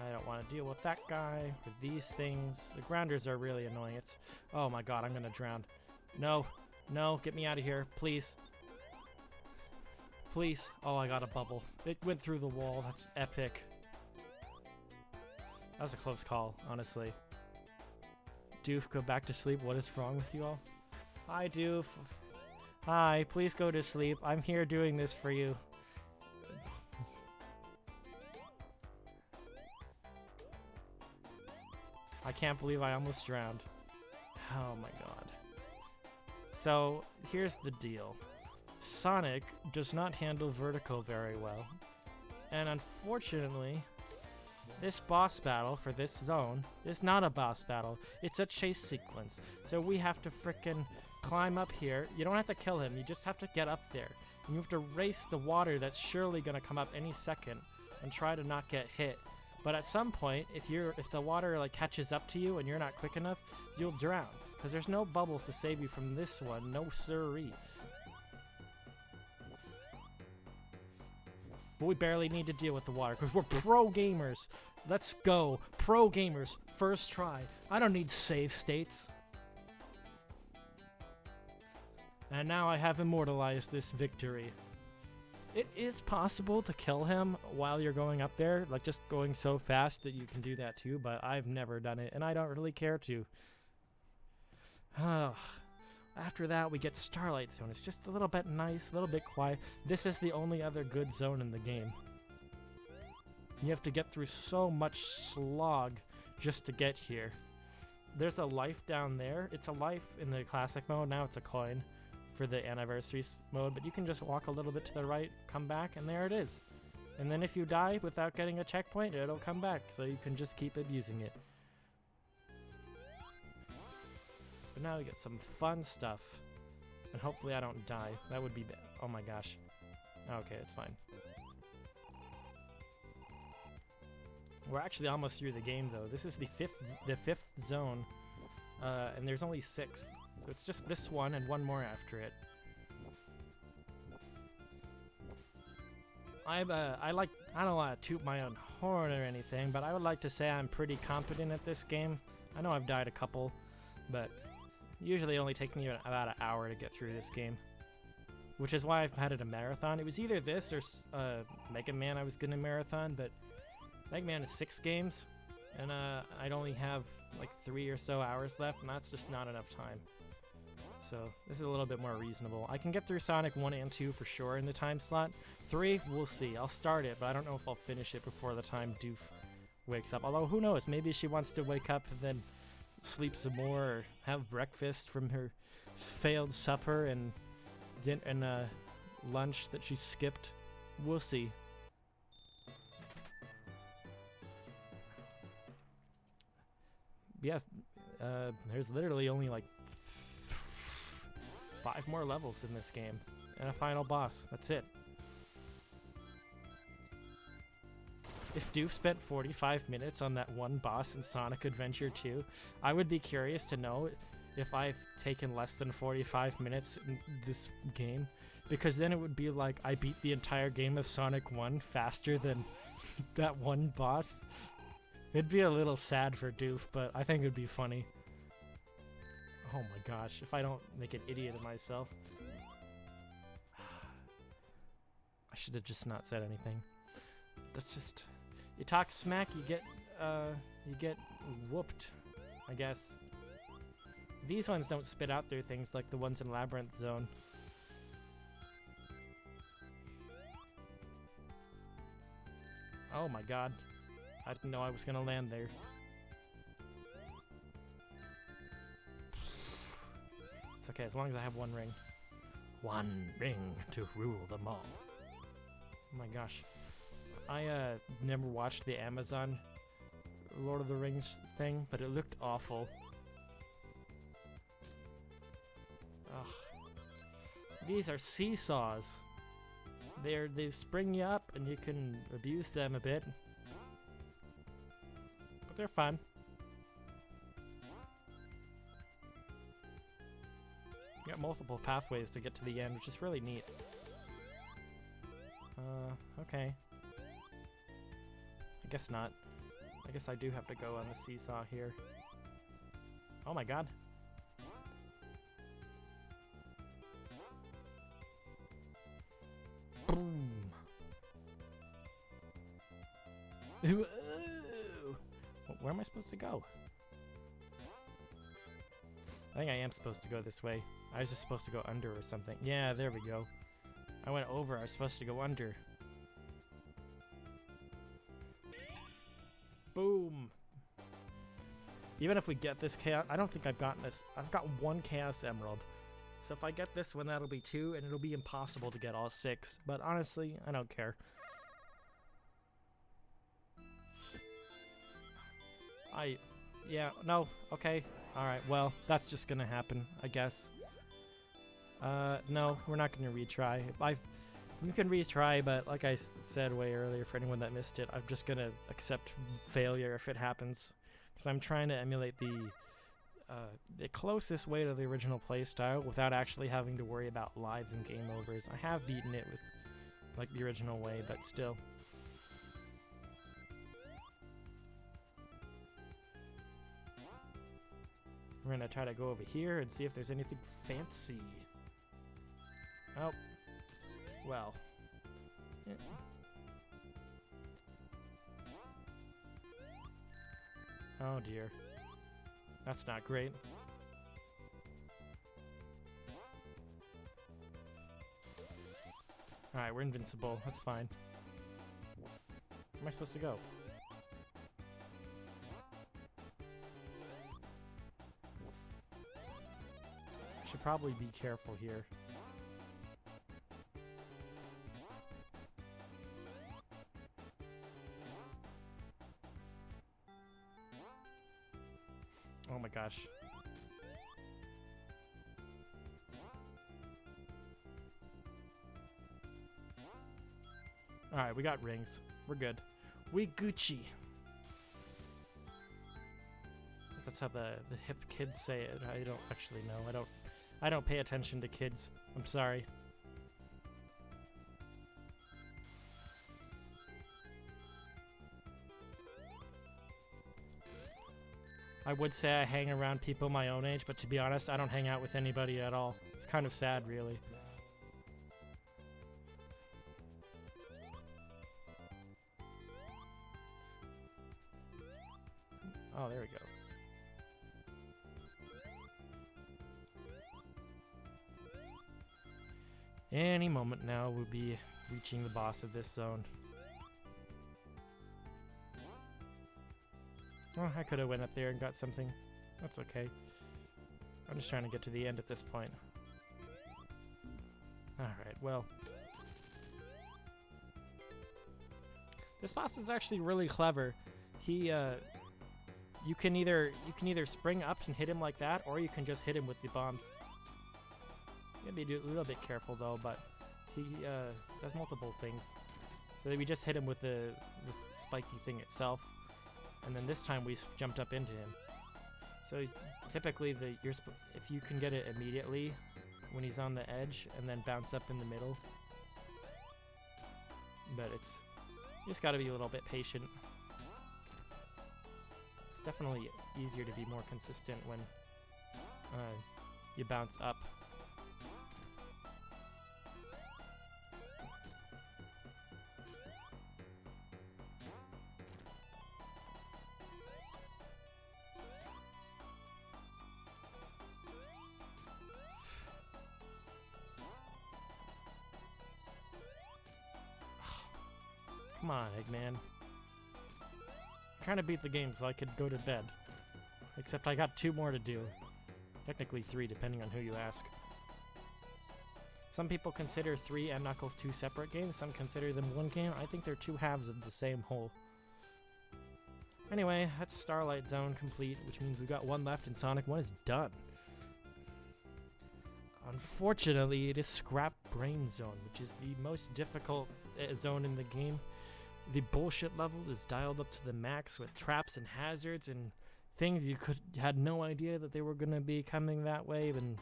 I don't want to deal with that guy, with these things. The grounders are really annoying. Oh my god, I'm gonna drown. No, no, get me out of here, please. Please. Oh, I got a bubble. It went through the wall. That's epic. That was a close call, honestly. Doof, go back to sleep. What is wrong with you all? Hi, Doof. Hi, please go to sleep. I'm here doing this for you. I can't believe I almost drowned. Oh my god. So, here's the deal. Sonic does not handle vertical very well. And unfortunately, this boss battle for this zone is not a boss battle. It's a chase sequence. So we have to frickin' climb up here. You don't have to kill him. You just have to get up there. And you have to race the water that's surely gonna come up any second and try to not get hit. But at some point, if the water like catches up to you and you're not quick enough, you'll drown. Because there's no bubbles to save you from this one. No siree. But we barely need to deal with the water because we're pro gamers. Let's go. Pro gamers. First try. I don't need save states. And now I have immortalized this victory. It is possible to kill him while you're going up there, like just going so fast that you can do that too, but I've never done it, and I don't really care to. After that, we get Starlight Zone. It's just a little bit nice, a little bit quiet. This is the only other good zone in the game. You have to get through so much slog just to get here. There's a life down there. It's a life in the classic mode. Now it's a coin for the anniversaries mode, but you can just walk a little bit to the right, come back, and there it is. And then if you die without getting a checkpoint, it'll come back, so you can just keep abusing it. But now we get some fun stuff, and hopefully I don't die. That would be bad. Oh my gosh. Okay, it's fine. We're actually almost through the game though. This is the fifth zone, and there's only 6. So it's just this one and one more after it. I don't want to toot my own horn or anything, but I would like to say I'm pretty competent at this game. I know I've died a couple, but usually it only takes me about an hour to get through this game. Which is why I've had it a marathon. It was either this or Mega Man I was gonna marathon, but Mega Man is 6 games, and I'd only have like 3 or so hours left, and that's just not enough time. So this is a little bit more reasonable. I can get through Sonic 1 and 2 for sure in the time slot. 3, we'll see. I'll start it, but I don't know if I'll finish it before the time Doof wakes up. Although, who knows? Maybe she wants to wake up and then sleep some more or have breakfast from her failed supper and lunch that she skipped. We'll see. Yes, there's literally only like 5 more levels in this game, and a final boss. That's it. If Doof spent 45 minutes on that one boss in Sonic Adventure 2, I would be curious to know if I've taken less than 45 minutes in this game, because then it would be like I beat the entire game of Sonic 1 faster than that one boss. It'd be a little sad for Doof, but I think it'd be funny. Oh my gosh, if I don't make an idiot of myself. I should have just not said anything. That's just... You talk smack, you get whooped, I guess. These ones don't spit out their things like the ones in Labyrinth Zone. Oh my god. I didn't know I was gonna land there. It's okay, as long as I have one ring. One ring to rule them all. Oh my gosh. I never watched the Amazon Lord of the Rings thing, but it looked awful. Ugh. These are seesaws. They spring you up and you can abuse them a bit. But they're fun. You got multiple pathways to get to the end, which is really neat. Okay. I guess not. I guess I do have to go on the seesaw here. Oh my god. Boom. Ooh. Where am I supposed to go? I think I am supposed to go this way. I was just supposed to go under or something. Yeah, there we go. I went over. I was supposed to go under. Boom. Even if we get this chaos, I don't think I've gotten this. I've got 1 Chaos Emerald. So if I get this one, that'll be 2, and it'll be impossible to get all 6. But honestly, I don't care. Yeah, no, okay. Alright, well, that's just gonna happen, I guess. No, we're not gonna retry. You can retry, but like I said way earlier, for anyone that missed it, I'm just gonna accept failure if it happens. Because I'm trying to emulate the closest way to the original playstyle without actually having to worry about lives and game overs. I have beaten it with like the original way, but still. We're gonna try to go over here and see if there's anything fancy. Oh. Well. Eh. Oh dear. That's not great. Alright, we're invincible. That's fine. Where am I supposed to go? Should probably be careful here. Oh my gosh. Alright, we got rings. We're good. We Gucci. That's how the hip kids say it. I don't actually know. I don't pay attention to kids. I'm sorry. I would say I hang around people my own age, but to be honest, I don't hang out with anybody at all. It's kind of sad, really. Oh, there we go. Any moment now, we'll be reaching the boss of this zone. Oh, I could have went up there and got something. That's okay. I'm just trying to get to the end at this point. Alright, well. This boss is actually really clever. He, you can either spring up and hit him like that, or you can just hit him with the bombs. You gotta be a little bit careful though, but he does multiple things. So we just hit him with the spiky thing itself, and then this time we jumped up into him. So typically, if you can get it immediately when he's on the edge, and then bounce up in the middle. But you just gotta be a little bit patient. It's definitely easier to be more consistent when you bounce up. Come on, Eggman. I'm trying to beat the game so I could go to bed. Except I got 2 more to do. Technically 3, depending on who you ask. Some people consider 3 and Knuckles 2 separate games. Some consider them one game. I think they're 2 halves of the same whole. Anyway, that's Starlight Zone complete, which means we've got 1 left and Sonic 1 is done. Unfortunately, it is Scrap Brain Zone, which is the most difficult zone in the game. The bullshit level is dialed up to the max with traps and hazards and things you had no idea that they were going to be coming that way. And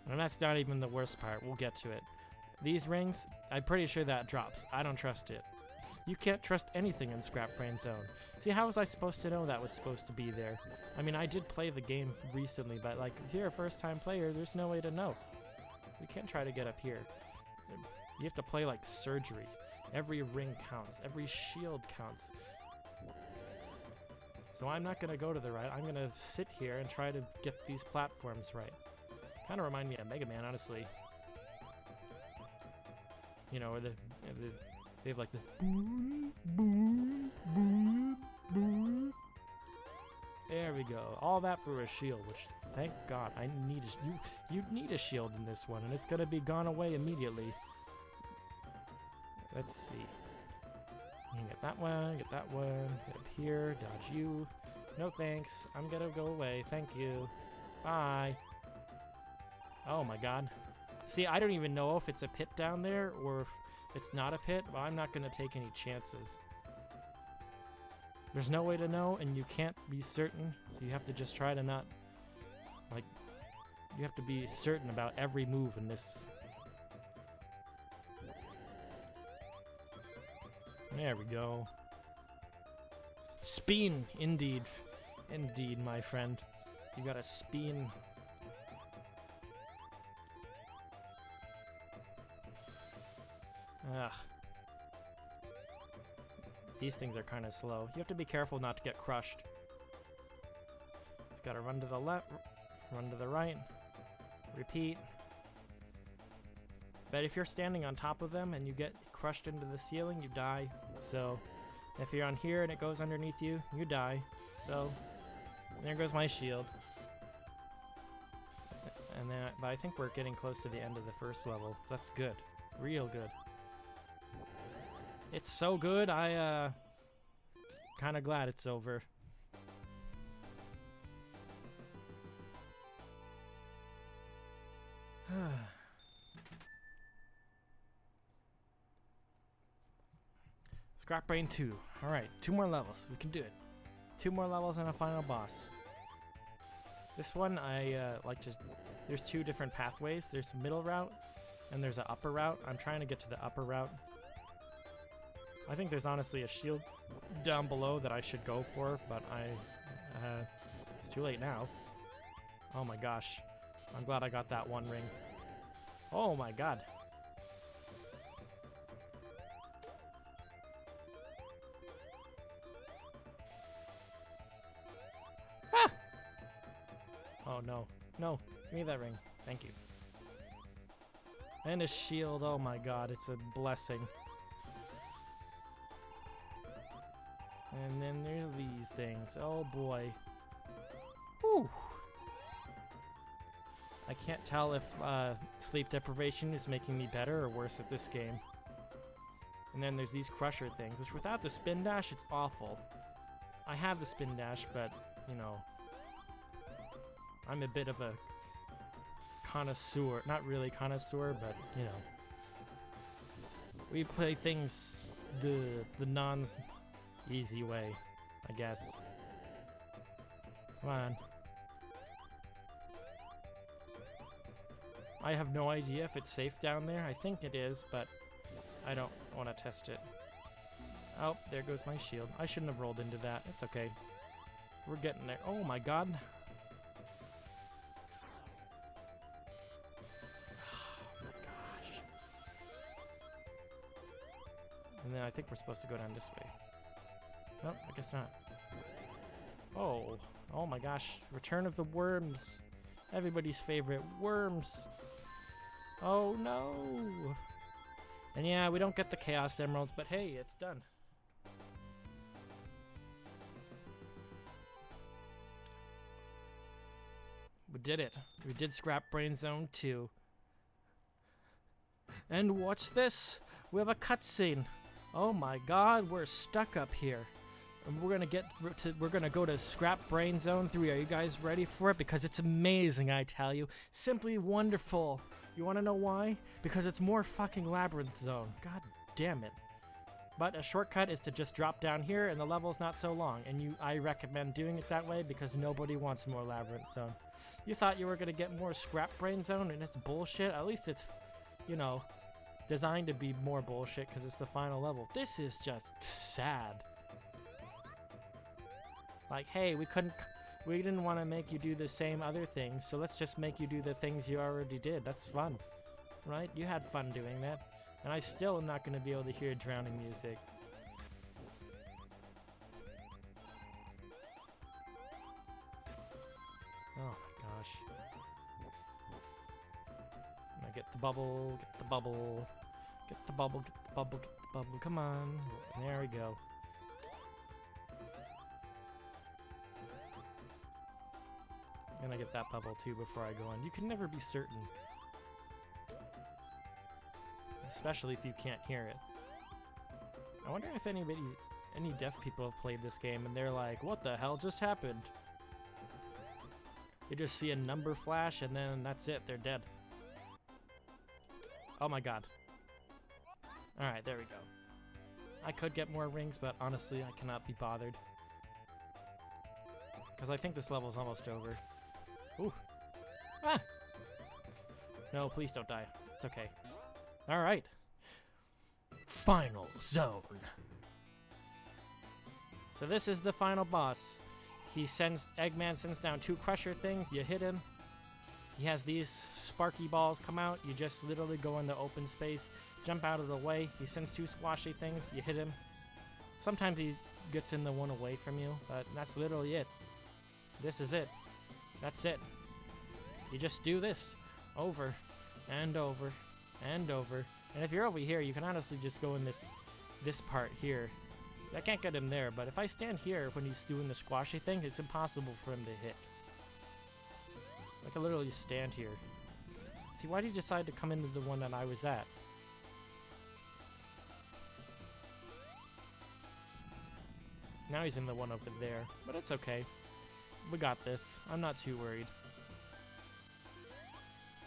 that's not even the worst part. We'll get to it. These rings, I'm pretty sure that drops. I don't trust it. You can't trust anything in Scrap Brain Zone. See, how was I supposed to know that was supposed to be there? I mean, I did play the game recently, but like, if you're a first-time player, there's no way to know. You can't try to get up here. You have to play like surgery. Every ring counts. Every shield counts. So I'm not going to go to the right. I'm going to sit here and try to get these platforms right. Kind of remind me of Mega Man, honestly. You know, where they have like the boom, boom, boom, boom. There we go. All that for a shield, which thank God I need. You need a shield in this one, and it's gonna be gone away immediately. Let's see. You can get that one, get up here, dodge you. No thanks. I'm gonna go away. Thank you. Bye. Oh my God. See, I don't even know if it's a pit down there or if it's not a pit. Well, I'm not gonna take any chances. There's no way to know, and you can't be certain, so you have to just try to not, like, you have to be certain about every move in this. There we go. Spin, indeed. Indeed, my friend. You got a spin. Ugh. These things are kind of slow. You have to be careful not to get crushed. It's gotta run to the left, run to the right, repeat. But if you're standing on top of them and you get crushed into the ceiling, you die. So, if you're on here and it goes underneath you, you die. So, there goes my shield. And then, but I think we're getting close to the end of the first level. So that's good. Real good. It's so good, I, kinda glad it's over. Scrap Brain 2. Alright, 2 more levels. We can do it. 2 more levels and a final boss. This one, I like to... There's 2 different pathways. There's a middle route, and there's an upper route. I'm trying to get to the upper route. I think there's honestly a shield down below that I should go for, but it's too late now. Oh my gosh. I'm glad I got that 1 ring. Oh my god. Ah! Oh no. No. Give me that ring. Thank you. And a shield. Oh my god. It's a blessing. And then there's these things. Oh boy. Whew. I can't tell if sleep deprivation is making me better or worse at this game. And then there's these crusher things, which without the spin dash, it's awful. I have the spin dash, but, you know, I'm a bit of a connoisseur. Not really connoisseur, but, you know. We play things the non-easy way, I guess. Come on. I have no idea if it's safe down there. I think it is, but I don't want to test it. Oh, there goes my shield. I shouldn't have rolled into that. It's okay. We're getting there. Oh my god. Oh my gosh. And then I think we're supposed to go down this way. Nope, I guess not. Oh. Oh my gosh. Return of the worms. Everybody's favorite worms. Oh no. And yeah, we don't get the Chaos Emeralds, but hey, it's done. We did it. We did Scrap Brain Zone 2. And what's this? We have a cutscene. Oh my god, we're stuck up here. And we're gonna go to Scrap Brain Zone 3. Are you guys ready for it? Because it's amazing, I tell you. Simply wonderful. You wanna know why? Because it's more fucking Labyrinth Zone. God damn it. But a shortcut is to just drop down here and the level's not so long. And I recommend doing it that way because nobody wants more Labyrinth Zone. You thought you were gonna get more Scrap Brain Zone and it's bullshit? At least it's, you know, designed to be more bullshit because it's the final level. This is just sad. Like, hey, we didn't want to make you do the same other things, so let's just make you do the things you already did. That's fun, right? You had fun doing that, and I still am not going to be able to hear drowning music. Oh my gosh. Now get the bubble, get the bubble, get the bubble, get the bubble, get the bubble. Come on. There we go. I'm gonna get that bubble too before I go on. You can never be certain. Especially if you can't hear it. I wonder if any deaf people have played this game and they're like, what the hell just happened? They just see a number flash and then that's it, they're dead. Oh my god. Alright, there we go. I could get more rings, but honestly, I cannot be bothered. Because I think this level's almost over. Ooh. Ah! No, please don't die. It's okay. Alright. Final zone. So this is the final boss. Eggman sends down 2 crusher things, you hit him. He has these sparky balls come out, you just literally go into open space, jump out of the way. He sends 2 squashy things, you hit him. Sometimes he gets in the one away from you, but that's literally it. This is it. That's it. You just do this over and over and over. And if you're over here, you can honestly just go in this part here. I can't get him there, but if I stand here when he's doing the squashy thing, it's impossible for him to hit. I can literally stand here. See, why did he decide to come into the one that I was at? Now he's in the one over there, but it's okay. We got this. I'm not too worried.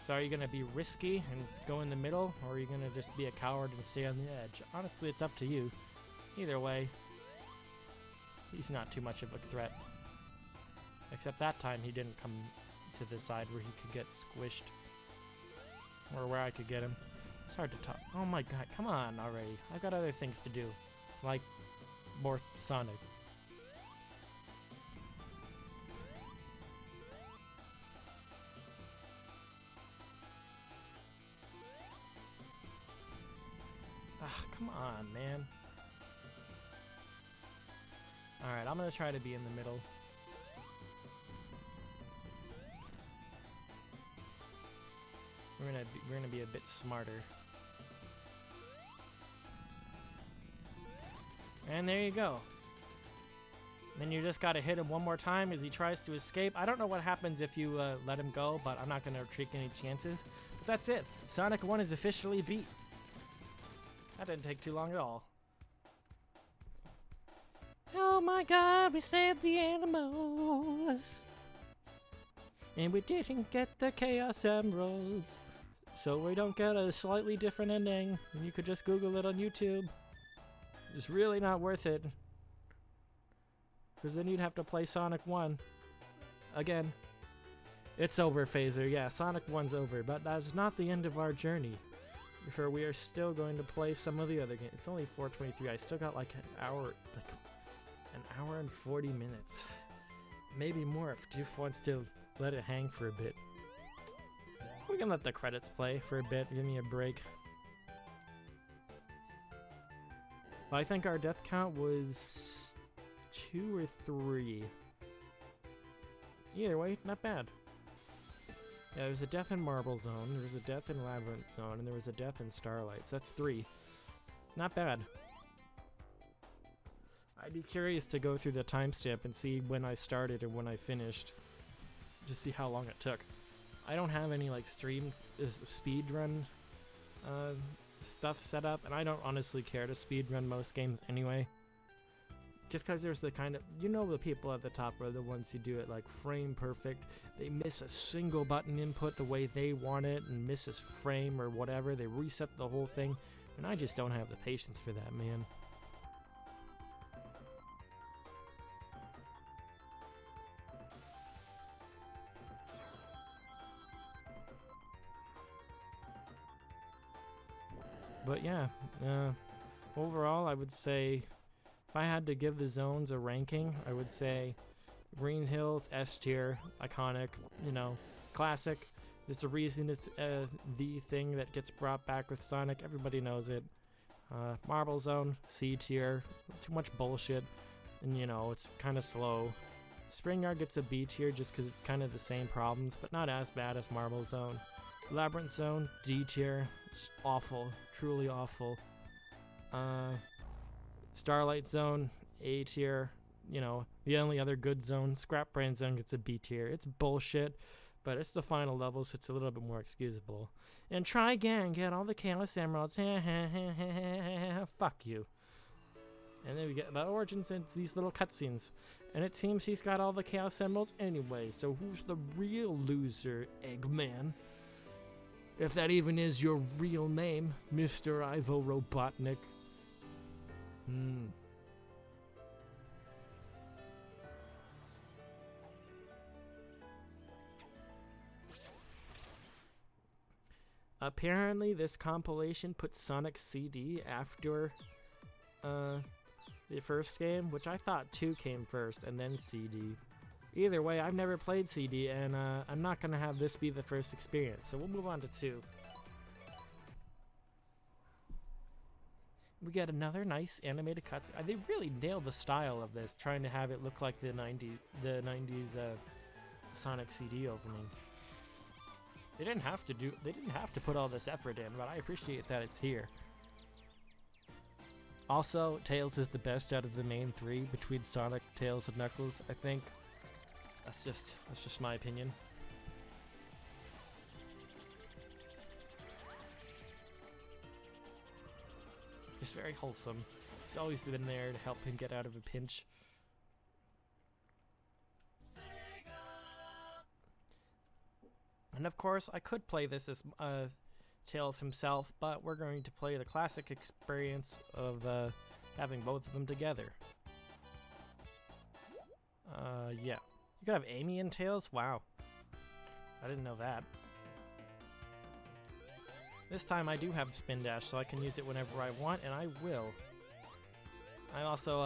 So are you going to be risky and go in the middle, or are you going to just be a coward and stay on the edge? Honestly, it's up to you. Either way, he's not too much of a threat. Except that time he didn't come to the side where he could get squished. Or where I could get him. It's hard to talk. Oh my god, come on already. I've got other things to do. Like more Sonic. Ah, come on, man. Alright, I'm gonna try to be in the middle. We're gonna be a bit smarter. And there you go. Then you just gotta hit him one more time as he tries to escape. I don't know what happens if you let him go, but I'm not gonna take any chances. But that's it. Sonic 1 is officially beat. That didn't take too long at all. Oh my god, we saved the animals. And we didn't get the Chaos Emeralds. So we don't get a slightly different ending. And you could just Google it on YouTube. It's really not worth it. Because then you'd have to play Sonic 1. Again. It's over, Phaser. Yeah, Sonic 1's over. But that's not the end of our journey. For we are still going to play some of the other games. It's only 4:23. I still got like an hour and 40 minutes. Maybe more if Doof wants to let it hang for a bit. We can let the credits play for a bit. Give me a break. Well, I think our death count was 2 or 3. Either way, not bad. Yeah, there was a death in Marble Zone, there was a death in Labyrinth Zone, and there was a death in Starlight. So that's 3. Not bad. I'd be curious to go through the timestamp and see when I started and when I finished. Just see how long it took. I don't have any like speedrun stuff set up, and I don't honestly care to speedrun most games anyway. Just because there's the kind of, you know, the people at the top are the ones who do it like frame perfect. They miss a single button input the way they want it and miss a frame or whatever. They reset the whole thing, and I just don't have the patience for that, man. But yeah, overall I would say if I had to give the zones a ranking, I would say Green Hills, S tier, iconic, you know, classic. There's a reason it's the thing that gets brought back with Sonic. Everybody knows it. Marble Zone, C tier, too much bullshit, and you know, it's kind of slow. Spring Yard gets a B tier just because it's kind of the same problems, but not as bad as Marble Zone. Labyrinth Zone, D tier, it's awful, truly awful. Starlight Zone, A tier. You know, the only other good zone, Scrap Brain Zone, gets a B tier. It's bullshit, but it's the final level, so it's a little bit more excusable. And try again, get all the Chaos Emeralds. Fuck you. And then we get the origins and these little cutscenes. And it seems he's got all the Chaos Emeralds anyway, so who's the real loser, Eggman? If that even is your real name, Mr. Ivo Robotnik. Apparently, this compilation puts Sonic's CD after the first game, which I thought 2 came first and then CD. Either way, I've never played CD, and I'm not gonna have this be the first experience, so we'll move on to 2. We get another nice animated cutscene. They really nailed the style of this, trying to have it look like the 90s Sonic CD opening. They didn't have to put all this effort in, but I appreciate that it's here. Also, Tails is the best out of the main 3 between Sonic, Tails, and Knuckles, I think. That's just my opinion. Just very wholesome. He's always been there to help him get out of a pinch. And of course, I could play this as Tails himself, but we're going to play the classic experience of having both of them together. Yeah. You could have Amy and Tails? Wow. I didn't know that. This time I do have Spin Dash, so I can use it whenever I want, and I will. I also,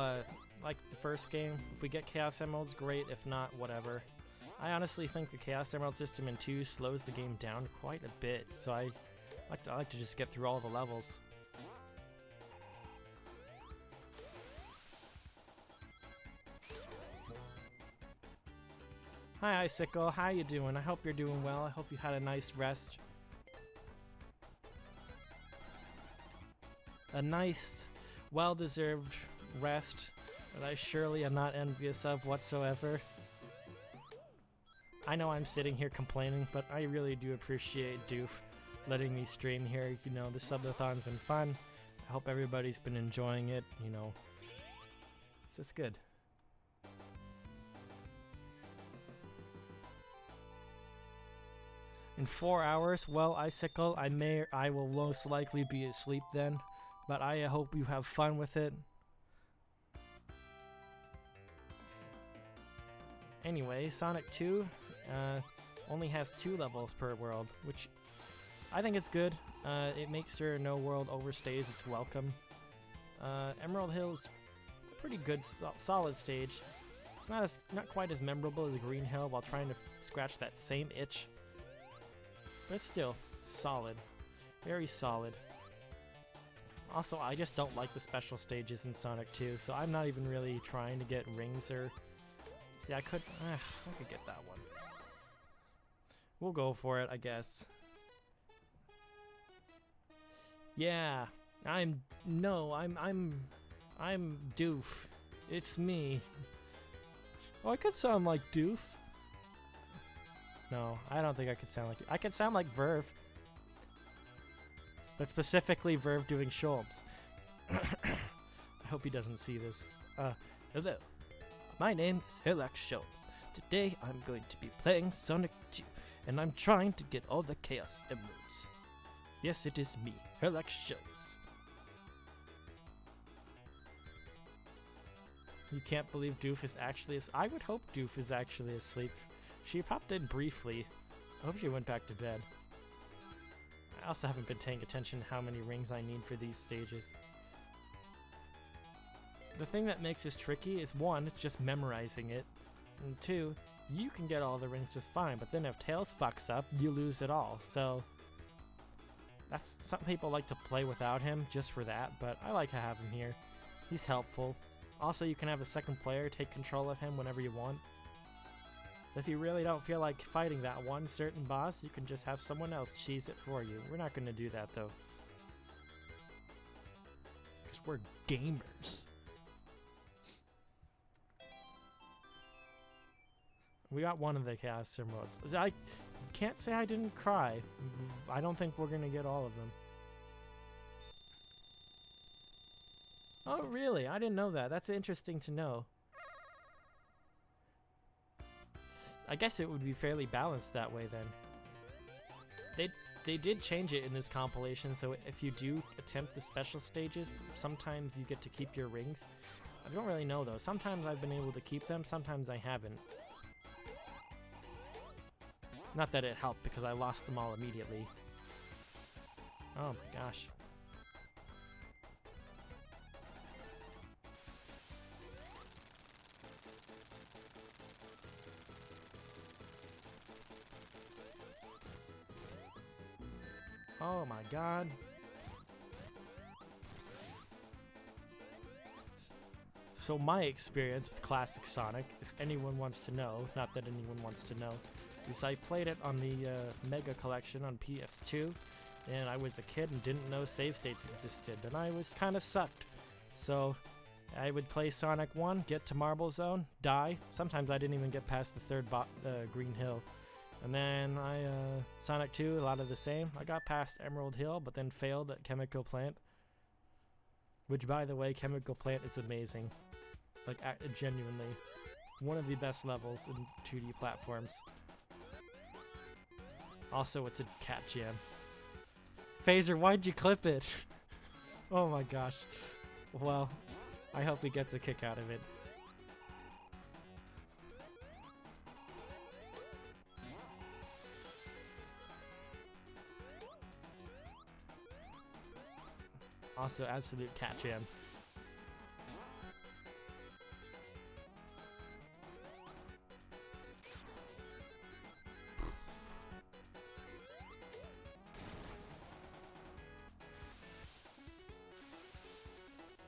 like the first game. If we get Chaos Emeralds, great. If not, whatever. I honestly think the Chaos Emerald system in 2 slows the game down quite a bit, so I like to just get through all the levels. Hi, Icicle. How you doing? I hope you're doing well. I hope you had a nice rest. A nice, well-deserved rest that I surely am not envious of whatsoever. I know I'm sitting here complaining, but I really do appreciate Doof letting me stream here. You know, the Subathon's been fun. I hope everybody's been enjoying it, you know. It's just good. In 4 hours, well, Icicle, I will most likely be asleep then, but I hope you have fun with it. Anyway, Sonic 2 only has 2 levels per world, which I think is good. It makes sure no world overstays its welcome. Emerald Hill is a pretty good, solid stage. It's not quite as memorable as Green Hill while trying to scratch that same itch. But it's still solid. Very solid. Also, I just don't like the special stages in Sonic 2, so I'm not even really trying to get rings or... See, I could get that one. We'll go for it, I guess. Yeah, I'm Doof. It's me. Oh, I could sound like Doof. No, I don't think I could sound like it. I could sound like Verve. But specifically Verve doing Sholmes. I hope he doesn't see this. Hello. My name is Herlax Sholmes. Today I'm going to be playing Sonic 2, and I'm trying to get all the Chaos Emeralds. Yes, it is me, Herlax Sholmes. You can't believe Doof is actually I would hope Doof is actually asleep. She popped in briefly. I hope she went back to bed. I also haven't been paying attention to how many rings I need for these stages. The thing that makes this tricky is 1, it's just memorizing it, and 2, you can get all the rings just fine, but then if Tails fucks up, you lose it all, so... Some people like to play without him just for that, but I like to have him here. He's helpful. Also, you can have a second player take control of him whenever you want. If you really don't feel like fighting that one certain boss, you can just have someone else cheese it for you. We're not going to do that, though. Because we're gamers. We got one of the Chaos Emeralds. I can't say I didn't cry. I don't think we're going to get all of them. Oh, really? I didn't know that. That's interesting to know. I guess it would be fairly balanced that way then. They did change it in this compilation, so if you do attempt the special stages, sometimes you get to keep your rings. I don't really know though. Sometimes I've been able to keep them, sometimes I haven't. Not that it helped because I lost them all immediately. Oh my gosh. Oh my god. So my experience with classic Sonic, if anyone wants to know, not that anyone wants to know, is I played it on the Mega Collection on PS2, and I was a kid and didn't know save states existed, and I was kind of sucked. So I would play Sonic 1, get to Marble Zone, die. Sometimes I didn't even get past the third Green Hill. And then Sonic 2, a lot of the same. I got past Emerald Hill, but then failed at Chemical Plant. Which, by the way, Chemical Plant is amazing. Like, genuinely. One of the best levels in 2D platforms. Also, it's a cat jam. Phaser, why'd you clip it? Oh my gosh. Well, I hope he gets a kick out of it. Also, absolute cat jam.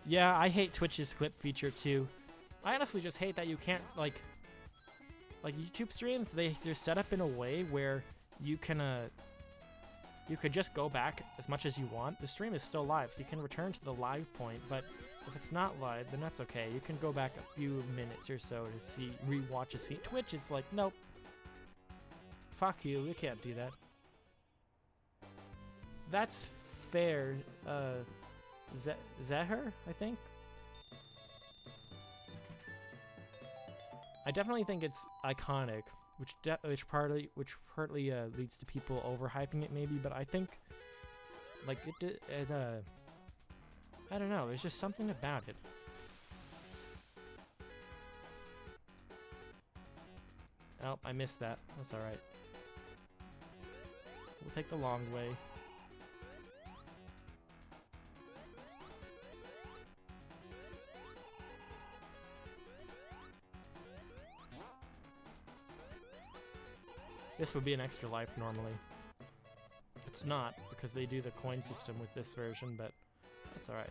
Yeah, I hate Twitch's clip feature too. I honestly just hate that you can't like YouTube streams. They're set up in a way where you can you could just go back as much as you want. The stream is still live, so you can return to the live point, but if it's not live, then that's okay. You can go back a few minutes or so to rewatch a scene. Twitch, it's like, nope. Fuck you, you can't do that. That's fair. Is that her, I think? I definitely think it's iconic. Which partly leads to people overhyping it maybe, but I think like I don't know, there's just something about it. Oh, I missed that. That's all right. We'll take the long way. This would be an extra life normally. It's not, because they do the coin system with this version, but that's alright.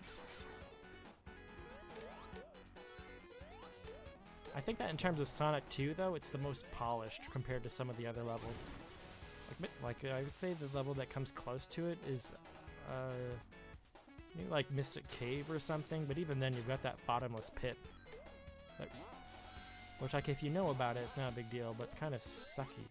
I think that in terms of Sonic 2, though, it's the most polished compared to some of the other levels. Like I would say the level that comes close to it is, maybe like Mystic Cave or something, but even then you've got that bottomless pit. Which, like, if you know about it, it's not a big deal, but it's kind of sucky.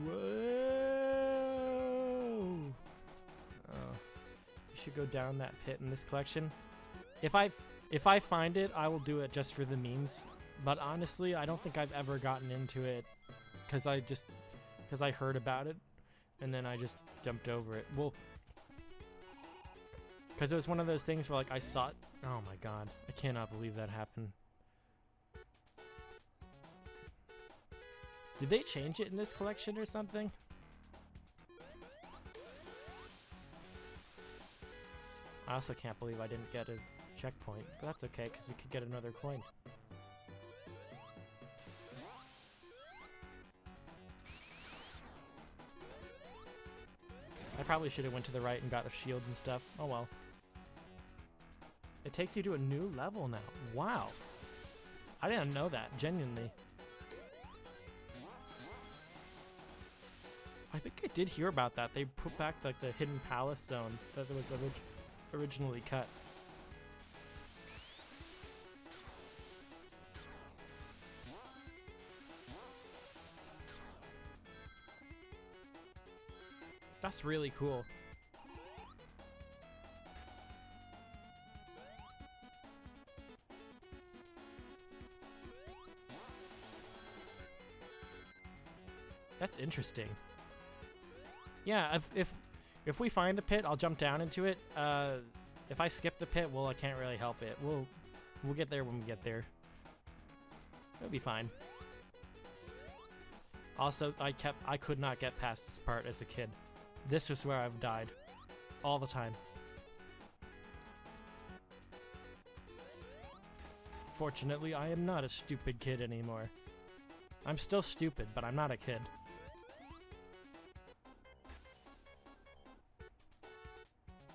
Whoa! Oh, you should go down that pit in this collection. If I find it, I will do it just for the memes. But honestly, I don't think I've ever gotten into it because I heard about it and then I just jumped over it. Well, because it was one of those things where like I saw it. Oh my god, I cannot believe that happened. Did they change it in this collection or something? I also can't believe I didn't get a checkpoint, but that's okay because we could get another coin. I probably should have went to the right and got a shield and stuff. Oh well. It takes you to a new level now. Wow. I didn't know that, genuinely. I think I did hear about that. They put back like the hidden palace zone that was originally cut. That's really cool. That's interesting. Yeah, if we find the pit, I'll jump down into it. If I skip the pit, well, I can't really help it. We'll get there when we get there. It'll be fine. Also, I could not get past this part as a kid. This is where I've died. All the time. Fortunately, I am not a stupid kid anymore. I'm still stupid, but I'm not a kid.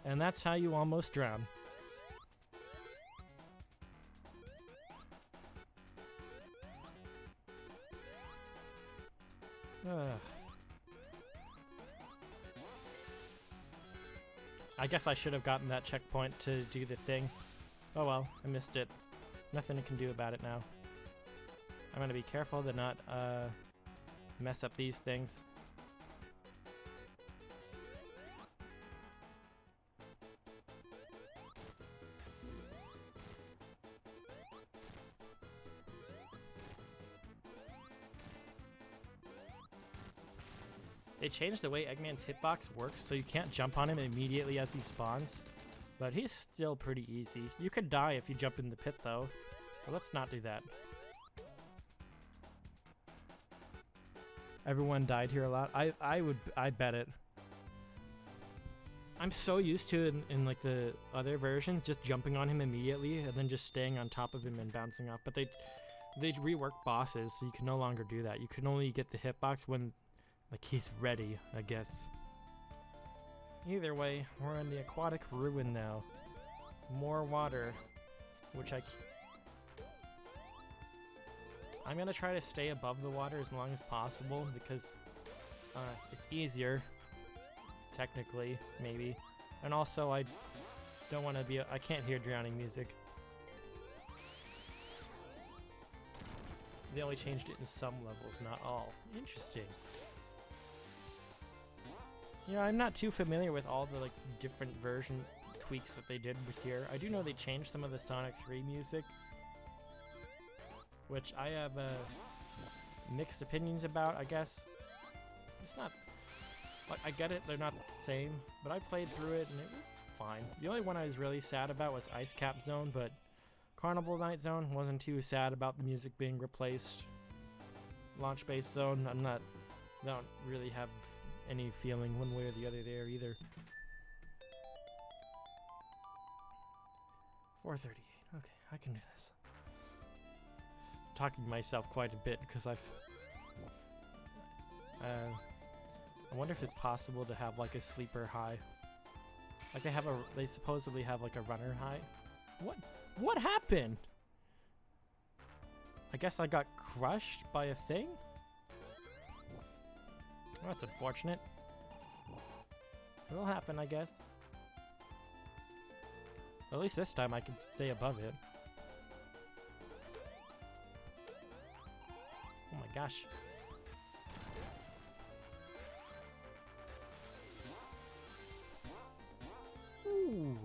And that's how you almost drown. I guess I should have gotten that checkpoint to do the thing. Oh well, I missed it. Nothing I can do about it now. I'm gonna be careful to not mess up these things. They changed the way Eggman's hitbox works, so you can't jump on him immediately as he spawns. But he's still pretty easy. You could die if you jump in the pit, though. So let's not do that. Everyone died here a lot. I bet it. I'm so used to it in like the other versions, just jumping on him immediately and then just staying on top of him and bouncing off. But they reworked bosses, so you can no longer do that. You can only get the hitbox when like he's ready, I guess. Either way, we're in the aquatic ruin now. More water, which I'm gonna try to stay above the water as long as possible because it's easier, technically, maybe. And also, I don't want to be. I can't hear drowning music. They only changed it in some levels, not all. Interesting. Yeah, I'm not too familiar with all the like different version tweaks that they did with here. I do know they changed some of the Sonic 3 music, which I have mixed opinions about, I guess. It's not... Like, I get it, they're not the same, but I played through it and it was fine. The only one I was really sad about was Ice Cap Zone, but Carnival Night Zone wasn't too sad about the music being replaced. Launch Base Zone, I don't really have any feeling one way or the other there either. 438. Okay, I can do this. I'm talking to myself quite a bit because I wonder if it's possible to have like a sleeper high. Like they supposedly have like a runner high. What happened? I guess I got crushed by a thing? Well, that's unfortunate. It'll happen, I guess. At least this time I can stay above it. Oh my gosh. Ooh.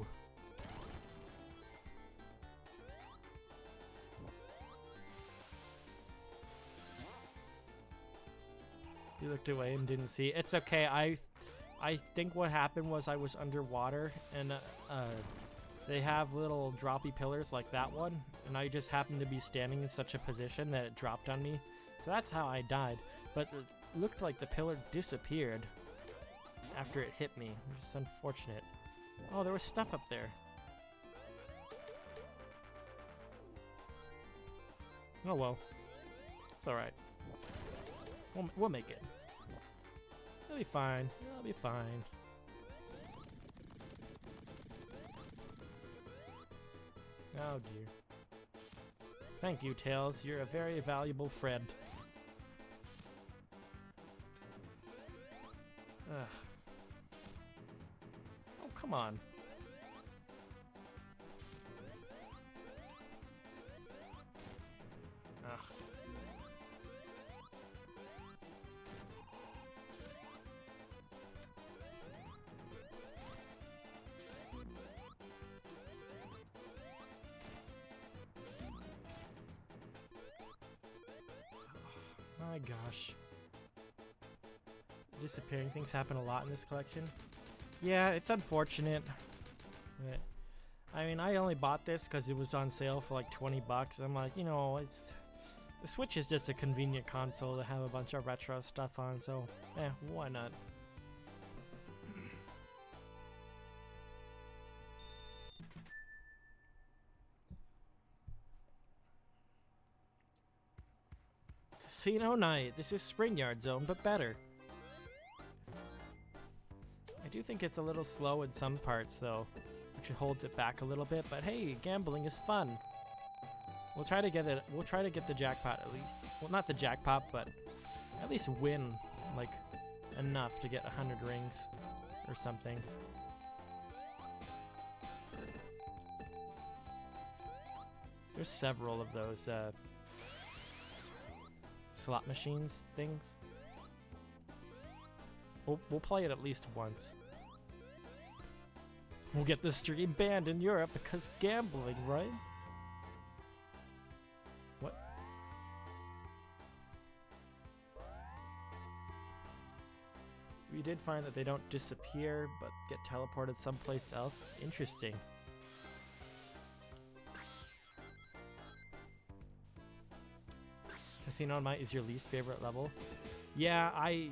You looked away and didn't see. It's okay. I think what happened was I was underwater and they have little droppy pillars like that one, and I just happened to be standing in such a position that it dropped on me. So that's how I died. But it looked like the pillar disappeared after it hit me, which is unfortunate. Oh, there was stuff up there. Oh well. It's alright. We'll make it. It'll be fine. It'll be fine. Oh dear. Thank you, Tails. You're a very valuable friend. Ugh. Oh, come on. Ugh. My gosh. Disappearing things happen a lot in this collection. Yeah, it's unfortunate. But, I mean, I only bought this because it was on sale for like 20 bucks. I'm like, you know, The Switch is just a convenient console to have a bunch of retro stuff on, so why not? Casino Night. This is Spring Yard Zone, but better. I do think it's a little slow in some parts, though, which holds it back a little bit. But hey, gambling is fun. We'll try to get it. We'll try to get the jackpot at least. Well, not the jackpot, but at least win like enough to get 100 rings or something. There's several of those slot machines things. We'll play it at least once. We'll get the stream banned in Europe because gambling, right? What? We did find that they don't disappear, but get teleported someplace else. Interesting. Casino Night is your least favorite level? Yeah, I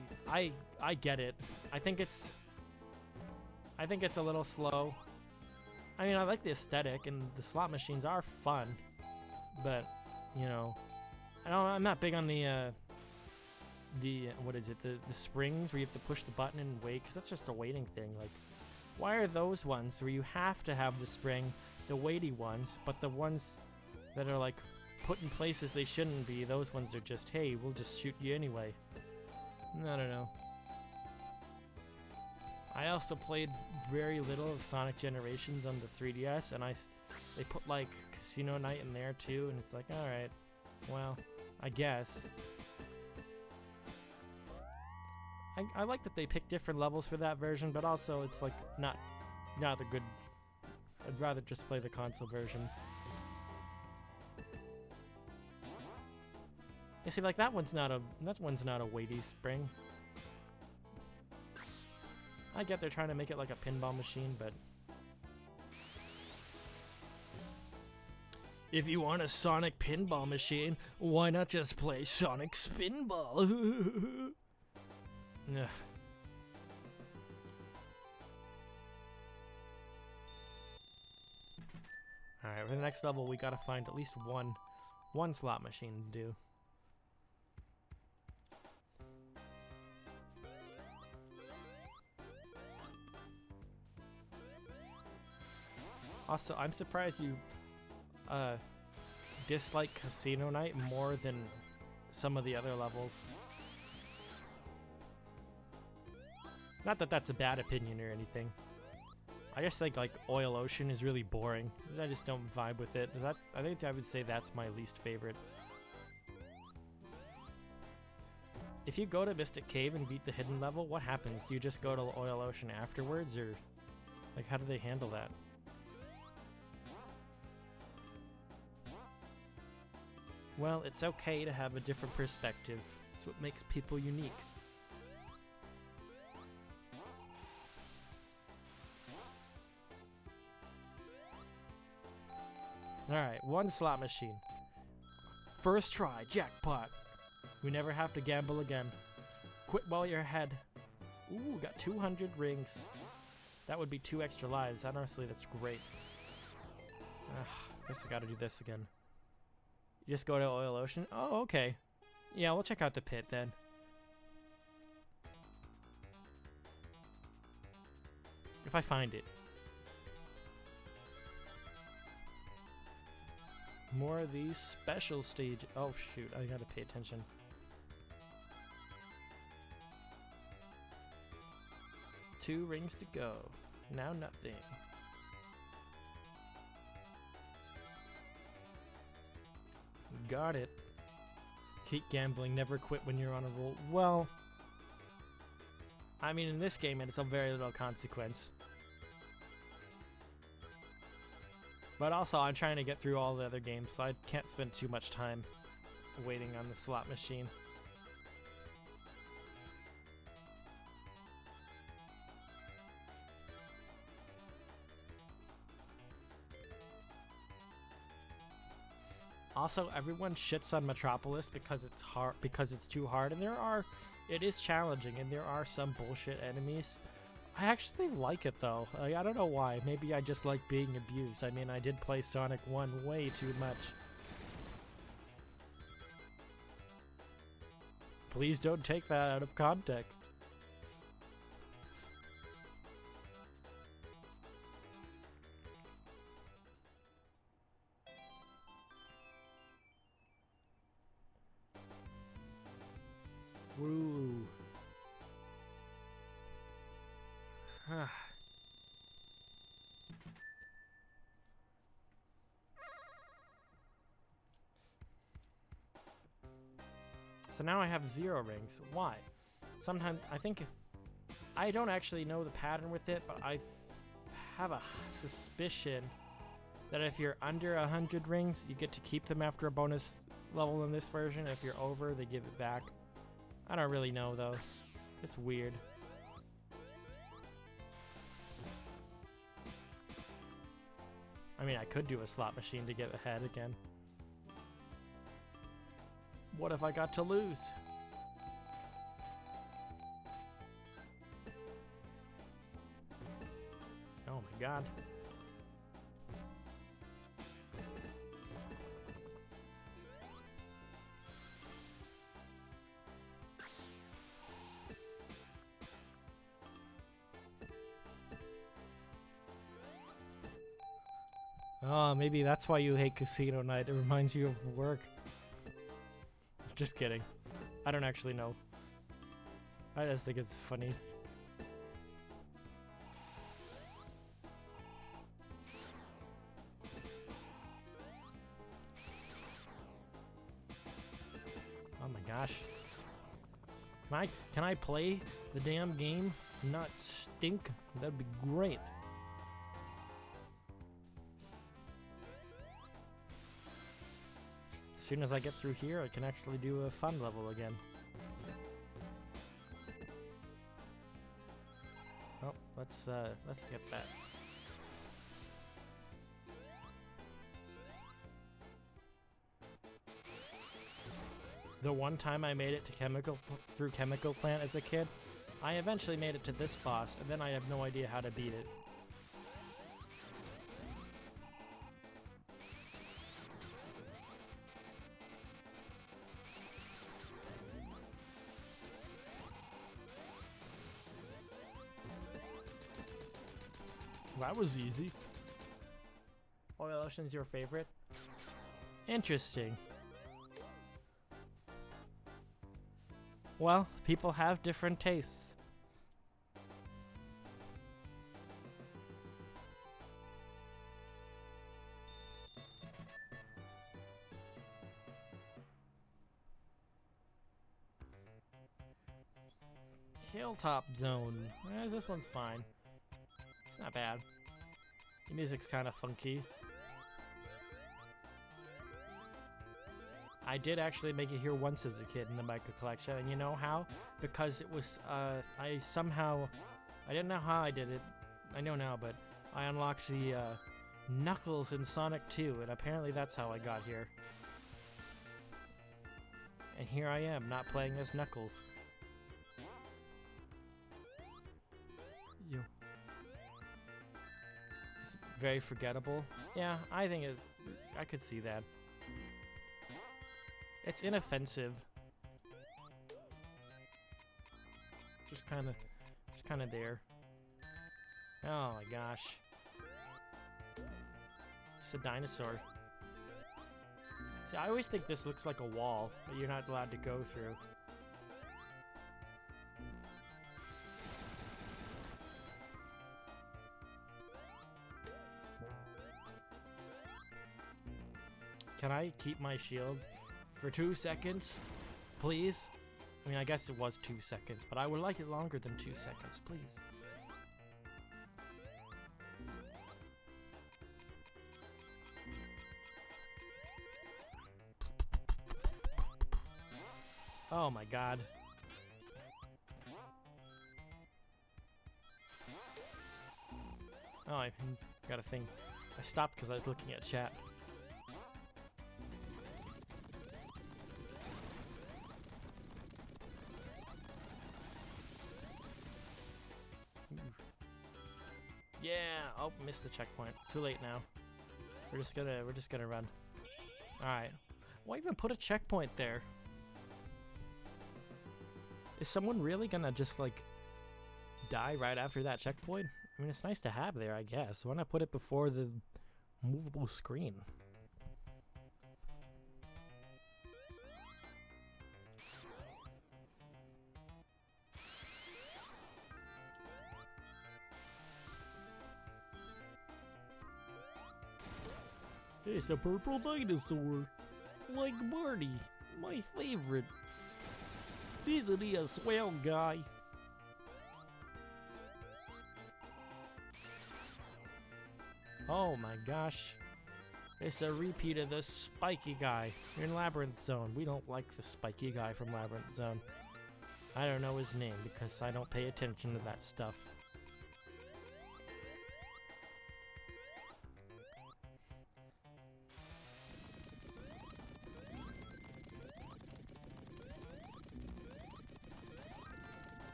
get it. I think it's a little slow. I mean, I like the aesthetic and the slot machines are fun, but you know, I'm not big on the what is it? The springs where you have to push the button and wait, because that's just a waiting thing. Like, why are those ones where you have to have the spring, the weighty ones, but the ones that are like put in places they shouldn't be, those ones are just, hey, we'll just shoot you anyway. I don't know. I also played very little of Sonic Generations on the 3DS, and they put like Casino Night in there too, and it's like, alright, well, I guess. I like that they pick different levels for that version, but also it's like not the good. I'd rather just play the console version. You see, like that one's not a weighty spring. I get they're trying to make it like a pinball machine, but if you want a Sonic pinball machine, why not just play Sonic Spinball? Ugh. Alright, for the next level we gotta find at least one slot machine to do. Also, I'm surprised you dislike Casino Night more than some of the other levels. Not that that's a bad opinion or anything. I just think like Oil Ocean is really boring. I just don't vibe with it. I think I would say that's my least favorite. If you go to Mystic Cave and beat the hidden level, what happens? Do you just go to Oil Ocean afterwards, or like how do they handle that? Well, it's okay to have a different perspective. It's what makes people unique. Alright, one slot machine. First try, jackpot. We never have to gamble again. Quit while you're ahead. Ooh, got 200 rings. That would be 2 extra lives. Honestly, that's great. Guess I gotta do this again. You just go to Oil Ocean? Oh, okay. Yeah, we'll check out the pit then. If I find it. More of these special stage. Oh shoot, I gotta pay attention. Two rings to go. Now nothing. Got it. Keep gambling, never quit when you're on a roll. Well, I mean in this game it's a very little consequence. But also, I'm trying to get through all the other games, so I can't spend too much time waiting on the slot machine. Also, everyone shits on Metropolis because it's hard, because it's too hard, and it is challenging, and there are some bullshit enemies. I actually like it though. Like, I don't know why. Maybe I just like being abused. I mean, I did play Sonic 1 way too much. Please don't take that out of context. Woo. So now I have 0 rings. Why? Sometimes I don't actually know the pattern with it, but I have a suspicion that if you're under 100 rings, you get to keep them after a bonus level in this version. If you're over, they give it back. I don't really know though. It's weird. I mean, I could do a slot machine to get ahead again. What if I got to lose? Oh my god. Oh, maybe that's why you hate Casino Night. It reminds you of work. Just kidding. I don't actually know. I just think it's funny. Oh my gosh. Can I play the damn game? Not stink? That'd be great. As soon as I get through here, I can actually do a fun level again. Oh, let's get that. The one time I made it to through Chemical Plant as a kid, I eventually made it to this boss, and then I have no idea how to beat it. That was easy. Oil Ocean's your favorite? Interesting. Well, people have different tastes. Hilltop Zone. This one's fine. It's not bad. The music's kind of funky. I did actually make it here once as a kid in the Micro Collection, and you know how? Because it was, I didn't know how I did it. I know now, but I unlocked the, Knuckles in Sonic 2, and apparently that's how I got here. And here I am, not playing as Knuckles. Yo. It's very forgettable. Yeah, I think I could see that. It's inoffensive. Just kind of there. Oh my gosh. It's a dinosaur. See, I always think this looks like a wall that you're not allowed to go through. Can I keep my shield for 2 seconds, please? I mean, I guess it was 2 seconds, but I would like it longer than 2 seconds, please. Oh my god. Oh, I got a thing. I stopped because I was looking at chat. Yeah. Oh, missed the checkpoint. Too late now. We're just gonna run. All right. Why even put a checkpoint there? Is someone really gonna just like die right after that checkpoint? I mean, it's nice to have there, I guess. Why not put it before the movable screen? It's a purple dinosaur. Like Marty, my favorite. Isn't he a swell guy? Oh my gosh. It's a repeat of the spiky guy in Labyrinth Zone. We don't like the spiky guy from Labyrinth Zone. I don't know his name because I don't pay attention to that stuff.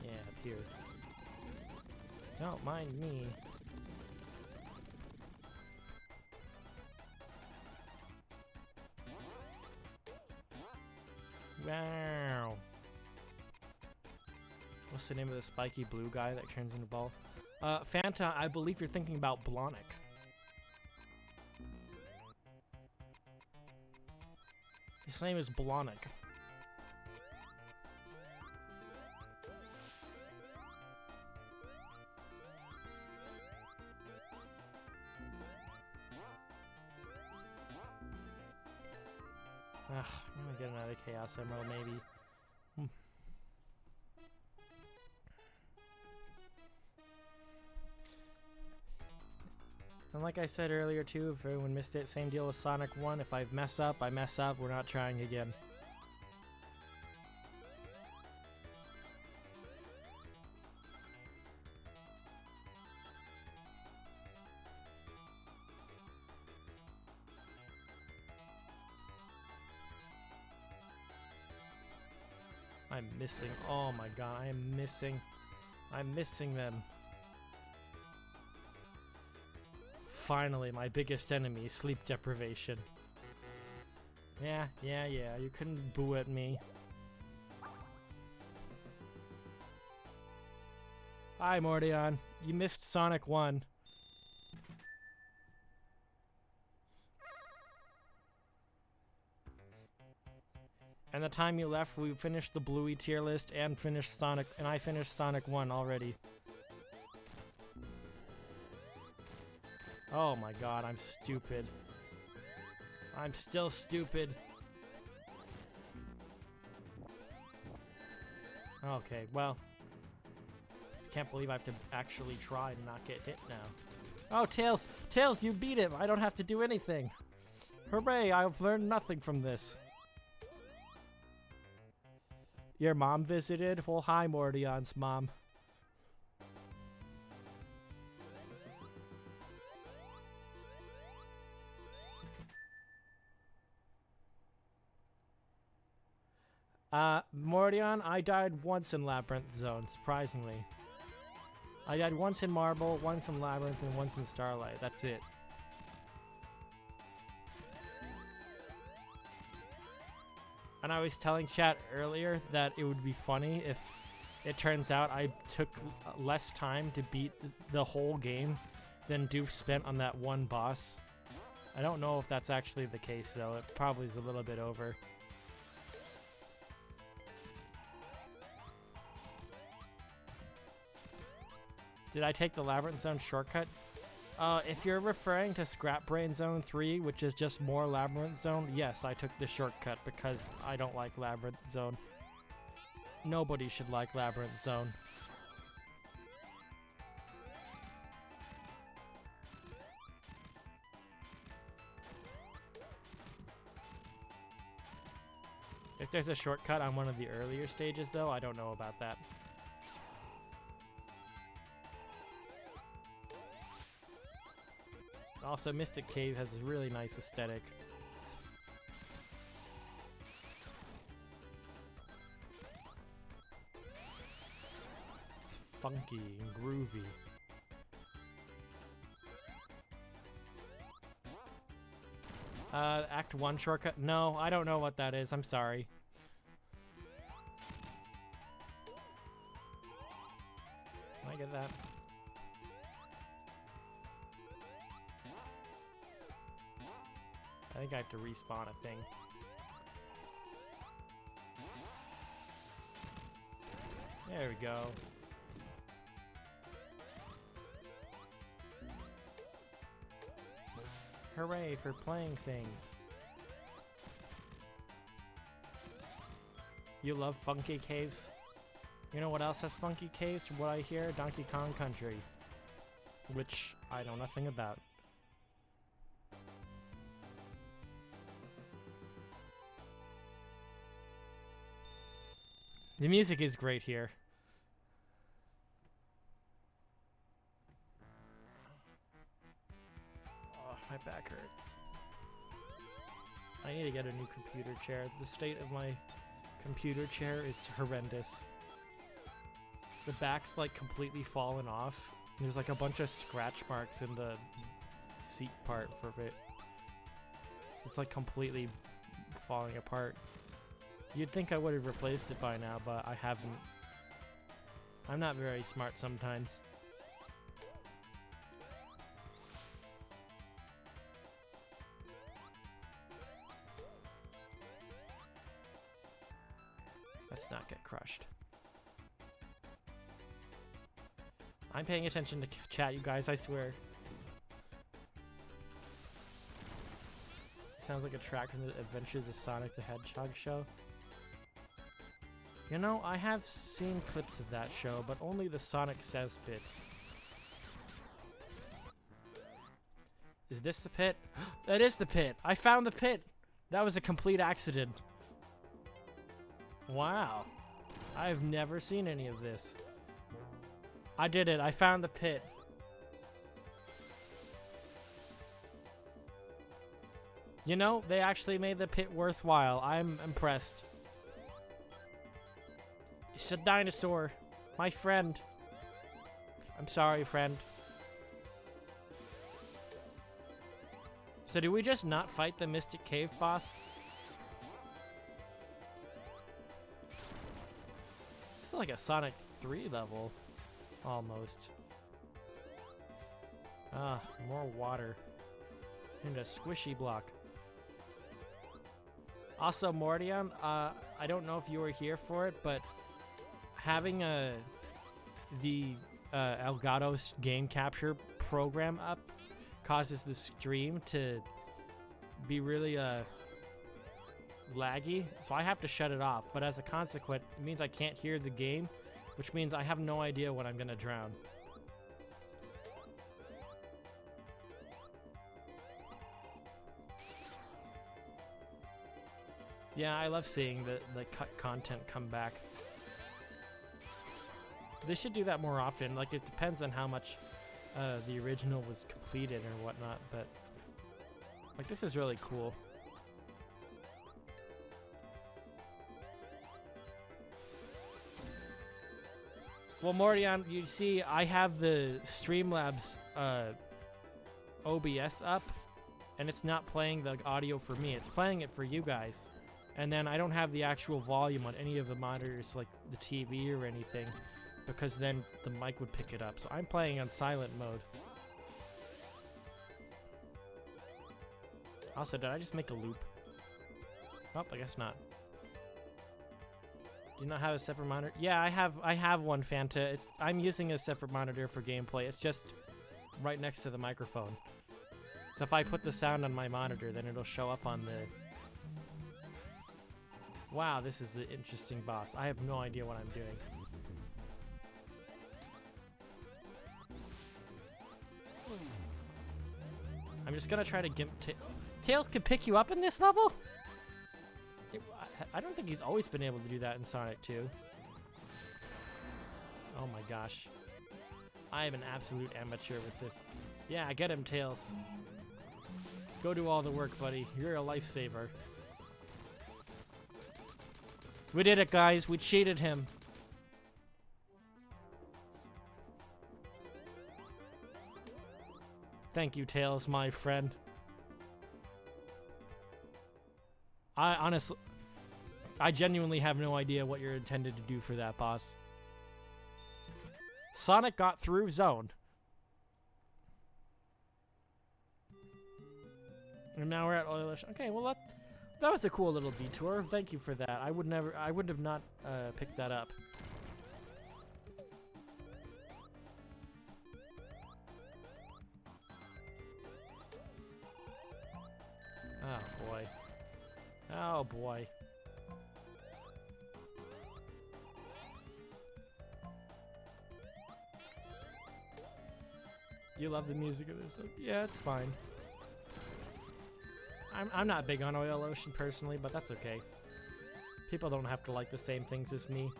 Yeah, up here. Don't mind me. Wow. What's the name of the spiky blue guy that turns into a ball? Fanta, I believe you're thinking about Blonic. His name is Blonic. Ugh, I'm gonna get another Chaos Emerald, maybe. And like I said earlier too, if everyone missed it, same deal with Sonic 1. If I mess up, I mess up. We're not trying again. I'm missing. Oh my god, I am missing. I'm missing them. Finally, my biggest enemy, sleep deprivation. Yeah, you couldn't boo at me. Hi, Mordion. You missed Sonic 1. And the time you left, we finished the Bluey tier list and finished Sonic, and I finished Sonic 1 already. Oh my god, I'm stupid. I'm still stupid. Okay, well. Can't believe I have to actually try and not get hit now. Oh, Tails! Tails, you beat him! I don't have to do anything! Hooray, I've learned nothing from this. Your mom visited? Well, hi, Mordion's mom. Mordion, I died once in Labyrinth Zone, surprisingly. I died once in Marble, once in Labyrinth, and once in Starlight. That's it. And I was telling chat earlier that it would be funny if it turns out I took less time to beat the whole game than Doof spent on that one boss. I don't know if that's actually the case, though. It probably is a little bit over. Did I take the Labyrinth Zone shortcut? If you're referring to Scrap Brain Zone 3, which is just more Labyrinth Zone, yes, I took the shortcut because I don't like Labyrinth Zone. Nobody should like Labyrinth Zone. If there's a shortcut on one of the earlier stages, though, I don't know about that. Also, Mystic Cave has a really nice aesthetic. funky and groovy. Act 1 shortcut? No, I don't know what that is. I'm sorry. Can I get that? I think I have to respawn a thing. There we go. Hooray for playing things. You love funky caves? You know what else has funky caves from what I hear? Donkey Kong Country. Which I know nothing about. The music is great here. Oh, my back hurts. I need to get a new computer chair. The state of my computer chair is horrendous. The back's like completely fallen off. There's like a bunch of scratch marks in the seat part for it. So it's like completely falling apart. You'd think I would have replaced it by now, but I haven't. I'm not very smart sometimes. Let's not get crushed. I'm paying attention to chat, you guys, I swear. Sounds like a track from the Adventures of Sonic the Hedgehog show. You know, I have seen clips of that show, but only the Sonic Says bits. Is this the pit? That is the pit! I found the pit! That was a complete accident. Wow. I've never seen any of this. I did it. I found the pit. You know, they actually made the pit worthwhile. I'm impressed. It's a dinosaur. My friend. I'm sorry, friend. So do we just not fight the Mystic Cave boss? This is like a Sonic 3 level. Almost. Ah, more water. And a squishy block. Also, Mordion, I don't know if you were here for it, but having the Elgato's game capture program up causes the stream to be really laggy, so I have to shut it off. But as a consequence, it means I can't hear the game, which means I have no idea when I'm gonna drown. Yeah, I love seeing the cut content come back. They should do that more often. Like, it depends on how much the original was completed or whatnot, but like, this is really cool. Well, Mordion, you see, I have the Streamlabs OBS up, and it's not playing the audio for me. It's playing it for you guys. And then I don't have the actual volume on any of the monitors, like the TV or anything, because then the mic would pick it up. So I'm playing on silent mode. Also, did I just make a loop? Oh, I guess not. Do you not have a separate monitor? Yeah, I have one, Fanta. I'm using a separate monitor for gameplay. It's just right next to the microphone. So if I put the sound on my monitor, then it'll show up on the... Wow, this is an interesting boss. I have no idea what I'm doing. I'm just gonna try to get... Tails can pick you up in this level? I don't think he's always been able to do that in Sonic 2. Oh my gosh. I am an absolute amateur with this. Yeah, get him, Tails. Go do all the work, buddy. You're a lifesaver. We did it, guys. We cheated him. Thank you, Tails, my friend. I genuinely have no idea what you're intended to do for that boss. Sonic got through zone. And now we're at Oilish. Okay, well that was a cool little detour. Thank you for that. I would have not picked that up. Oh boy. Oh boy. You love the music of this? Yeah, it's fine. I'm not big on Oil Ocean personally, but that's okay. People don't have to like the same things as me.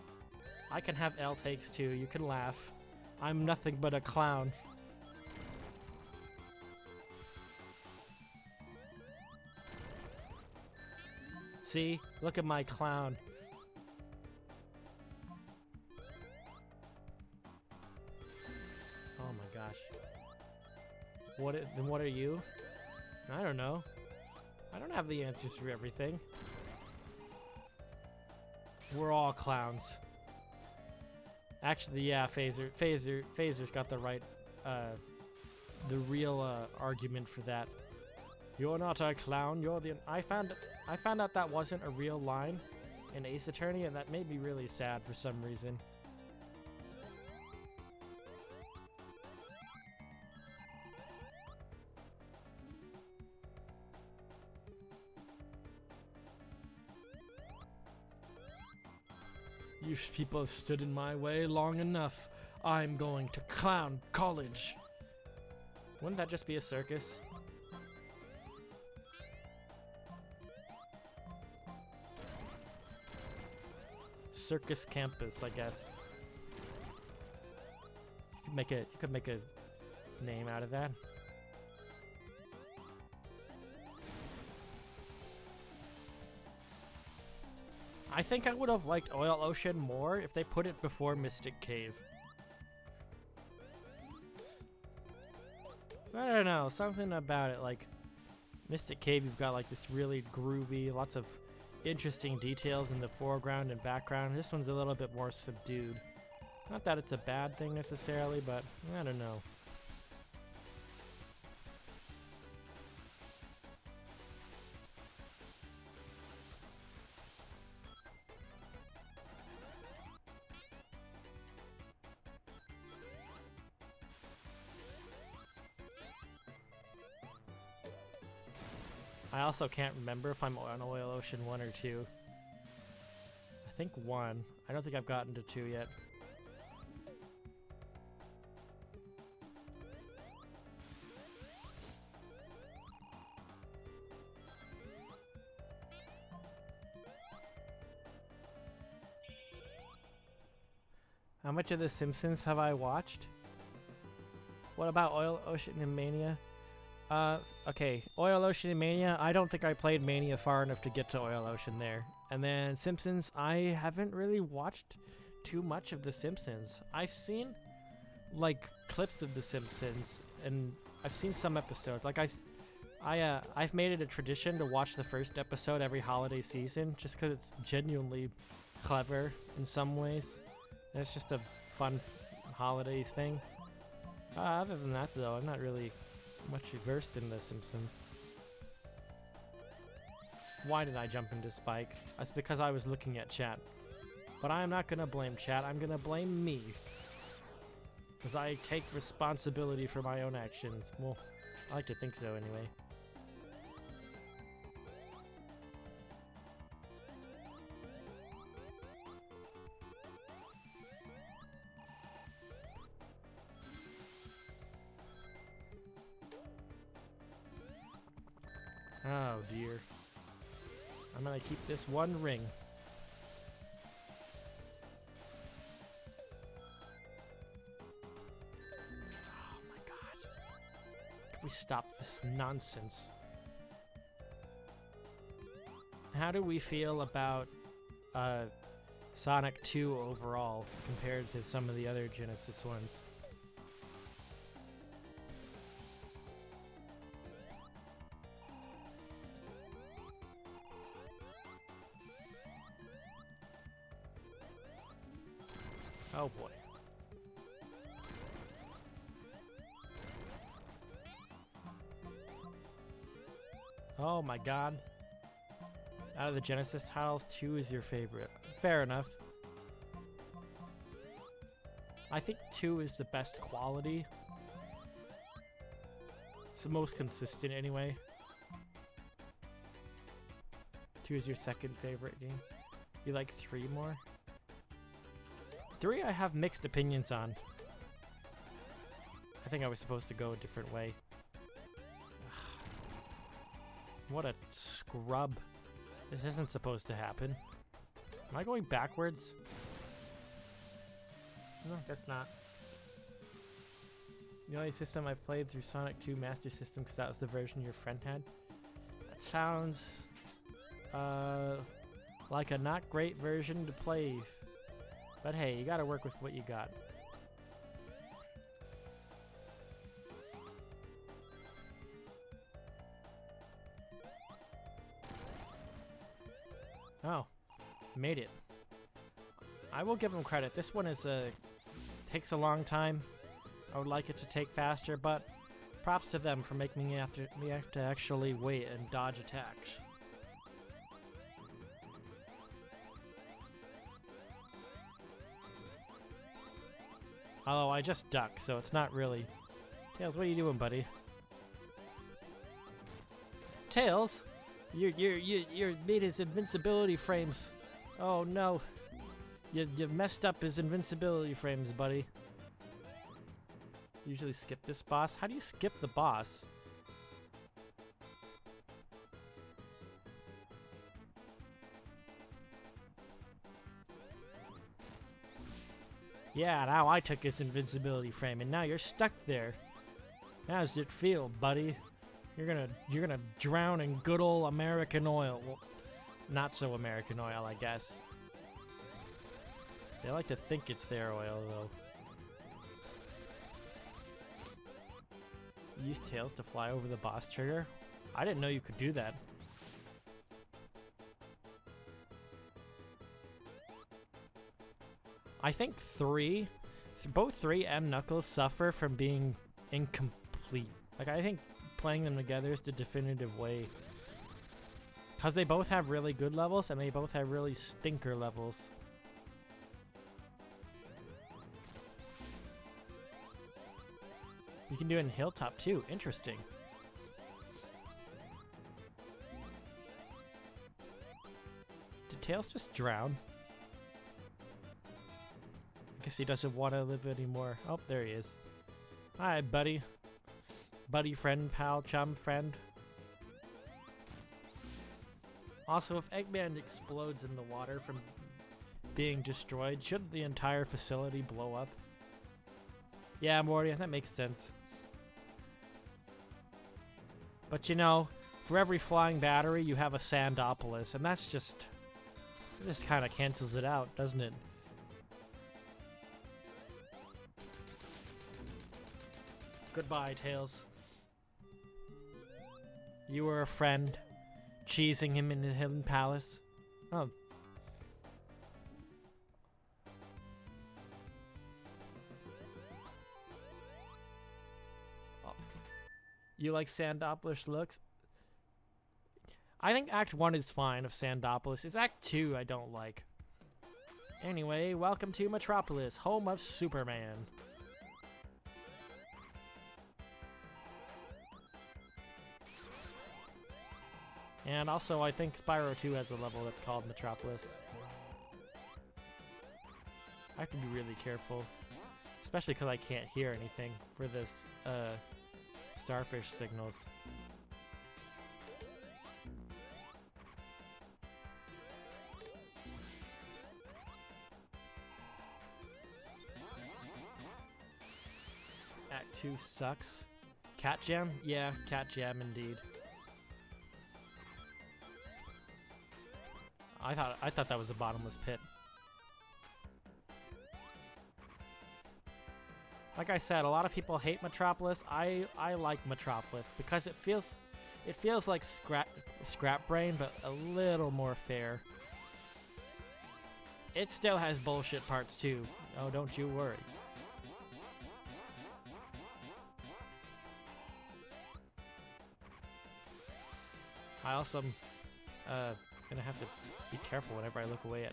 I can have L takes too. You can laugh. I'm nothing but a clown. See? Look at my clown. Oh my gosh. Then what are you? I don't know. I don't have the answers for everything. We're all clowns. Actually, yeah, Phaser's got the right, the real argument for that. You're not a clown. You're the. I found out that wasn't a real line in Ace Attorney, and that made me really sad for some reason. You people have stood in my way long enough. I'm going to Clown College. Wouldn't that just be a circus? Circus campus, I guess. You could make a name out of that. I think I would have liked Oil Ocean more if they put it before Mystic Cave. So I don't know, something about it, like Mystic Cave, you've got like this really groovy, lots of interesting details in the foreground and background. This one's a little bit more subdued. Not that it's a bad thing necessarily, but I don't know. I also can't remember if I'm on Oil Ocean 1 or 2. I think 1. I don't think I've gotten to 2 yet. How much of The Simpsons have I watched? What about Oil Ocean and Mania? Okay, Oil Ocean and Mania, I don't think I played Mania far enough to get to Oil Ocean there. And then Simpsons, I haven't really watched too much of The Simpsons. I've seen, like, clips of The Simpsons, and I've seen some episodes. Like, I've made it a tradition to watch the first episode every holiday season, just because it's genuinely clever in some ways. And it's just a fun holidays thing. Other than that, though, I'm not really much versed in The Simpsons. Why did I jump into spikes? That's because I was looking at chat. But I'm not gonna blame chat, I'm gonna blame me. Because I take responsibility for my own actions. Well, I like to think so anyway. Oh dear. I'm gonna keep this one ring. Oh my god. Can we stop this nonsense? How do we feel about Sonic 2 overall compared to some of the other Genesis ones? Oh boy. Oh my god. Out of the Genesis titles, 2 is your favorite. Fair enough. I think 2 is the best quality. It's the most consistent anyway. 2 is your second favorite game. You like 3 more? 3 I have mixed opinions on. I think I was supposed to go a different way. What a scrub. This isn't supposed to happen. Am I going backwards? No, guess not. The only system I played through Sonic 2 Master System because that was the version your friend had. That sounds like a not great version to play. But hey, you gotta work with what you got. Oh, made it. I will give them credit. This one is takes a long time. I would like it to take faster, but props to them for making me have to actually wait and dodge attacks. Although I just duck, so it's not really. Tails, what are you doing, buddy? Tails, you're made his invincibility frames. Oh no, you messed up his invincibility frames, buddy. Usually skip this boss. How do you skip the boss? Yeah, now I took his invincibility frame, and now you're stuck there. How does it feel, buddy? You're gonna drown in good old American oil. Well, not so American oil, I guess. They like to think it's their oil, though. You use Tails to fly over the boss trigger? I didn't know you could do that. I think both 3 and Knuckles suffer from being incomplete. Like, I think playing them together is the definitive way. Because they both have really good levels, and they both have really stinker levels. You can do it in Hilltop too. Interesting. Did Tails just drown? I guess he doesn't want to live anymore. Oh, there he is. Hi, buddy. Buddy, friend, pal, chum, friend. Also, if Eggman explodes in the water from being destroyed, shouldn't the entire facility blow up? Yeah, Morty, that makes sense. But you know, for every flying battery, you have a Sandopolis, and that's just kind of cancels it out, doesn't it? Goodbye, Tails. You were a friend, cheesing him in the Hidden Palace. Oh. You like Sandopolis looks? I think Act 1 is fine of Sandopolis. It's Act 2 I don't like. Anyway, welcome to Metropolis, home of Superman. And also, I think Spyro 2 has a level that's called Metropolis. I have to be really careful. Especially because I can't hear anything for this, starfish signals. Act 2 sucks. Cat Jam? Yeah, Cat Jam indeed. I thought that was a bottomless pit. Like I said, a lot of people hate Metropolis. I like Metropolis because it feels like Scrap Brain, but a little more fair. It still has bullshit parts too. Oh, don't you worry. I also am gonna have to be careful whenever I look away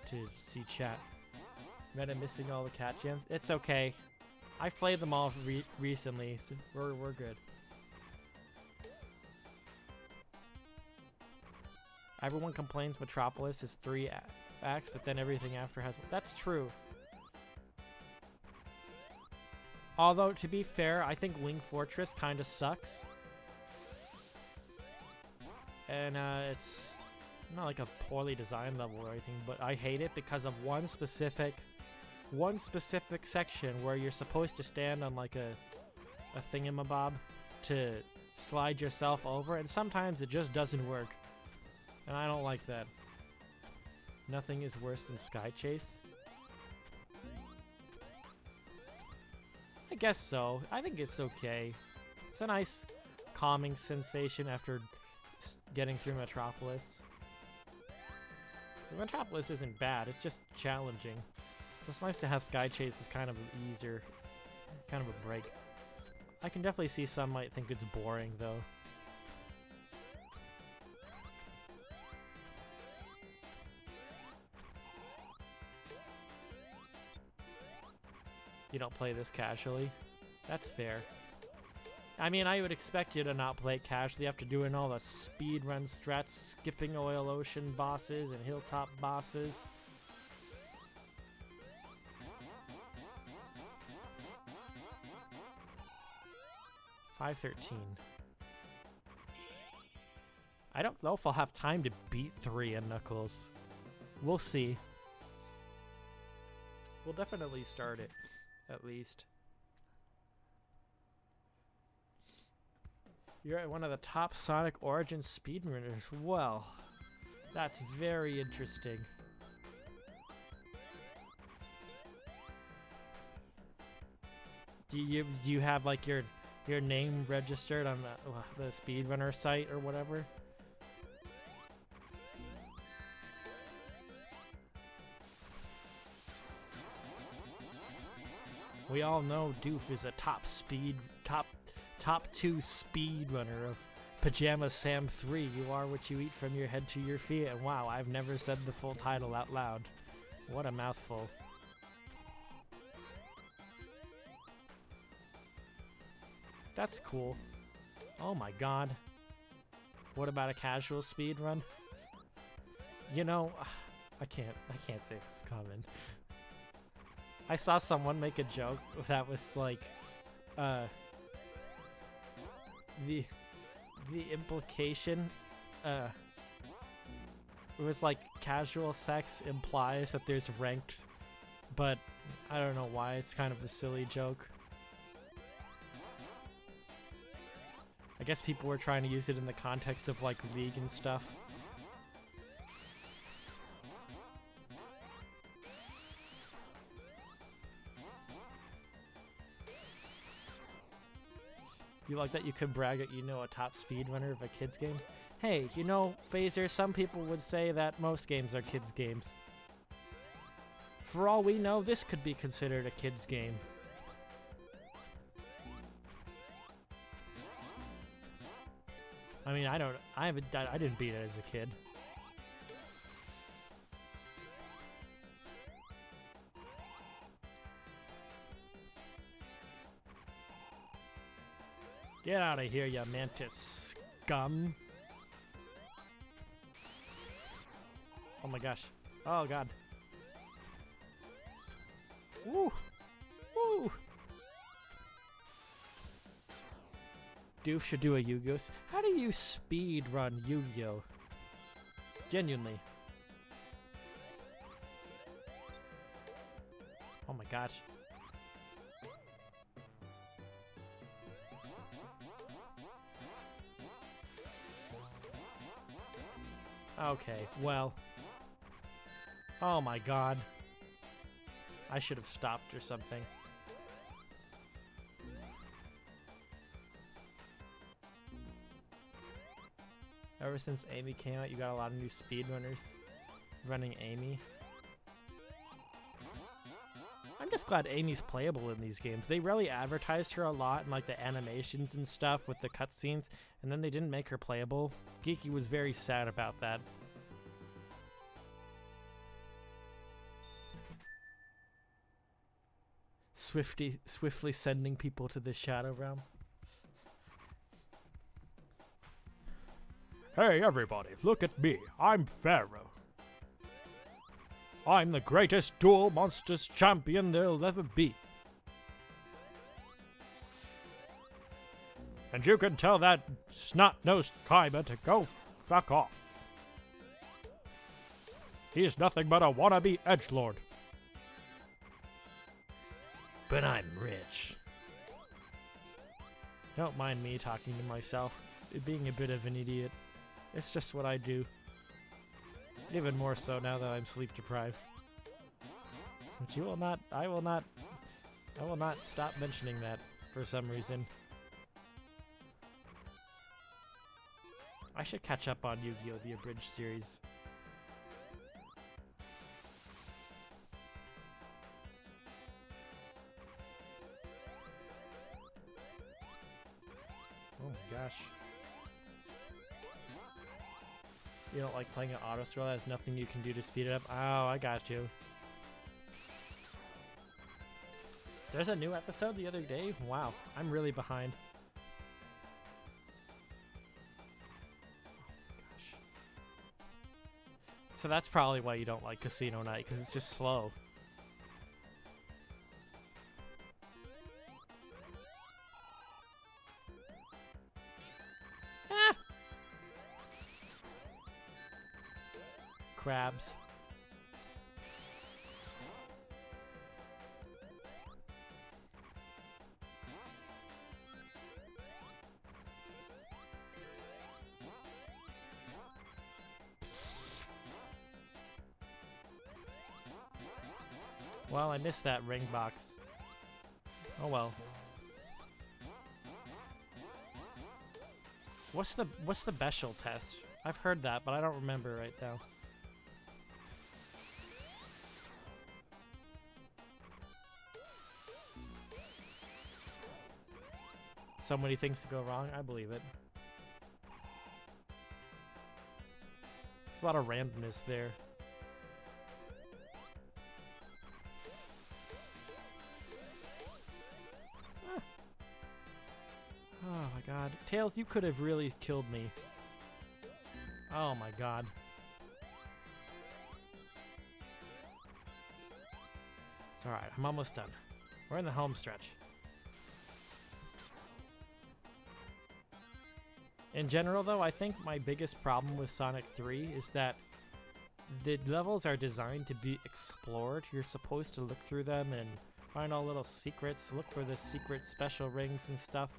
to see chat. Meta missing all the cat gems. It's okay. I've played them all recently, so we're good. Everyone complains Metropolis is 3 acts, but then everything after has. That's true. Although, to be fair, I think Wing Fortress kind of sucks. And it's not like a poorly designed level or anything, but I hate it because of one specific section where you're supposed to stand on like a thingamabob to slide yourself over, and sometimes it just doesn't work. And I don't like that. Nothing is worse than Sky Chase. I guess so. I think it's okay. It's a nice calming sensation after getting through Metropolis. The Metropolis isn't bad, it's just challenging. So it's nice to have Sky Chase as kind of an easier, kind of a break. I can definitely see some might think it's boring though. You don't play this casually? That's fair. I mean, I would expect you to not play it casually after doing all the speedrun strats, skipping Oil Ocean bosses and Hilltop bosses. $5.13. I don't know if I'll have time to beat 3 in Knuckles. We'll see. We'll definitely start it, at least. You're one of the top Sonic Origins speedrunners. Well, that's very interesting. Do you have like your name registered on the speedrunner site or whatever? We all know Doof is a top 2 speedrunner of Pajama Sam 3. You are what you eat from your head to your feet. And wow, I've never said the full title out loud. What a mouthful. That's cool. Oh my god. What about a casual speedrun? You know, I can't say this comment. I saw someone make a joke that was like, the implication, it was like casual sex implies that there's ranked, but I don't know why, it's kind of a silly joke. I guess people were trying to use it in the context of like League and stuff. You like that you could brag that you know a top speedrunner of a kids game? Hey, you know, Phaser, some people would say that most games are kids games. For all we know, this could be considered a kids game. I mean, I didn't beat it as a kid. Get out of here, you mantis scum. Oh my gosh. Oh god. Woo! Woo! Doof should do a Yu-Gi-Oh! How do you speed run Yu-Gi-Oh? Genuinely. Oh my gosh. Okay, well. Oh my god. I should have stopped or something. Ever since Amy came out, you got a lot of new speedrunners running Amy. just glad Amy's playable in these games. They really advertised her a lot in like the animations and stuff with the cutscenes, and then they didn't make her playable. Geeky was very sad about that. Swiftly sending people to the Shadow Realm. Hey everybody, look at me. I'm Pharaoh. I'm the greatest duel monsters champion there'll ever be. And you can tell that snot-nosed Kaiba to go fuck off. He's nothing but a wannabe edgelord. But I'm rich. Don't mind me talking to myself, being a bit of an idiot. It's just what I do. Even more so now that I'm sleep deprived. But you will not, I will not stop mentioning that for some reason. I should catch up on Yu-Gi-Oh! The Abridged series. Oh my gosh. You don't like playing an auto scroll? There's nothing you can do to speed it up? Oh, I got you. There's a new episode the other day? Wow, I'm really behind. Oh my gosh. So that's probably why you don't like Casino Night, because it's just slow. Crabs. Well, I missed that ring box. Oh well. What's the Beshel test? I've heard that, but I don't remember right now. So many things to go wrong, I believe it. There's a lot of randomness there. Ah. Oh my god. Tails, you could have really killed me. Oh my god. It's alright, I'm almost done. We're in the home stretch. In general, though, I think my biggest problem with Sonic 3 is that the levels are designed to be explored. You're supposed to look through them and find all little secrets, look for the secret special rings and stuff.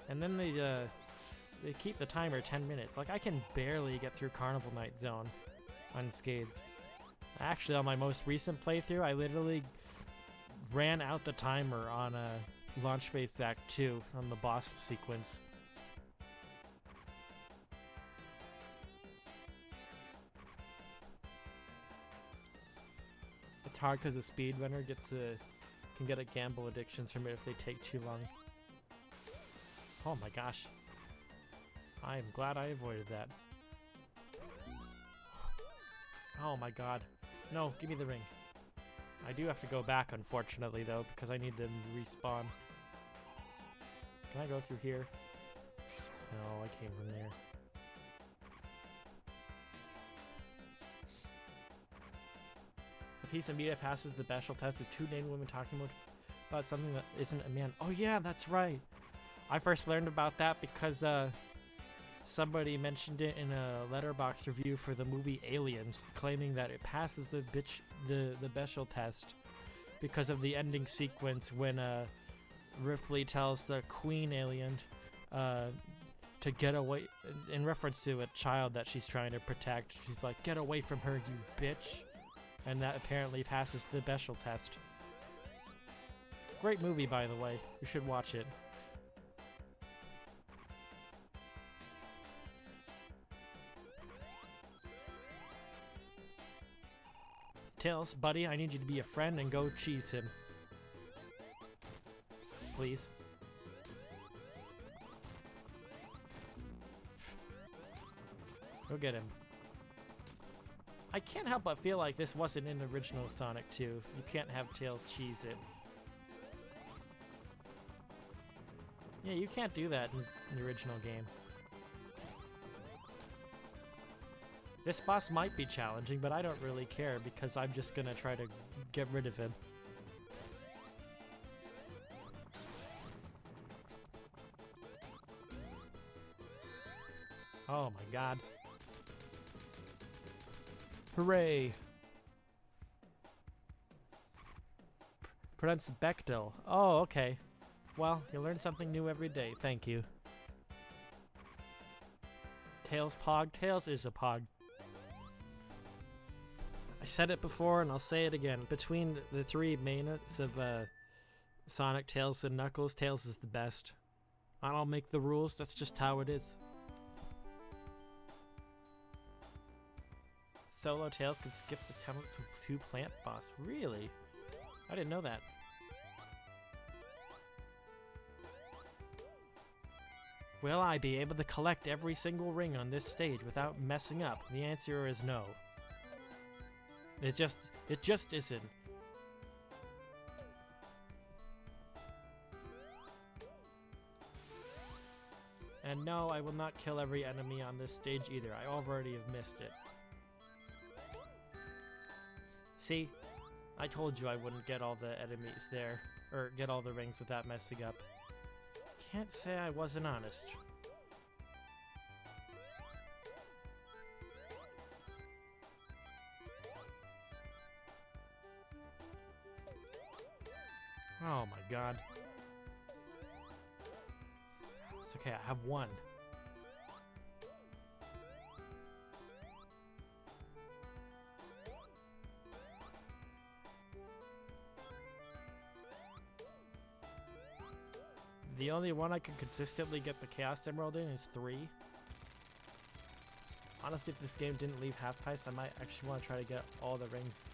And then they keep the timer 10 minutes. Like, I can barely get through Carnival Night Zone unscathed. Actually, on my most recent playthrough, I literally ran out the timer on Launch Base Act 2 on the boss sequence. It's hard because the speedrunner can get a gamble addictions from it if they take too long. Oh my gosh. I am glad I avoided that. Oh my god. No, give me the ring. I do have to go back, unfortunately, though, because I need them to respawn. Can I go through here? No, I came from there. A piece of media passes the Beshel test of two named women talking about something that isn't a man. Oh yeah, that's right. I first learned about that because somebody mentioned it in a Letterboxd review for the movie Aliens, claiming that it passes the Beshel test because of the ending sequence when Ripley tells the Queen alien to get away, in reference to a child that she's trying to protect. She's like, "Get away from her, you bitch." And that apparently passes the Beshel test. Great movie, by the way. You should watch it. Tails, buddy, I need you to be a friend and go cheese him. please. Go get him. I can't help but feel like this wasn't in the original Sonic 2. You can't have Tails cheese it. Yeah, you can't do that in the original game. This boss might be challenging, but I don't really care because I'm just gonna try to get rid of him. Oh my god. Hooray! Pronounced Bechdel. Oh, okay. Well, you learn something new every day. Thank you. Tails Pog. Tails is a Pog. I said it before and I'll say it again. Between the three mains of Sonic, Tails, and Knuckles, Tails is the best. I don't make the rules. That's just how it is. Solo Tails can skip the Tunnel 2 plant boss. Really? I didn't know that. Will I be able to collect every single ring on this stage without messing up? The answer is no. It just isn't. And no, I will not kill every enemy on this stage either. I already have missed it. See? I told you I wouldn't get all the enemies there, or get all the rings without messing up. Can't say I wasn't honest. Oh my god. It's okay, I have one. The only one I can consistently get the Chaos Emerald in is 3. Honestly, if this game didn't leave half price, I might actually want to try to get all the rings.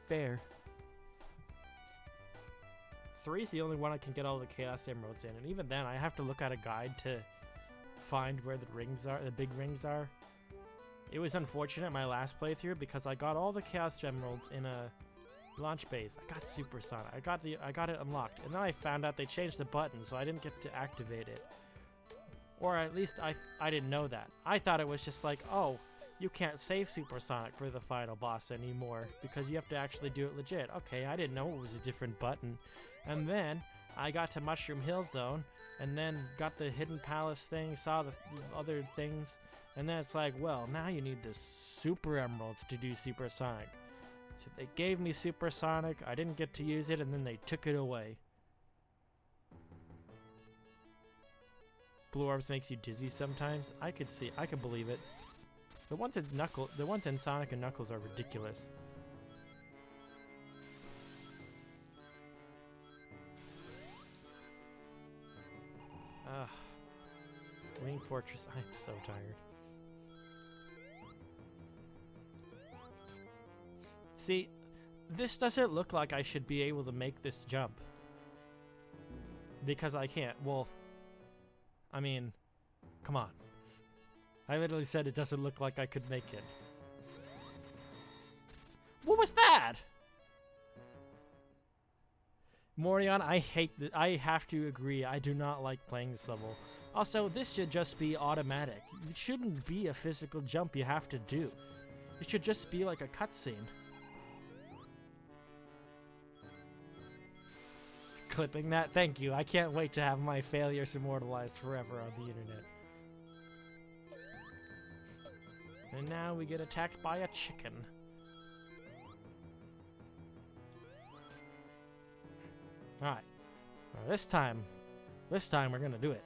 Fair. 3 is the only one I can get all the Chaos Emeralds in, and even then I have to look at a guide to find where the rings are, the big rings are. It was unfortunate my last playthrough because I got all the Chaos Emeralds in a launch base. I got Supersonic. I got it unlocked, and then I found out they changed the button, so I didn't get to activate it. Or at least I didn't know that. I thought it was just like, oh, you can't save Supersonic for the final boss anymore because you have to actually do it legit. Okay, I didn't know it was a different button. And then I got to Mushroom Hill Zone, and then got the Hidden Palace thing, saw the other things, and then it's like, well, now you need the Super Emeralds to do Supersonic. So they gave me Supersonic, I didn't get to use it, and then they took it away. Blue Orbs makes you dizzy sometimes. I could believe it. The ones in Sonic and Knuckles are ridiculous. Ugh. Wing Fortress, I'm so tired. See, this doesn't look like I should be able to make this jump. Because I can't. Well, I mean, come on. I literally said it doesn't look like I could make it. What was that? Morion, I have to agree, I do not like playing this level. Also, this should just be automatic. It shouldn't be a physical jump you have to do. It should just be like a cutscene. Clipping that, thank you. I can't wait to have my failures immortalized forever on the internet. And now we get attacked by a chicken. Alright. This time we're gonna do it.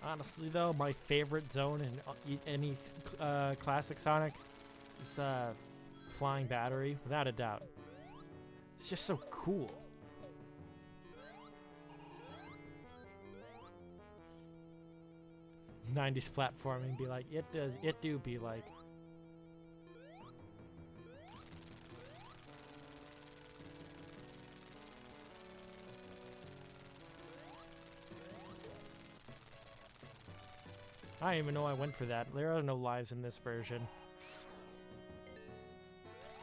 Honestly though, my favorite zone in any classic Sonic is Flying Battery, without a doubt. It's just so cool. '90s platforming be like, it do be like. I didn't even know I went for that. There are no lives in this version.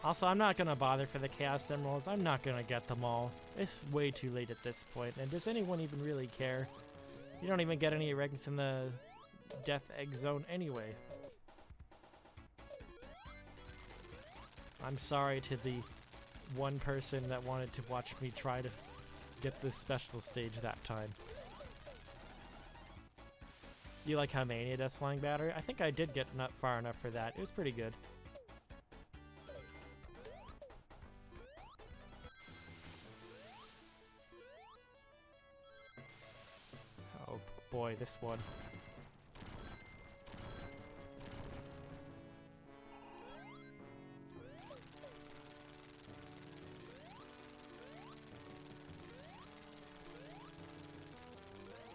Also, I'm not gonna bother for the Chaos Emeralds. I'm not gonna get them all. It's way too late at this point. And does anyone even really care? You don't even get any ranks in the Death Egg Zone anyway. I'm sorry to the one person that wanted to watch me try to get this special stage that time. You like how Mania does Flying Battery? I think I did get not far enough for that. It was pretty good. Oh boy, this one.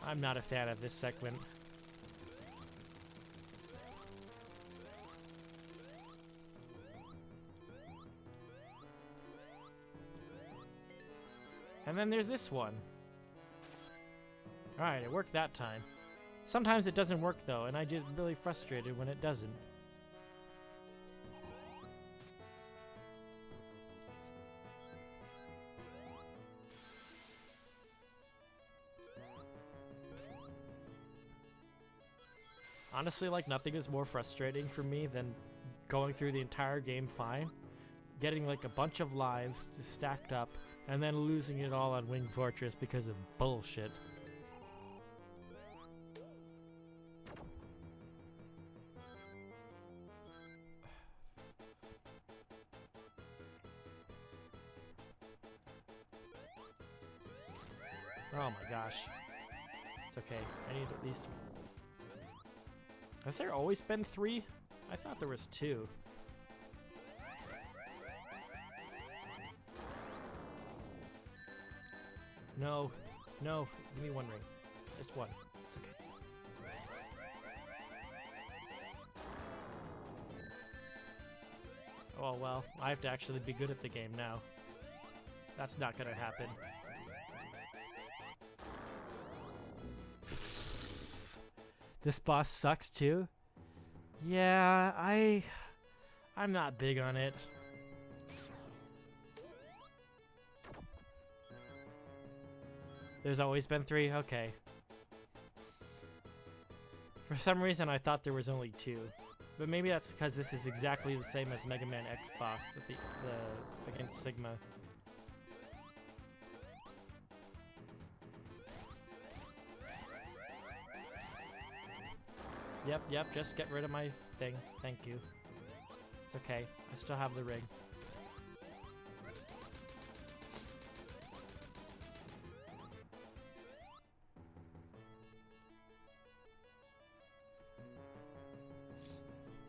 I'm not a fan of this segment. And then there's this one. Alright, it worked that time. Sometimes it doesn't work though, and I get really frustrated when it doesn't. Honestly, like, nothing is more frustrating for me than going through the entire game fine, getting like a bunch of lives stacked up, and then losing it all on Wing Fortress because of bullshit. Oh my gosh. It's okay. I need at least... Has there always been 3? I thought there was 2. No. No. Give me 1 ring. Just 1. It's okay. Oh well, I have to actually be good at the game now. That's not gonna happen. This boss sucks too? Yeah, I'm not big on it. There's always been 3? Okay. For some reason I thought there was only 2. But maybe that's because this is exactly the same as Mega Man X boss with the against Sigma. Yep, just get rid of my thing. Thank you. It's okay. I still have the ring.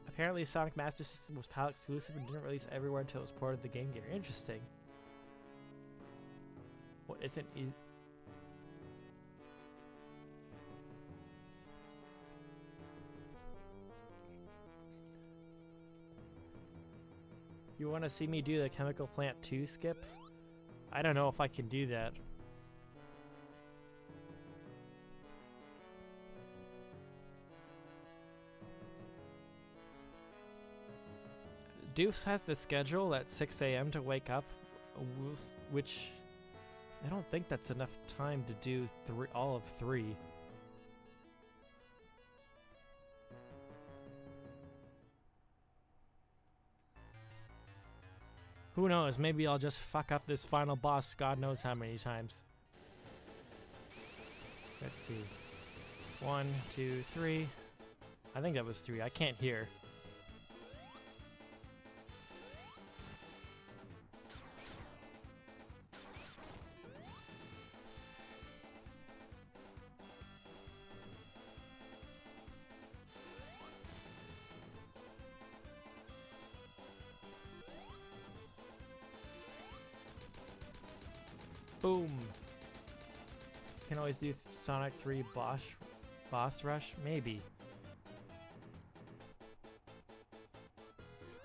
Apparently, Sonic Master System was PAL exclusive and didn't release everywhere until it was ported to the Game Gear. Interesting. What isn't easy? You want to see me do the Chemical Plant 2 skip? I don't know if I can do that. Deuce has the schedule at 6 a.m. to wake up, which I don't think that's enough time to do all of 3. Who knows, maybe I'll just fuck up this final boss God knows how many times. Let's see. 1, 2, 3. I think that was 3. I can't hear. Boom. Can always do Sonic 3 boss rush? Maybe.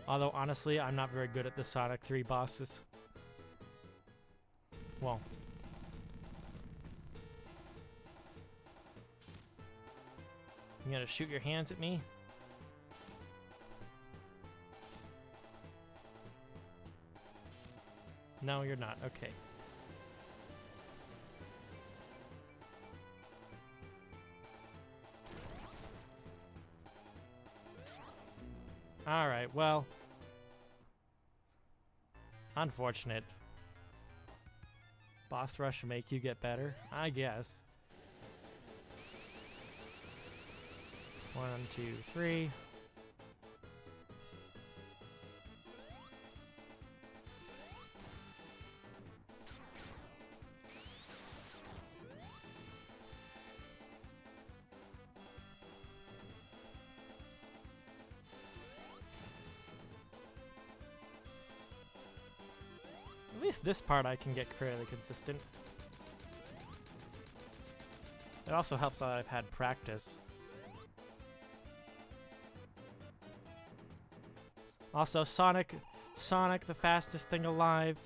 Although, honestly, I'm not very good at the Sonic 3 bosses. Well. You gonna shoot your hands at me? No, you're not. Okay. Alright, well. Unfortunate. Boss rush make you get better? I guess. 1, 2, 3. At least this part I can get fairly consistent. It also helps that I've had practice. Also, Sonic, the fastest thing alive.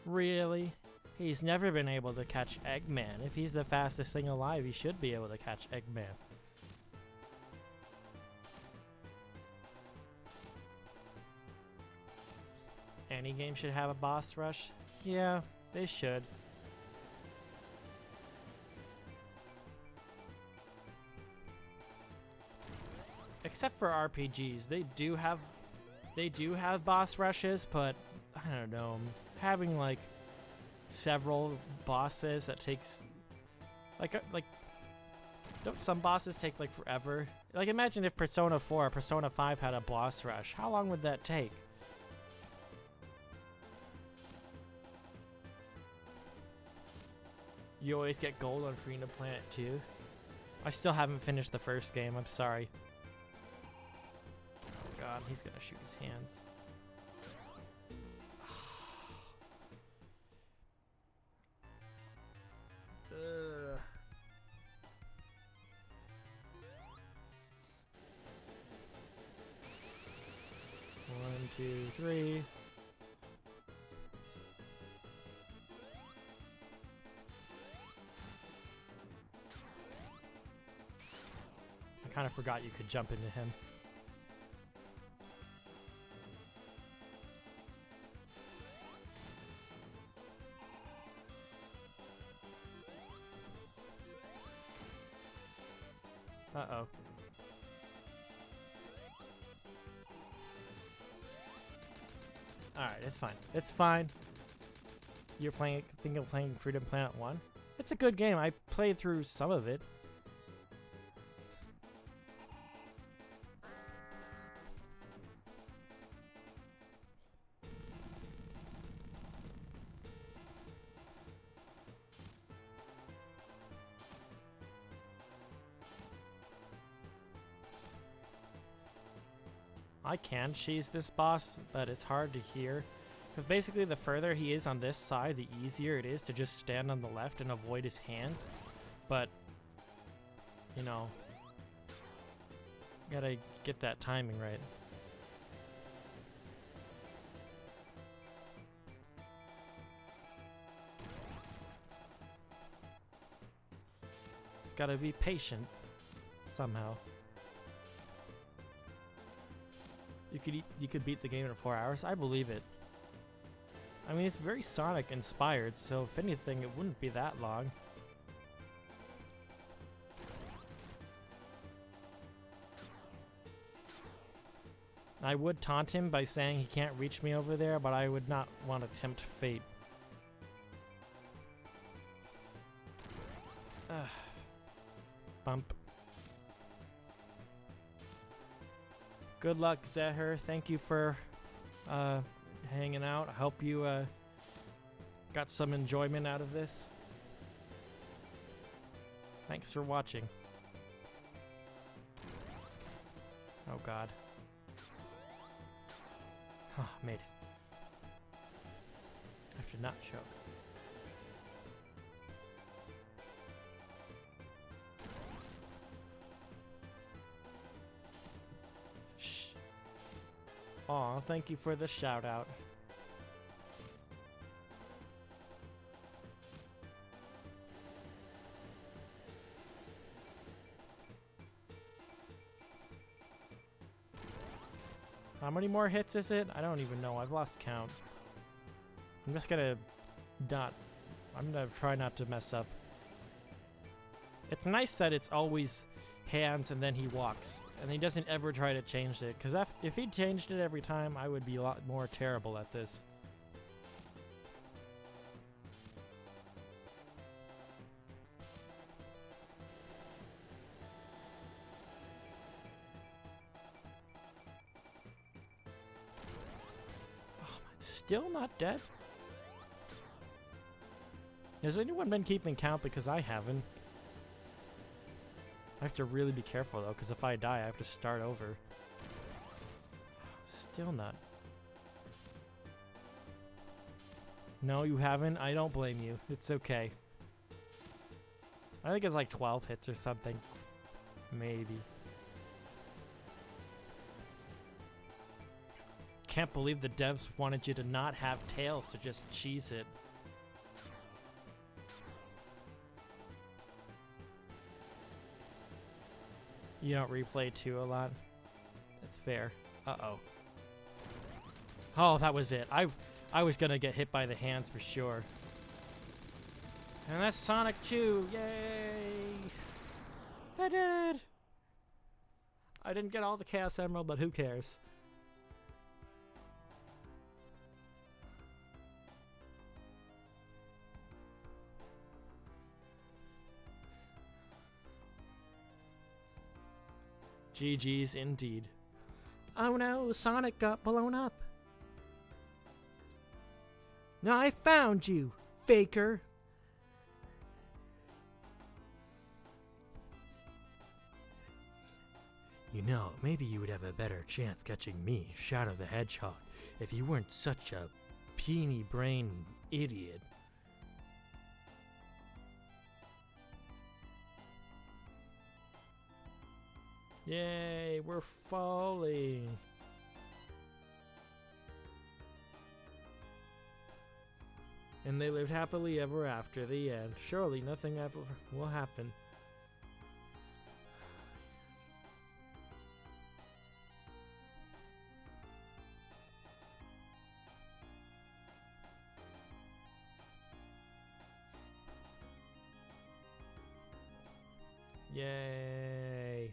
Really? He's never been able to catch Eggman. If he's the fastest thing alive, he should be able to catch Eggman. Any game should have a boss rush? Yeah, they should. Except for RPGs, they do have boss rushes, but I don't know, having like several bosses that takes like don't some bosses take like forever? Like imagine if Persona 4 or Persona 5 had a boss rush. How long would that take? You always get gold on Freedom Planet 2. I still haven't finished the first game, I'm sorry. Oh god, he's gonna shoot his hands. Ugh. One, two, three. I kind of forgot you could jump into him. Uh-oh. Alright, it's fine. It's fine. You're playing, think you're playing Freedom Planet 1? It's a good game. I played through some of it. I can cheese this boss, but it's hard to hear. Because basically the further he is on this side, the easier it is to just stand on the left and avoid his hands. But, you know, gotta get that timing right. Just gotta be patient, somehow. You could beat the game in 4 hours. I believe it. I mean, it's very Sonic inspired, so if anything, it wouldn't be that long. I would taunt him by saying he can't reach me over there, but I would not want to tempt fate. Bump. Good luck, Zeher. Thank you for hanging out. I hope you got some enjoyment out of this. Thanks for watching. Oh god. Oh, made it. I have to not choke. Aw, thank you for the shout out. How many more hits is it? I don't even know. I've lost count. I'm just gonna I'm gonna try not to mess up. It's nice that it's always hands and then he walks. And he doesn't ever try to change it. Because if he changed it every time, I would be a lot more terrible at this. Still not dead? Has anyone been keeping count? Because I haven't. I have to really be careful though, because if I die, I have to start over. Still not. No, you haven't? I don't blame you. It's okay. I think it's like 12 hits or something. Maybe. Can't believe the devs wanted you to not have tails to just cheese it. You don't replay 2 a lot? That's fair. Uh-oh. Oh, that was it. I was gonna get hit by the hands for sure. And that's Sonic 2! Yay! I did it! I didn't get all the Chaos Emerald, but who cares? GG's indeed. Oh no, Sonic got blown up. No, I found you, faker. You know, maybe you would have a better chance catching me, Shadow the Hedgehog, if you weren't such a peeny-brain idiot. Yay, we're falling. And they lived happily ever after, the end. Surely nothing ever will happen. Yay.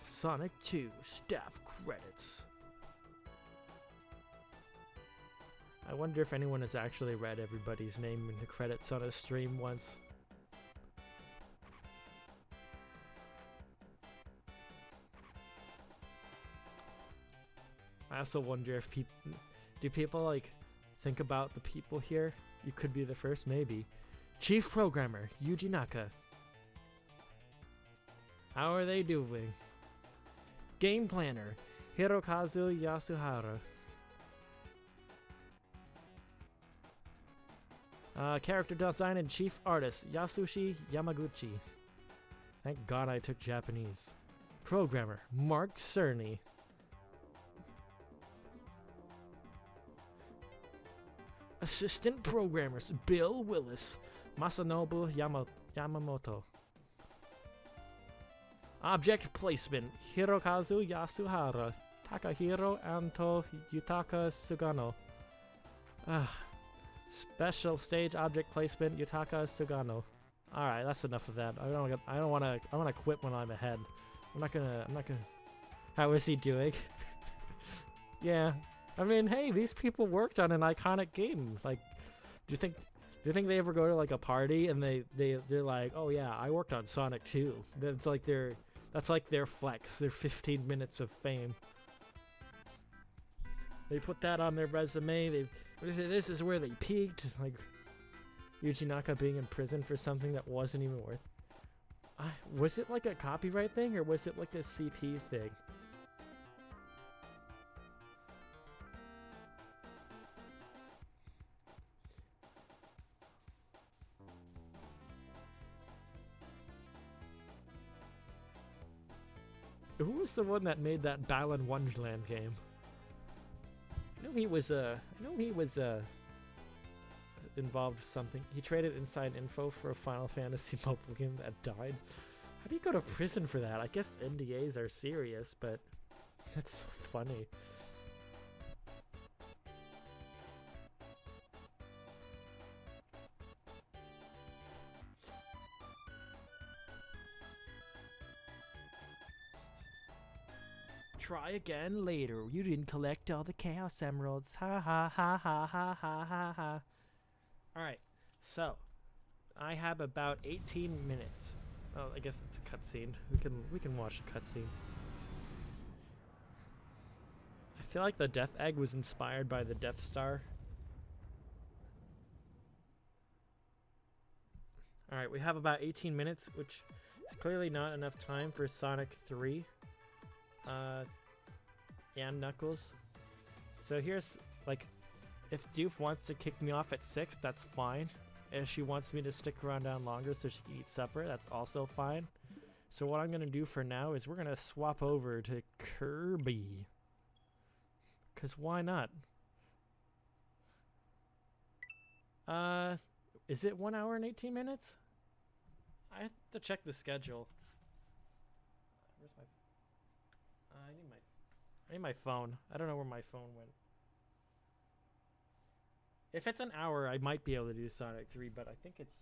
Sonic 2 staff credits. I wonder if anyone has actually read everybody's name in the credits on a stream once. I also wonder if people like think about the people here. You could be the first, maybe. Chief Programmer Yuji Naka. How are they doing? Game Planner Hirokazu Yasuhara. Character Design and Chief Artist Yasushi Yamaguchi. Thank God I took Japanese. Programmer Mark Cerny. Assistant Programmers Bill Willis, Masanobu Yamamoto. Object Placement Hirokazu Yasuhara, Takahiro Anto Yutaka Sugano. Special Stage Object Placement Yutaka Sugano. Alright, that's enough of that. I wanna quit when I'm ahead. I'm not gonna How is he doing? Yeah. I mean, hey, these people worked on an iconic game. Like, do you think they ever go to like a party and they're like, oh yeah, I worked on Sonic 2. That's like their flex, their 15 minutes of fame. They put that on their resume. This is where they peaked. Like Yuji Naka being in prison for something that wasn't even worth. Was it like a copyright thing or was it like a CP thing? Who was the one that made that Balan Wonderland game? I know he was involved with something. He traded inside info for a Final Fantasy mobile game that died. How do you go to prison for that? I guess NDAs are serious, but that's so funny. Try again later. You didn't collect all the Chaos Emeralds. Ha ha ha ha ha ha ha ha. Alright, so I have about 18 minutes. Oh, I guess it's a cutscene. We can watch a cutscene. I feel like the Death Egg was inspired by the Death Star. Alright, we have about 18 minutes, which is clearly not enough time for Sonic 3. And Knuckles. So here's, like, if Doof wants to kick me off at 6, that's fine. If she wants me to stick around down longer so she can eat supper, that's also fine. So what I'm going to do for now is we're going to swap over to Kirby. Because why not? Is it 1 hour and 18 minutes? I have to check the schedule. Where's my... I need my phone. I don't know where my phone went. If it's an hour, I might be able to do Sonic 3, but I think it's...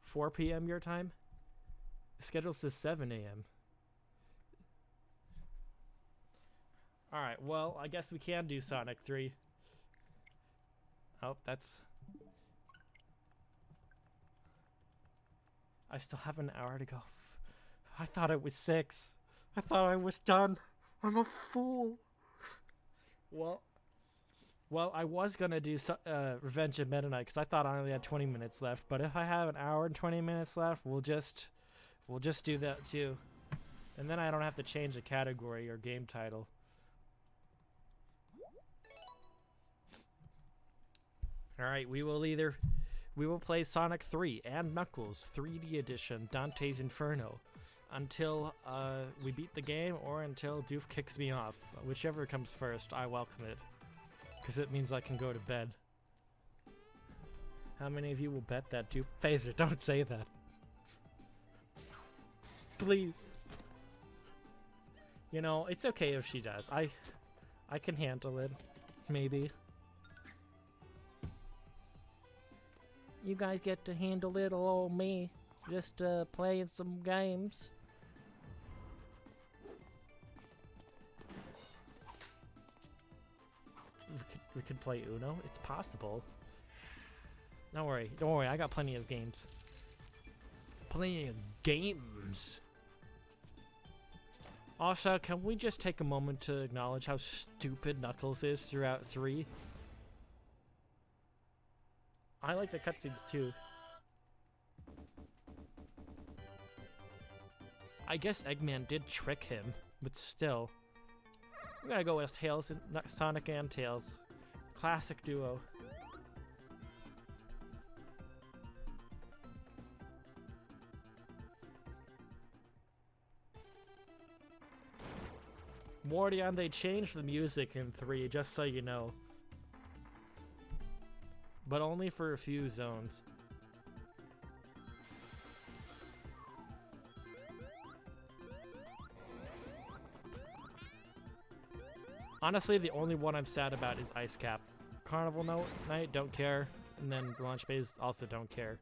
4 p.m. your time? The schedule says 7 a.m. Alright, well, I guess we can do Sonic 3. Oh, that's... I still have an hour to go. I thought it was 6. I thought I was done. I'm a fool. Well, I was gonna do Revenge of Meta Knight because I thought I only had 20 minutes left. But if I have an hour and 20 minutes left, we'll just do that too, and then I don't have to change the category or game title. All right, we will play Sonic 3 and Knuckles 3D Edition Dante's Inferno until we beat the game or until Doof kicks me off. Whichever comes first, I welcome it, because it means I can go to bed. How many of you will bet that Doof? Phaser, don't say that. Please. You know, it's okay if she does. I can handle it. Maybe. You guys get to handle little old me, just playing some games. We could play Uno. It's possible. Don't worry, I got plenty of games. Playing games. Also, can we just take a moment to acknowledge how stupid Knuckles is throughout 3? I like the cutscenes too. I guess Eggman did trick him, but still. I'm gonna go with Tails and Sonic and Tails. Classic duo. Mordion, they changed the music in 3, just so you know. But only for a few zones. Honestly, the only one I'm sad about is Ice Cap. Carnival Night, don't care. And then Launch Base, also don't care.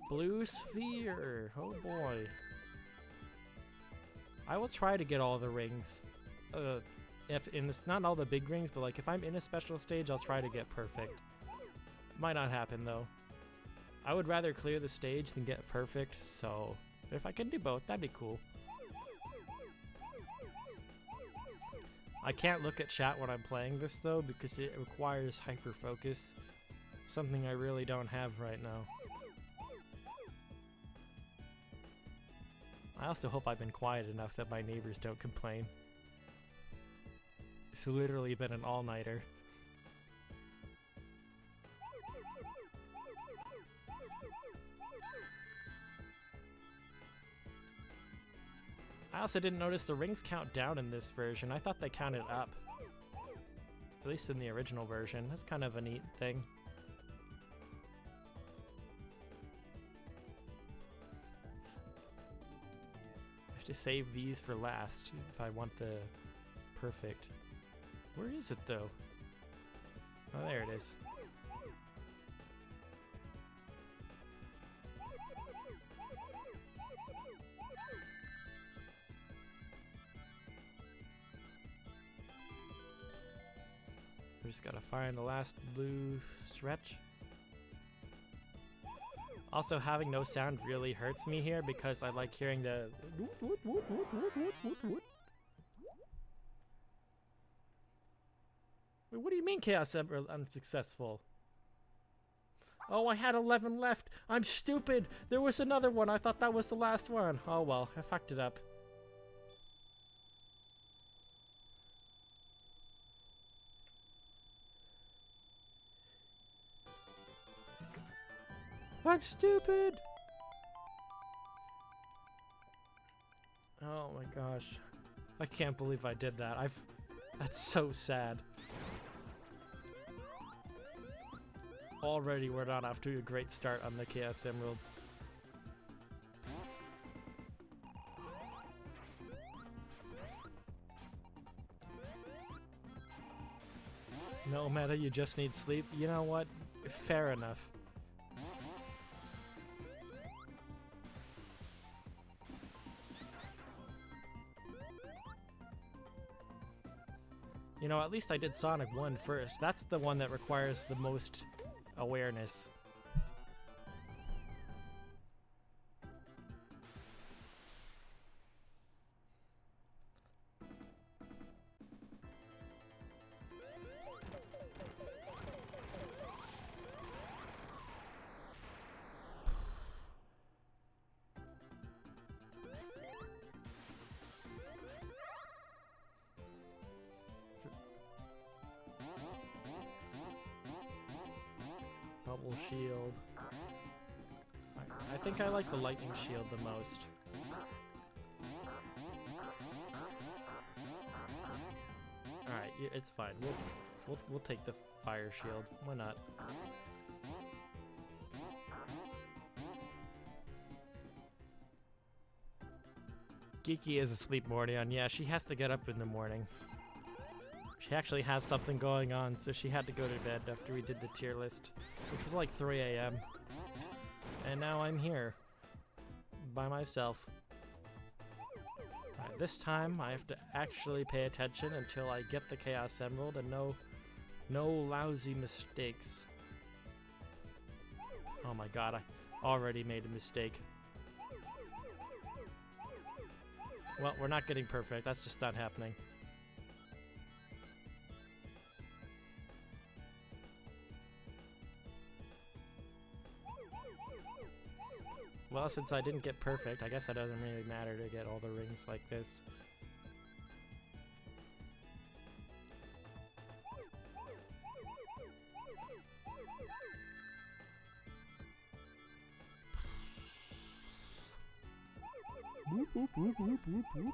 Blue Sphere, oh boy. I will try to get all the rings. It's not all the big rings, but like if I'm in a special stage, I'll try to get perfect. Might not happen though. I would rather clear the stage than get perfect, so if I can do both, that'd be cool. I can't look at chat when I'm playing this though, because it requires hyper focus, something I really don't have right now. I also hope I've been quiet enough that my neighbors don't complain. It's literally been an all-nighter. I also didn't notice the rings count down in this version. I thought they counted up. At least in the original version. That's kind of a neat thing. I have to save these for last if I want the perfect. Where is it though? Oh, there it is. We just gotta find the last blue stretch. Also, having no sound really hurts me here because I like hearing the. Wait, what do you mean Chaos Emerald unsuccessful? Oh, I had 11 left. I'm stupid. There was another one. I thought that was the last one. Oh well, I fucked it up. I'm stupid! Oh my gosh. I can't believe I did that. That's so sad. Already we're not off to a great start on the Chaos Emeralds. No, Meta, you just need sleep. You know what? Fair enough. You know, at least I did Sonic 1 first. That's the one that requires the most awareness. Bubble shield. I think I like the lightning shield the most. Alright, it's fine. We'll take the fire shield. Why not? Geeky is asleep Mordion. Yeah, she has to get up in the morning. She actually has something going on, so she had to go to bed after we did the tier list, which was like 3 a.m. And now I'm here by myself. Alright, this time I have to actually pay attention until I get the Chaos Emerald and no lousy mistakes. Oh my god, I already made a mistake. Well, we're not getting perfect. That's just not happening. Well, since I didn't get perfect, I guess it doesn't really matter to get all the rings like this. Boop, boop, boop, boop, boop, boop.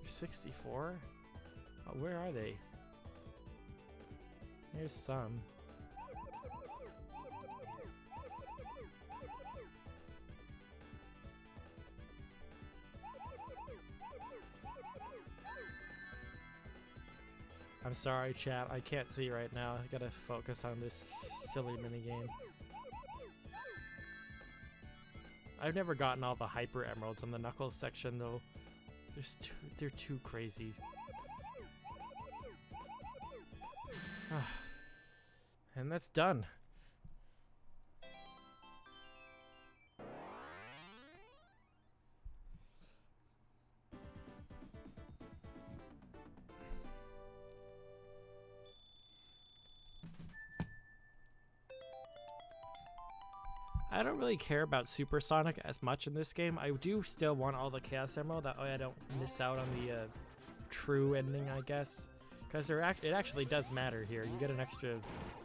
You're 64? Oh, where are they? Here's some. I'm sorry, chat. I can't see right now. I gotta focus on this silly minigame. I've never gotten all the hyper emeralds on the Knuckles section, though. They're too crazy. And that's done. I don't really care about Supersonic as much in this game. I do still want all the Chaos Emerald, that way I don't miss out on the true ending, I guess. Because it actually does matter here. You get an extra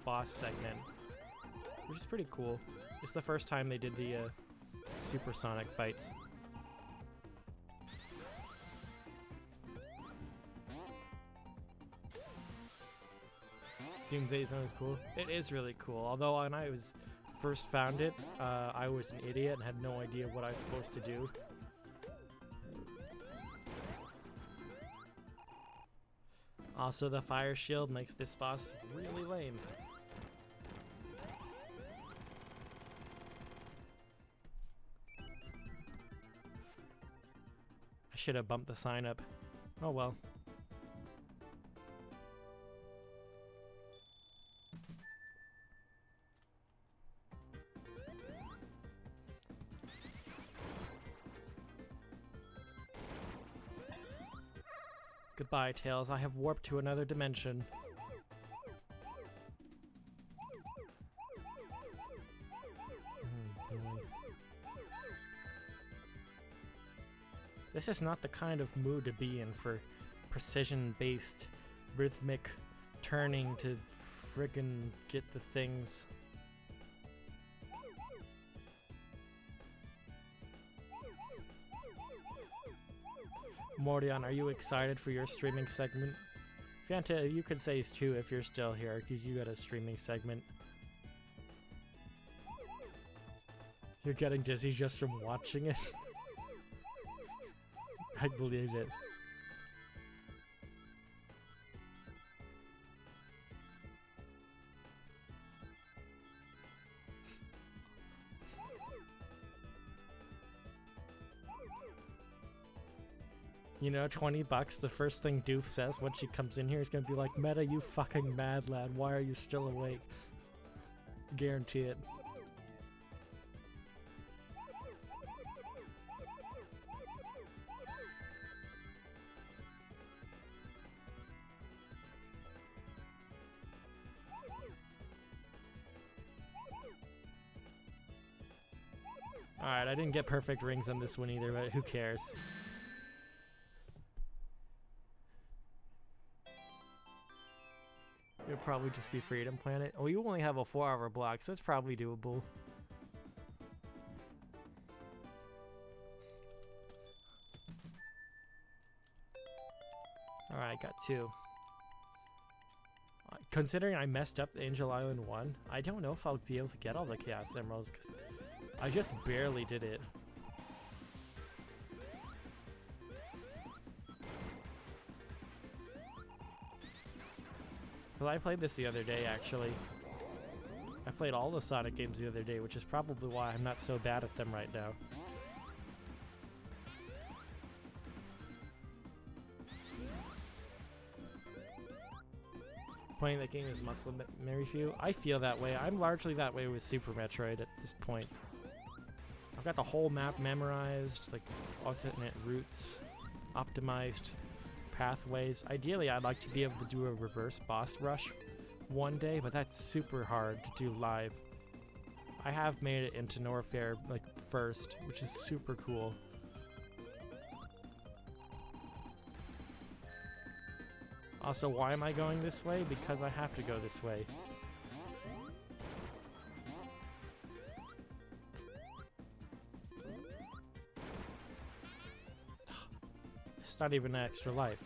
boss segment, which is pretty cool. It's the first time they did the supersonic fights. Doomsday Zone is cool. It is really cool. Although when I was first found it, I was an idiot and had no idea what I was supposed to do. Also, the fire shield makes this boss really lame. I should have bumped the sign up. Oh well. Goodbye, Tails. I have warped to another dimension. Oh, boy. This is not the kind of mood to be in for precision-based rhythmic turning to friggin' get the things. Mordion, are you excited for your streaming segment? Fanta, you could say too if you're still here, because you got a streaming segment. You're getting dizzy just from watching it? I believe it. You know, 20 bucks, the first thing Doof says when she comes in here is gonna be like, Meta, you fucking mad lad, why are you still awake? Guarantee it. Alright, I didn't get perfect rings on this one either, but who cares? It'll probably just be Freedom Planet. Oh, you only have a 4-hour block, so it's probably doable. Alright, got 2. Considering I messed up Angel Island 1, I don't know if I'll be able to get all the Chaos Emeralds, because I just barely did it. Well, I played this the other day, actually. I played all the Sonic games the other day, which is probably why I'm not so bad at them right now. Playing that game is muscle memory for you. I feel that way. I'm largely that way with Super Metroid at this point. I've got the whole map memorized, like alternate routes, optimized pathways. Ideally, I'd like to be able to do a reverse boss rush one day, but that's super hard to do live. I have made it into Norfair like first, which is super cool. Also, why am I going this way? Because I have to go this way. It's not even an extra life.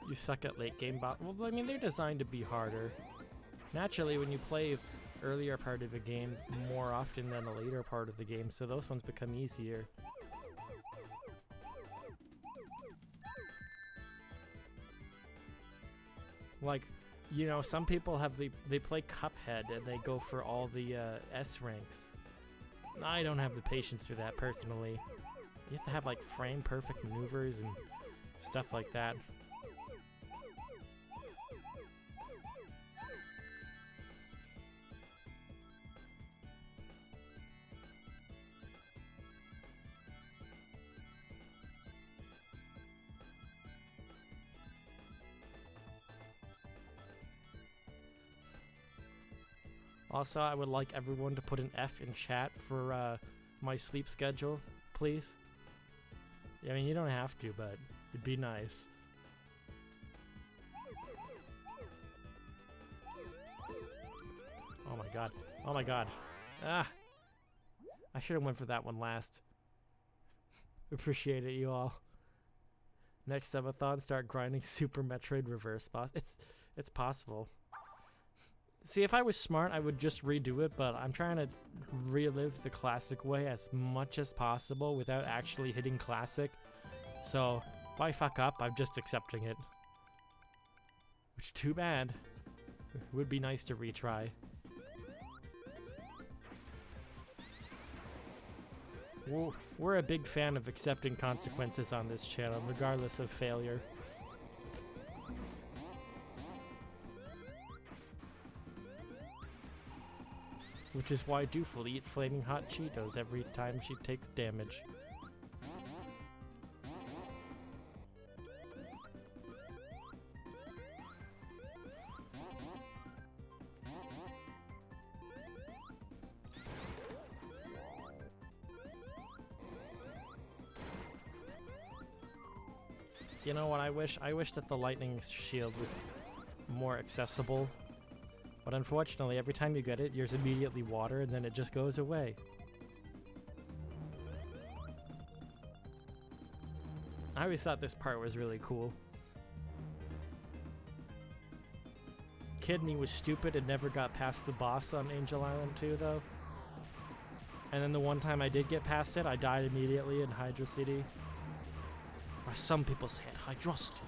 You suck at late game bot. Well, I mean, they're designed to be harder. Naturally, when you play earlier part of a game more often than the later part of the game, so those ones become easier. Like, you know, some people have they play Cuphead and they go for all the S ranks. I don't have the patience for that personally. You have to have like frame perfect maneuvers and stuff like that. Also, I would like everyone to put an F in chat for my sleep schedule, please. I mean, you don't have to, but it'd be nice. Oh my god. Oh my god. Ah! I should have went for that one last. Appreciate it, you all. Next Subathon, start grinding Super Metroid reverse boss. It's possible. See, if I was smart, I would just redo it, but I'm trying to relive the classic way as much as possible without actually hitting classic. So, if I fuck up, I'm just accepting it. Which, too bad. It would be nice to retry. We're a big fan of accepting consequences on this channel, regardless of failure. Which is why Doof will eat flaming hot Cheetos every time she takes damage. You know what I wish? I wish that the lightning shield was more accessible. But unfortunately, every time you get it, there's immediately water and then it just goes away. I always thought this part was really cool. Kidney was stupid and never got past the boss on Angel Island 2 though. And then the one time I did get past it, I died immediately in Hydra City. Or some people say it, Hydrosity.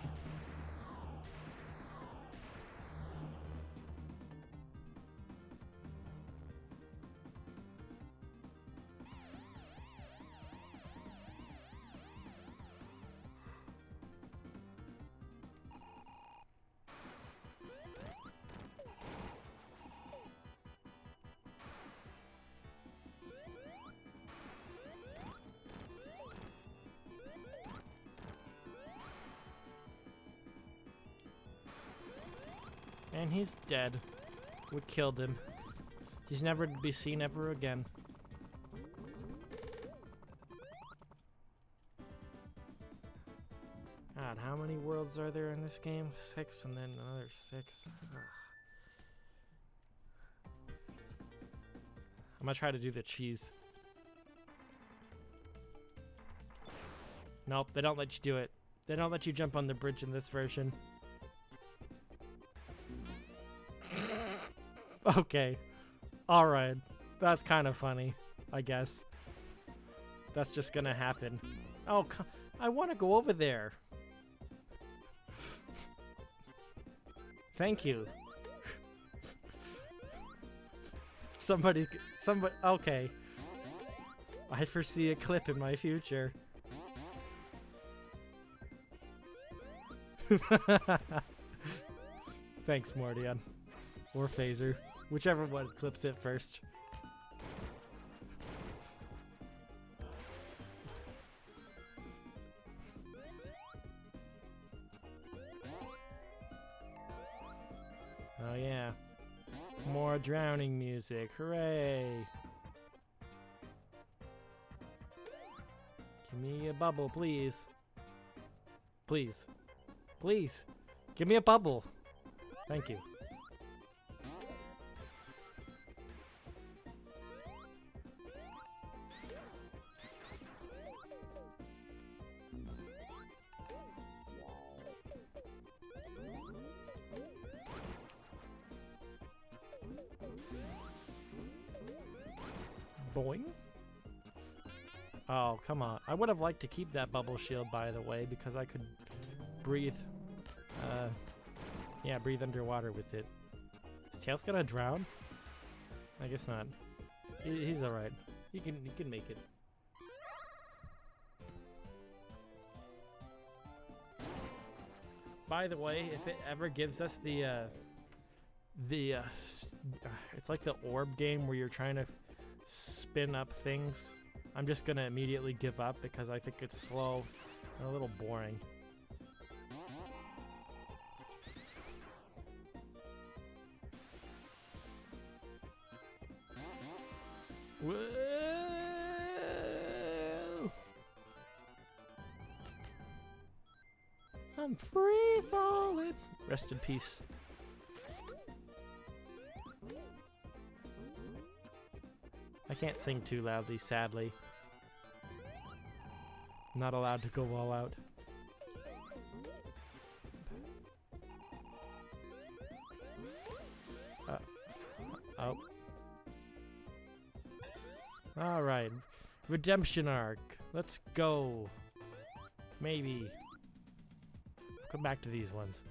And he's dead. We killed him. He's never to be seen ever again. God, how many worlds are there in this game? 6 and then another 6. Ugh. I'm gonna try to do the cheese. Nope, they don't let you do it. They don't let you jump on the bridge in this version. Okay. Alright. That's kind of funny, I guess. That's just gonna happen. Oh, I want to go over there. Thank you. Somebody, okay. I foresee a clip in my future. Thanks, Mordion. Or Phaser. Whichever one clips it first. Oh yeah. More drowning music. Hooray! Give me a bubble, please. Please. Please. Give me a bubble. Thank you. Boing. Oh, come on. I would have liked to keep that bubble shield, by the way, because I could breathe. Yeah, breathe underwater with it. Is Tails gonna drown? I guess not. He's alright. He can make it. By the way, if it ever gives us it's like the orb game where you're trying to spin up things, I'm just gonna immediately give up because I think it's slow and a little boring. Whoa! I'm free falling. Rest in peace. I can't sing too loudly, sadly. Not allowed to go all out. Oh. Alright. Redemption arc. Let's go. Maybe. Come back to these ones.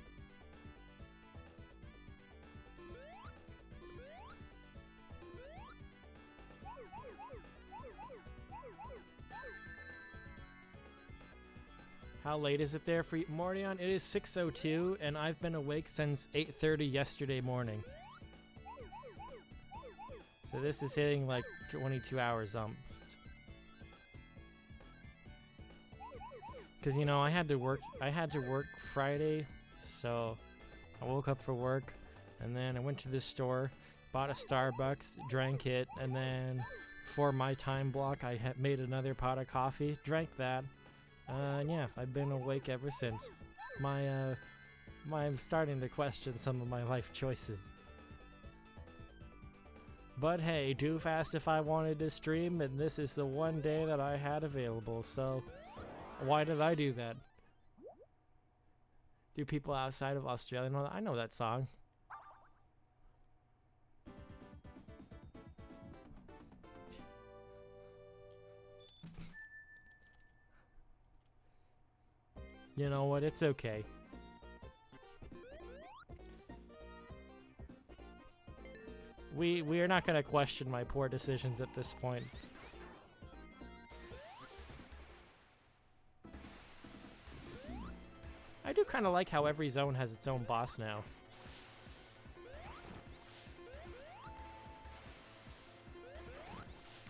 How late is it there for you, Mordion? It is 6:02, and I've been awake since 8:30 yesterday morning. So this is hitting like 22 hours almost. Cause you know I had to work Friday, so I woke up for work, and then I went to the store, bought a Starbucks, drank it, and then for my time block I made another pot of coffee, drank that. And yeah, I've been awake ever since. I'm starting to question some of my life choices. But hey, do fast if I wanted to stream, and this is the one day that I had available, so why did I do that? Do people outside of Australia know that? I know that song. You know what? It's okay. We are not going to question my poor decisions at this point. I do kind of like how every zone has its own boss now.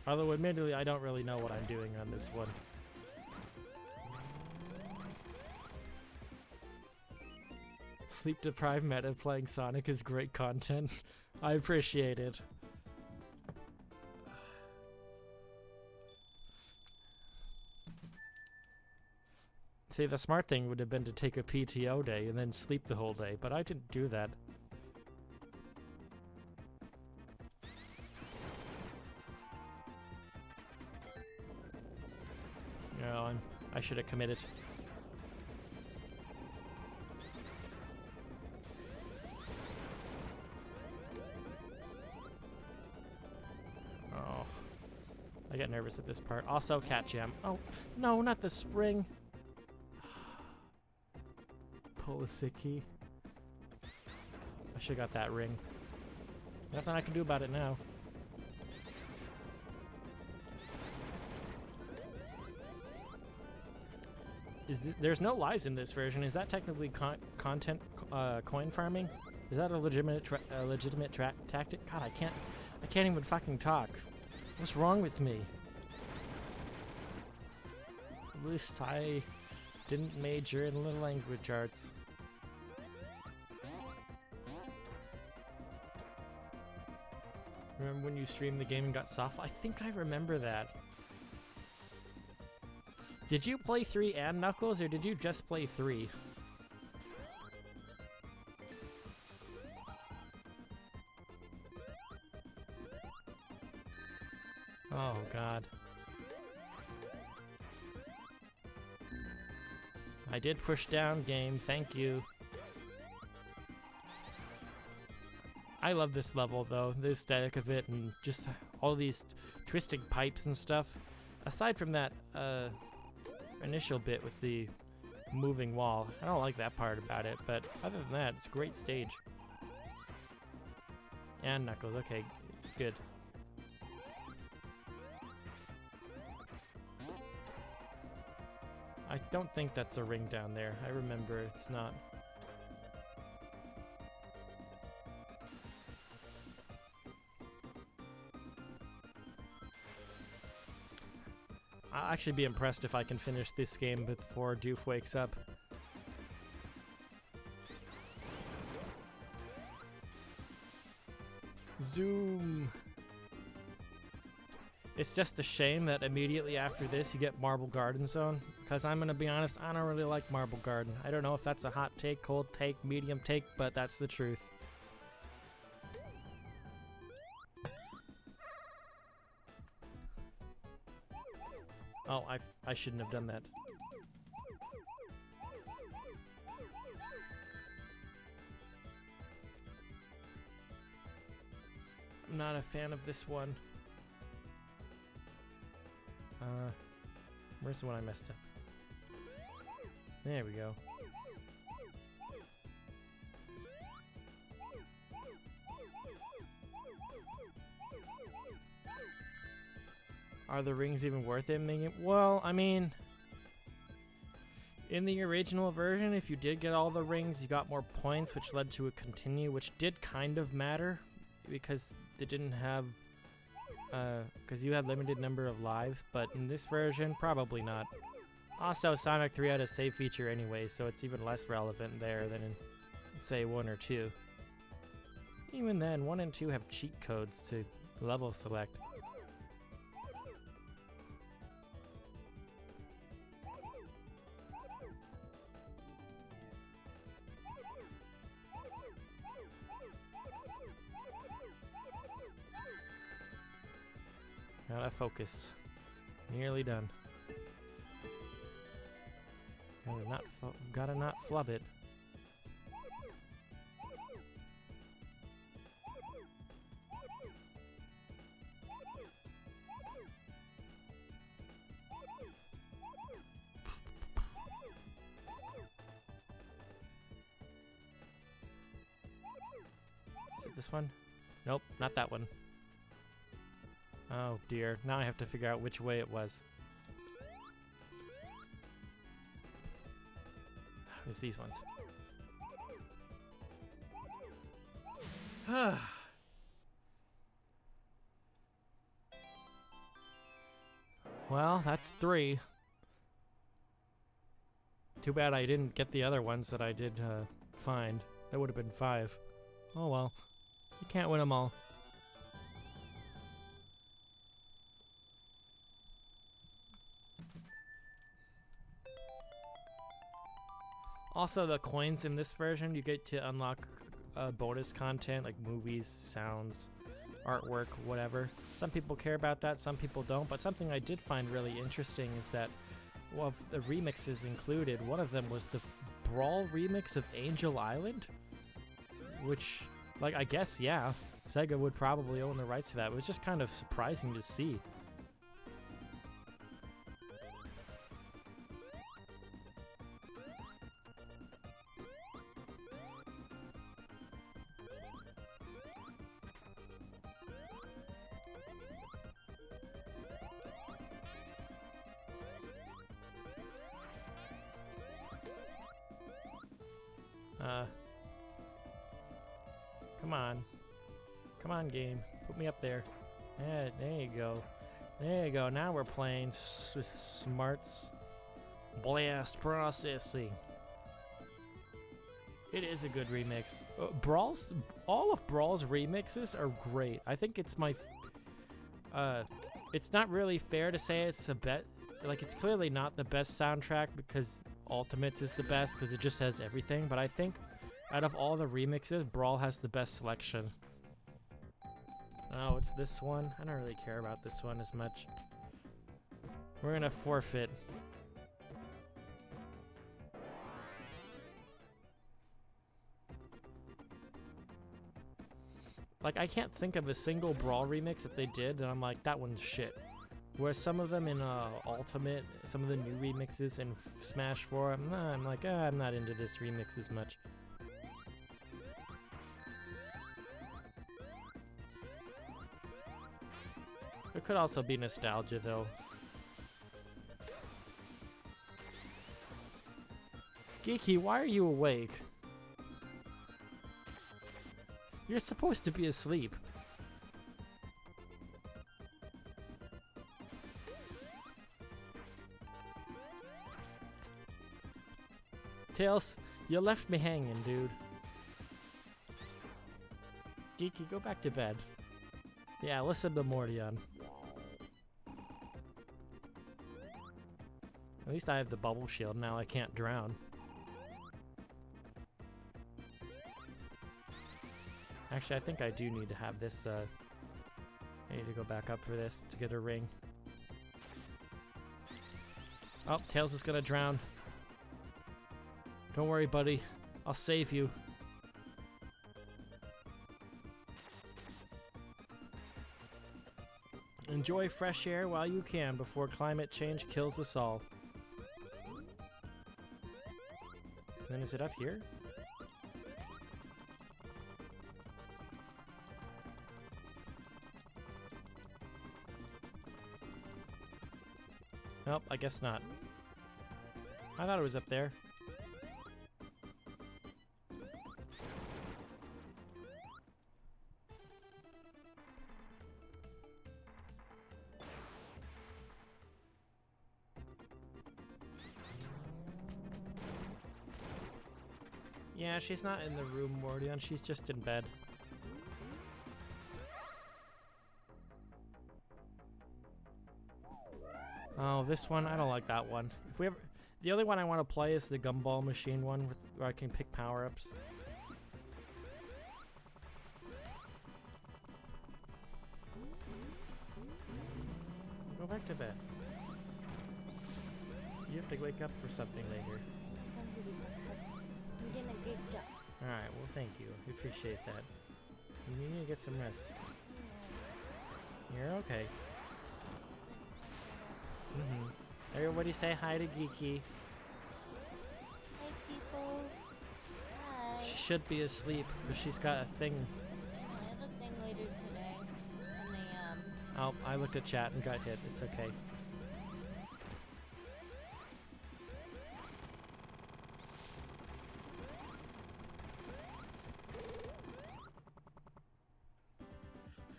Although admittedly, I don't really know what I'm doing on this one. Sleep-deprived meta playing Sonic is great content. I appreciate it. See, the smart thing would have been to take a PTO day and then sleep the whole day, but I didn't do that. No, I should have committed. Oh, I get nervous at this part. Also, cat jam. Oh, no, not the spring. Polisiki. I should have got that ring. Nothing I can do about it now. There's no lives in this version. Is that technically content coin farming? Is that a legitimate tactic? God, I can't even fucking talk. What's wrong with me? At least I didn't major in the language arts. Remember when you streamed the game and got soft? I think I remember that. Did you play 3 and Knuckles, or did you just play 3? Oh, God. I did push down, game. Thank you. I love this level, though. The aesthetic of it and just all these twisting pipes and stuff. Aside from that, initial bit with the moving wall. I don't like that part about it, but other than that, it's a great stage. And Knuckles, okay, good. I don't think that's a ring down there. I remember it's not. I'll actually be impressed if I can finish this game before Doof wakes up. Zoom! It's just a shame that immediately after this you get Marble Garden Zone. Because I'm gonna be honest, I don't really like Marble Garden. I don't know if that's a hot take, cold take, medium take, but that's the truth. Oh, I shouldn't have done that. I'm not a fan of this one. Where's the one I messed up? There we go. Are the rings even worth it? Well, I mean, in the original version, if you did get all the rings, you got more points, which led to a continue, which did kind of matter because they didn't have, because you had limited number of lives, but in this version, probably not. Also, Sonic 3 had a save feature anyway, so it's even less relevant there than in, say, 1 or 2. Even then, 1 and 2 have cheat codes to level select. Gotta focus. Nearly done. Gotta not flub it. Is it this one? Nope, not that one. Oh dear, now I have to figure out which way it was. It was these ones. Well, that's 3. Too bad I didn't get the other ones that I did find. That would have been 5. Oh well, you can't win them all. Also, the coins in this version, you get to unlock bonus content like movies, sounds, artwork, whatever. Some people care about that, some people don't, but something I did find really interesting is that, well, the remixes included, one of them was the Brawl remix of Angel Island, which, like, I guess, yeah, Sega would probably own the rights to that. It was just kind of surprising to see. Come on. Come on, game. Put me up there. Yeah, there you go. There you go. Now we're playing with smarts. Blast processing. It is a good remix. All of Brawl's remixes are great. I think it's my... it's not really fair to say it's a bet. Like, it's clearly not the best soundtrack because Ultimates is the best because it just has everything. But I think out of all the remixes, Brawl has the best selection. Oh, it's this one. I don't really care about this one as much. We're gonna forfeit. Like, I can't think of a single Brawl remix that they did, and I'm like, that one's shit. Whereas some of them in Ultimate, some of the new remixes in Smash 4, I'm like, I'm not into this remix as much. It could also be nostalgia, though. Geeky, why are you awake? You're supposed to be asleep. Tails, you left me hanging, dude. Geeky, go back to bed. Yeah, listen to Mordion. At least I have the bubble shield, now I can't drown. Actually, I think I do need to have this, I need to go back up for this to get a ring. Oh, Tails is gonna drown. Don't worry, buddy. I'll save you. Enjoy fresh air while you can before climate change kills us all. And then is it up here? Nope, I guess not. I thought it was up there. Yeah, she's not in the room, Mordion. She's just in bed. Oh, this one? I don't like that one. If we ever, the only one I want to play is the gumball machine one where I can pick power-ups. Go back to bed. You have to wake up for something later. You did a great job. Alright, well thank you. We appreciate that. You need to get some rest. You're okay. Everybody say hi to Geeky. Hi, peoples. Hi. She should be asleep, but she's got a thing. I have a thing later today. 10 a.m. Oh, I looked at chat and got hit. It's okay.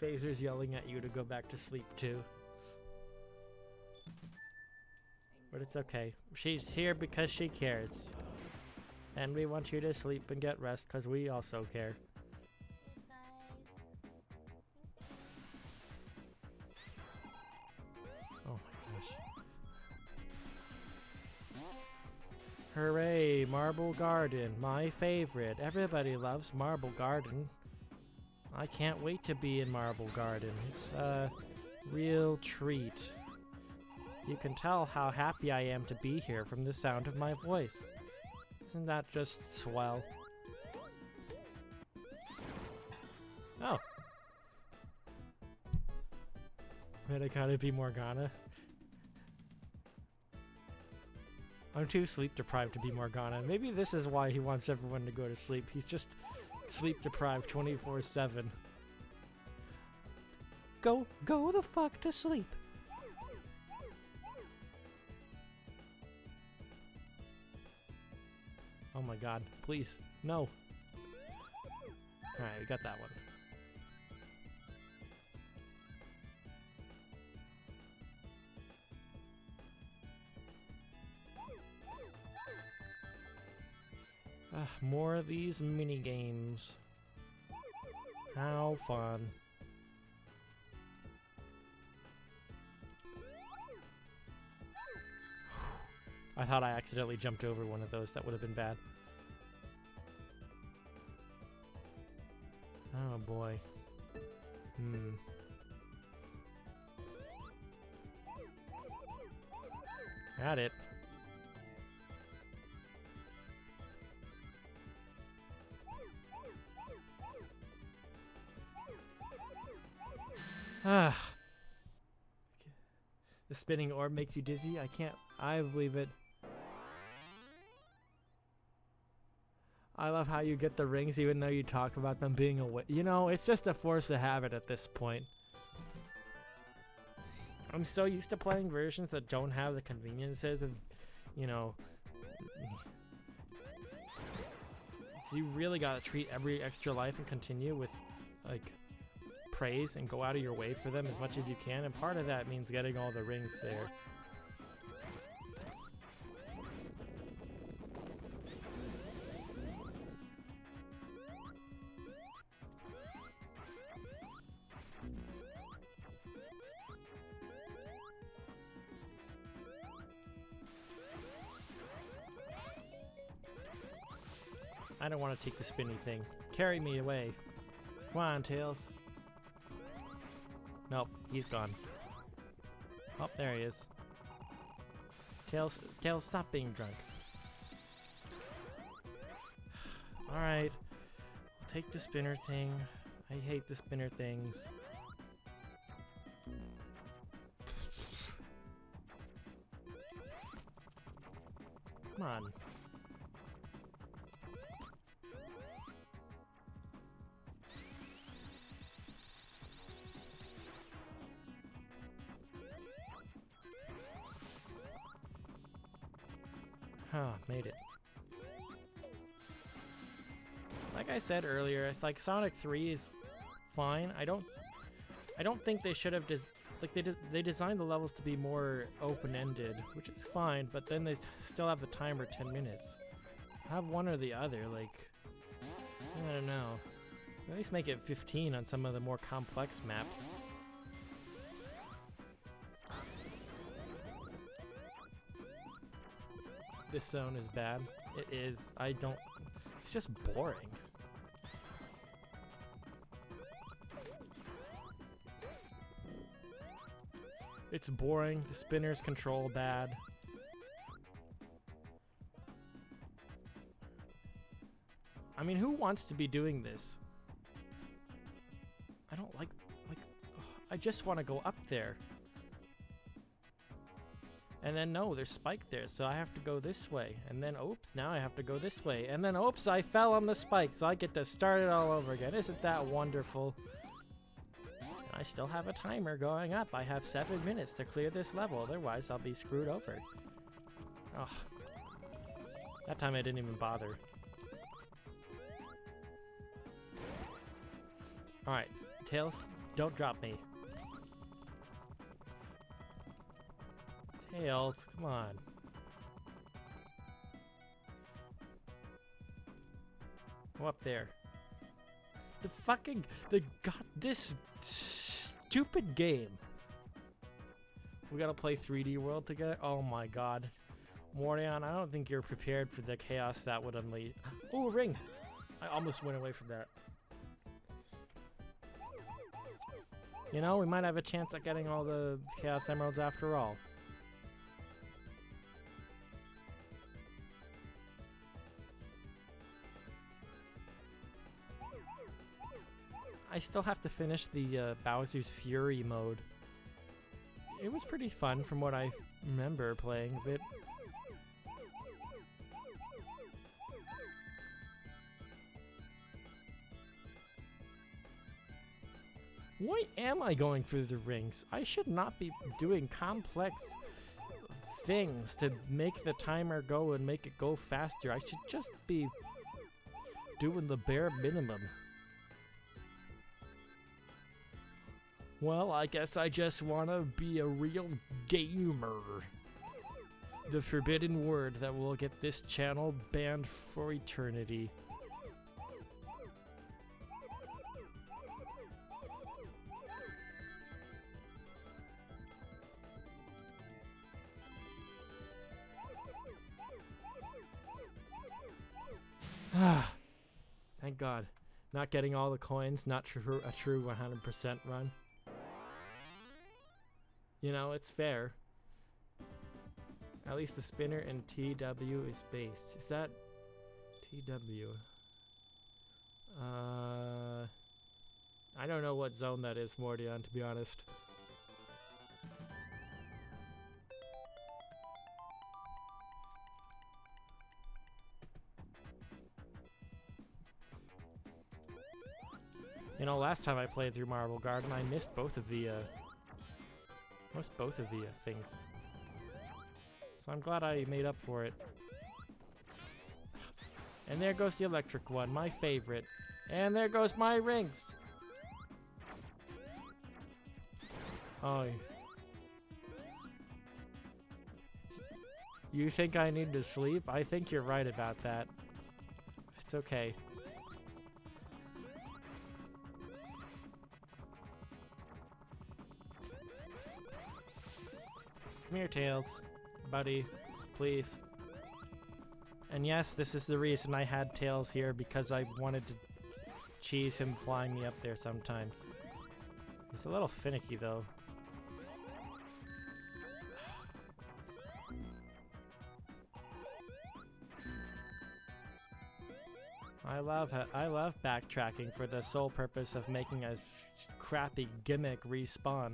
Phaser's yelling at you to go back to sleep too. But it's okay. She's here because she cares. And we want you to sleep and get rest because we also care. Hey, guys. Oh my gosh. Hooray, Marble Garden, my favorite. Everybody loves Marble Garden. I can't wait to be in Marble Garden. It's a real treat. You can tell how happy I am to be here from the sound of my voice. Isn't that just swell? Oh. But I gotta be Morgana. I'm too sleep deprived to be Morgana. Maybe this is why he wants everyone to go to sleep. He's just sleep deprived 24/7. Go the fuck to sleep. Oh my god, please, no. Alright, we got that one. More of these mini games. How fun. I thought I accidentally jumped over one of those. That would have been bad. Oh boy. Got it. Ah. The spinning orb makes you dizzy? I believe it. I love how you get the rings even though you talk about them being away. You know, it's just a force of habit at this point. I'm so used to playing versions that don't have the conveniences of, you know... So you really gotta treat every extra life and continue with, like, praise and go out of your way for them as much as you can, and part of that means getting all the rings there. I don't want to take the spinny thing. Carry me away. Come on, Tails. Nope, he's gone. Oh, there he is. Tails, stop being drunk. Alright. We'll take the spinner thing. I hate the spinner things. Come on. Made it. Like I said earlier, it's like Sonic 3 is fine. I don't think they should have they designed the levels to be more open-ended, which is fine, but then they still have the timer 10 minutes. Have one or the other, like, I don't know. At least make it 15 on some of the more complex maps. This zone is bad. It is. It's just boring. It's boring. The spinners control bad. I mean, who wants to be doing this? I don't like, I just want to go up there. And then no, there's Spike there, so I have to go this way. And then oops, now I have to go this way. And then oops, I fell on the spike, so I get to start it all over again. Isn't that wonderful? And I still have a timer going up. I have 7 minutes to clear this level, otherwise I'll be screwed over. Ugh. That time I didn't even bother. Alright, Tails, don't drop me. Tails, come on. Go up there. This stupid game. We gotta play 3D World together? Oh my god. Mordion, I don't think you're prepared for the chaos that would unleash. Oh, a ring! I almost went away from that. You know, we might have a chance at getting all the Chaos Emeralds after all. I still have to finish the Bowser's Fury mode. It was pretty fun from what I remember playing of it. Why am I going through the rings? I should not be doing complex things to make the timer go and make it go faster. I should just be doing the bare minimum. Well, I guess I just want to be a real gamer. The forbidden word that will get this channel banned for eternity. Thank God. Not getting all the coins, not a true 100% run. You know, it's fair. At least the spinner in TW is based. Is that TW? I don't know what zone that is, Mordion, to be honest. You know, last time I played through Marble Garden, I missed both of the things. So I'm glad I made up for it. And there goes the electric one, my favorite. And there goes my rings. Oh. You think I need to sleep? I think you're right about that. It's okay. Come here, Tails. Buddy, please. And yes, this is the reason I had Tails here, because I wanted to cheese him flying me up there sometimes. He's a little finicky though. I love backtracking for the sole purpose of making a crappy gimmick respawn.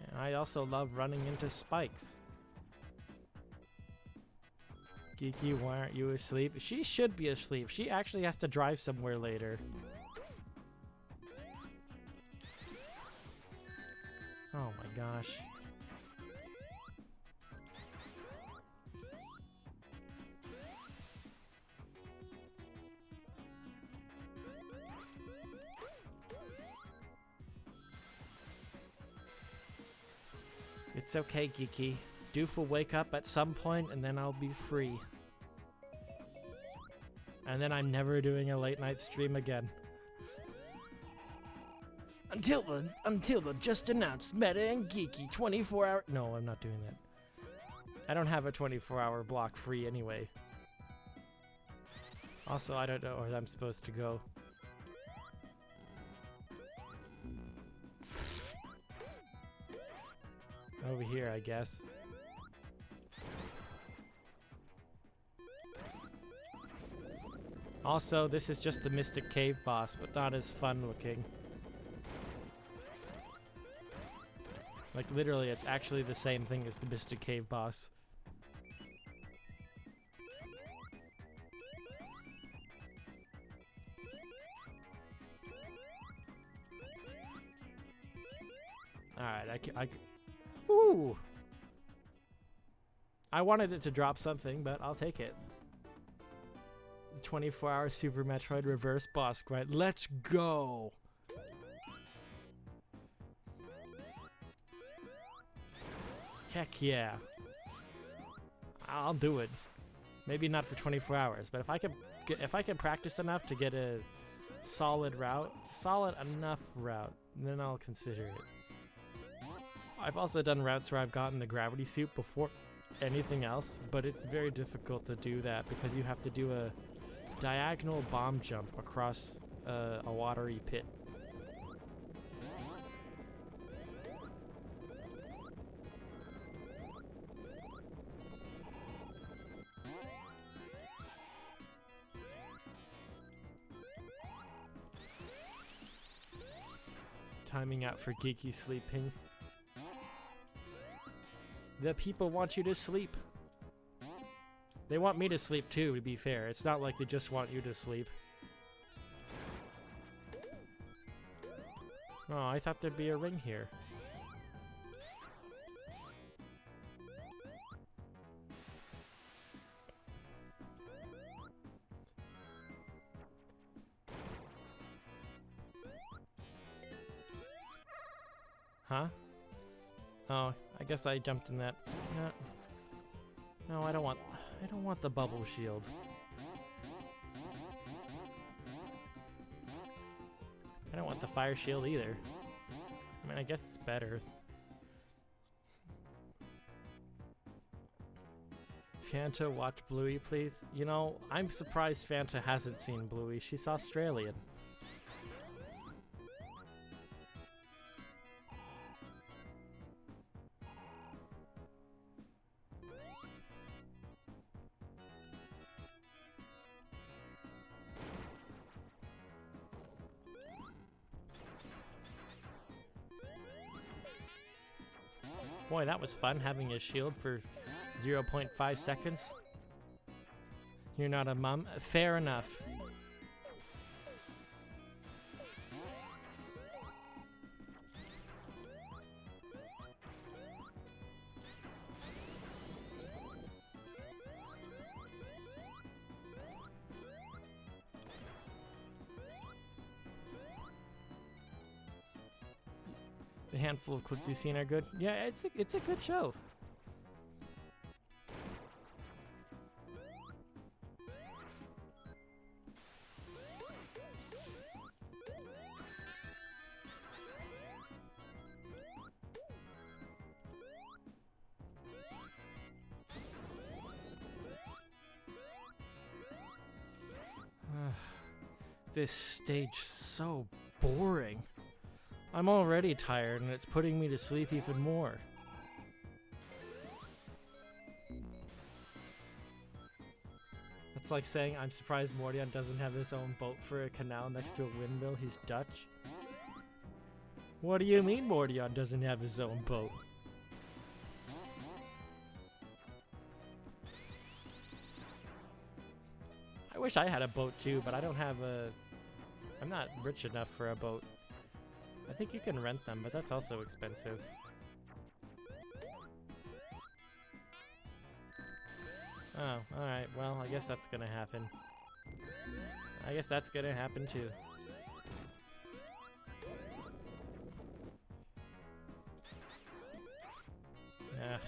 And I also love running into spikes. Geeky, why aren't you asleep? She should be asleep. She actually has to drive somewhere later. Oh my gosh. It's okay, Geeky. Doof will wake up at some point and then I'll be free. And then I'm never doing a late night stream again. Until the just announced Meta and Geeky 24-hour... No, I'm not doing that. I don't have a 24-hour block free anyway. Also, I don't know where I'm supposed to go. Over here, I guess. Also, this is just the Mystic Cave boss, but not as fun looking. Like, literally, it's actually the same thing as the Mystic Cave boss. Alright, Ooh! I wanted it to drop something, but I'll take it. The 24-hour Super Metroid reverse boss grind. Let's go! Heck yeah. I'll do it. Maybe not for 24 hours, but if I can practice enough to get a solid enough route, then I'll consider it. I've also done routes where I've gotten the gravity suit before anything else, but it's very difficult to do that because you have to do a diagonal bomb jump across a watery pit. Timing out for Geeky sleeping. The people want you to sleep. They want me to sleep too, to be fair. It's not like they just want you to sleep. Oh, I thought there'd be a ring here. Huh? Oh, I guess I jumped in that. No, I don't want the bubble shield. I don't want the fire shield either. I mean, I guess it's better. Fanta, watch Bluey, please. You know, I'm surprised Fanta hasn't seen Bluey. She's Australian. Boy, that was fun, having a shield for 0.5 seconds. You're not a mum? Fair enough. The handful of clips you've seen are good. Yeah, it's a good show. this stage so boring. I'm already tired and it's putting me to sleep even more. It's like saying, I'm surprised Mordion doesn't have his own boat for a canal next to a windmill. He's Dutch. What do you mean Mordion doesn't have his own boat? I wish I had a boat too, but I don't have a... I'm not rich enough for a boat. I think you can rent them, but that's also expensive. Oh, alright, well, I guess that's gonna happen. I guess that's gonna happen too. Yeah.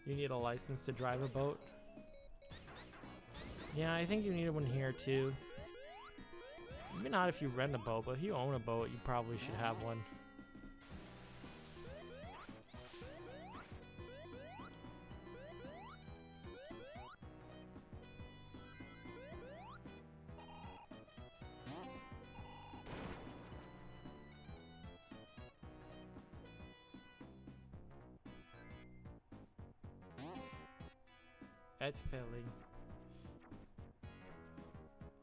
You need a license to drive a boat? Yeah, I think you need one here too. Maybe not if you rent a boat, but if you own a boat, you probably should have one. Etfeling.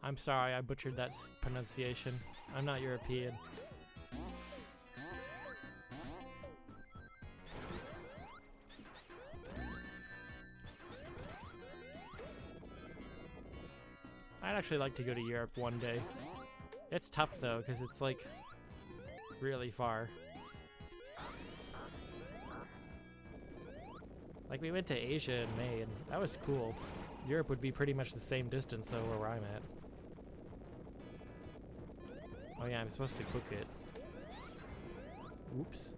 I'm sorry, I butchered that pronunciation. I'm not European. I'd actually like to go to Europe one day. It's tough though, because it's like really far. Like we went to Asia in May and that was cool. Europe would be pretty much the same distance though where I'm at. Oh yeah, I'm supposed to cook it. Oops.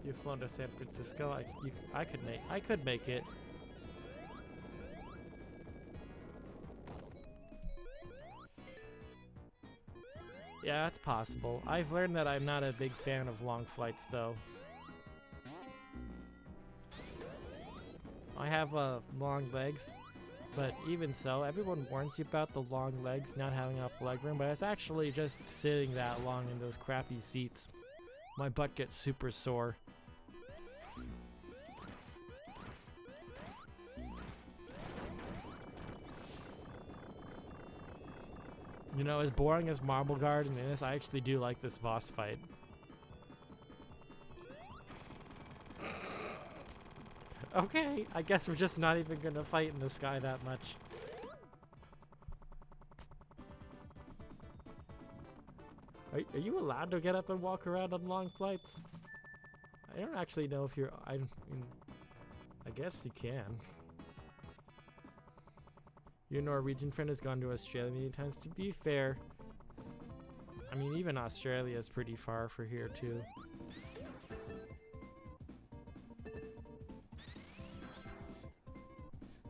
You've flown to San Francisco. I could make it. Yeah, it's possible. I've learned that I'm not a big fan of long flights, though. I have long legs, but even so, everyone warns you about the long legs not having enough leg room, but it's actually just sitting that long in those crappy seats. My butt gets super sore. You know, as boring as Marble Garden is, I actually do like this boss fight. Okay, I guess we're just not even gonna fight in the sky that much. Are you allowed to get up and walk around on long flights? I don't actually know if you're... I mean, I guess you can. Your Norwegian friend has gone to Australia many times. To be fair, I mean, even Australia is pretty far for here, too.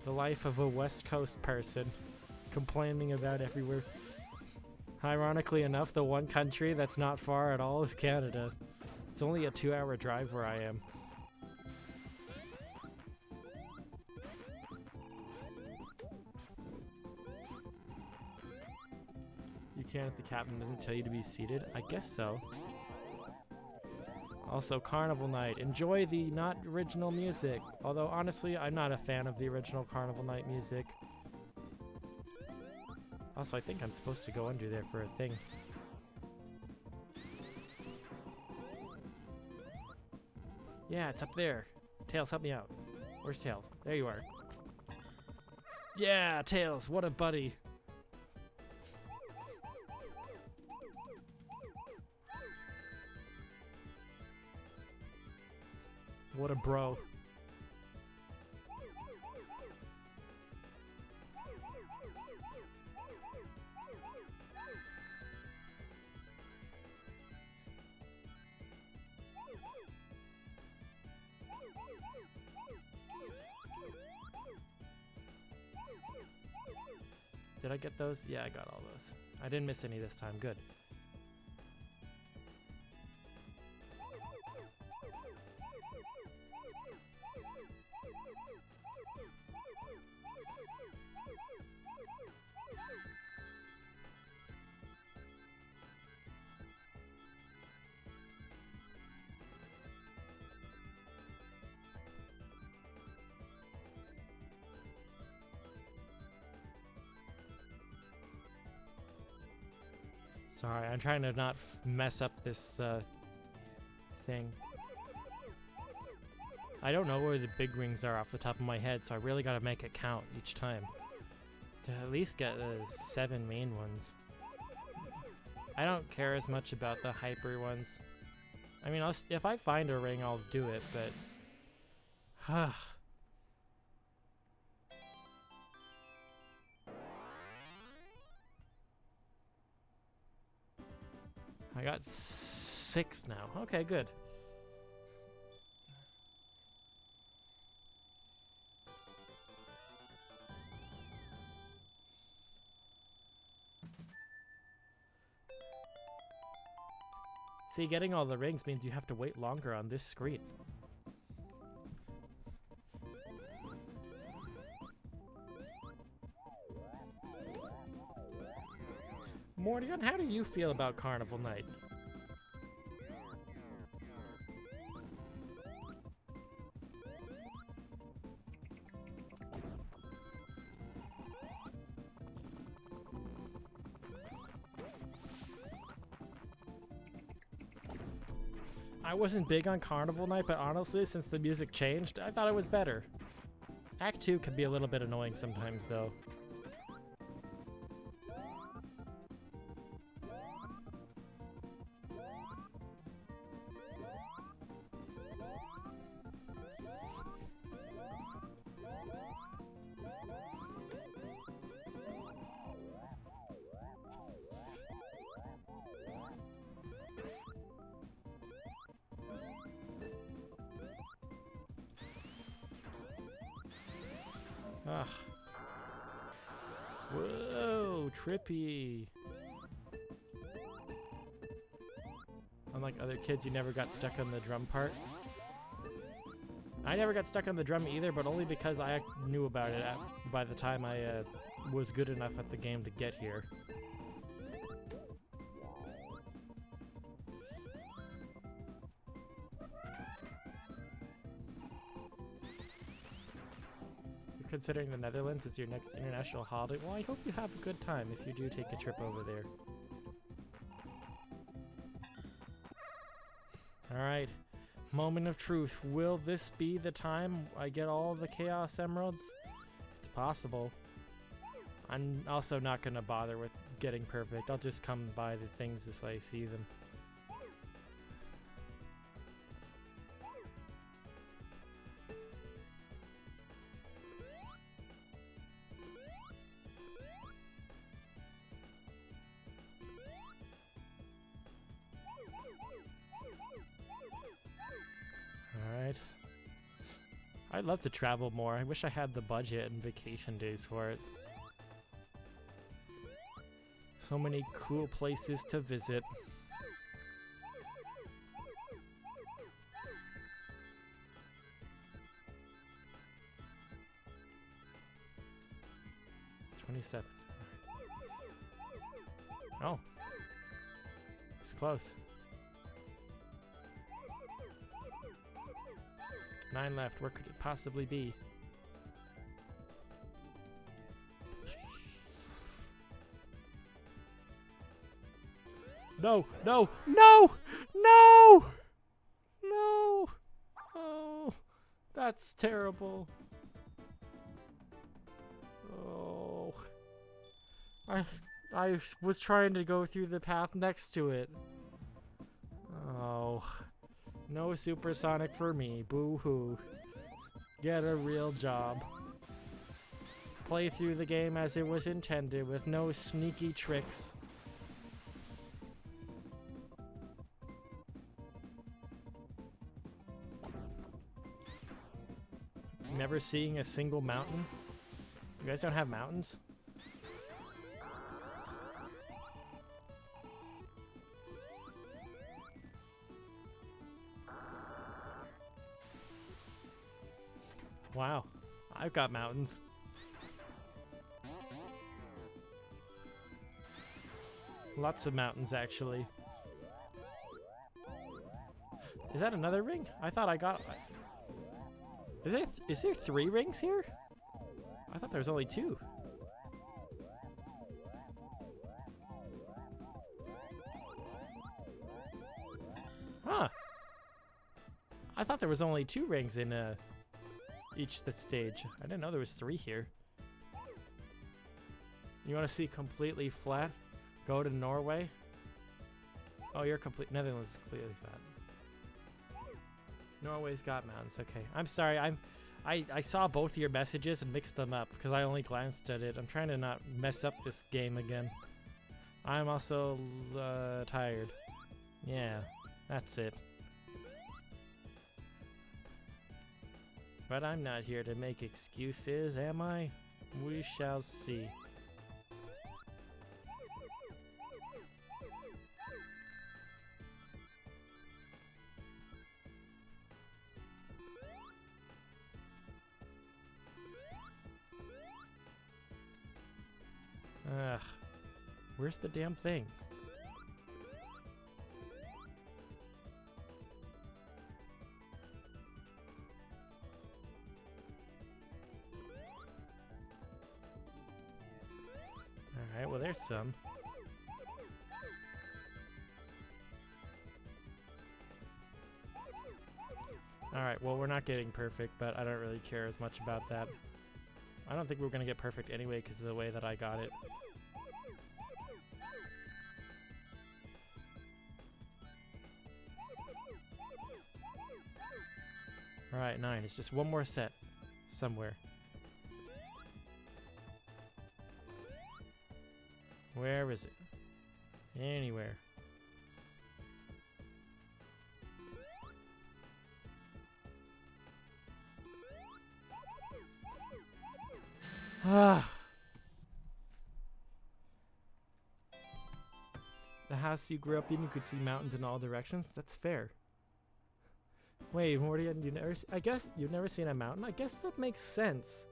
The life of a West Coast person, complaining about everywhere. Ironically enough, the one country that's not far at all is Canada. It's only a 2-hour drive where I am. You can if the captain doesn't tell you to be seated? I guess so. Also, Carnival Night. Enjoy the not original music. Although, honestly, I'm not a fan of the original Carnival Night music. Also, I think I'm supposed to go under there for a thing. Yeah, it's up there. Tails, help me out. Where's Tails? There you are. Yeah, Tails, what a buddy. What a bro. Did I get those? Yeah, I got all those. I didn't miss any this time. Good. Sorry, I'm trying to not mess up this thing. I don't know where the big rings are off the top of my head, so I really gotta make it count each time. To at least get the 7 main ones. I don't care as much about the hyper ones. I mean, if I find a ring, I'll do it, but... I got 6 now. Okay, good. See, getting all the rings means you have to wait longer on this screen. Mordion, how do you feel about Carnival Night? I wasn't big on Carnival Night, but honestly, since the music changed, I thought it was better. Act 2 can be a little bit annoying sometimes, though. Ah. Whoa, trippy. Unlike other kids, you never got stuck on the drum part. I never got stuck on the drum either, but only because I knew about it by the time I was good enough at the game to get here. Considering the Netherlands is your next international holiday, well, I hope you have a good time if you do take a trip over there. Alright, moment of truth. Will this be the time I get all the Chaos Emeralds? It's possible. I'm also not going to bother with getting perfect. I'll just come by the things as I see them. I'd love to travel more. I wish I had the budget and vacation days for it. So many cool places to visit. $27. Oh. It's close. 9 left. Where could it possibly be? No! No! No! No! No! Oh, that's terrible. Oh. I was trying to go through the path next to it. Oh. No supersonic for me. Boo-hoo. Get a real job. Play through the game as it was intended with no sneaky tricks. Never seeing a single mountain? You guys don't have mountains? Wow, I've got mountains. Lots of mountains, actually. Is that another ring? I thought I got... Is there 3 rings here? I thought there was only 2. Huh. I thought there was only 2 rings in each stage. I didn't know there was 3 here. You want to see completely flat? Go to Norway. Oh, you're complete. Netherlands is completely flat. Norway's got mountains. Okay, I'm sorry. I saw both your messages and mixed them up because I only glanced at it. I'm trying to not mess up this game again. I'm also tired. Yeah, that's it. But I'm not here to make excuses, am I? We shall see. Ugh. Where's the damn thing? Alright, well there's some. Alright, well we're not getting perfect, but I don't really care as much about that. I don't think we're gonna get perfect anyway because of the way that I got it. Alright, 9. It's just one more set. Somewhere. Where is it? Anywhere. Ah. The house you grew up in, you could see mountains in all directions. That's fair. Wait, Morty, you never? I guess you've never seen a mountain. I guess that makes sense.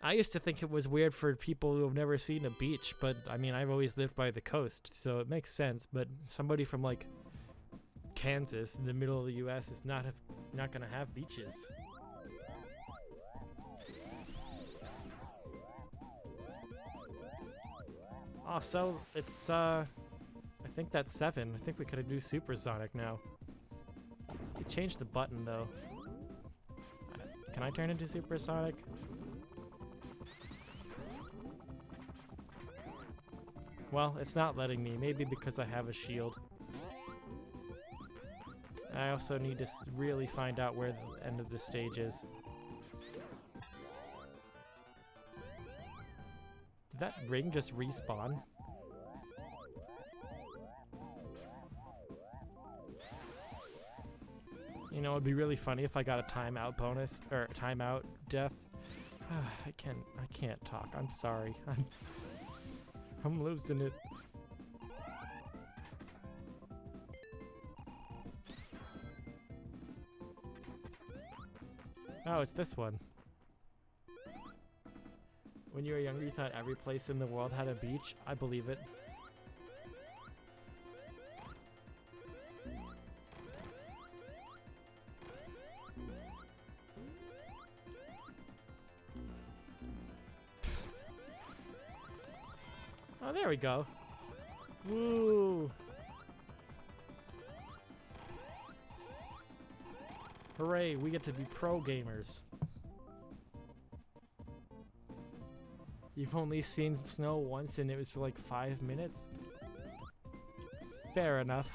I used to think it was weird for people who have never seen a beach, but I mean, I've always lived by the coast, so it makes sense. But somebody from like Kansas, in the middle of the U.S., is not gonna have beaches. Also, it's I think that's 7. I think we could do supersonic now. We changed the button though. Can I turn into supersonic? Well, it's not letting me. Maybe because I have a shield. I also need to really find out where the end of the stage is. Did that ring just respawn? You know, it'd be really funny if I got a timeout bonus or timeout death. I can't talk. I'm sorry. I'm losing it. Oh, it's this one. When you were younger, you thought every place in the world had a beach? I believe it. Oh, there we go. Woo! Hooray, we get to be pro gamers. You've only seen snow once and it was for like 5 minutes? Fair enough.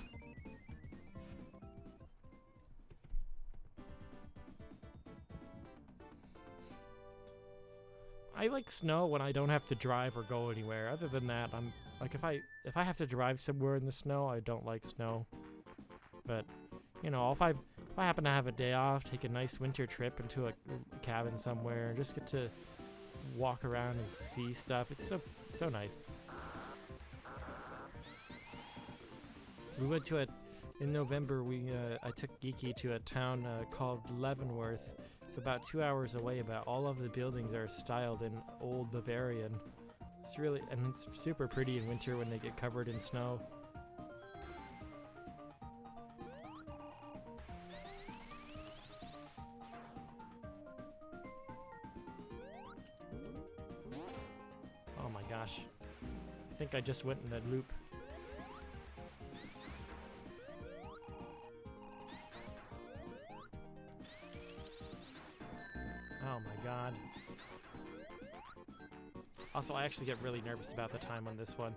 I like snow when I don't have to drive or go anywhere. Other than that, I'm like if I have to drive somewhere in the snow, I don't like snow. But you know, if I happen to have a day off, take a nice winter trip into a cabin somewhere, just get to walk around and see stuff. It's so nice. We went to In November, I took Geeky to a town called Leavenworth. It's about 2 hours away, but all of the buildings are styled in old Bavarian. It's really, and it's super pretty in winter when they get covered in snow. Oh my gosh. I think I just went in a loop. Oh my god. Also, I actually get really nervous about the time on this one.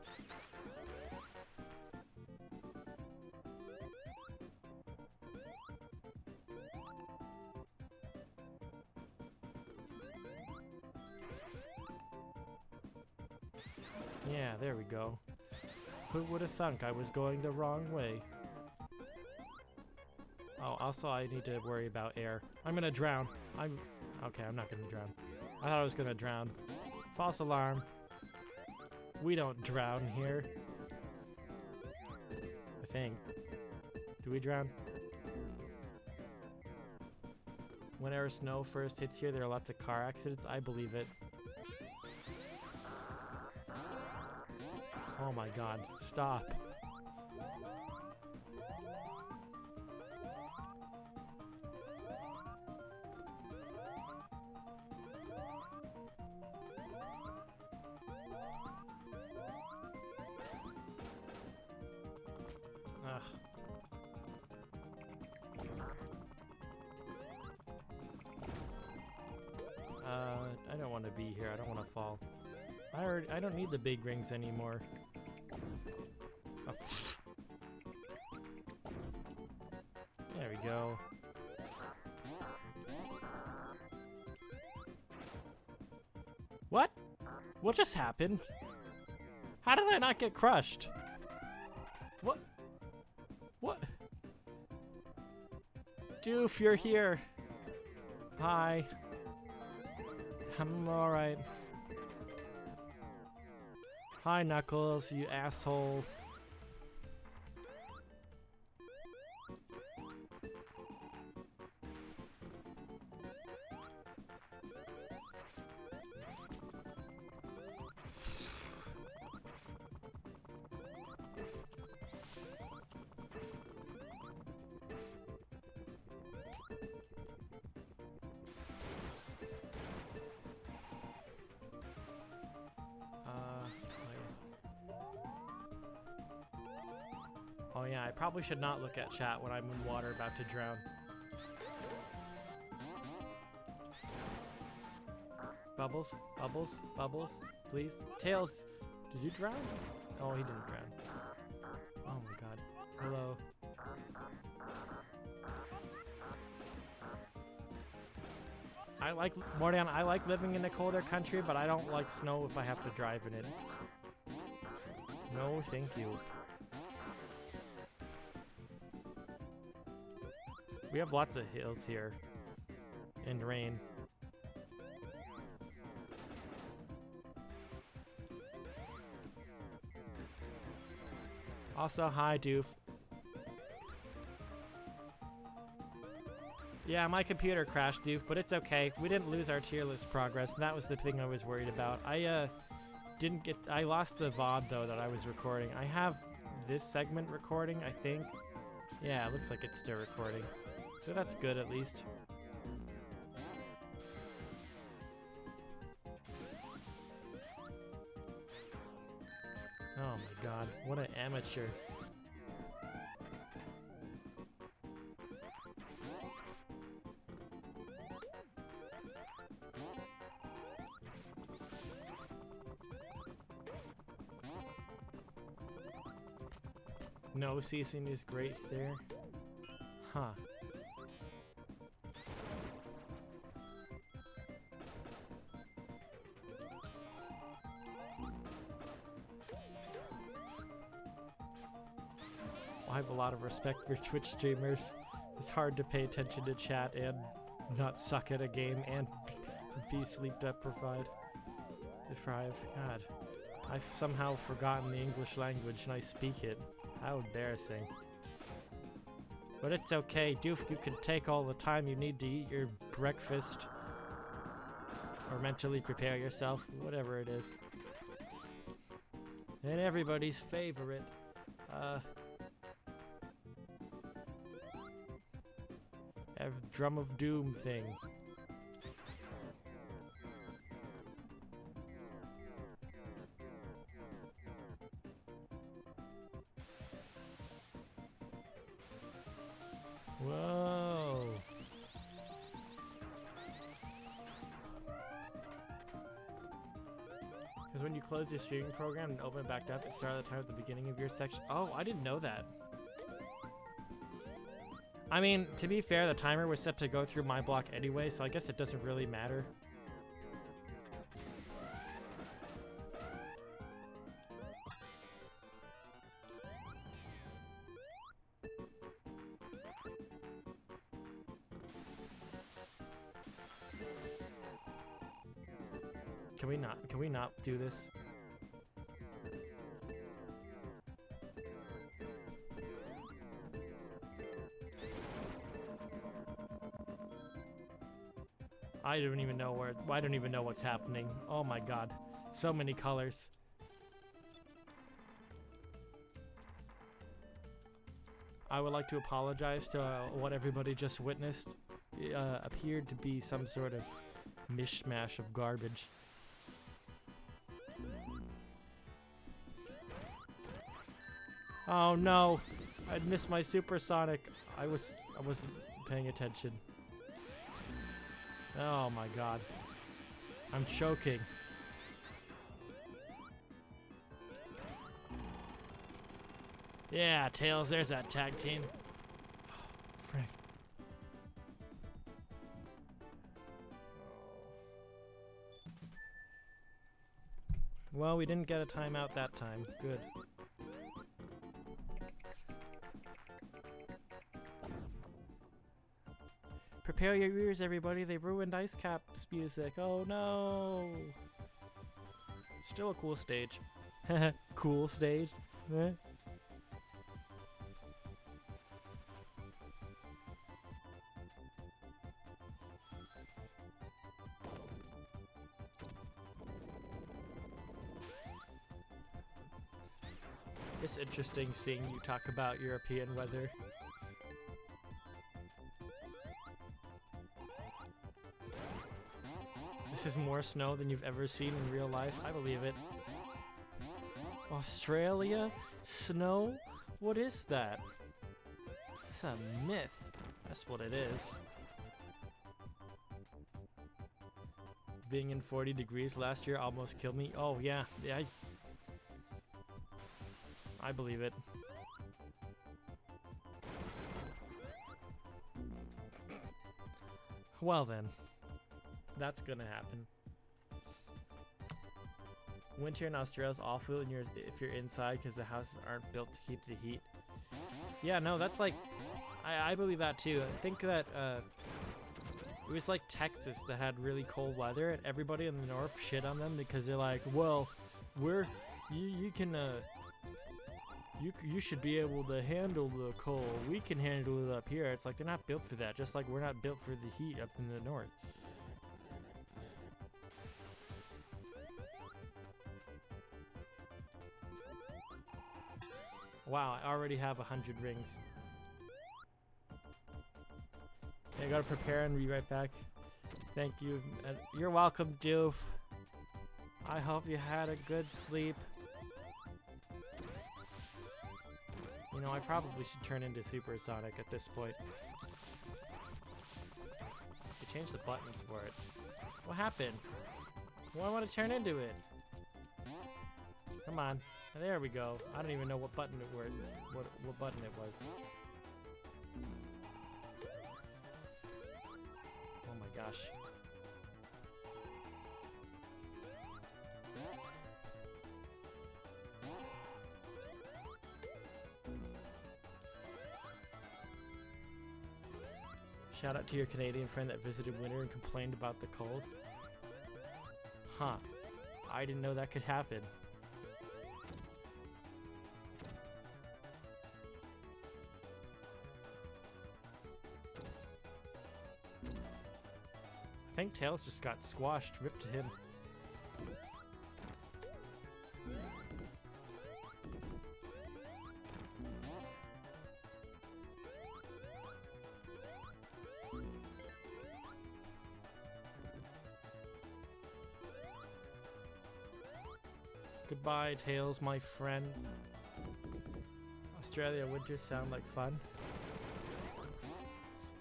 Yeah, there we go. Who would have thunk I was going the wrong way? Oh, also I need to worry about air. I'm gonna drown. Okay, I'm not gonna drown. I thought I was gonna drown. False alarm. We don't drown here. I think. Do we drown? Whenever snow first hits here, there are lots of car accidents. I believe it. Oh my god. Stop. Ugh. I don't want to be here. I don't want to fall. I don't need the big rings anymore. Oh. There we go. What? What just happened? How did I not get crushed? What? What? Doof, you're here. Hi. I'm alright. Hi, Knuckles, you asshole. Oh yeah, I probably should not look at chat when I'm in water about to drown. Bubbles, bubbles, bubbles, please. Tails, did you drown? Oh, he didn't drown. Oh my god. Hello. I like, Mordian, I like living in a colder country, but I don't like snow if I have to drive in it. No, thank you. We have lots of hills here. And rain. Also, hi, Doof. Yeah, my computer crashed, Doof, but it's okay. We didn't lose our tier list progress, and that was the thing I was worried about. I lost the VOD, though, that I was recording. I have this segment recording, I think. Yeah, it looks like it's still recording. So that's good, at least. Oh my god, what an amateur. No ceasing is great there. Huh. I have a lot of respect for Twitch streamers. It's hard to pay attention to chat and not suck at a game and be sleep deprived. God, I've somehow forgotten the English language and I speak it. How embarrassing. But it's okay, Doof, you can take all the time you need to eat your breakfast. Or mentally prepare yourself, whatever it is. And everybody's favorite, Drum of Doom thing. Whoa. Because when you close your streaming program and open it back up, it started the time at the beginning of your section. Oh, I didn't know that. I mean, to be fair, the timer was set to go through my block anyway, so I guess it doesn't really matter. Can we not do this? I don't even know what's happening. Oh my god. So many colors. I would like to apologize to what everybody just witnessed. It appeared to be some sort of mishmash of garbage. Oh no, I'd missed my supersonic. I wasn't paying attention. Oh my god. I'm choking. Yeah, Tails, there's that tag team. Frick. Well, we didn't get a timeout that time. Good. Prepare your ears, everybody. They ruined Ice Cap's music. Oh no. Still a cool stage. Cool stage. Eh? It's interesting seeing you talk about European weather. This is more snow than you've ever seen in real life. I believe it. Australia? Snow? What is that? It's a myth. That's what it is. Being in 40 degrees last year almost killed me. Oh yeah, I believe it. Well then, that's gonna happen. Winter in Australia is awful if you're inside because the houses aren't built to keep the heat. Yeah, no, that's like, I believe that too. I think that it was like Texas that had really cold weather, and everybody in the north shit on them because they're like, well, you should be able to handle the cold. We can handle it up here. It's like they're not built for that, just like we're not built for the heat up in the north. Wow, I already have 100 rings. I gotta prepare and be right back. Thank you. You're welcome, Doof. I hope you had a good sleep. You know, I probably should turn into Supersonic at this point. I changed the buttons for it. What happened? Well, I want to turn into it. Come on. There we go. I don't even know what button it was. What button it was. Oh my gosh. Shout out to your Canadian friend that visited winter and complained about the cold. Huh. I didn't know that could happen. think Tails just got squashed. Ripped to him. Goodbye, Tails, my friend. Australia would just sound like fun.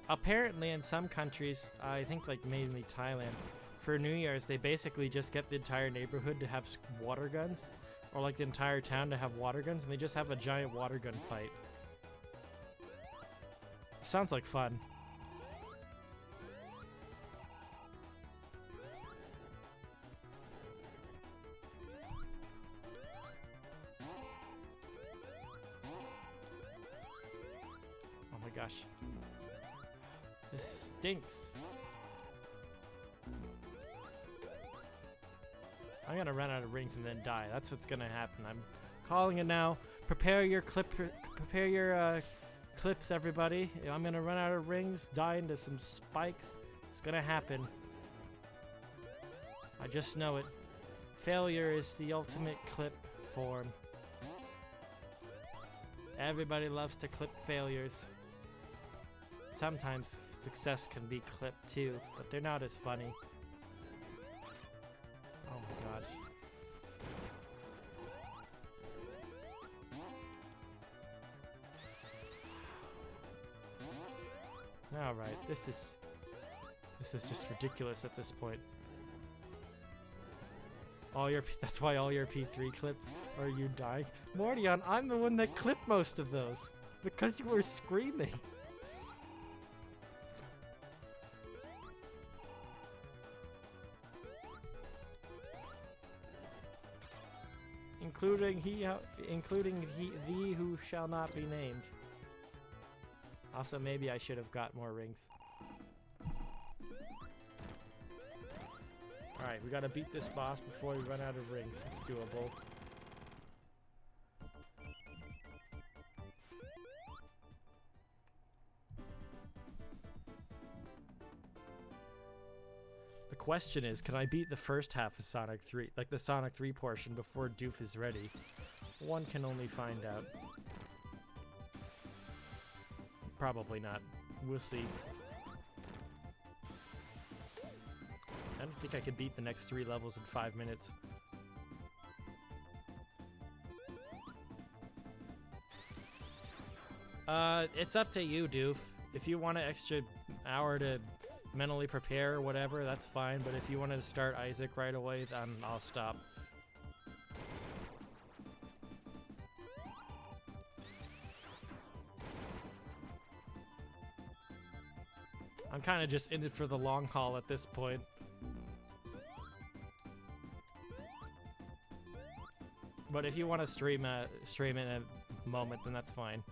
Apparently, in some countries, I think like mainly Thailand, for New Year's, they basically just get the entire neighborhood to have water guns, or like the entire town to have water guns, and they just have a giant water gun fight. Sounds like fun. Oh my gosh. This stinks. I'm gonna run out of rings and then die. That's what's gonna happen. I'm calling it now. Prepare your clips, everybody. I'm gonna run out of rings, die into some spikes. It's gonna happen. I just know it. Failure is the ultimate clip form. Everybody loves to clip failures. Sometimes success can be clipped too, but they're not as funny. Oh my gosh. Alright, this is just ridiculous at this point. That's why all your P3 clips are you dying. Mordion, I'm the one that clipped most of those because you were screaming. Including thee who shall not be named. Also, maybe I should have got more rings. Alright, we gotta beat this boss before we run out of rings. It's doable. The question is, can I beat the first half of Sonic 3, like the Sonic 3 portion, before Doof is ready? One can only find out. Probably not. We'll see. I don't think I could beat the next 3 levels in 5 minutes. It's up to you, Doof. If you want an extra hour to mentally prepare or whatever, that's fine. But if you wanted to start Isaac right away, then I'll stop. I'm kind of just in it for the long haul at this point. But if you want to stream in a moment, then that's fine.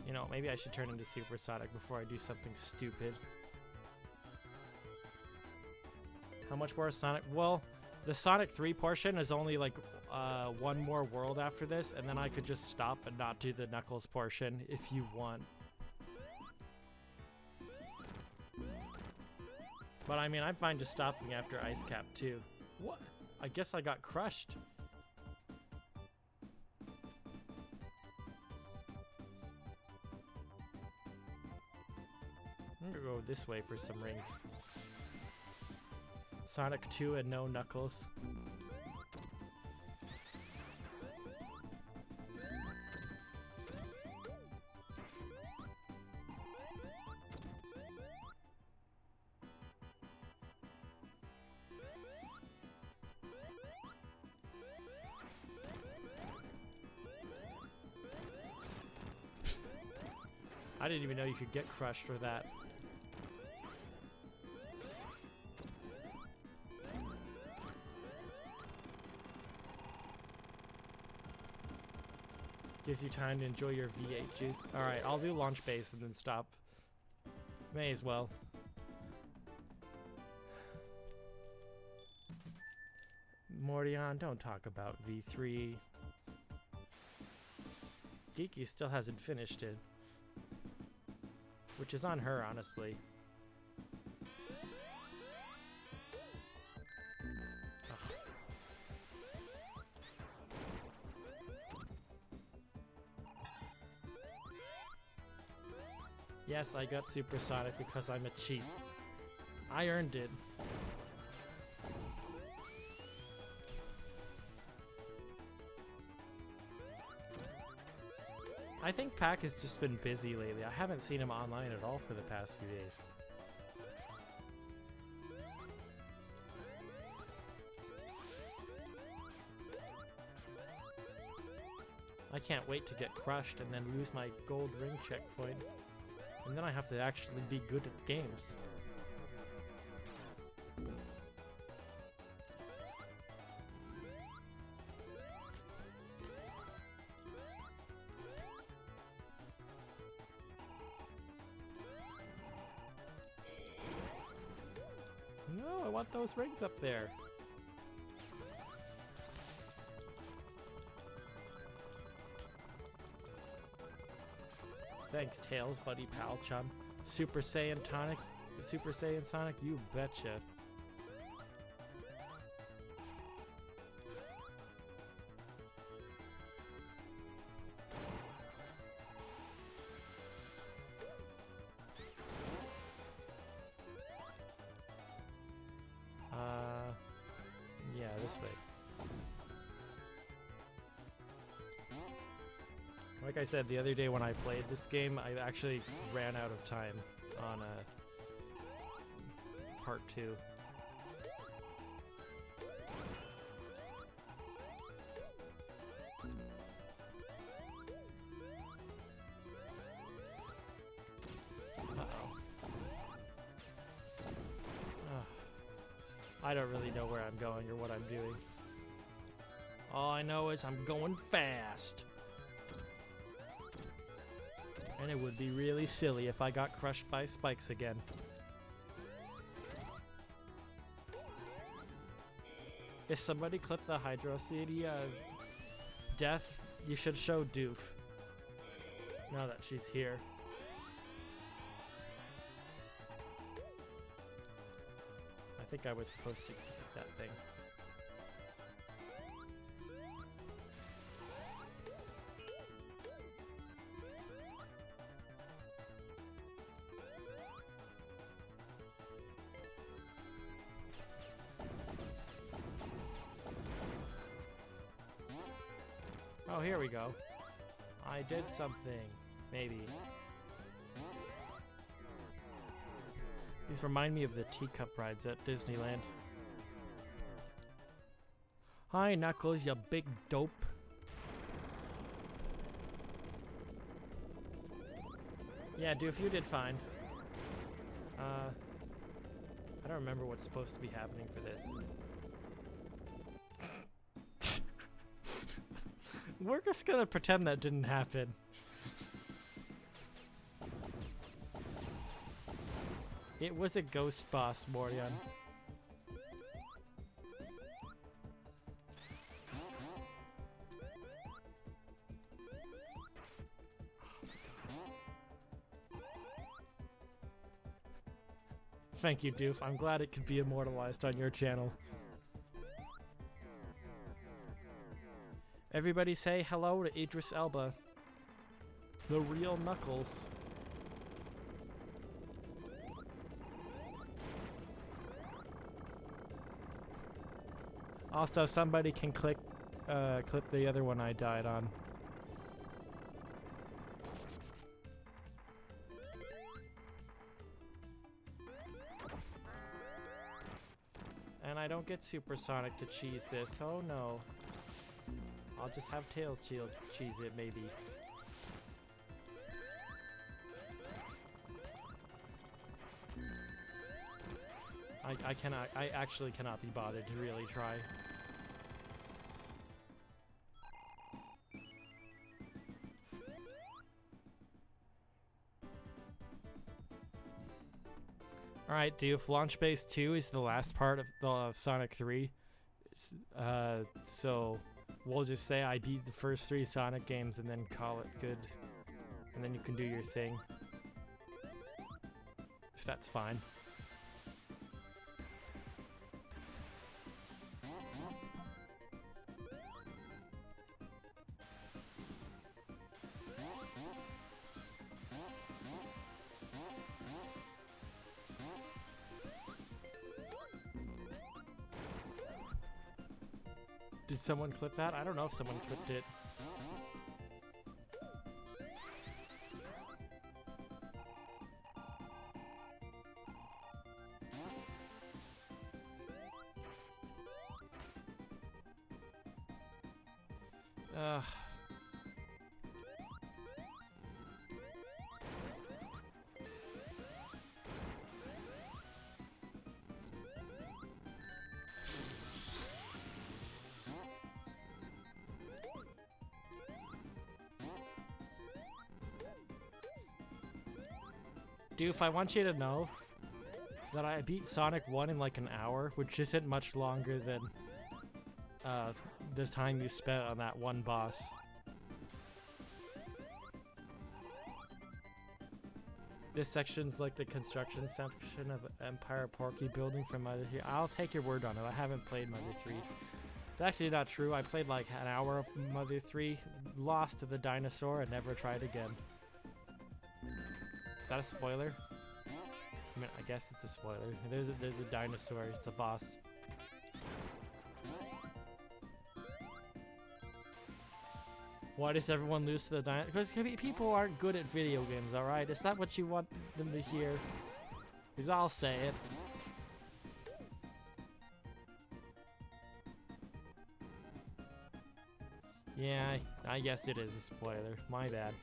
You know, maybe I should turn into Super Sonic before I do something stupid. How much more Sonic? Well, the Sonic 3 portion is only like one more world after this, and then I could just stop and not do the Knuckles portion if you want. But I mean, I'm fine just stopping after Ice Cap too. What? I guess I got crushed. I'm gonna go this way for some rings. Sonic 2 and no Knuckles. I didn't even know you could get crushed for that. Gives you time to enjoy your V8 juice. Alright, I'll do launch base and then stop. May as well. Mordion, don't talk about V3. Geeky still hasn't finished it. Which is on her, honestly. Ugh. Yes, I got supersonic because I'm a cheat. I earned it. I think Pac has just been busy lately. I haven't seen him online at all for the past few days. I can't wait to get crushed and then lose my gold ring checkpoint. And then I have to actually be good at games. No, I want those rings up there. Thanks, Tails, buddy pal chum. Super Saiyan Tonic, Super Saiyan Sonic, you betcha. Yeah, this way. Like I said, the other day when I played this game, I actually ran out of time on part 2. Uh-oh. I don't really know where I'm going or what I'm doing. All I know is I'm going fast. And it would be really silly if I got crushed by spikes again. If somebody clipped the Hydro CD death, you should show Doof. Now that she's here. I think I was supposed to get that thing. Oh, here we go. I did something. Maybe. These remind me of the teacup rides at Disneyland. Hi, Knuckles, you big dope. Yeah, Doof, you did fine. I don't remember what's supposed to be happening for this. We're just gonna pretend that didn't happen. It was a ghost boss, Mordion. Thank you, Doof. I'm glad it could be immortalized on your channel. Everybody say hello to Idris Elba. The real Knuckles. Also, somebody can clip the other one I died on. And I don't get supersonic to cheese this. Oh no. I'll just have Tails cheese it, maybe. I actually cannot be bothered to really try. Alright, dude, Launch Base 2 is the last part of the Sonic 3. So we'll just say I beat the first 3 Sonic games and then call it good. And then you can do your thing. If that's fine. Did someone clip that? I don't know if someone clipped it. Ugh. Doof, I want you to know that I beat Sonic 1 in like an hour, which isn't much longer than the time you spent on that one boss. This section's like the construction section of Empire Porky building from Mother 3. I'll take your word on it. I haven't played Mother 3. It's actually not true. I played like an hour of Mother 3, lost to the dinosaur, and never tried again. Is that a spoiler? I mean, I guess it's a spoiler. There's a dinosaur. It's a boss. Why does everyone lose to the dinosaur? Because people aren't good at video games, alright? Is that what you want them to hear? Because I'll say it. Yeah, I guess it is a spoiler. My bad.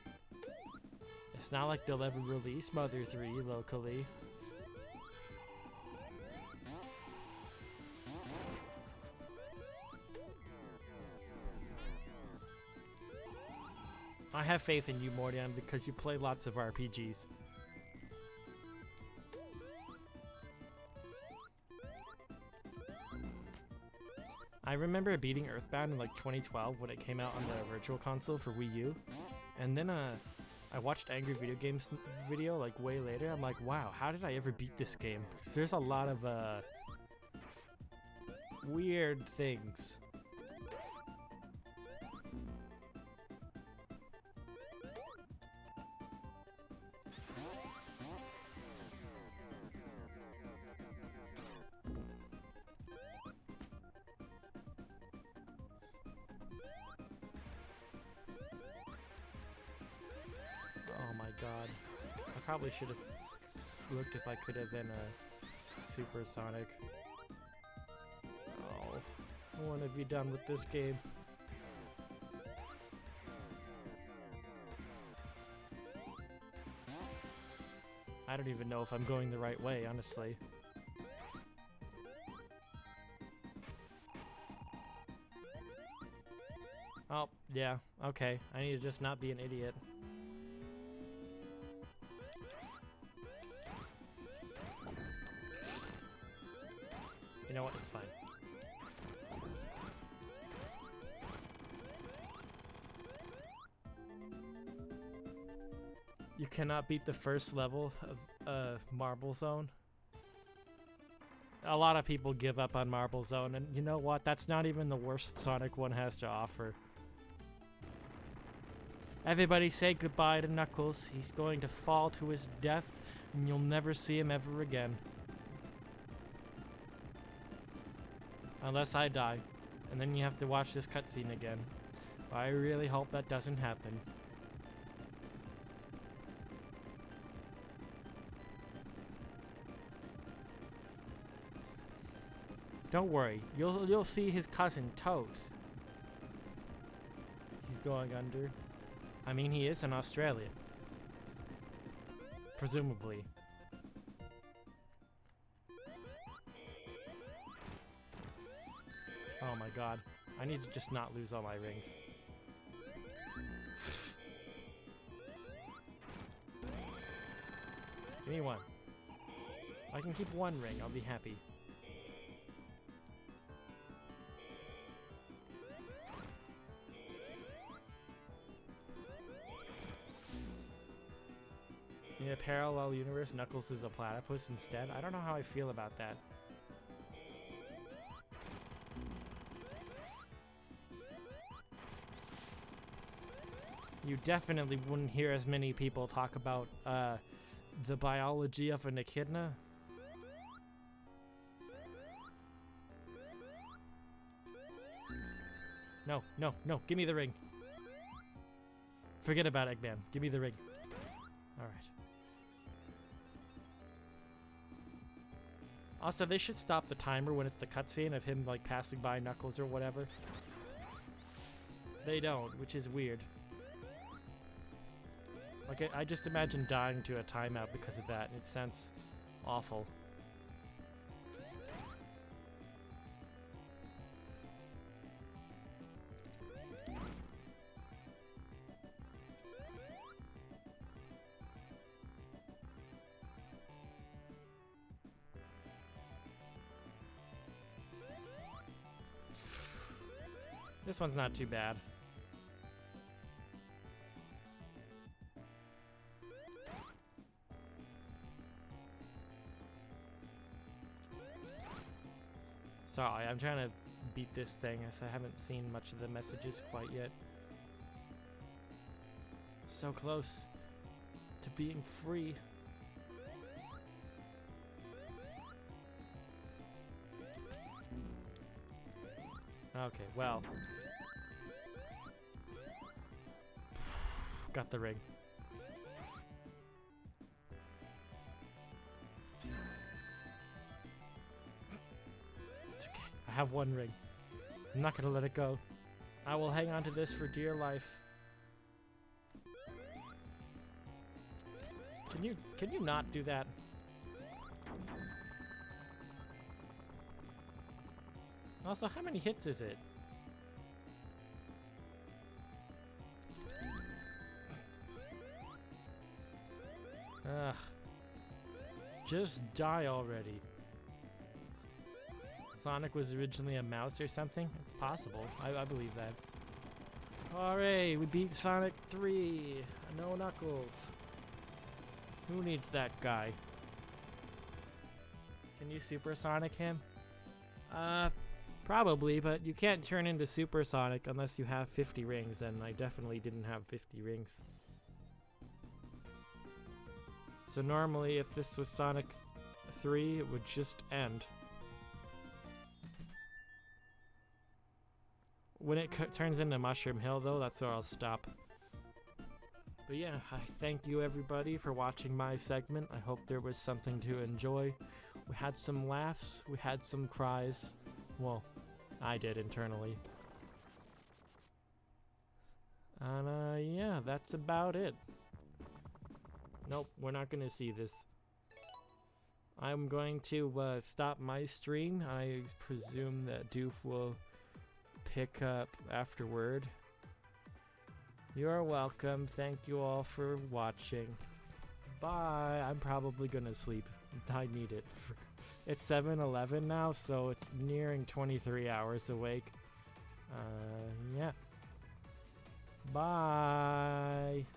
It's not like they'll ever release Mother 3 locally. I have faith in you, Mordian, because you play lots of RPGs. I remember beating Earthbound in like 2012 when it came out on the Virtual Console for Wii U. And then I watched Angry Video Games video like way later. I'm like, wow, how did I ever beat this game? Because there's a lot of weird things. God, I probably should have looked if I could have been a Super Sonic. Oh, I want to be done with this game. I don't even know if I'm going the right way, honestly. Oh, yeah, okay. I need to just not be an idiot. You know what? It's fine. You cannot beat the first level of Marble Zone. A lot of people give up on Marble Zone, and you know what? That's not even the worst Sonic 1 has to offer. Everybody say goodbye to Knuckles. He's going to fall to his death, and you'll never see him ever again. Unless I die, and then you have to watch this cutscene again. I really hope that doesn't happen. Don't worry, you'll see his cousin Toes. He's going under. I mean, he is an Australian. Presumably. Oh my god. I need to just not lose all my rings. Give me one. I can keep one ring, I'll be happy. In a parallel universe, Knuckles is a platypus instead. I don't know how I feel about that. You definitely wouldn't hear as many people talk about the biology of an echidna. No, no, no, give me the ring. Forget about Eggman, give me the ring. Alright. Also, they should stop the timer when it's the cutscene of him, like, passing by Knuckles or whatever. They don't, which is weird. Like, I just imagine dying to a timeout because of that. It sounds awful. This one's not too bad. Sorry, I'm trying to beat this thing as I haven't seen much of the messages quite yet. So close to being free. Okay, well. Got the ring. It's okay. I have one ring. I'm not gonna let it go. I will hang on to this for dear life. Can you not do that? Also, how many hits is it? Ugh. Just die already. Sonic was originally a mouse or something? It's possible. I believe that. Hooray! We beat Sonic 3! No Knuckles. Who needs that guy? Can you Supersonic him? Probably, but you can't turn into Supersonic unless you have 50 rings, and I definitely didn't have 50 rings. So normally, if this was Sonic 3, it would just end. When it turns into Mushroom Hill, though, that's where I'll stop. But yeah, I thank you everybody for watching my segment. I hope there was something to enjoy. We had some laughs, we had some cries. Well, I did internally. And yeah, that's about it. Nope, we're not gonna see this. I'm going to stop my stream. I presume that Doof will pick up afterward. You're welcome. Thank you all for watching. Bye. I'm probably gonna sleep. I need it. It's 7:11 now, so it's nearing 23 hours awake. Yeah. Bye.